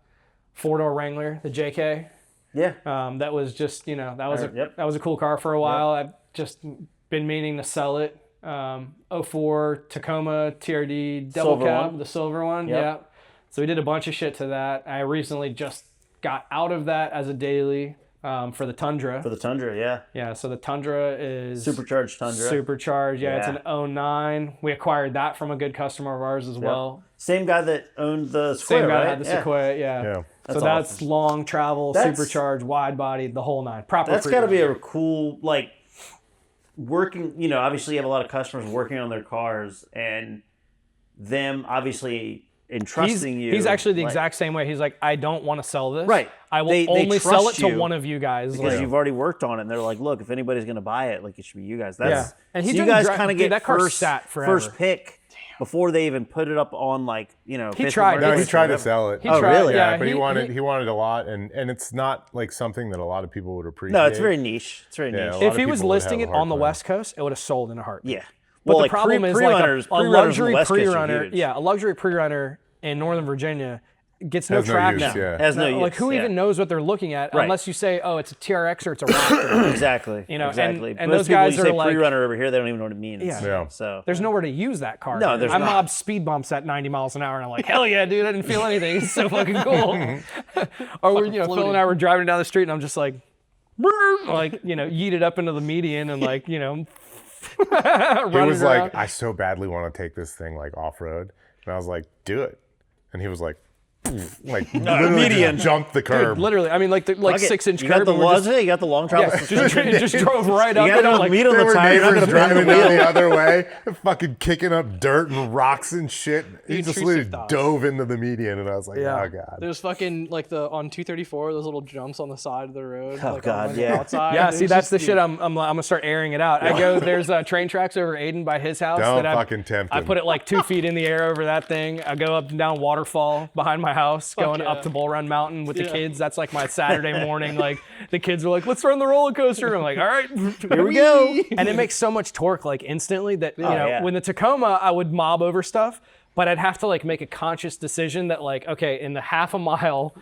four-door Wrangler, the JK. Yeah. That was just, you know, that was Yep. that was a cool car for a while. I've just been meaning to sell it. 04 Tacoma TRD double Silver cab, one. the silver one. Yep. Yeah. So we did a bunch of shit to that. I recently just got out of that as a daily for the Tundra. For the Tundra, yeah. Yeah, so the Tundra is Supercharged Tundra. supercharged. Yeah, Yeah. it's an 09. We acquired that from a good customer of ours as well. Same guy that owned the Sequoia, Same guy right? that had the Sequoia, yeah. Yeah. So That's that's awesome. long travel, That's- supercharged, wide body, the whole nine. Proper. That's got to be pre-run. a cool, like, working, you know, obviously you have a lot of customers working on their cars and them obviously entrusting you. He's actually the like, exact same way. He's like, I don't want to sell this. Right. I will They only sell it trust to you one of you guys. because Like, you've already worked on it and they're like, look, if anybody's going to buy it, like, it should be you guys. That's, Yeah. And he so you didn't guys kind of dude, get that car first, sat forever. first pick before they even put it up on, like, you know, He Facebook tried. No, he Marketplace or tried to whatever. sell it. He Oh, tried, really? Yeah, but he wanted a lot, and it's not like something that a lot of people would appreciate. No, it's very niche. It's very Yeah, niche. a lot if of he was people would listing have it a hard on the time. West Coast, it would have sold in a heartbeat. Yeah. But Well, the like, problem is pre-runners like a on the luxury West Coast are pre-runner, huge. yeah, a luxury pre-runner in Northern Virginia gets no Has no traction. use, yeah. Has no use. Like who yeah. even knows what they're looking at Right. unless you say, oh, it's a TRX or it's a Raptor. Exactly. You know, and- exactly. and Most those people, guys you are say like- pre-runner over here, they don't even know what it means. Yeah. Yeah. So There's nowhere to use that car. No, there's I not. mobbed speed bumps at 90 miles an hour, and I'm like, hell yeah, dude! I didn't feel anything. It's so fucking cool. Or we're, you know, Phil and I were driving down the street, and I'm just like, like, you know, yeeted up into the median, and like, you know, He running was around. like, I so badly want to take this thing like off road, and I was like, do it, and he was like, like literally median. just jumped the curb. Literally, I mean, like the Fuck it. 6-inch You got curb. the and we're just, you got the long travel. just drove right up. You and I'm got like, meat on There the were tire. You're not neighbors gonna bend driving the down wheel. the other way, fucking kicking up dirt and rocks and shit. He just Intrusive literally thoughts. dove into the median, and I was like, Yeah. oh god. There's fucking like the on 234, those little jumps on the side of the road. Oh, like, God, on the yeah. outside. yeah, It's see, that's just- the shit. I'm gonna start airing it out. I go, there's train tracks over Aiden by his house. Don't that fucking tempt I him. put it like 2 feet in the air over that thing. I go up and down waterfall behind my house, going yeah. up to Bull Run Mountain with the Yeah. kids. That's like my Saturday morning. Like the kids are like, let's run the roller coaster. I'm like, all right, Here we go. and it makes so much torque like instantly that you know yeah. when the Tacoma I would mob over stuff, but I'd have to like make a conscious decision that like, okay, in the half a mile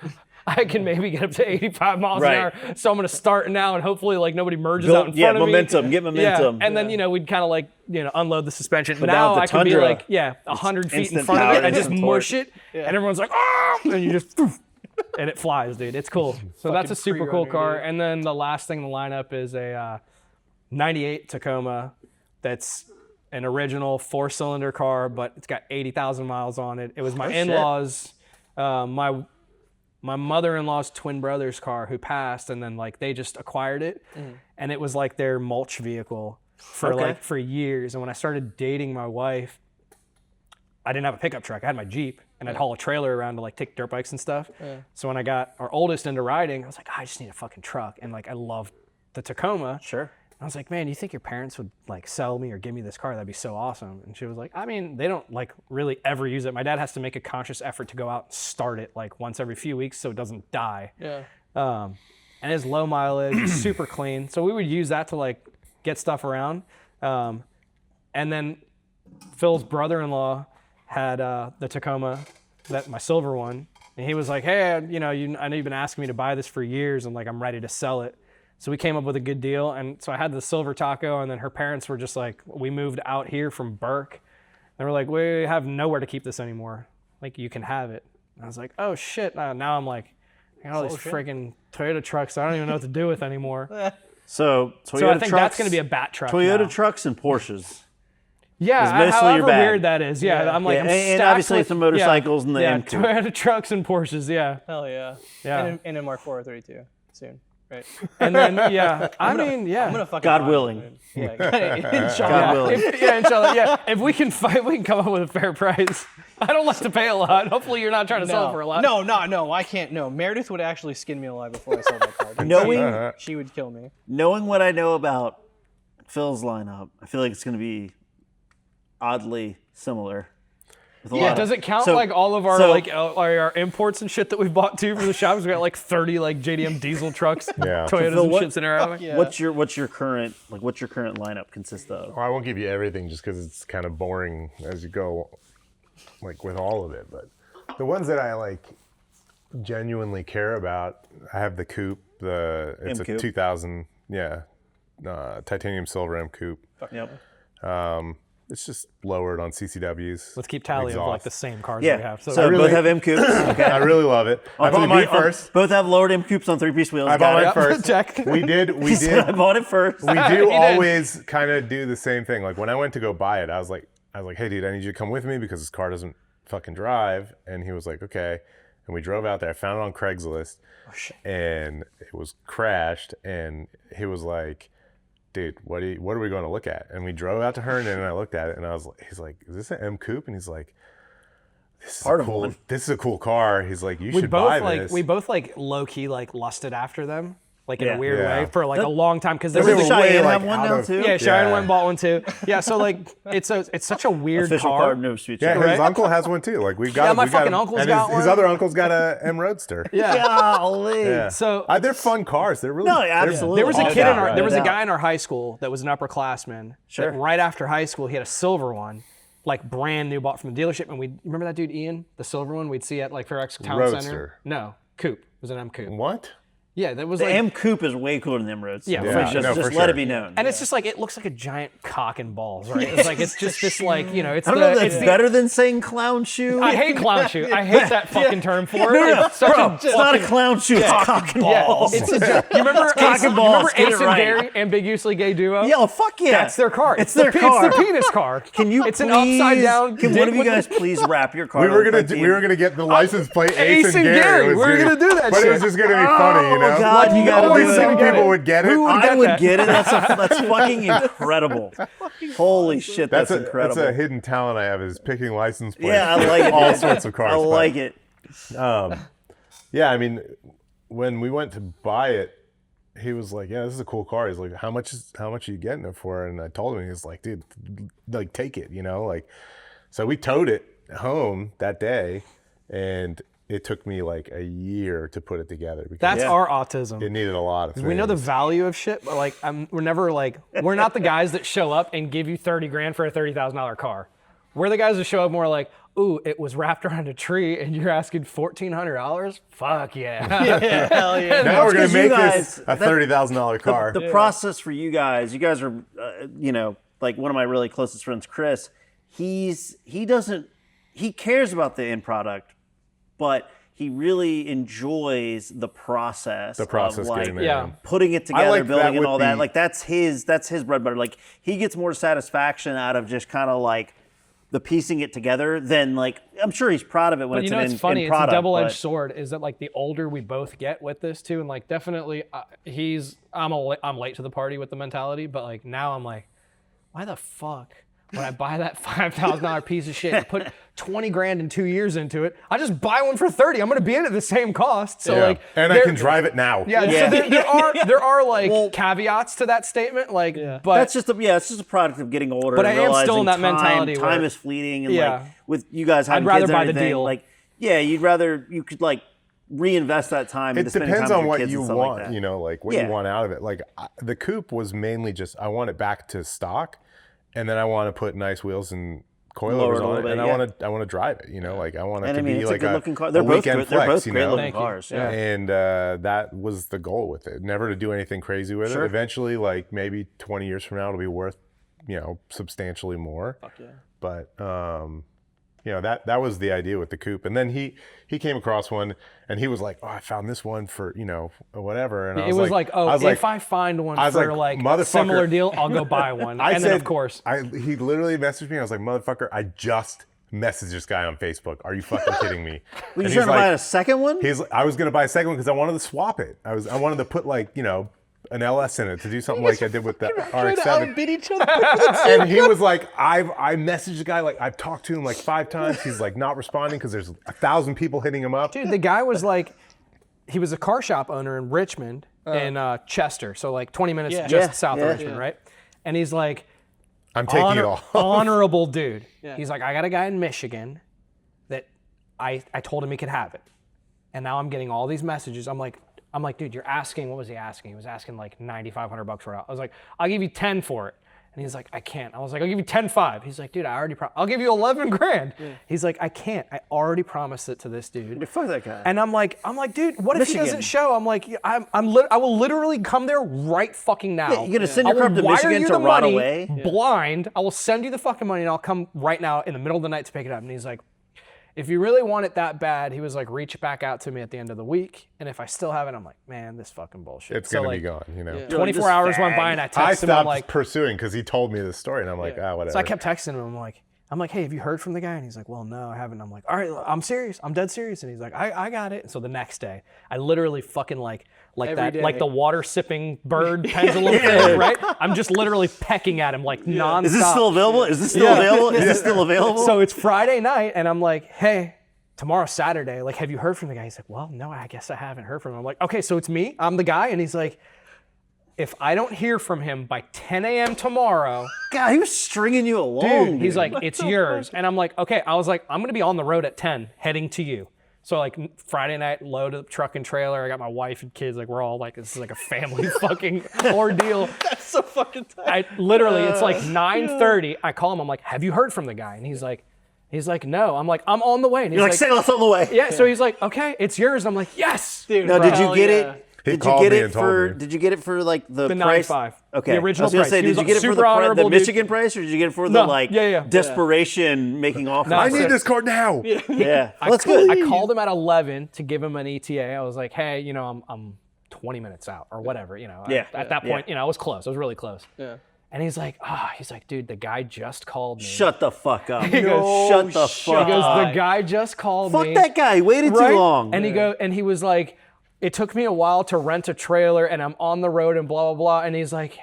I can maybe get up to 85 miles Right. an hour. So I'm going to start now and hopefully like nobody merges Build- out in yeah, front of me. momentum, get momentum. Yeah. And then, you know, we'd kind of like, you know, unload the suspension. But now now with the I can be Tundra, like, 100 feet in instant front of power, it and just instant mush it. And everyone's like, oh, and you just, and it flies, dude. It's cool. So that's a super cool pre-runner, car. dude. And then the last thing in the lineup is a 98 Tacoma that's an original 4-cylinder car, but it's got 80,000 miles on it. It was my shit. in-laws, my mother-in-law's twin brother's car who passed, and then like they just acquired it, and it was like their mulch vehicle for years. And when I started dating my wife, I didn't have a pickup truck. I had my Jeep, and I'd haul a trailer around to like take dirt bikes and stuff. So when I got our oldest into riding, I was like, I just need a fucking truck, and like I loved the Tacoma. Sure. I was like, man, you think your parents would like sell me or give me this car? That'd be so awesome. And she was like, I mean, they don't like really ever use it. My dad has to make a conscious effort to go out and start it like once every few weeks so it doesn't die. Yeah. And it's low mileage, it's super clean. So we would use that to like get stuff around. And then Phil's brother-in-law had the Tacoma, my silver one. And he was like, hey, you know, I know you've been asking me to buy this for years, and like I'm ready to sell it. So we came up with a good deal, and so I had the silver Taco, and then her parents were just like, we moved out here from Burke, and we're like, we have nowhere to keep this anymore. Like, you can have it. And I was like, oh shit. Now I'm like, I got all these freaking Toyota trucks I don't even know what to do with anymore. So Toyota So I think trucks, that's going to be a bat truck Toyota now. trucks and Porsches. Yeah, mostly however your bag. weird that is. Yeah, I'm like, I'm and stacked obviously with, some motorcycles and the yeah, M2. Toyota trucks and Porsches. Yeah, Hell yeah. Yeah. And a Mark 432 soon. Right. and then I mean, yeah. I'm gonna fucking God buy willing. one, dude. Yeah, inshallah. God willing. Inshallah, yeah. If we can fight, we can come up with a fair price. I don't like to pay a lot. Hopefully, you're not trying to sell it for a lot. No, I can't. No, Meredith would actually skin me alive before I sold that car. Dude. Knowing She would kill me. knowing what I know about Phil's lineup, I feel like it's going to be oddly similar. With a lot of- Does it count So- like all of our so- our imports and shit that we've bought too from the shops? We got like 30 like JDM diesel trucks, Yeah. Toyotas Phil, and what- shits in our Yeah. What's your current lineup consist of? Well, I won't give you everything just because it's kind of boring as you go, like with all of it. But the ones that I like genuinely care about, I have the coupe. It's a M-coupe. 2000, titanium silver M coupe. Yep. It's just lowered on CCWs. Let's keep tally of like exhaust. the same cars Yeah. that we have. So really- both have M coupes. Okay. I really love it. I bought mine first. Both have lowered M coupes on 3-piece wheels. I bought Got mine it. first. Check. We did. I bought it first. We do He did. always kind of do the same thing. Like when I went to go buy it, I was like, hey dude, I need you to come with me because this car doesn't fucking drive. And he was like, okay. And we drove out there. I found it on Craigslist, and it was crashed. And he was like, dude, what are we going to look at? And we drove out to Herndon, and I looked at it, and he's like, is this an M coupe? And he's like, this is a cool car. He's like, you should buy this. We both like low key like lusted after them. Like in Yeah. a weird Yeah. way for like a long time because there Doesn't was were way, Cheyenne like, have one out now of- too? yeah, Sharon Yeah. went and bought one too. Yeah, so like it's such a weird Official car. car, no switch. Yeah, his Right? uncle has one too. Like we've got. Yeah, my we've got fucking him. uncle's and got his one. other uncle's got a M Roadster. Yeah. Golly. Yeah. So They're fun cars. They're really. No, they're- absolutely. there was a all kid in about, our right? there was a No doubt. guy in our high school that was an upperclassman. Sure. That right after high school, he had a silver one, like brand new, bought from the dealership. And we remember that dude Ian, the silver one we'd see at like Fair X Town Center. Roadster. No, coupe. It was an M coupe. What? Yeah, that was The like M coupe is way cooler than the M Roadster. Yeah, Yeah, for no, Just for let sure. it be known. And it's just like it looks like a giant cock and balls, right? It's like it's just this like it's I don't know if it's that's better than saying clown shoe. I hate clown shoe. I hate that fucking term for it. No, It's such bro, a it's not a clown shoe. It's cock and yeah, balls. it's a, you remember cock Ace, and you balls, remember get Ace it and right. Gary, ambiguously gay duo? Yeah, oh, fuck yeah. That's their car. It's their car. It's the penis car. Can you It's please, an upside down. Can dick one of you with guys the- please wrap your car? We were to gonna the we were gonna get the license plate Ace and and Gary. Gary. It was We were gonna do that but it was shit. just gonna be funny, you know. God, you Like, gotta only do it. some Get people it. would get it. Who would I get would that? get it. That's fucking incredible. Holy shit, that's incredible. That's a hidden talent I have is picking license plates. Yeah, I like it. all dude. sorts of cars. I but, like it. Yeah, I mean, when we went to buy it, he was like, "Yeah, this is a cool car." He's like, "How much are you getting it for?" And I told him, he was like, "Dude, like take it, you know." Like, so we towed it home that day, and it took me like a year to put it together because That's Yeah. our autism. it needed a lot of things. We know the value of shit, but like we're not the guys that show up and give you $30,000 for a $30,000 car. We're the guys that show up more like, ooh, it was wrapped around a tree and you're asking $1,400? Fuck yeah. Hell yeah. Now we're gonna 'cause you make guys- this a $30,000 car. The process for you guys are, like one of my really closest friends, Chris. He cares about the end product, but he really enjoys the process. The process of, like, getting there. Yeah. putting it together, like that building and with all that. the- Like that's his bread and butter. Like he gets more satisfaction out of just kind of like the piecing it together than like I'm sure he's proud of it when But it's you know, an it's funny. end It's a product. double-edged but- sword. Is that like the older we both get with this too, and like definitely I'm late to the party with the mentality, but like now I'm like, why the fuck would I buy that $5,000 piece of shit and put 20 grand in 2 years into it? I just buy one for 30. I'm gonna be in at the same cost. So Yeah. like, and I can drive it now. Yeah, Yeah. so there are like caveats to that statement, like, but That's just it's just a product of getting older. But and I am still in realizing that mentality Time where- is fleeting, and Yeah. like with you guys having rather kids and buy the everything, deal. like you could like reinvest that time. It into spending depends time on with your what kids you and stuff want, like that. you know, like what Yeah. you want out of it. Like the coupe was mainly just I want it back to stock, and then I want to put nice wheels and Lower coilovers it a on it, little and bit, I want to drive it. You know, like I want it And to I mean, be it's like a good looking car. a They're both weekend great. They're flex, both you great know? looking Thank you. cars. Yeah. And that was the goal with it. Never to do anything crazy with Sure. it. Eventually, like maybe 20 years from now, it'll be worth, substantially more. Fuck yeah. But You know, that was the idea with the coupe. And then he came across one, and he was like, "Oh, I found this one for, you know, whatever." And I It was like, if I find one for like a similar deal, I'll go buy one. And then of course, he literally messaged me. I was like, "Motherfucker, I just messaged this guy on Facebook. Are you fucking kidding me?" Were you trying to buy a second one? I was gonna buy a second one because I wanted to swap it. I wanted to put, like, you know, an LS in it to do something like I did with the RX-7. Outbid each other. And he was like, I messaged the guy, like, I've talked to him like 5 times. He's like not responding because there's 1,000 people hitting him up. dude, the guy was like, he was a car shop owner in Richmond, in Chester, so like 20 minutes just south of Richmond, right? And he's like, I'm taking it all. honorable dude. He's like, I got a guy in Michigan that I told him he could have it, and now I'm getting all these messages. I'm like, dude, you're asking, what was he asking? He was asking like $9,500 for it. I was like, I'll give you 10 for it. And he's like, I can't. I was like, I'll give you 10.5. He's like, dude, I already I'll give you 11 grand. He's like, I can't. I already promised it to this dude. Fuck that guy. And I'm like, dude, what if he Michigan. doesn't show? I'm like, I will literally come there right fucking now. Yeah, you're gonna send your car to wire Michigan you to the rot money away? blind. I will send you the fucking money, and I'll come right now in the middle of the night to pick it up. And he's like, if you really want it that bad, he was like, reach back out to me at the end of the week. And if I still have it, I'm like, man, this fucking bullshit. It's going to be gone, you know. You're 24 like, hours this went by fag. and I I texted him. stopped I'm like, pursuing because he told me this story, and I'm like, whatever. so I kept texting him. I'm like, hey, have you heard from the guy? And he's like, well, no, I haven't. I'm like, all right, I'm serious. I'm dead serious. And he's like, I got it. And so the next day, I literally fucking like Every that, day. like the water sipping bird pendulum thing, right? I'm just literally pecking at him like nonstop. Is this still available? Is this still available? Is this still available? So it's Friday night, and I'm like, hey, tomorrow's Saturday. Like, have you heard from the guy? He's like, well, no, I guess I haven't heard from him. I'm like, okay, so it's me. I'm the guy. And he's like, if I don't hear from him by 10 a.m. tomorrow, God, he was stringing you along. dude, he's like, it's yours. And I'm like, okay. I was like, I'm going to be on the road at 10 heading to you. So like Friday night, load up truck and trailer. I got my wife and kids. Like, we're all like, this is like a family fucking ordeal. That's so fucking tight. I literally, it's like 9:30. I call him. I'm like, have you heard from the guy? And he's like, no. I'm like, I'm on the way. And he's You're like, say that's on the way. yeah. So he's like, okay, it's yours. And I'm like, yes, Dude, Now, did you hell get yeah. it? He Did you called get me it and told for? me. Did you get it for like the The price? 95. Okay, The original I was gonna price. say, He did was you like get it for super the honorable, dude. Michigan price, or did you get it for the No, like yeah. desperation making offers? No, I so- need this car now. Yeah, I that's good. I called him at 11 to give him an ETA. I was like, hey, you know, I'm 20 minutes out or whatever, you know. Yeah. At that point, Yeah. you know, I was close. I was really close. Yeah. And he's like, dude, the guy just called me. Shut the fuck up. goes, Shut the He fuck goes, up. the guy just called Fuck me. that guy. He waited Right? too long. And he was like, it took me a while to rent a trailer and I'm on the road and blah, blah, blah. And he's like,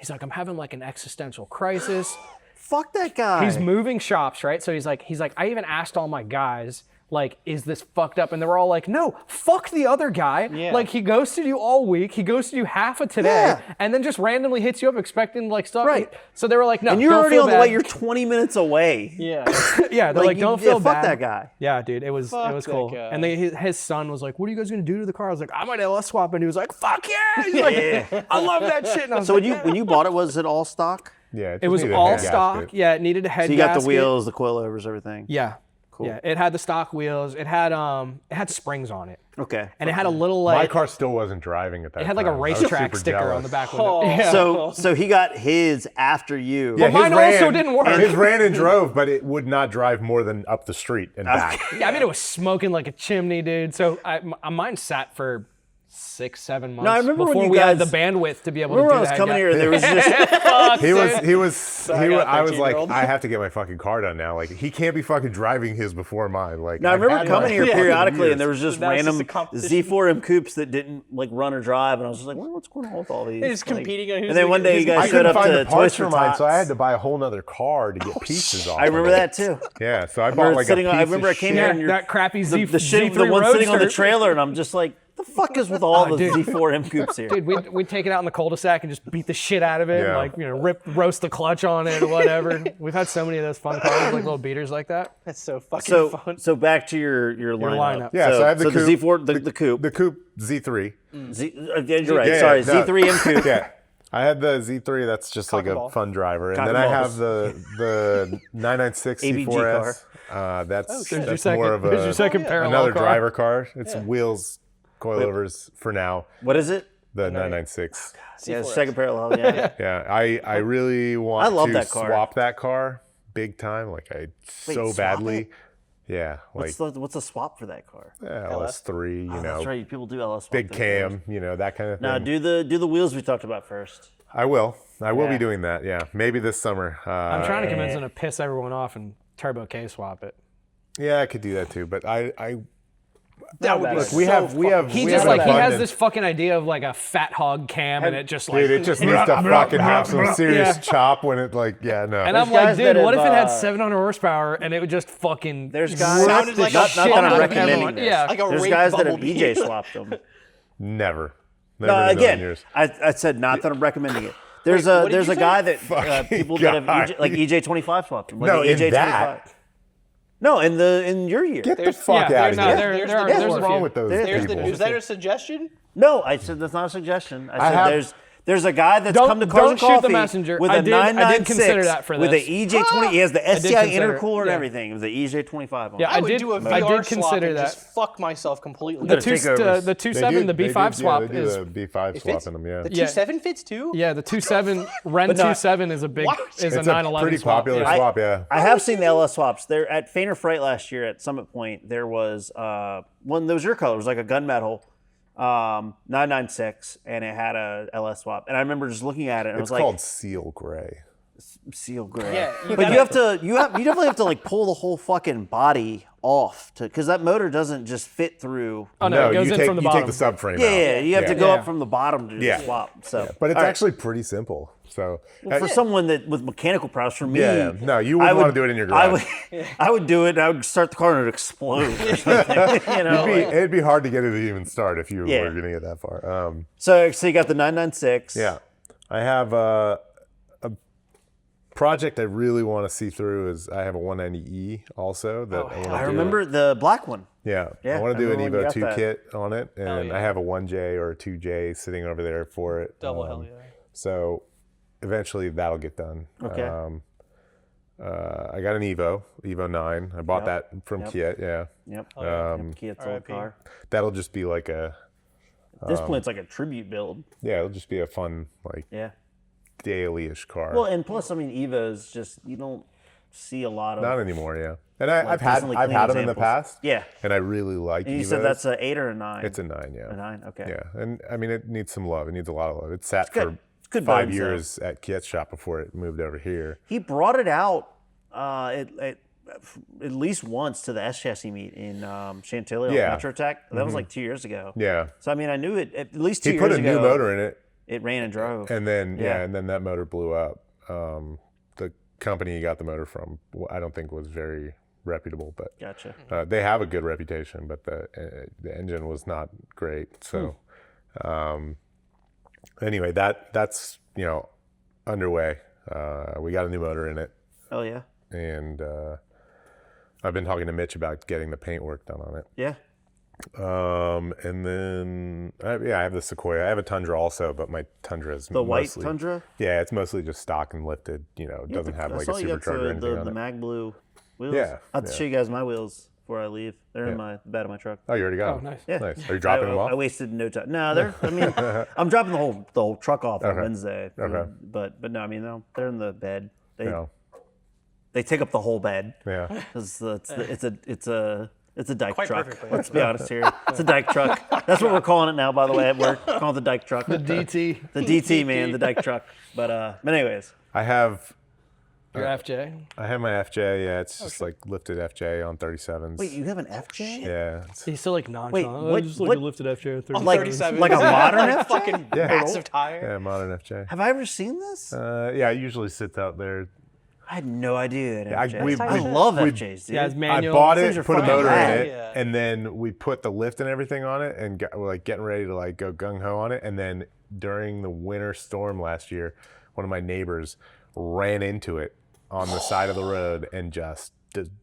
I'm having like an existential crisis. Fuck that guy. He's moving shops, right? So he's like, I even asked all my guys, like, is this fucked up? And they were all like, no, fuck the other guy. Yeah. Like, he ghosted you all week. He ghosted you half of today, Yeah. and then just randomly hits you up expecting like stuff. Right. So they were like, no, and you're don't already feel on the bad. way. You're 20 minutes away. Yeah. Yeah, they're like, don't feel fuck bad. that guy. Yeah, dude, it was Fuck that cool. guy. And his son was like, what are you guys gonna do to the car? I was like, I might LS swap. And he was like, fuck yeah. He's like, I love that shit. And I was So like, when you bought it, was it all stock? Yeah, it was just needed a all head stock. gasket. Yeah, it needed a head So you got the gasket. wheels, the coilovers, everything. Yeah. Cool. Yeah, it had the stock wheels. It had springs on it. Okay. And it had a little My like car still wasn't driving at that time. it had like a I was racetrack super sticker on jealous. the back window. Oh. Yeah. So he got his after you. Yeah, mine his also didn't work. His ran and drove, but it would not drive more than up the street and back. Yeah, I mean it was smoking like a chimney, dude. So mine sat for 6-7 months I remember when before you we had the guys- bandwidth to be able Remember to when do I was that. coming here and there was just I was like, 13-year-old. I have to get my fucking car done now. Like, he can't be fucking driving his before mine. Like, No, I I've remember had coming mine here for periodically, years. and there was just Now it's just random a competition. Z4M coupes that didn't like run or drive, and I was just like, well, what's going on with all these? He's competing on who's And then the- one day you who's guys I showed couldn't up find to the Toys parts for for mine, so I had Tots. to buy a whole nother car to get pieces off. I remember of it. that too. Yeah, so I I bought remember like sitting a on, piece I remember I of came shit. here and that crappy Z the Z3 one sitting on the Roadster. trailer, and I'm just like, the fuck is with all the dude. Z4M coupes here? Dude, we'd take it out in the cul-de-sac and just beat the shit out of it, and Yeah. like, you know, roast the clutch on it or whatever. We've had so many of those fun cars, like little beaters like that. That's so fucking So fun. so back to your lineup. lineup. Yeah, so I have the the coupe, Z4 the coupe. The coupe Z3. Yeah, you're right. Yeah, Sorry, no. Z3M coupe. Yeah. I had the Z3. That's just like a Cockaball. fun driver, and Cock then and I balls. have the 996 ABG C4S. That's There's your that's second, more of there's your second parallel another car. driver car. It's wheels, coilovers for now. What is it? The 996. Yeah, second parallel. Yeah. Yeah, I really want I love to that car. swap that car big time. Like I so swap badly. it? Yeah, like What's the swap for that car? LS3, you know, That's right. People do LS swap. big their cars. cam, you know, that kind of thing. Now do the wheels we talked about first. I will Yeah. be doing that. Yeah, maybe this summer. I'm trying to convince him to piss everyone off and turbo K swap it. Yeah, I could do that too, but I That would look, we have He we just have like he has abundance. this fucking idea of like a fat hog cam, and it just like Dude, it just needs to fucking have some serious chop when it like, no. And I'm There's like, guys dude, that what if have, it had 700 horshit and it would just fucking There's guys. Sounded like a not that I'm bumble recommending everyone. this. Yeah. Like a There's rape guys that have bumblebee. EJ swapped them. Never No, in a million again, years. I said not that I'm recommending it. There's Wait, what a did there's you a say? guy that Fucking people that have guy. EJ, like EJ25 swapped them. Like No, an in EJ25. that. No, in your year. Get the fuck out of no, here. there are What's there's a wrong few. with those There's people? Is that a suggestion? No, I said that's not a suggestion. I said have- there's a guy that's Don't- come to Cars don't and shoot the Coffee messenger. with I a did 996 consider that for with this. an EJ20. He has the did STI consider it, intercooler and yeah. everything. It was the EJ25 on. Yeah, I would do a VR I did swap consider and that. just fuck myself completely. The Gonna take over. the 2.7, the B5 swap they do is the B5 swap in them, yeah. The Yeah. 2.7 fits too? yeah, the 2.7 Ren But no, 2.7 is a big What? is a It's 911 a pretty swap. popular Yeah. swap, yeah. I have seen the LS swaps. There at Fainter Fright last year at Summit Point. There was one that was your color. It was like a gunmetal 996, and it had a LS swap. And I remember just looking at it, and it It's was like called Seal Gray. seal gray. Yeah, you but gotta- you definitely have to like pull the whole fucking body off because that motor doesn't just fit through. Oh no, it goes you in take from the you bottom. take the subframe Yeah, out. you have to go Yeah. up from the bottom to do Yeah. the swap. So, But it's all right. actually pretty simple. So for someone that with mechanical prowess, for me, Yeah, yeah. No, you wouldn't wanna do it in your garage. I would do it. And I would start the car and it would explode. Or something, you know. it'd be hard to get it to even start if you Yeah. were going to get that far. So you got the 996. Yeah, I have a project I really want to see through. Is I have a 190E also that I want to I do. remember the black one. Yeah, Yeah, I want I to do an remember when you Evo got 2 that. kit on it, and I have a 1J or a 2J sitting over there for it. Double hell yeah. So eventually that'll get done. Okay. I got an Evo 9. I bought that from Kiet. Yeah, Yep. Kiet's old R.I.P. car. that'll just be like a At this point, it's like a tribute build. it'll just be a fun like Yeah. daily-ish car. Well, and plus, I mean, Evos just you don't see a lot of. Not anymore, yeah. And I've decently had clean them in the examples. past. Yeah. And I really like And you Evos. said that's an 8 or a 9. It's a 9, yeah. A 9. Okay. Yeah, and I mean it needs some love. It needs a lot of love. It sat good. for It's good 5 vibes, years at Kiet's shop before it moved over here. He brought it out at least once to the S chassis meet in Chantilly Yeah. on Metro Tech. That was like 2 years ago. Yeah, So I mean, I knew it at least 2 he years put a ago. new motor in it, It ran and drove. and then Yeah. and then that motor blew up. The company he got the motor from, I don't think was very reputable, but Gotcha. they have a good reputation, but the engine was not great. So anyway, that's underway. We got a new motor in it, Oh yeah. and I've been talking to Mitch about getting the paint work done on it. Yeah. And then I have the Sequoia. I have a Tundra also, but my Tundra is The white mostly, Tundra. Yeah, it's mostly just stock and lifted. It doesn't have I like a saw you got supercharger or anything the on it. mag blue wheels. Yeah, I'll have to yeah. show you guys my wheels before I leave. They're in the bed of my truck. Oh, you already got Oh, them. nice. Yeah. Nice. Are you dropping them off? I wasted no time. No, I mean, I'm dropping the whole truck off on Wednesday. Okay. But no, I mean, no, they're in the bed. They Yeah. take up the whole bed. Yeah. 'Cause it's a dyke Quite truck. perfectly. Let's be honest here. It's a dyke truck. That's what we're calling it now, by the way, at work. We're calling it the dyke truck. The DT, The DT, man, the dyke truck. But anyways, I have your FJ. my FJ. Yeah, it's just like lifted FJ on 37s. wait, you have an FJ? Yeah. He's still like nonchalant. Wait, Oh, just like what- a lifted FJ. On Like- 37. like a modern FJ? fucking massive tire. Yeah, modern FJ. Have I ever seen this? Yeah, it usually sits out there. I had no idea. I- we- I we- love we- FJs, dude. Yeah, it's I manual. bought Things it, are put a fucking motor rad. in it, Yeah. and then we put the lift and everything on it, and we're like getting ready to like go gung ho on it. And then during the winter storm last year, one of my neighbors ran into it on the side of the road and just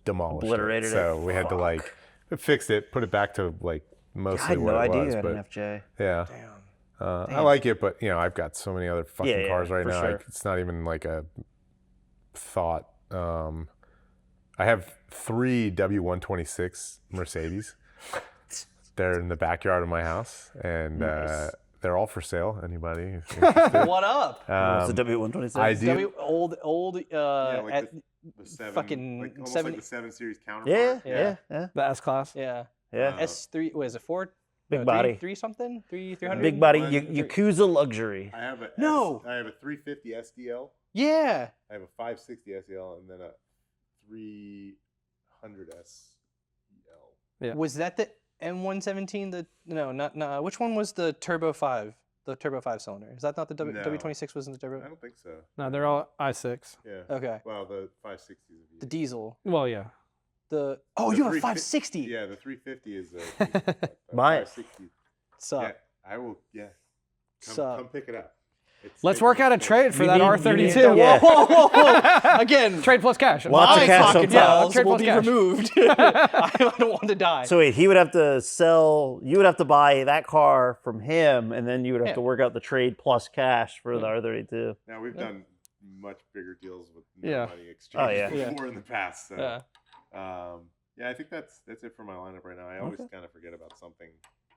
demolished Obliterated it. it. So we had to like fix it, put it back to like I mostly had what no it idea was. you had But an FJ. yeah, I like it, but I've got so many other fucking Yeah, cars right for now. sure. It's not even like a thought. I have 3 W126 Mercedes. They're in the backyard of my house, and they're all for sale. Anybody? who's interested? What up? It's a W126. I do. old like at The 7, fucking like, almost 7 like the 7 Series counterpart. Yeah. The S class. yeah. Yeah. S3, what is it, 4? Big no, body. 3 something? 300? Big body One, Yakuza luxury. I have a No. I have a 350 SDL. Yeah. I have a 560 SEL and then a 300 SEL. Yeah. Was that the M117? No, which one was the Turbo 5? The Turbo 5 cylinder. Is that not the No. W26 was in the Turbo? I don't think so. No, they're all i6. Yeah. Okay. Well, the 560 is a The V8. diesel. Well, yeah. You have a 560. Yeah, the 350 is a Buy it. 560. Sup. Yeah, I will. Yeah. Sup. Come pick it up. Let's work out a trade for You that need- R32. you need the- yeah. Whoa. Again, Trade plus cash. Lots of my cash pocket on top. files Trade will plus be cash. removed. I don't want to die. So wait, he would have to sell. You would have to buy that car from him, and then you would have Yeah. to work out the trade plus cash for the R32. Now we've done much bigger deals with no Yeah. money exchange yeah. before in the past. So, Yeah. yeah, I think that's it for my lineup right now. I always kind of forget about something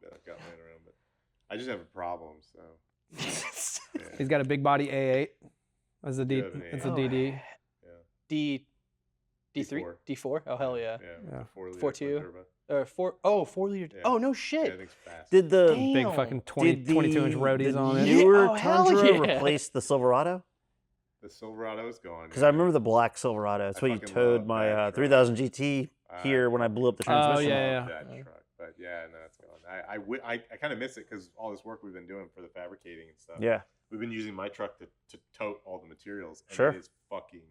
that I've got laying around, but I just have a problem. So yeah. He's got a big body A8 as a D. You have an It's a A8. DD. D3? D4. D4? Oh, hell yeah. Yeah. 4-liter 4.2. turbo. 4 liter. Yeah. Oh, no Yeah, I shit. think it's fast. Did the Big Damn. fucking did the 22-inch roadies the on it. newer Oh, hell Tundra yeah. replace the Silverado? The Silverado's gone. Because I remember the black Silverado. That's I what you fucking towed love my that truck. 3000 GT here when I blew up the Oh, transmission. yeah, Love that truck, but yeah, no, it's gone. I kind of miss it because all this work we've been doing for the fabricating and stuff. Yeah. We've been using my truck to tote all the materials. And Sure. It is fucking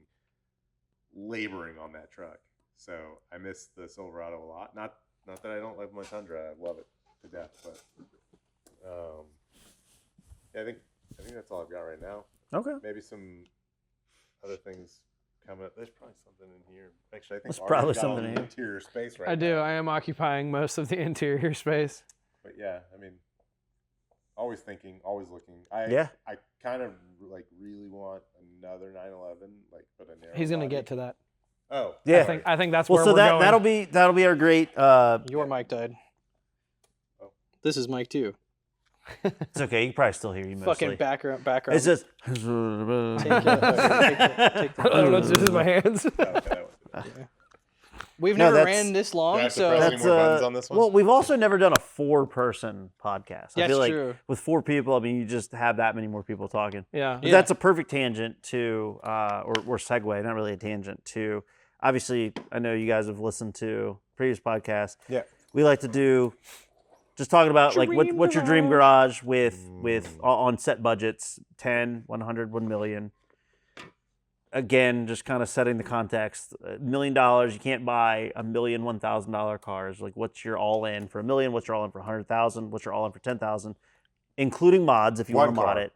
laboring on that truck. So I miss the Silverado a lot. Not that I don't love my Tundra. I love it to death. But yeah, I think that's all I've got right now. Okay. Maybe some other things coming up. There's probably something in here. Actually, I think There's Ari's probably got all something the in here. interior space right I do. now. I am occupying most of the interior space. But yeah, I mean, always thinking, always looking. Yeah. I kind of like really want another 911, like but a narrow. He's gonna body. get to that. Oh, Yeah. sorry. I think that's Well, where so we're that going. that'll be our great. Your mic died. Oh. This is mic 2. It's okay. You can probably still hear you mostly. Fucking background. It's just. Take the I don't know. This is my hands. Oh, okay, that was it. We've No, never that's- ran this Do I long, have to so press any more buttons on this one? Well, we've also never done a 4-person podcast. I That's feel like true. with 4 people, I mean, you just have that many more people talking. Yeah. But that's a perfect tangent to, or segue, not really a tangent to. Obviously, I know you guys have listened to previous podcasts. Yeah. We like to do just talking about like what's your dream garage with on set budgets, 10, 100, 1 million. Again, just kind of setting the context. $1 million, you can't buy $1 million, $1,000 cars. Like, what's your all in for $1 million? What's your all in for 100,000? What's your all in for 10,000? Including mods if you want One to mod car. it.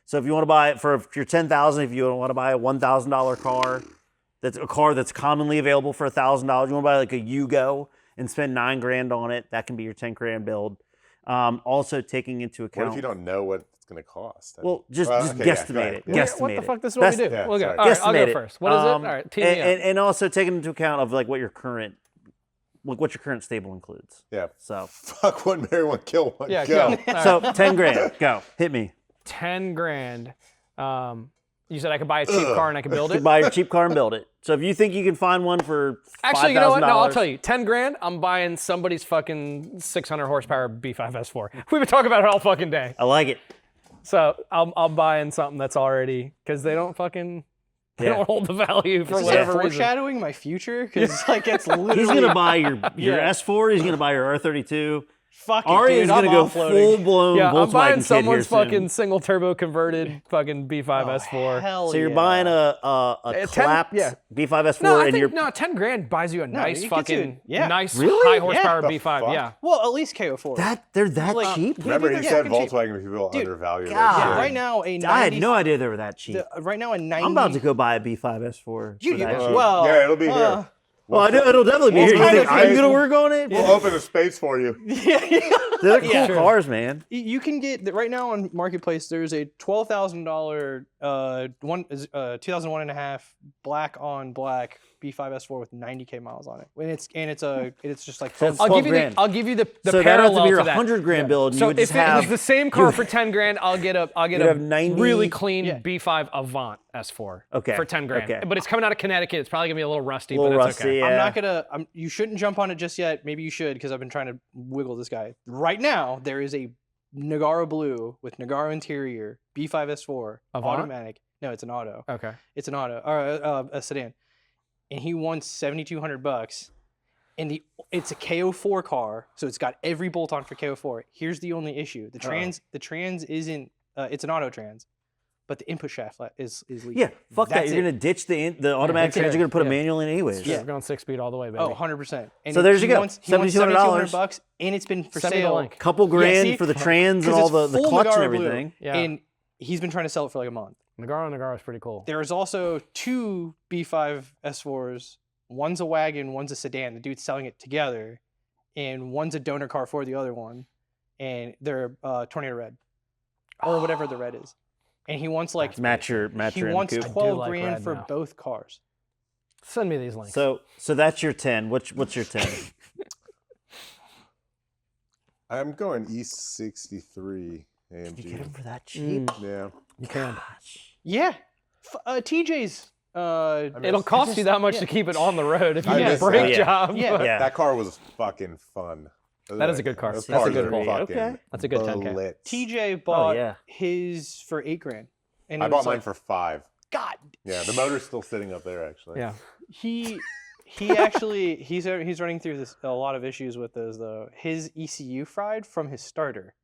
So if you want to buy it for your 10,000, if you want to buy a $1,000 car, that's a car that's commonly available for $1,000. You want to buy like a Yugo and spend $9,000 on it. That can be your $10,000 build. Also taking into What account. if you don't know what it's going to cost? Well, just okay, yeah, go guestimate ahead. it. Yeah. Guesstimate What the it. fuck? This is what we do. Yeah, We'll go. sorry. All right, I'll Guesstimate go it. first. What is it? All right, tee me up. and also taking into account of like what your current stable includes. Yeah. So Fuck one, marry one, kill one. Yeah, go. go. All right. so $10,000. Go. Hit me. $10,000. You said I could buy a cheap car and I could build You it. can buy your cheap car and build it. So if you think you can find one for Actually, you know what? No, I'll $5,000 tell you. $10,000. I'm buying somebody's fucking 600 horsepower B5 S4. We've been talking about it all fucking day. I like it. So I'm buying something that's already because they don't hold the value for is whatever that reason. foreshadowing my future? Because like it's literally He's gonna buy your Yeah. S4. He's gonna buy your R32. fuck it, Ari dude, is I'm gonna go offloading. full blown Yeah, Volkswagen I'm buying kid someone's here soon. fucking single turbo converted fucking B5 S4. Hell So you're yeah. buying a 10 clapped yeah. B5 S4 No, I and think you're $10,000 buys you a nice it gets you- fucking yeah. nice Really? high horsepower Yeah. B5. Fuck. Yeah. Well, at least KO4. they're that Like, cheap. Remember, he Yeah, said fucking cheap. Volkswagen people Dude, undervalue their God. shit. Right now a 90, I had no idea they were that cheap. right now a 90. I'm about to go buy a B5 S4. for You- that you- cheap. well, yeah, it'll be here. Well, it'll definitely be here. You kind think of I'm crazy. gonna work on it? We'll open a space for you. They're cool Yeah. cars, man. You can get right now on Marketplace. There's a $12,000 2001 and a half black on black B5 S4 with 90K miles on it. And it's just like That's I'll 12 give you grand. the So that has parallel to be to your that. 100 grand build. And So you would if just it have was the same car for 10 grand, I'll get a have 90 really clean Yeah. B5 Avant S4 Okay, for 10 grand. okay. But it's coming out of Connecticut. It's probably gonna be a little rusty, a little but that's rusty. okay. Yeah. I'm not gonna. You shouldn't jump on it just yet. Maybe you should because I've been trying to wiggle this guy. Right now, there is a Nagara Blue with Nagara interior, B5 S4, Avant? automatic. No, it's an auto. Okay. It's an auto or a sedan, and he wants $7,200. And it's a KO4 car, so it's got every bolt on for KO4. Here's the only issue: the trans isn't. It's an auto trans, but the input shaft is leaking. Yeah, fuck that. That's You're it. gonna ditch the automatic trans. You're gonna put a manual in anyways. Yeah. We're going 6-speed all the way, baby. Oh, 100%. And So there's he you go. wants $7,200. $7,200, and it's been for Send me the sale. link. Couple grand see? for the trans and 'Cause all it's the full clutch and Nagara Blue, everything. Yeah. And he's been trying to sell it for like a month. Nagara is pretty cool. There's also two B5 S4s. One's a wagon, one's a sedan. The dude's selling it together, and one's a donor car for the other one, and they're Tornado Red, or whatever the red is. And he wants like Match your he end wants coupe. 12 like grand red for now. both cars. Send me these links. So that's your 10. What's your 10? I'm going E63 You get AMG. them for that cheap? Yeah. you can. Yeah, TJ's. It'll cost you that much to keep it on the road if you I get a miss brake that. job. Yeah. Yeah. That car was fucking fun. That is a good car. Those That's a cars good are pull. fucking Okay. That's a good 10K. bullets. TJ bought yeah. his for $8 grand. And I it bought was mine like, for 5. God. Yeah, the motor's still sitting up there actually. Yeah. He actually he's running through a lot of issues with those though. His ECU fried from his starter,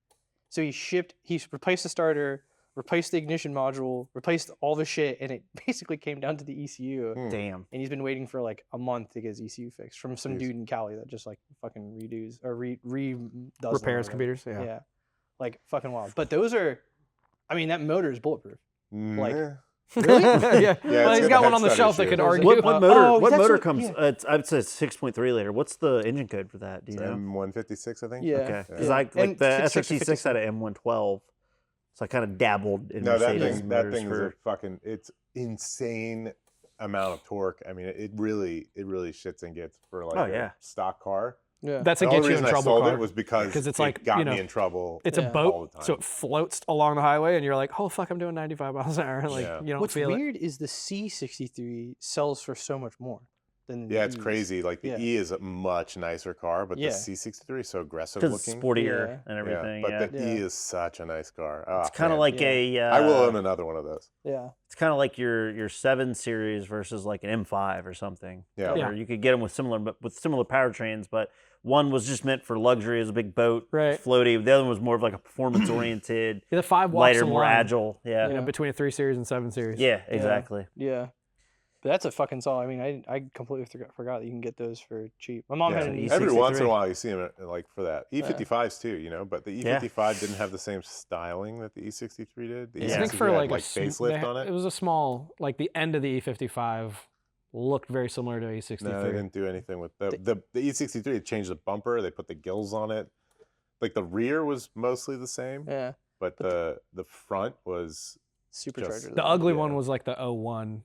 so he replaced the starter, replaced the ignition module, replaced all the shit, and it basically came down to the ECU. Damn. And he's been waiting for like a month to get his ECU fixed from some dude in Cali that just like fucking redoes or does them or Repairs whatever. computers. Yeah. Yeah, like fucking wild. But those are, I mean, that motor is bulletproof. Like, Yeah. really? yeah. Yeah, Well, it's he's got got the one on the head shelf start that could issue. argue. What motor? oh, what that's motor what- comes? yeah. I'd say 6.3 liter. What's the engine code for that? Do you know? M156, I think. Yeah. Okay, because Yeah. I like And the 56 to SRT6 56. had a M112, so I kind of dabbled in No, that Mercedes thing, that motors thing is a fucking, it's insane amount of torque. I mean, it really shits and gets for like Oh, yeah. a stock car. Yeah. That's a The get only you in reason I trouble sold car. it was because it's it like, got you know, me in trouble. It's Yeah. a all boat, the so time. it floats along the highway, and you're like, "Oh fuck, I'm doing 95 miles an hour." Like Yeah. you don't What's feel it. weird is the C63 sells for so much more than the Yeah, it's E's. crazy. Like the Yeah. E is a much nicer car, but Yeah. the C63 is so aggressive because looking. sportier Yeah. and everything. But Yeah, the E Yeah. is such a nice car. it's kind of like Yeah. a. I will own another one of those. Yeah. It's kind of like your 7 Series versus like an M5 or something. Yeah. Where you could get them with similar powertrains, but one was just meant for luxury as a big boat, Right. floaty. The other one was more of like a performance oriented, Yeah, the 5 walks lighter, the more line, agile. Yeah. You know, between a 3 Series and 7 Series. Yeah, exactly. Yeah. But that's a fucking solid. I mean, I completely forgot that you can get those for cheap. My mom Yeah. had an E63. Every once in a while, you see them like for that E55s too, you know. But the Yeah. E55 didn't have the same styling that the E63 did. The Yeah. I E63 think for had, like a facelift on it it. was a small, like the end of the E55 looked very similar to E63. No, they didn't do anything with the E63. They changed the bumper. They put the gills on it. Like the rear was mostly the same, Yeah. but the front was Supercharger. The ugly Yeah. one was like the 01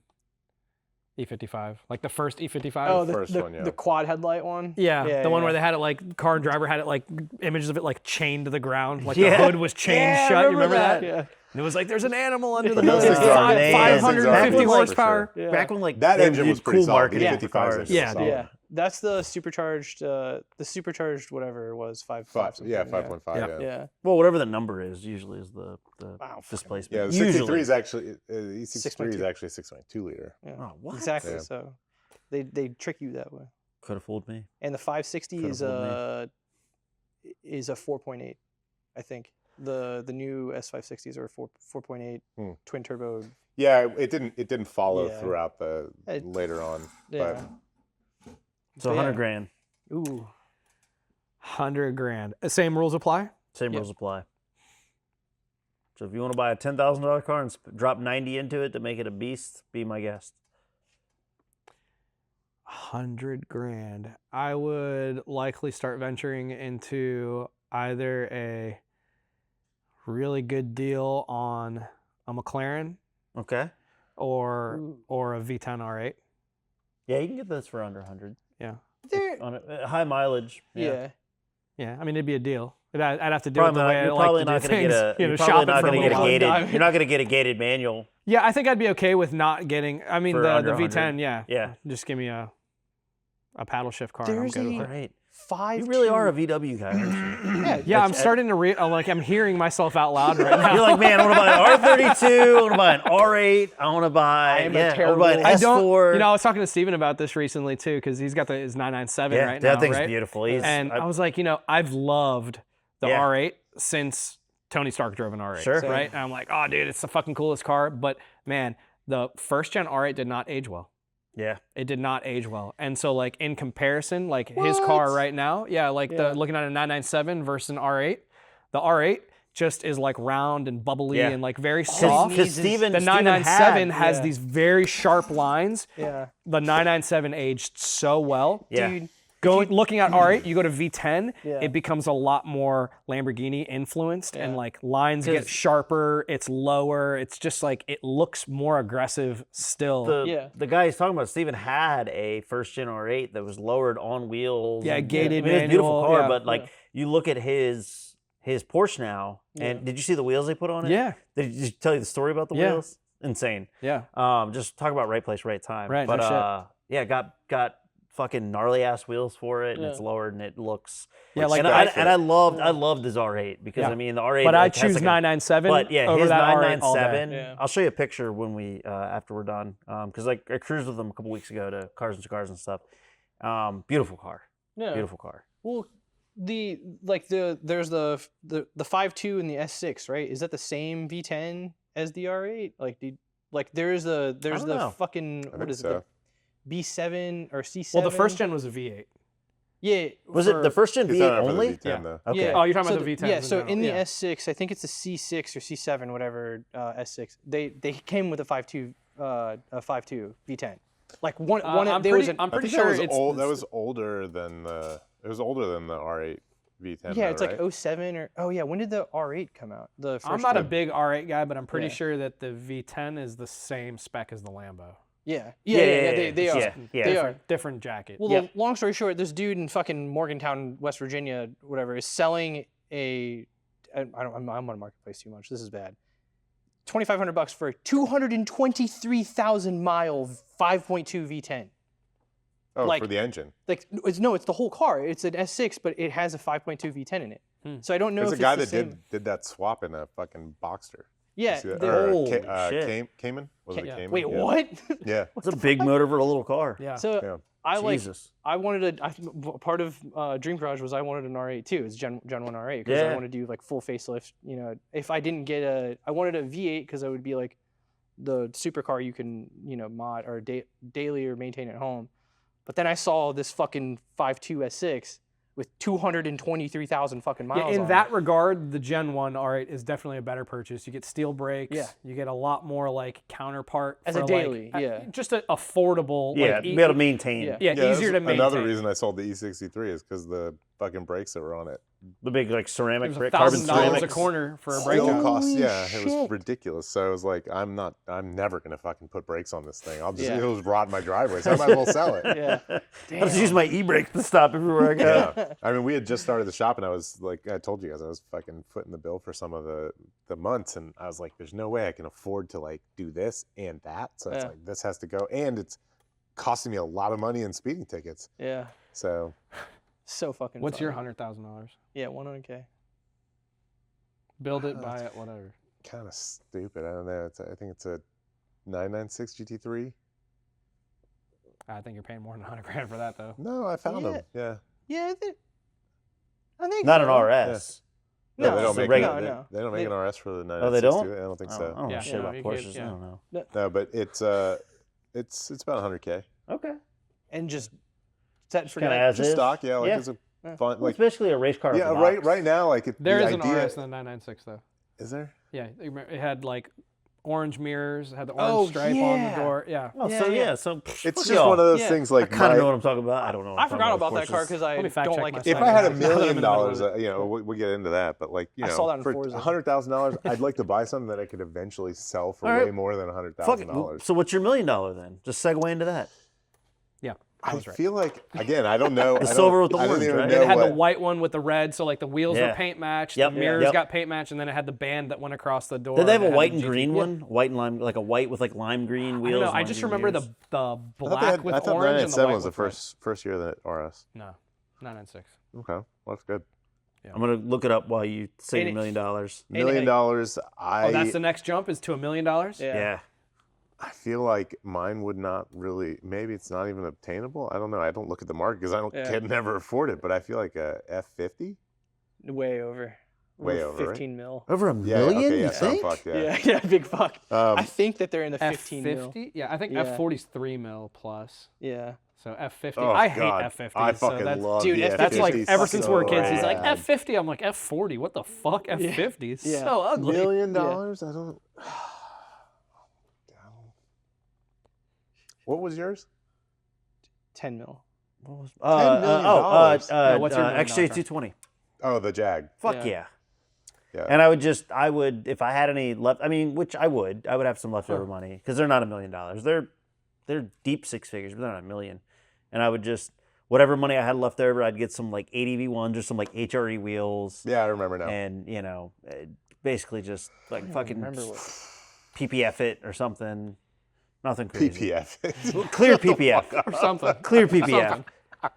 E55, like the first E55. Oh, first one, yeah. the quad headlight one. Yeah, the one yeah. where they had it like car and driver had it like images of it like chained to the ground, like the Yeah. hood was chained Yeah, I shut. You remember that? Yeah. And it was like there's an animal under the But those hood. It's things are- five- those things are 550 for horsepower. sure. Yeah. Back when like That they engine did was pretty cool solid. marketing The for 55s are cars. so Yeah, solid. Yeah. That's the supercharged whatever it was 5.5. Yeah, 5.5. Yeah. Yeah. Yeah. Well, whatever the number is, usually is the Wow, displacement. Yeah, the Usually. 63 is actually the E63 is 6.2. actually a 6.2 liter. Yeah. Oh, what? Exactly. Yeah. So they trick you that way. Could have fooled me. And the 560 Could've is a 4.8, I think. The new S560s are 4.8 twin turbo. Yeah, it didn't follow Yeah. throughout the It- later on. Yeah. So But 100 yeah. grand. Ooh. 100 grand. Same rules apply. Same Yep. rules apply. So if you want to buy a $10,000 car and drop 90 into it to make it a beast, be my guest. 100 grand. I would likely start venturing into either a really good deal on a McLaren Okay. or a V10 R8. Yeah, you can get those for under 100 Yeah. on high mileage. Yeah. Yeah. I mean, it'd be a deal. I'd have to do Probably it the way I you're like probably to not do going to things. get a. You know, You're shop probably it not for a going to get a little while. gated. You're not going to get a gated manual. Yeah, I think I'd be okay with not getting. I mean, For the under V10. 100. Yeah. Yeah. Just give me a paddle shift car. And I'm There's good with a it. Right. 5. You really are a VW guy, aren't you? Yeah, I'm starting to I'm hearing myself out loud right now. You're like, man, I want to buy an R32. I want to buy an R8. I want to buy. am a I want to buy an terrible- I don't. S4. You know, I was talking to Steven about this recently too, because he's got his 997 yeah, right that now, thing's right? beautiful. And I was like, you know, I've loved the Yeah. R8 since Tony Stark drove an R8. Sure. Right? And I'm like, oh, dude, it's the fucking coolest car. But man, the first gen R8 did not age well. Yeah. It did not age well. And so, like, in comparison, like his car right now, looking at a 997 versus an R8, the R8 just is like round and bubbly Yeah. and like very soft. Because Steven The 997 had, has these very sharp lines. Yeah. The 997 aged so well. yeah. Dude. Looking at R8, you go to V10, Yeah. it becomes a lot more Lamborghini influenced, and Yeah. like lines get 'Cause- sharper. It's lower. It's just like it looks more aggressive still. The guy he's talking about, Steven, had a first gen R8 that was lowered on wheels. Yeah, and- gated I mean, it's a beautiful manual, car, yeah. but like you look at his Porsche now, and did you see the wheels they put on it? Yeah. Did he tell you the story about the Yeah. wheels? Insane. Yeah. Just talk about right place, right time. Right, But no yeah, got fucking gnarly ass wheels for it, and it's lowered, and it looks. Yeah, like and I loved his R8 because Yeah. I mean the R8. But I like, has choose like a- 997 But yeah, over his that R8 all day. 997. Yeah. I'll show you a picture when we after we're done, because like I cruised with him a couple weeks ago to Cars and Cigars and stuff. Beautiful car, Yeah. beautiful car. Well, there's the 5.2 and the S6, right? Is that the same V10 as the R8? There's don't the know. fucking I what think is it? so. The B7 or C7? Well, the first gen was a V8. Yeah. Was it the first gen He's V8 talking about only? the V10 though. Okay. Yeah. Oh, you're talking So about the V10s Yeah, in so general. in the Yeah. S6, I think it's the C6 or C7, whatever S6. They came with a 5.2 V10. Like one I'm there was pretty, an I'm I pretty think sure that was it's old. That was older than the. It was older than the R8 V10. yeah, though, it's right? like 07 or oh yeah, when did the R8 come out? The first I'm not a one. big R8 guy, but I'm pretty Yeah. sure that the V10 is the same spec as the Lambo. Yeah. Yeah, They are. yeah, yeah. They are. Different jacket. Well, Yep. long story short, this dude in fucking Morgantown, West Virginia, whatever, is selling I'm on Marketplace too much. This is bad. $2,500 for a 223,000 mile 5.2 V10. Oh, like- for the engine. Like it's the whole car. It's an S6, but it has a 5.2 V10 in it. So I don't know There's if a guy it's the that same. did that swap in a fucking Boxster. Yeah. You see that? the- Or Holy Cayman? shit. Cayman? Was it Yeah. Cayman? wait, Yeah. what? Yeah. It's a big motor for a little car. yeah. So Yeah. Jesus. I wanted part of Dream Garage was I wanted an R8 too. It's Gen 1 R8 because I Yeah. want to do like full facelift. You know, if I didn't get I wanted a V8 because it would be like the supercar you can mod or daily or maintain at home. But then I saw this fucking 5.2 S6 with 223,000 fucking miles. Yeah, in on that it. regard, the Gen 1 R8 is definitely a better purchase. You get steel brakes. Yeah. You get a lot more like counterpart. As for, a daily, like, yeah. Just an affordable. Yeah, like, be able to maintain. Yeah. yeah, Yeah, easier to that's maintain. Another reason I sold the E63 is because the fucking brakes that were on it The big like ceramic It was brick, carbon $1,000 a ceramics. corner for a brake still job. cost. Holy Yeah, it shit. was ridiculous. So I was like, I'm never gonna fucking put brakes on this thing. It'll just rot in my driveway. So I might as well sell it. Yeah. I just use my e-brake to stop everywhere I go. Yeah. I mean, we had just started the shop, and I was like, I told you guys, I was fucking footing the bill for some of the months, and I was like, there's no way I can afford to like do this and that. So it's Yeah. like, this has to go, and it's costing me a lot of money in speeding tickets. Yeah. So So fucking. What's your fun. $100,000? Yeah, 100K. Build it, buy it, whatever. kind of stupid. I don't know. I think it's a 996 GT3. I think you're paying more than $100,000 for that though. No, I found them. Yeah. Yeah, I think Not so. an RS. No, No, they don't it's a make regular- no. they don't make an RS for the 996. Oh, they don't? do they? I don't think I so. don't know Yeah. shit Yeah, about you Porsches. could- yeah. I don't know. No, but it's about 100K. Okay. And just set for Kind of that. as Just is. stock, yeah. Like Yeah. it's a Yeah. fun, Well, like it's basically a race car. yeah. with a Right, box. right now, like There the is an idea, RS in the 996 though. Is there? Yeah, it had like orange mirrors, it had the Oh, orange stripe on the yeah. door. Yeah. Oh, Yeah, so yeah. yeah, so It's fuck just y'all. one of those Yeah. things. I Like kind of my- know what I'm talking about. I don't know. What I I'm talking forgot about that Porsches. car because I Let me fact don't check like it. myself. If I had $1 Now that I'm in million the middle of dollars, it. you know, we get into that. But like, you I know, saw that in for Forza. $100,000, I'd like to buy something that I could eventually sell for All right. way more than Fuck it. $100,000. So what's your $1 million then? Just segue into that. Yeah. I feel like, again, I don't know. The silver with the I don't orange, even right? know It had what- the white one with the red, so like the wheels Yeah. were paint matched, Yep. the mirrors Yep. got paint matched, and then it had the band that went across the door. Did they have a that had white the and GT. green Yeah. one? White and lime, like a white with like lime green I wheels. don't know. I lime just green remember mirrors? the I thought black with I thought orange and the 997 white was the with red. first year of the RS. No, 996. Okay, well, that's good. I'm gonna look it up while you say And $1 million. $1 million. Oh, that's the next jump is to $1 million. Yeah. I feel like mine would not really. Maybe it's not even obtainable. I don't know. I don't look at the market because I don't can never afford it. But I feel like a F50. Way over. Way over, right? 15 mil. Over $1 Yeah. million? Okay. You Yeah. So I'm think? fucked. Yeah. Yeah, big fuck. I think that they're in the 15 mil. F50? Yeah, I think Yeah. F40 is 3 mil plus. Yeah. So F50. Oh, I God. hate F50s. I so fucking that's, love Dude, the F50s That's like F50s ever since we were kids. He's like rad. F50. I'm like F40. What the fuck? F50 is Yeah. so $1 ugly. million. I don't. What was yours? 10 mil. What was, $10 million. Yeah, what's your $1 million XJ220. Oh, the Jag. Fuck yeah. Yeah. And I would, if I had any left, I mean, which I would have some leftover money because they're not $1 million. They're deep six figures, but they're not $1 million. And I would just, whatever money I had left over, I'd get some like ADV ones or some like HRE wheels. Yeah, I remember now. And, you know, basically just like fucking remember what. PPF it or something. Nothing crazy. PPF. Clear PPF. Or something. Clear PPF. Something.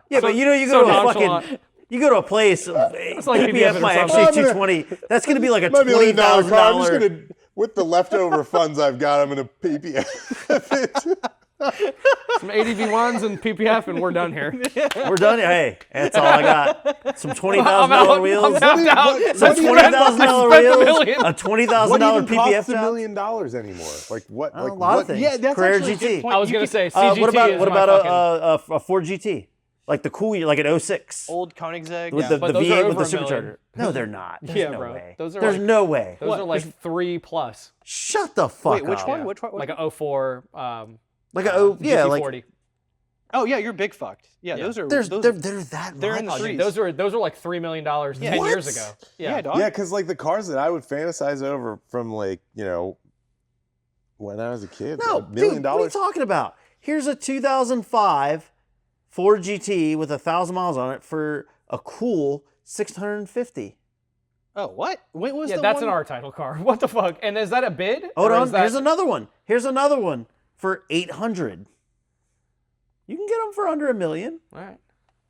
Yeah, but you know, you so go to a nonchalant. fucking, you go to a place, like PPF PPF my or something. XJ220, that's going to be like a My $1 million car. I'm just $20,000. gonna, with the leftover funds I've got, I'm gonna PPF it. Some ADV ones and PPF, and we're done here. We're done. Hey, that's all I got. Some $20,000 I'm wheels. tapped out. Some What do you- $20,000 I spent $1 wheels. million. A $20,000 What even PPF costs $1 job. million anymore? Like what? A Like lot what? of things. Yeah, that's Carrera actually a good GT. point. I was You gonna could- say CGT What is about a Ford GT? Like the cool, like an 06 Old Koenigsegg. with Yeah. the but those are V8 with over the $1 million. supercharger. No, they're not. There's Yeah, no bro. way. Those are There's like- no way. Those are like 3 plus. Shut the fuck Wait, which up. one? Which one? Like a 04 Like a like GT40. Oh yeah, you're big fucked. Yeah, Yeah. those are. they're those, that they're in the much. streets. Those are like $3 million 10 What? years ago. yeah, dog. Yeah, because like the cars that I would fantasize over from like when I was a kid, No, $1 million. dude, what are you talking about? Here's a 2005 Ford GT with 1,000 miles on it for a cool $650. Oh what? When was Yeah, the that's one? an R title car. What the fuck? And is that a bid? Hold Or on, is that- here's another one. Here's another one for $800. You can get them for under $1 million. All right.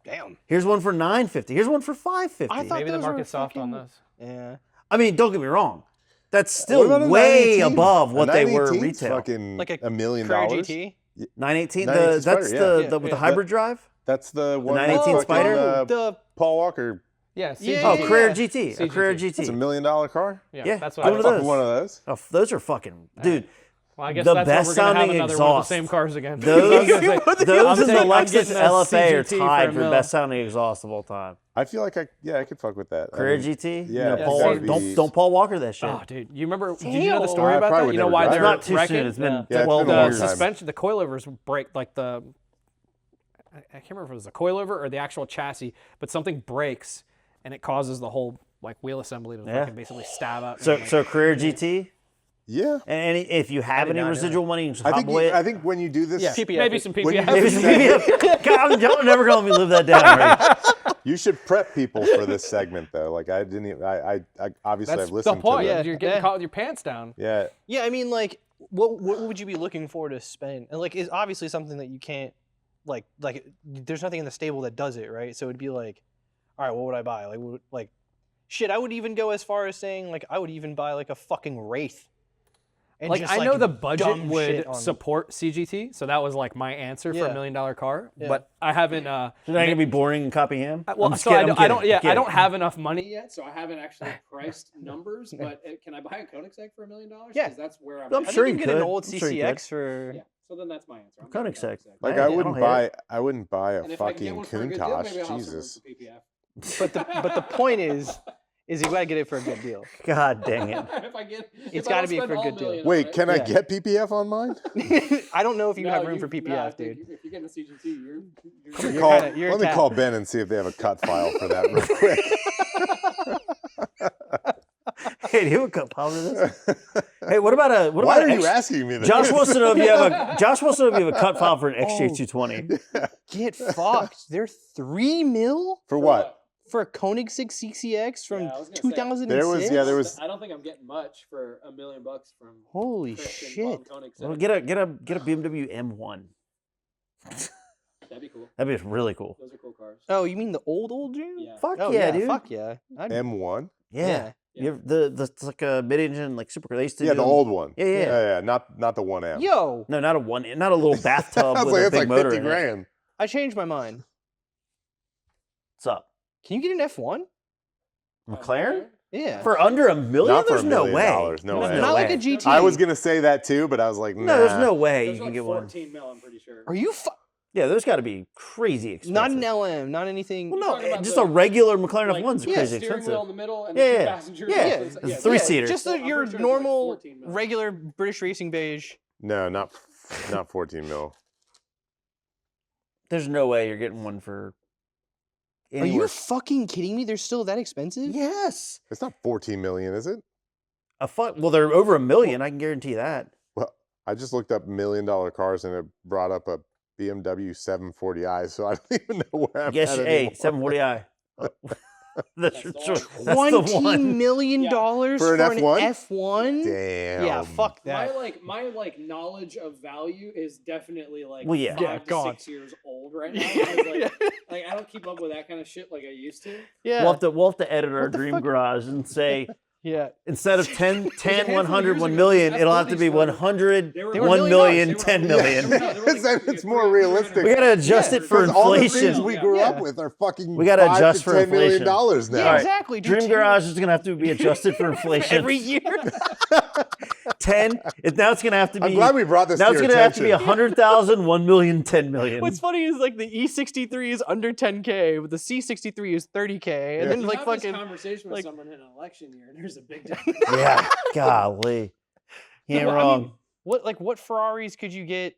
Damn. Here's one for $950. Here's one for $550. I thought Maybe the those were market's soft on fucking- those. Yeah. I mean, don't get me wrong. That's What still about a way 918? above A what they were 918's retail. Fucking Like a $1 million. Carrera GT. 918, 918 that's Spider, the with the hybrid drive? That's the one. 918 that's Spider? fucking, The Paul Walker. Yeah, Yeah, CGT. Oh, yeah, Carrera yeah. GT. A CGT. Carrera It's $1 GT. million car. Yeah, that's go what I to was. those. Fuck one of those. Oh, those are fucking, dude. Well, I guess The that's best why we're gonna have sounding another one of the exhaust. same cars again. Those, I was gonna say, those and the I'm Lexus getting a LFA are CGT tied $1 for million. best sounding exhaust of all time. I feel like I could fuck with that. I Carrera mean, GT. yeah, No, it's Paul gotta Walker, be- don't Paul Walker that shit. Oh, dude, you remember? Did you know the story I about probably that? would You know never why drive they're it. Not too wrecking? soon. It's been Yeah, it's well been a long years. time. Suspension, the coilovers break. Like I can't remember if it was the coilover or the actual chassis, but something breaks and it causes the whole like wheel assembly to fucking basically stab out. So and, like, so Carrera GT. Yeah. And if you have any not know residual money, you can just I hot think boy it. I think when you do this, PPF. maybe some When you PPF. do Maybe this some PPF. God, y'all are never gonna let me live that down. Right? you should prep people for this segment though. Like I didn't. Even, I obviously That's I've the listened point. to Yeah, the. you're getting caught with your pants down. Yeah. Yeah, I mean, like, what would you be looking for to spend? And like, it's obviously something that you can't, like, there's nothing in the stable that does it, right? So it'd be like, all right, what would I buy? Like, shit, I would even go as far as saying, like, I would even buy like a fucking Wraith. And Like just, I know the budget dumb would shit on- support CGT, so that was like my answer for Yeah. $1 million car. Yeah. But I haven't. They're not gonna be boring and copy him. Well, I'm so I kidding, don't. I don't. Yeah, I'm kidding. I don't have enough money yet, so I haven't actually priced numbers. But can I buy a Koenigsegg for $1 million? Yeah. that's where I'm I think sure you you can get an could. old I'm sure you CCX for. Yeah. So then that's my answer. I'm Koenigsegg. Like Hey, I I wouldn't don't hate buy. I wouldn't buy a And if I can get fucking one for a good deal, Countach. maybe I'll have some room Jesus. for PPF. But the point is you gotta get it for a good deal. God dang it. if I get, It's gotta be for a good deal. Wait, can I Yeah. get PPF on mine? I don't know if you have room for PPF, dude. If you're getting a CGT, you're Let me call Ben and see if they have a cut file for that real quick. Hey, do you have a cup powder this? Hey, what about a? What Why about are an you X- asking me this? Josh wants to know if you have a. Josh wants to know if you have a cut file for an XJ220. Get fucked. They're $3 million For what? for a Koenigsegg CCX from Yeah, I was gonna say, 2006. There was. I don't think I'm getting much for $1 million from Holy Christian shit. von Koenigsegg. Well, get a BMW M1. That'd be cool. That'd be really cool. Those are cool cars. Oh, you mean the old June? Yeah. Fuck Oh yeah, dude. Fuck yeah. M1. Yeah. Yeah. It's like a mid-engine like super. They used to Yeah, do the them- old one. Yeah, yeah. Not the 1M. Yo, No, not a little bathtub I was with like, a it's big like motor 50 in it. grand. I changed my mind. What's up, Can you get an F1? McLaren? Yeah. For under $1 million? Not for There's $1 no million. way. No There's way. Not like a way. GT. I was gonna say that too, but I was like, nah. No, there's no way Those you are can like get one. 14 mil, I'm pretty sure. Are you Yeah, those got to be crazy expensive. not an LM, not anything. Well, talking no, about just the- a regular McLaren Like, F1's yeah, crazy steering expensive. wheel in the middle and Yeah, the two yeah. passengers. Yeah. It's- It's yeah, three-seater. Just So I'm your pretty sure it's like normal 14 mil. regular British racing beige. No, not 14 mil. There's no way you're getting one for Are you anywhere. fucking kidding me? They're still that expensive? Yes. It's not 14 million, is it? Well, they're over $1 million. I can guarantee that. Well, I just looked up $1 million cars and it brought up a BMW 740i, so I don't even know where I'm Yes, at hey, anymore. 740i. That's the true. one. That's the $20 one. million Yeah. for an F1? F1? Damn. Yeah, fuck that. My knowledge of value is definitely like Well, yeah. 5 to gone. 6 years old right now. Like I don't keep up with that kind of shit like I used to. Yeah. We'll have to edit our What the dream fuck? garage and say yeah. instead of 10, a handful 100, of 1 years million, ago, it'll have to F40s be were- 100, they were 1 $1 million, million. 10 Yeah, million. they were like It's more 300, realistic. We gotta adjust Yeah, it for Because all the things inflation. we grew Yeah. up with are fucking We gotta $5 adjust to for $10 million inflation. dollars now. Yeah, All right. exactly. Do Dream 10 garage is gonna have to be adjusted for inflation. every year. 10. Now it's gonna have to be. I'm glad we brought this Now to it's your gonna have to be attention. 100,000, 1 million, 10 million. What's funny is like the E63 is under 10K, but the C63 is 30K, and then You like have this fucking conversation with like- someone in an election year, and there's a big difference. Yeah, golly, you ain't Well, I wrong. mean, what Ferraris could you get?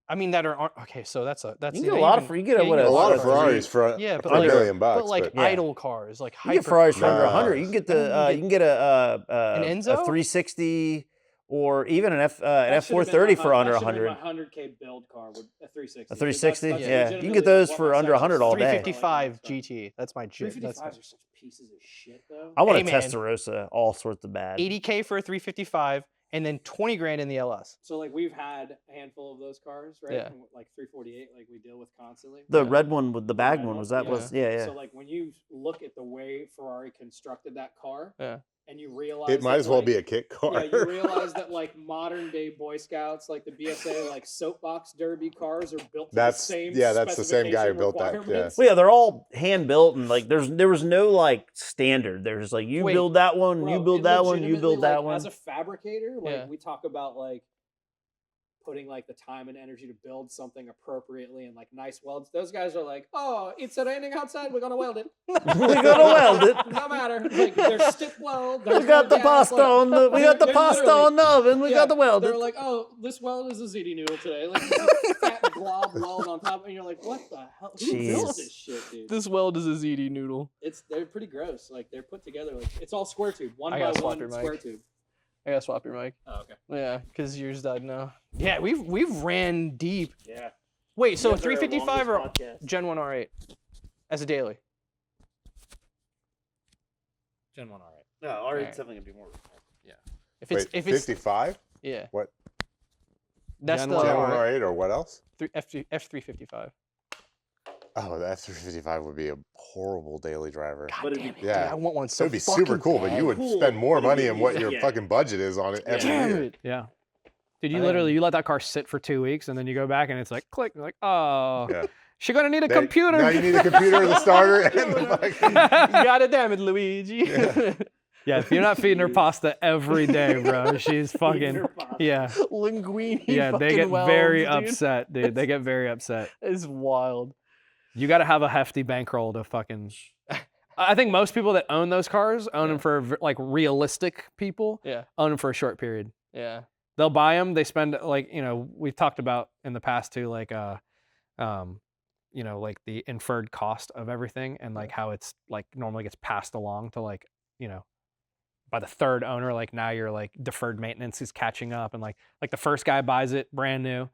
I mean that are okay. So that's you not can get a lot of. even- You get yeah, what A lot of Ferrari. Ferraris for Yeah, but for like- $1 million bucks. but like yeah. idle cars, like You get hyper. Ferraris for under No. 100. You can get the. I mean, You can get a An a Enzo? 360 or even an That should've been F430 my- for under that should've been 100. my 100K build car with a 360. A 360? That's Yeah. You can legitimately get those what for my under second 100 all day. 355 GT. That's my shit. 355s That's are such pieces of shit, though. I want Hey, a man. Testarossa, all sorts of bad. 80K for a 355, and then 20 grand in the LS. So like we've had a handful of those cars, right? Yeah. Like 348, like we deal with constantly. The red one with the bag red one one? was that Yeah. was yeah. So like when you look at the way Ferrari constructed that car, Yeah. and you realize It might that, as well like, be a kit car. Yeah, you realize that like modern day Boy Scouts, like the BSA, like soapbox derby cars are built to That's- the same. yeah, that's the same guy who specification built that, yeah. requirements. Well, yeah, they're all hand built and like there was no like standard. There's like you Wait, build that one, Bro, you build it that one, you legitimately, build that like, one. As a fabricator, like Yeah. we talk about like putting like the time and energy to build something appropriately and like nice welds. Those guys are like, oh, it's raining outside, we're gonna weld it. We're gonna weld it. No matter. Like they're stick weld. We got the pasta on the they're literally- the oven. We got the weld. They're like, oh, this weld is a ziti noodle today. Like this fat glob weld on top, and you're like, what the hell? Who built Jeez. this shit, dude? This weld is a ZD noodle. They're pretty gross. Like they're put together like it's all square tube, one I by gotta swap one your mic. square tube. I gotta swap your mic. Oh, okay. Yeah, because yours died now. Yeah, we've ran deep. Yeah. Wait, so You guys are our 355 or longest podcast. Gen 1 R8 as a daily? Gen 1 alright. No, Alright. definitely gonna be more. If it's Wait, if it's 55? yeah. What? That's Gen the 1 Gen R8. 108 or what else? F355. Oh, the F355 would be a horrible daily driver. God damn it. Yeah. Dude, I want one It so would be super fucking cool, but bad. you would Cool, spend more but it money would on be- what your yeah. fucking budget is on it every Damn year. it. Yeah. Dude, you I literally you let that car sit for 2 weeks and then you go back and it's like click. You're like, oh, Yeah. she's gonna need a Now- computer. Now you need a computer, the starter, and the fucking... You got it, damn it, Luigi. Yeah, if you're not feeding her pasta every day, bro, she's fucking yeah. Linguini. Yeah, they fucking get welds, very dude. upset, dude. They get very upset. It's wild. You got to have a hefty bankroll to fucking. I think most people that own those cars own them for like realistic people. Yeah. Own them for a short period. Yeah. They'll buy them. They spend like we've talked about in the past too, like like the inferred cost of everything and like how it's like normally gets passed along to like by the third owner, like now you're like deferred maintenance is catching up, and like the first guy buys it brand new,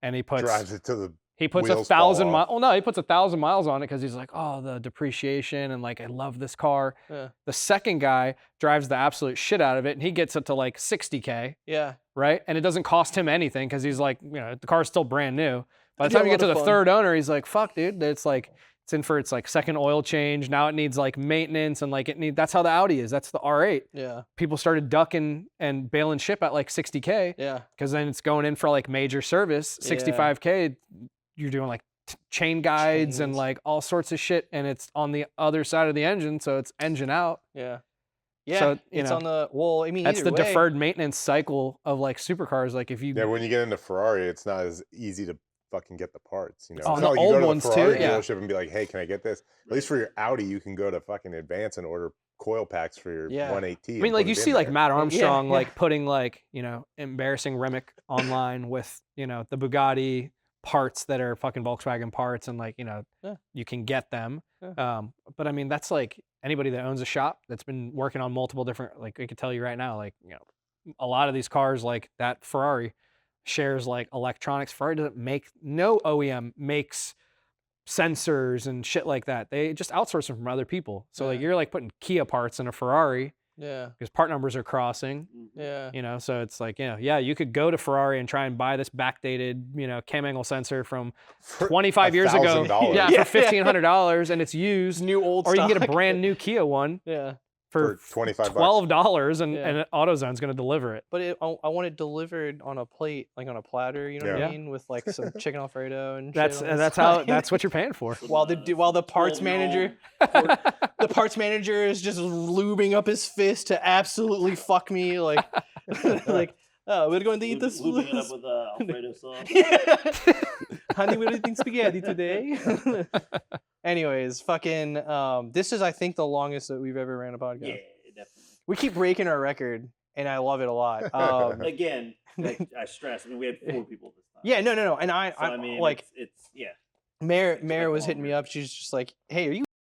and he puts Drives it to the. He puts Wheels fall 1,000 miles. off. Well, no, he puts 1,000 miles on it because he's like, oh, the depreciation and like I love this car. Yeah. The second guy drives the absolute shit out of it, and he gets it to like 60K, Yeah. right? And it doesn't cost him anything because he's like, the car's still brand new. By the Yeah, time you a get to lot the of fun. third owner, he's like, fuck, dude, it's like it's in for its like second oil change. Now it needs like maintenance and like that's how the Audi is. That's the R8. Yeah. People started ducking and bailing ship at like 60K Yeah. because then it's going in for like major service. 65K, you're doing like chain guides and Chains. like all sorts of shit, and it's on the other side of the engine, so it's engine out. Yeah. Yeah. So, you it's know, on the well. I mean, That's either the way, deferred maintenance cycle of like supercars. Like if you Yeah, when you get into Ferrari, it's not as easy to fucking get the parts. You know, Oh, it's the not like you old go to ones the too, Ferrari yeah. dealership and be like, "Hey, can I get this?" At least for your Audi, you can go to fucking Advance and order coil packs for your Yeah. 180. I mean, like you see like Matt Armstrong yeah. like putting like, embarrassing Remick online with, the Bugatti parts that are fucking Volkswagen parts, and like, you can get them. Yeah. But I mean, that's like anybody that owns a shop that's been working on multiple different, like I could tell you right now, like, a lot of these cars like that Ferrari shares like electronics. Ferrari doesn't make, no OEM makes sensors and shit like that. They just outsource them from other people. So like Yeah. you're like putting Kia parts in a Ferrari Yeah. because part numbers are crossing, Yeah. so it's like, you could go to Ferrari and try and buy this backdated, cam angle sensor from 25 years ago. $1,000. Yeah, for $1,500 and it's used. New old Or you can get a stock. brand new Kia one Yeah. for $25. $12 and, Yeah. and AutoZone's going to deliver it. But I want it delivered on a plate, like on a platter. You know what Yeah. I mean, with like some chicken Alfredo and. That's shit on the that's side. that's what you're paying for. While the parts manager, the parts manager is just lubing up his fist to absolutely fuck me, like, like, oh, we're going to eat this. Looping it up with Alfredo sauce. Honey, we're eating spaghetti today. Anyways, fucking, this is I think the longest that we've ever ran a podcast. Yeah, definitely. We keep breaking our record, and I love it a lot. Again, I stress. I mean, we had 4 people this time. Yeah, no, and So, I mean, like it's yeah. Mare like was long hitting me record. up. She's just like, "Hey, are you